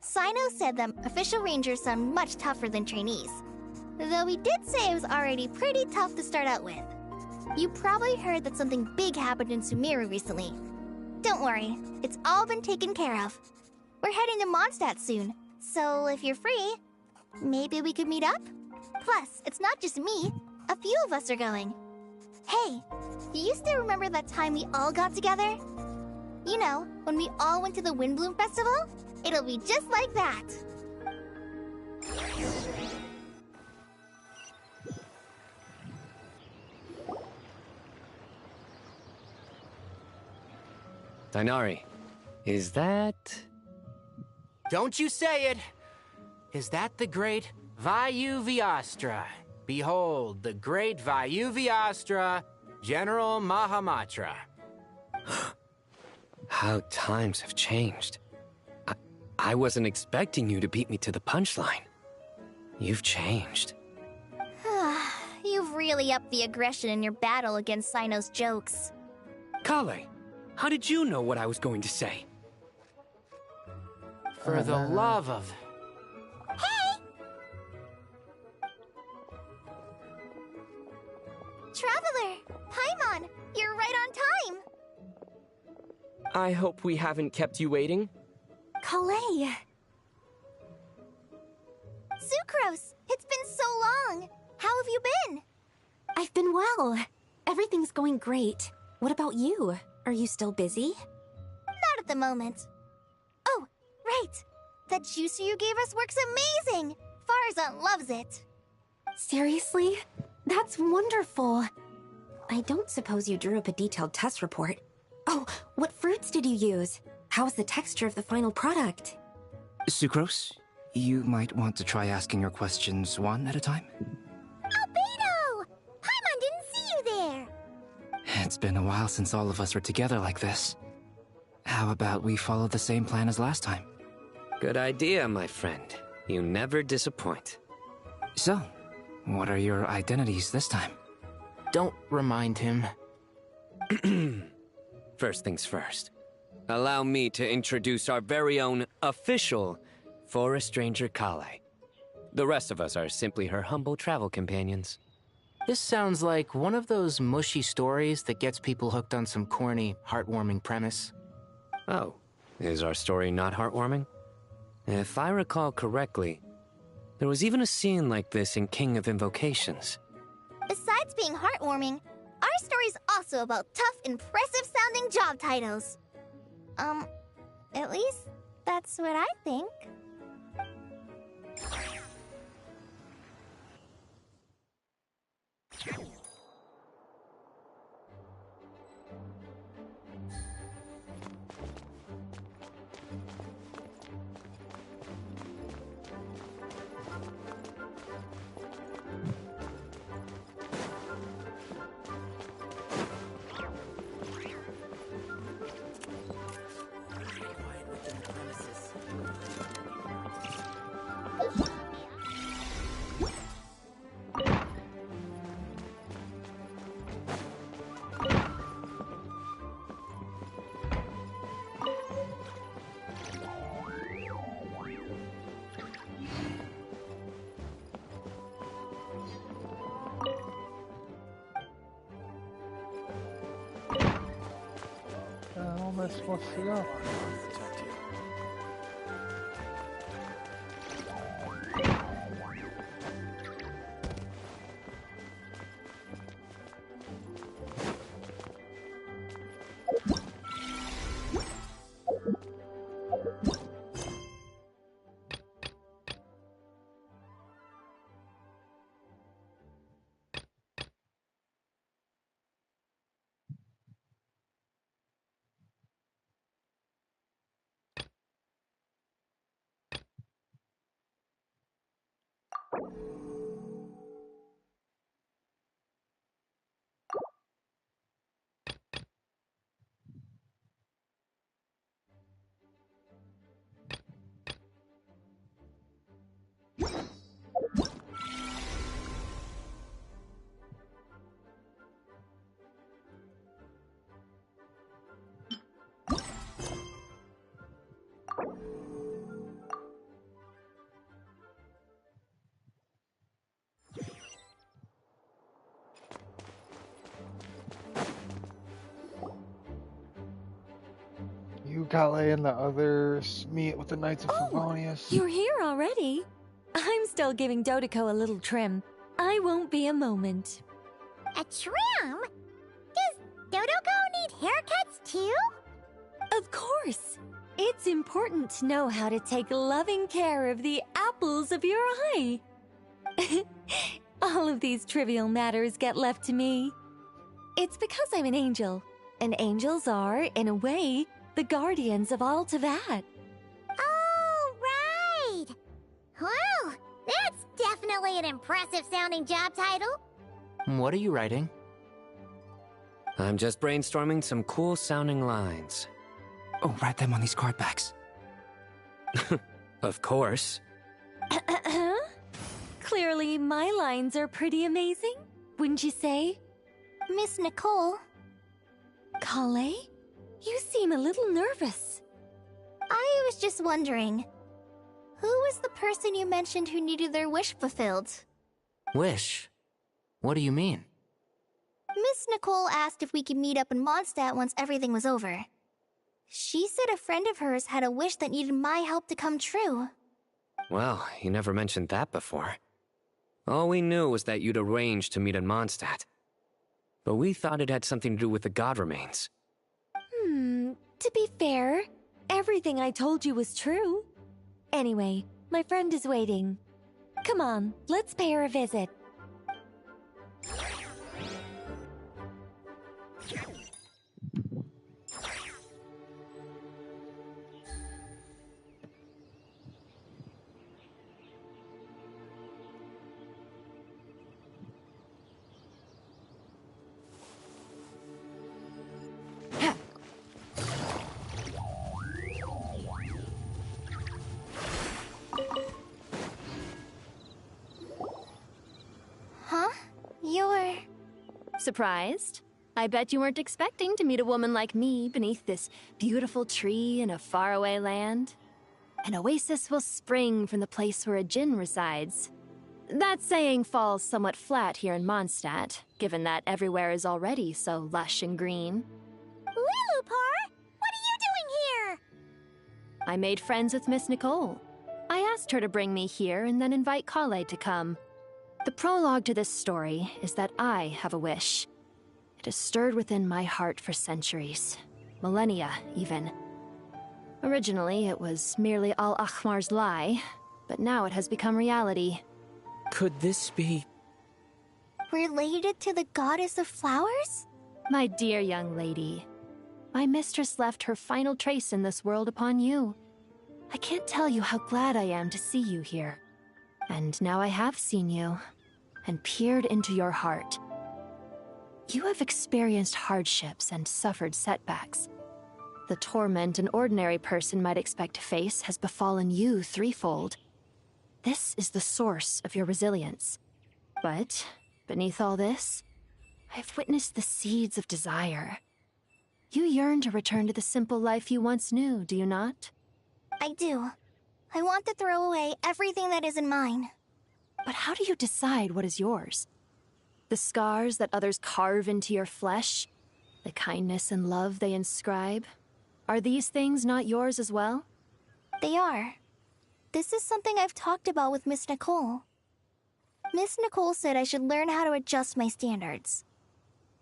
Sino said that official rangers sound much tougher than trainees. Though he did say it was already pretty tough to start out with. You probably heard that something big happened in Sumeru recently. Don't worry, it's all been taken care of. We're heading to Mondstadt soon, so if you're free, maybe we could meet up? Plus, it's not just me, a few of us are going. Hey, do you still remember that time we all got together? You know, when we all went to the Windbloom Festival? It'll be just like that. Dainari, is that... Don't you say it! Is that the great Vayuviastra? Behold, the great Vayuviastra, General Mahamatra. How times have changed. I wasn't expecting you to beat me to the punchline. You've changed. You've really upped the aggression in your battle against Sino's jokes. Kale, how did you know what I was going to say? For the love of... Hey! Traveler! Paimon! You're right on time! I hope we haven't kept you waiting. Kale! Sucrose! It's been so long! How have you been? I've been well. Everything's going great. What about you? Are you still busy? Not at the moment. Oh, right! That juicer you gave us works amazing! Farzan loves it! Seriously? That's wonderful! I don't suppose you drew up a detailed test report. Oh, what fruits did you use? How's the texture of the final product? Sucrose, you might want to try asking your questions one at a time. Albedo! Paimon didn't see you there! It's been a while since all of us were together like this. How about we follow the same plan as last time? Good idea, my friend. You never disappoint. So, what are your identities this time? Don't remind him. First things first. Allow me to introduce our very own official Forest Ranger Kale. The rest of us are simply her humble travel companions. This sounds like one of those mushy stories that gets people hooked on some corny, heartwarming premise. Oh, is our story not heartwarming? If I recall correctly, there was even a scene like this in King of Invocations. Besides being heartwarming, our story's also about tough, impressive-sounding job titles. At least that's what I think. me spossilo. You, Kale, and the others meet with the Knights of Favonius. You're here already? I'm still giving Dodeko a little trim. I won't be a moment. A trim? Does Dodeko need haircuts too? Of course. It's important to know how to take loving care of the apples of your eye. All of these trivial matters get left to me. It's because I'm an angel, and angels are, in a way, the guardians of all Teyvat. Oh, right! Well, that's definitely an impressive-sounding job title. What are you writing? I'm just brainstorming some cool-sounding lines. Oh, write them on these card backs. Of course. Clearly, my lines are pretty amazing, wouldn't you say? Miss Nicole. Kale? You seem a little nervous. I was just wondering, who was the person you mentioned who needed their wish fulfilled? Wish? What do you mean? Miss Nicole asked if we could meet up in Mondstadt once everything was over. She said a friend of hers had a wish that needed my help to come true. Well, you never mentioned that before. All we knew was that you'd arranged to meet in Mondstadt. But we thought it had something to do with the god remains. To be fair, everything I told you was true. Anyway, my friend is waiting. Come on, let's pay her a visit. Surprised? I bet you weren't expecting to meet a woman like me beneath this beautiful tree in a faraway land. An oasis will spring from the place where a djinn resides. That saying falls somewhat flat here in Mondstadt, given that everywhere is already so lush and green. Lilupar, what are you doing here? I made friends with Miss Nicole. I asked her to bring me here and then invite Kale to come. The prologue to this story is that I have a wish. It has stirred within my heart for centuries. Millennia, even. Originally, it was merely Al-Ahmar's lie, but now it has become reality. Could this be... Related to the goddess of flowers? My dear young lady, my mistress left her final trace in this world upon you. I can't tell you how glad I am to see you here. And now I have seen you, and peered into your heart. You have experienced hardships and suffered setbacks. The torment an ordinary person might expect to face has befallen you threefold. This is the source of your resilience. But, beneath all this, I have witnessed the seeds of desire. You yearn to return to the simple life you once knew, do you not? I do. I want to throw away everything that isn't mine. But how do you decide what is yours? The scars that others carve into your flesh? The kindness and love they inscribe? Are these things not yours as well? They are. This is something I've talked about with Miss Nicole. Miss Nicole said I should learn how to adjust my standards.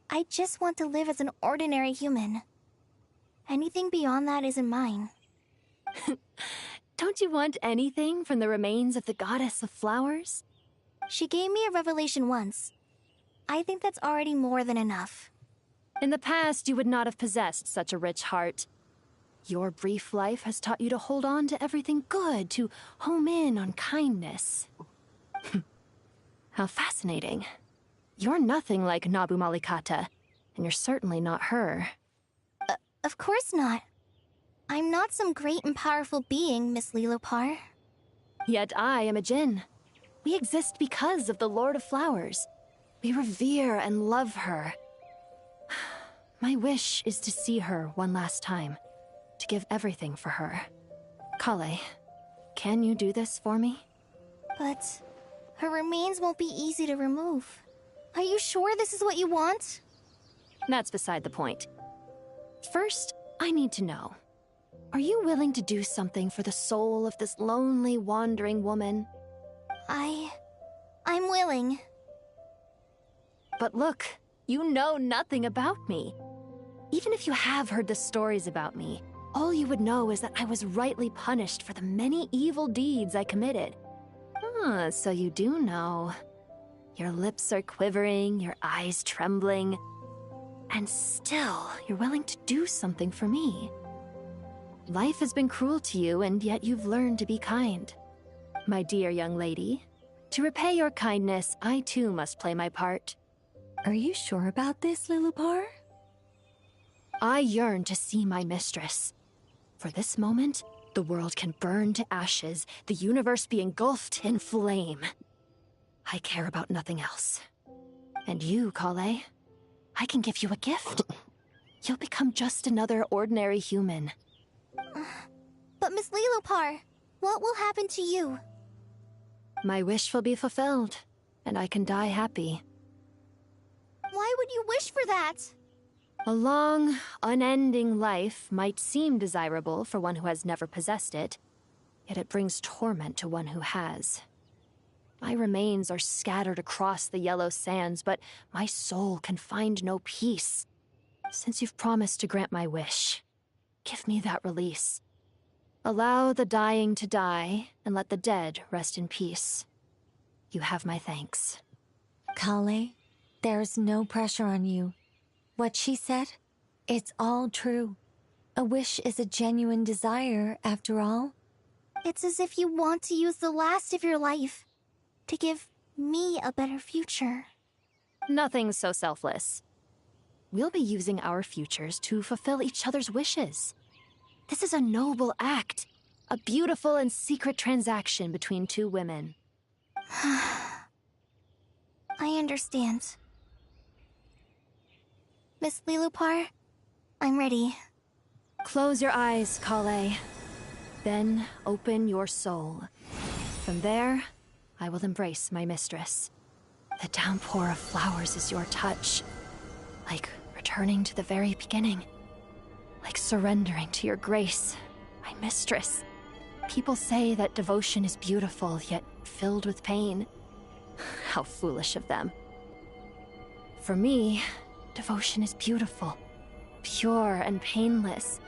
I just want to live as an ordinary human. Anything beyond that isn't mine. Don't you want anything from the remains of the goddess of flowers? She gave me a revelation once. I think that's already more than enough. In the past, you would not have possessed such a rich heart. Your brief life has taught you to hold on to everything good, to home in on kindness. How fascinating. You're nothing like Nabu Malikata, and you're certainly not her. Of course not. I'm not some great and powerful being, Miss Lilopar. Yet I am a Jinn. We exist because of the Lord of Flowers. We revere and love her. My wish is to see her one last time, to give everything for her. Kale, can you do this for me? But her remains won't be easy to remove. Are you sure this is what you want? That's beside the point. First, I need to know. Are you willing to do something for the soul of this lonely, wandering woman? I'm willing. But look, you know nothing about me. Even if you have heard the stories about me, all you would know is that I was rightly punished for the many evil deeds I committed. Ah, so you do know. Your lips are quivering, your eyes trembling, and still you're willing to do something for me. Life has been cruel to you, and yet you've learned to be kind. My dear young lady, to repay your kindness, I too must play my part. Are you sure about this, Lilopar? I yearn to see my mistress. For this moment, the world can burn to ashes, the universe be engulfed in flame. I care about nothing else. And you, Kale, I can give you a gift. You'll become just another ordinary human. But Miss Lilopar, what will happen to you? My wish will be fulfilled, and I can die happy. Why would you wish for that? A long, unending life might seem desirable for one who has never possessed it, yet it brings torment to one who has. My remains are scattered across the yellow sands, but my soul can find no peace. Since you've promised to grant my wish, give me that release. Allow the dying to die, and let the dead rest in peace. You have my thanks. Kale, there's no pressure on you. What she said, it's all true. A wish is a genuine desire, after all. It's as if you want to use the last of your life to give me a better future. Nothing so selfless. We'll be using our futures to fulfill each other's wishes. This is a noble act, a beautiful and secret transaction between two women. I understand. Miss Lilopar, I'm ready. Close your eyes, Kale. Then open your soul. From there, I will embrace my mistress. The downpour of flowers is your touch. Like returning to the very beginning. Like surrendering to your grace, my mistress. People say that devotion is beautiful, yet filled with pain. How foolish of them. For me, devotion is beautiful, pure and painless.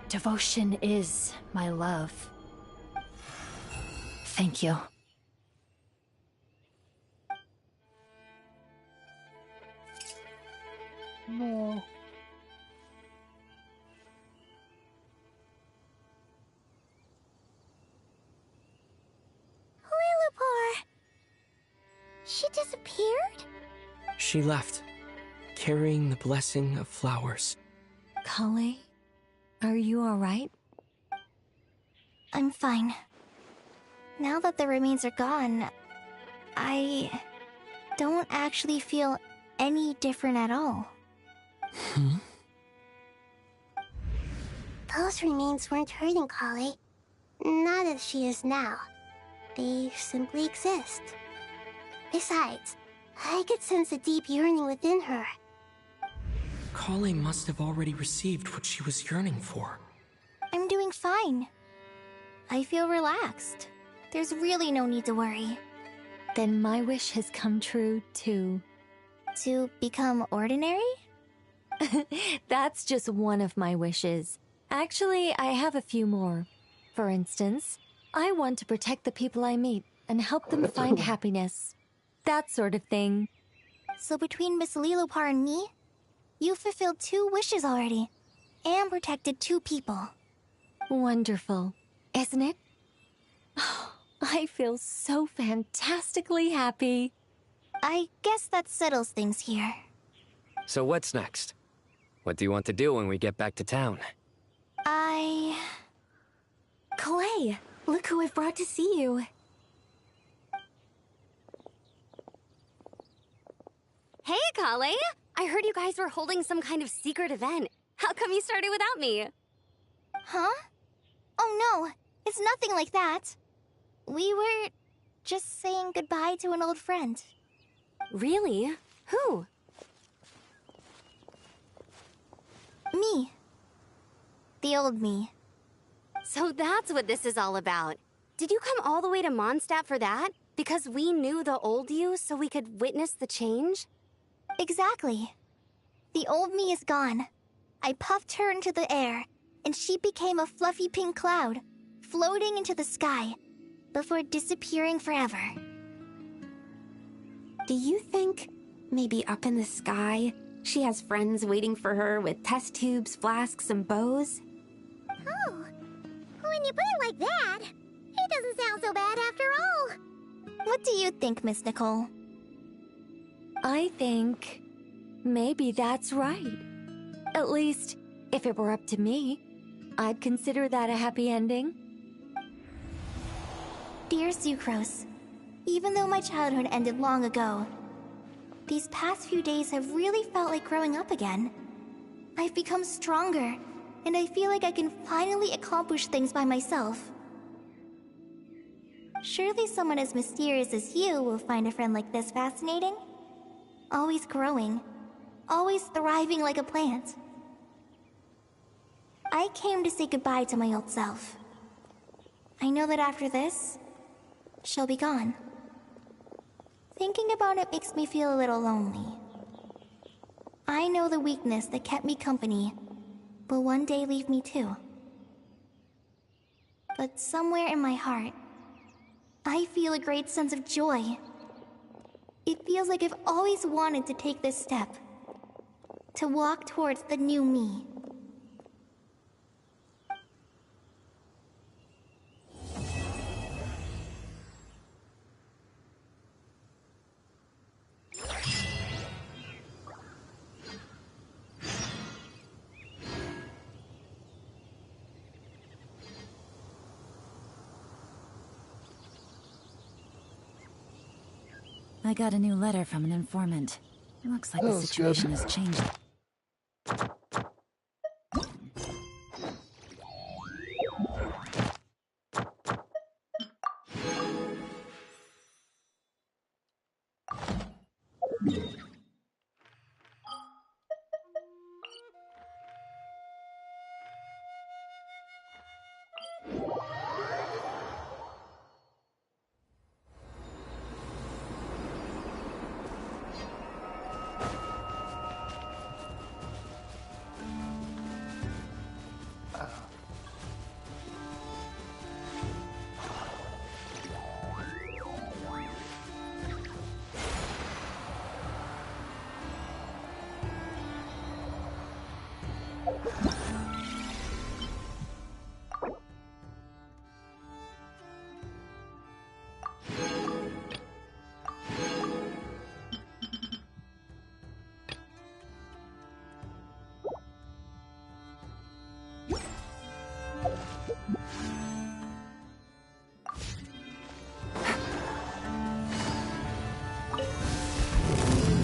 Devotion is my love. Thank you. No. Lilopar! She disappeared? She left, carrying the blessing of flowers. Kale, are you alright? I'm fine. Now that the remains are gone, I don't actually feel any different at all. Those remains weren't hurting Kale. Not as she is now. They simply exist. Besides, I could sense a deep yearning within her. Kale must have already received what she was yearning for. I'm doing fine. I feel relaxed. There's really no need to worry. Then my wish has come true, too. To become ordinary? That's just one of my wishes. Actually, I have a few more. For instance, I want to protect the people I meet and help them find happiness. That sort of thing. So between Miss Lilopar and me, you fulfilled 2 wishes already, and protected 2 people. Wonderful, isn't it? I feel so fantastically happy. I guess that settles things here. So what's next? What do you want to do when we get back to town? Clay, look who I've brought to see you. Hey, Kale! I heard you guys were holding some kind of secret event. How come you started without me? Huh? Oh no, it's nothing like that. We were just saying goodbye to an old friend. Really? Who? Me. The old me. So that's what this is all about. Did you come all the way to Mondstadt for that? Because we knew the old you so we could witness the change? Exactly. The old me is gone. I puffed her into the air, and she became a fluffy pink cloud, floating into the sky, before disappearing forever. Do you think, maybe up in the sky, she has friends waiting for her with test tubes, flasks, and bows? Oh, when you put it like that, it doesn't sound so bad after all. What do you think, Miss Nicole? I think maybe that's right. At least, if it were up to me, I'd consider that a happy ending. Dear Sucrose, even though my childhood ended long ago, these past few days have really felt like growing up again. I've become stronger, and I feel like I can finally accomplish things by myself. Surely someone as mysterious as you will find a friend like this fascinating? Always growing, always thriving like a plant. I came to say goodbye to my old self. I know that after this, she'll be gone. Thinking about it makes me feel a little lonely. I know the weakness that kept me company will one day leave me too. But somewhere in my heart, I feel a great sense of joy. It feels like I've always wanted to take this step, to walk towards the new me. I got a new letter from an informant. It looks like the situation has changed.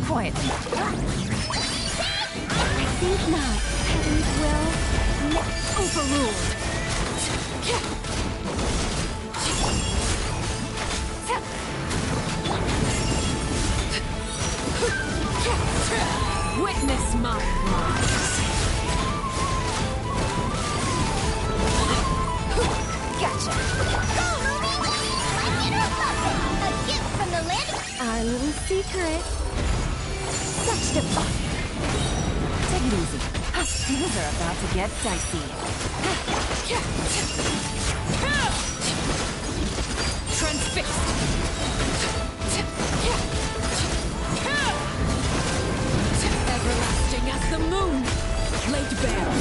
Quietly. I think not. Heaven's will overruled. Witness my wrath. secret. Such defiance. Take it easy. Things are about to get dicey. Transfixed. Everlasting as the moon. Laid bare.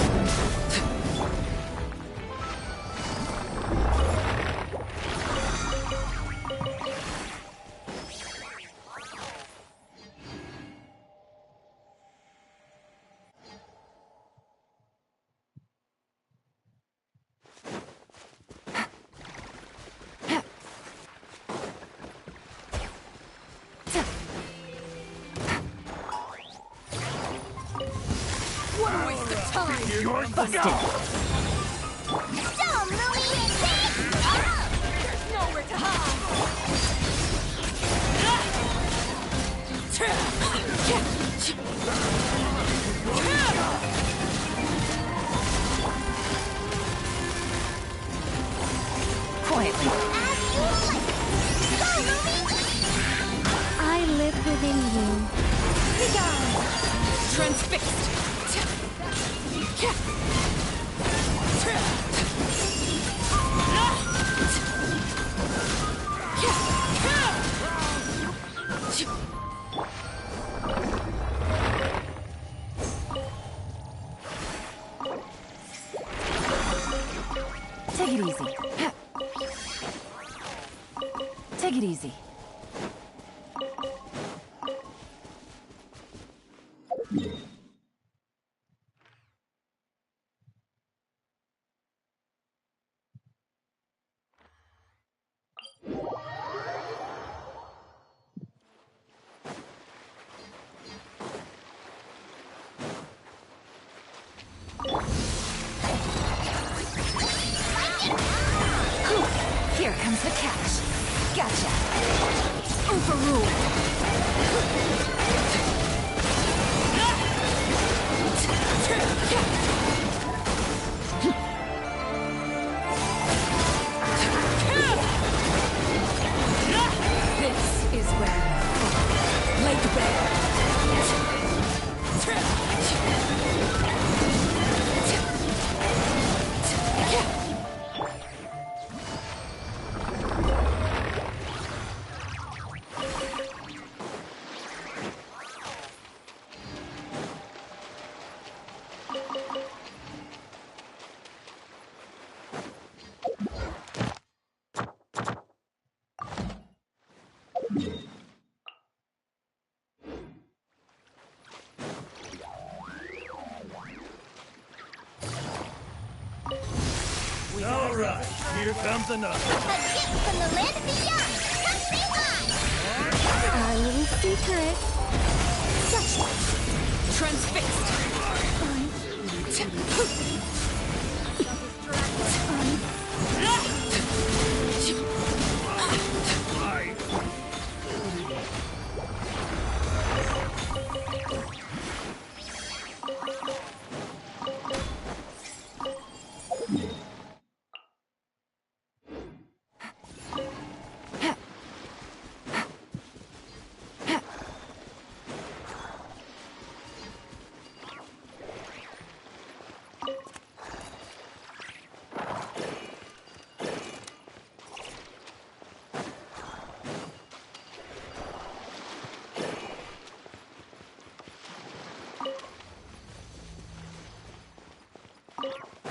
Busted. Dumb, Louie! There's nowhere to hide. Quietly. As you like. Go, Louie! I live within you. Be gone. Transfixed. Take it easy. Take it easy. Here comes the catch. Gotcha. Overruled. This is where laid bare. All right, here comes another. A gift from the land of beyond. Country wide. Our little secret. Such transfixed.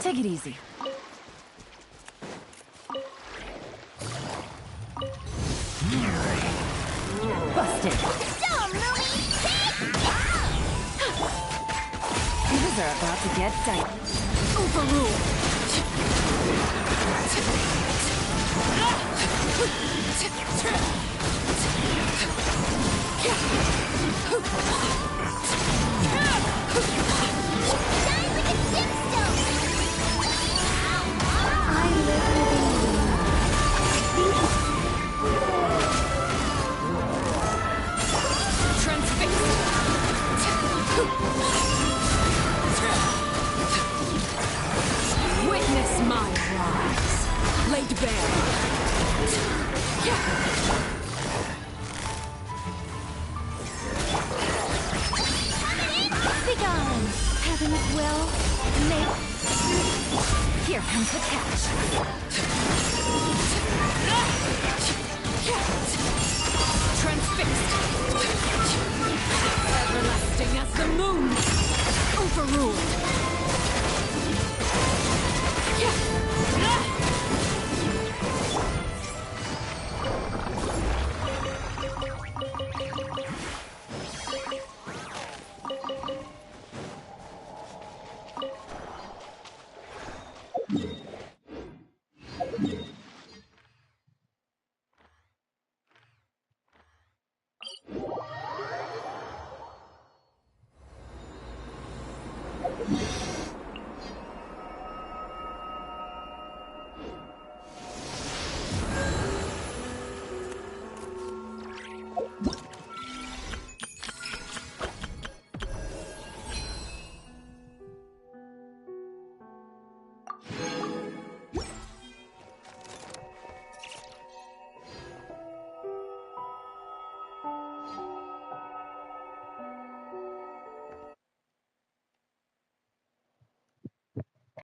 Take it easy. Busted. Dumb, Louie! Things are about to get dicey. Overruled. Shine like a gemstone! I live within you. Witness my rise, laid bare. comes the catch. Transfixed. Everlasting as the moon. Overruled.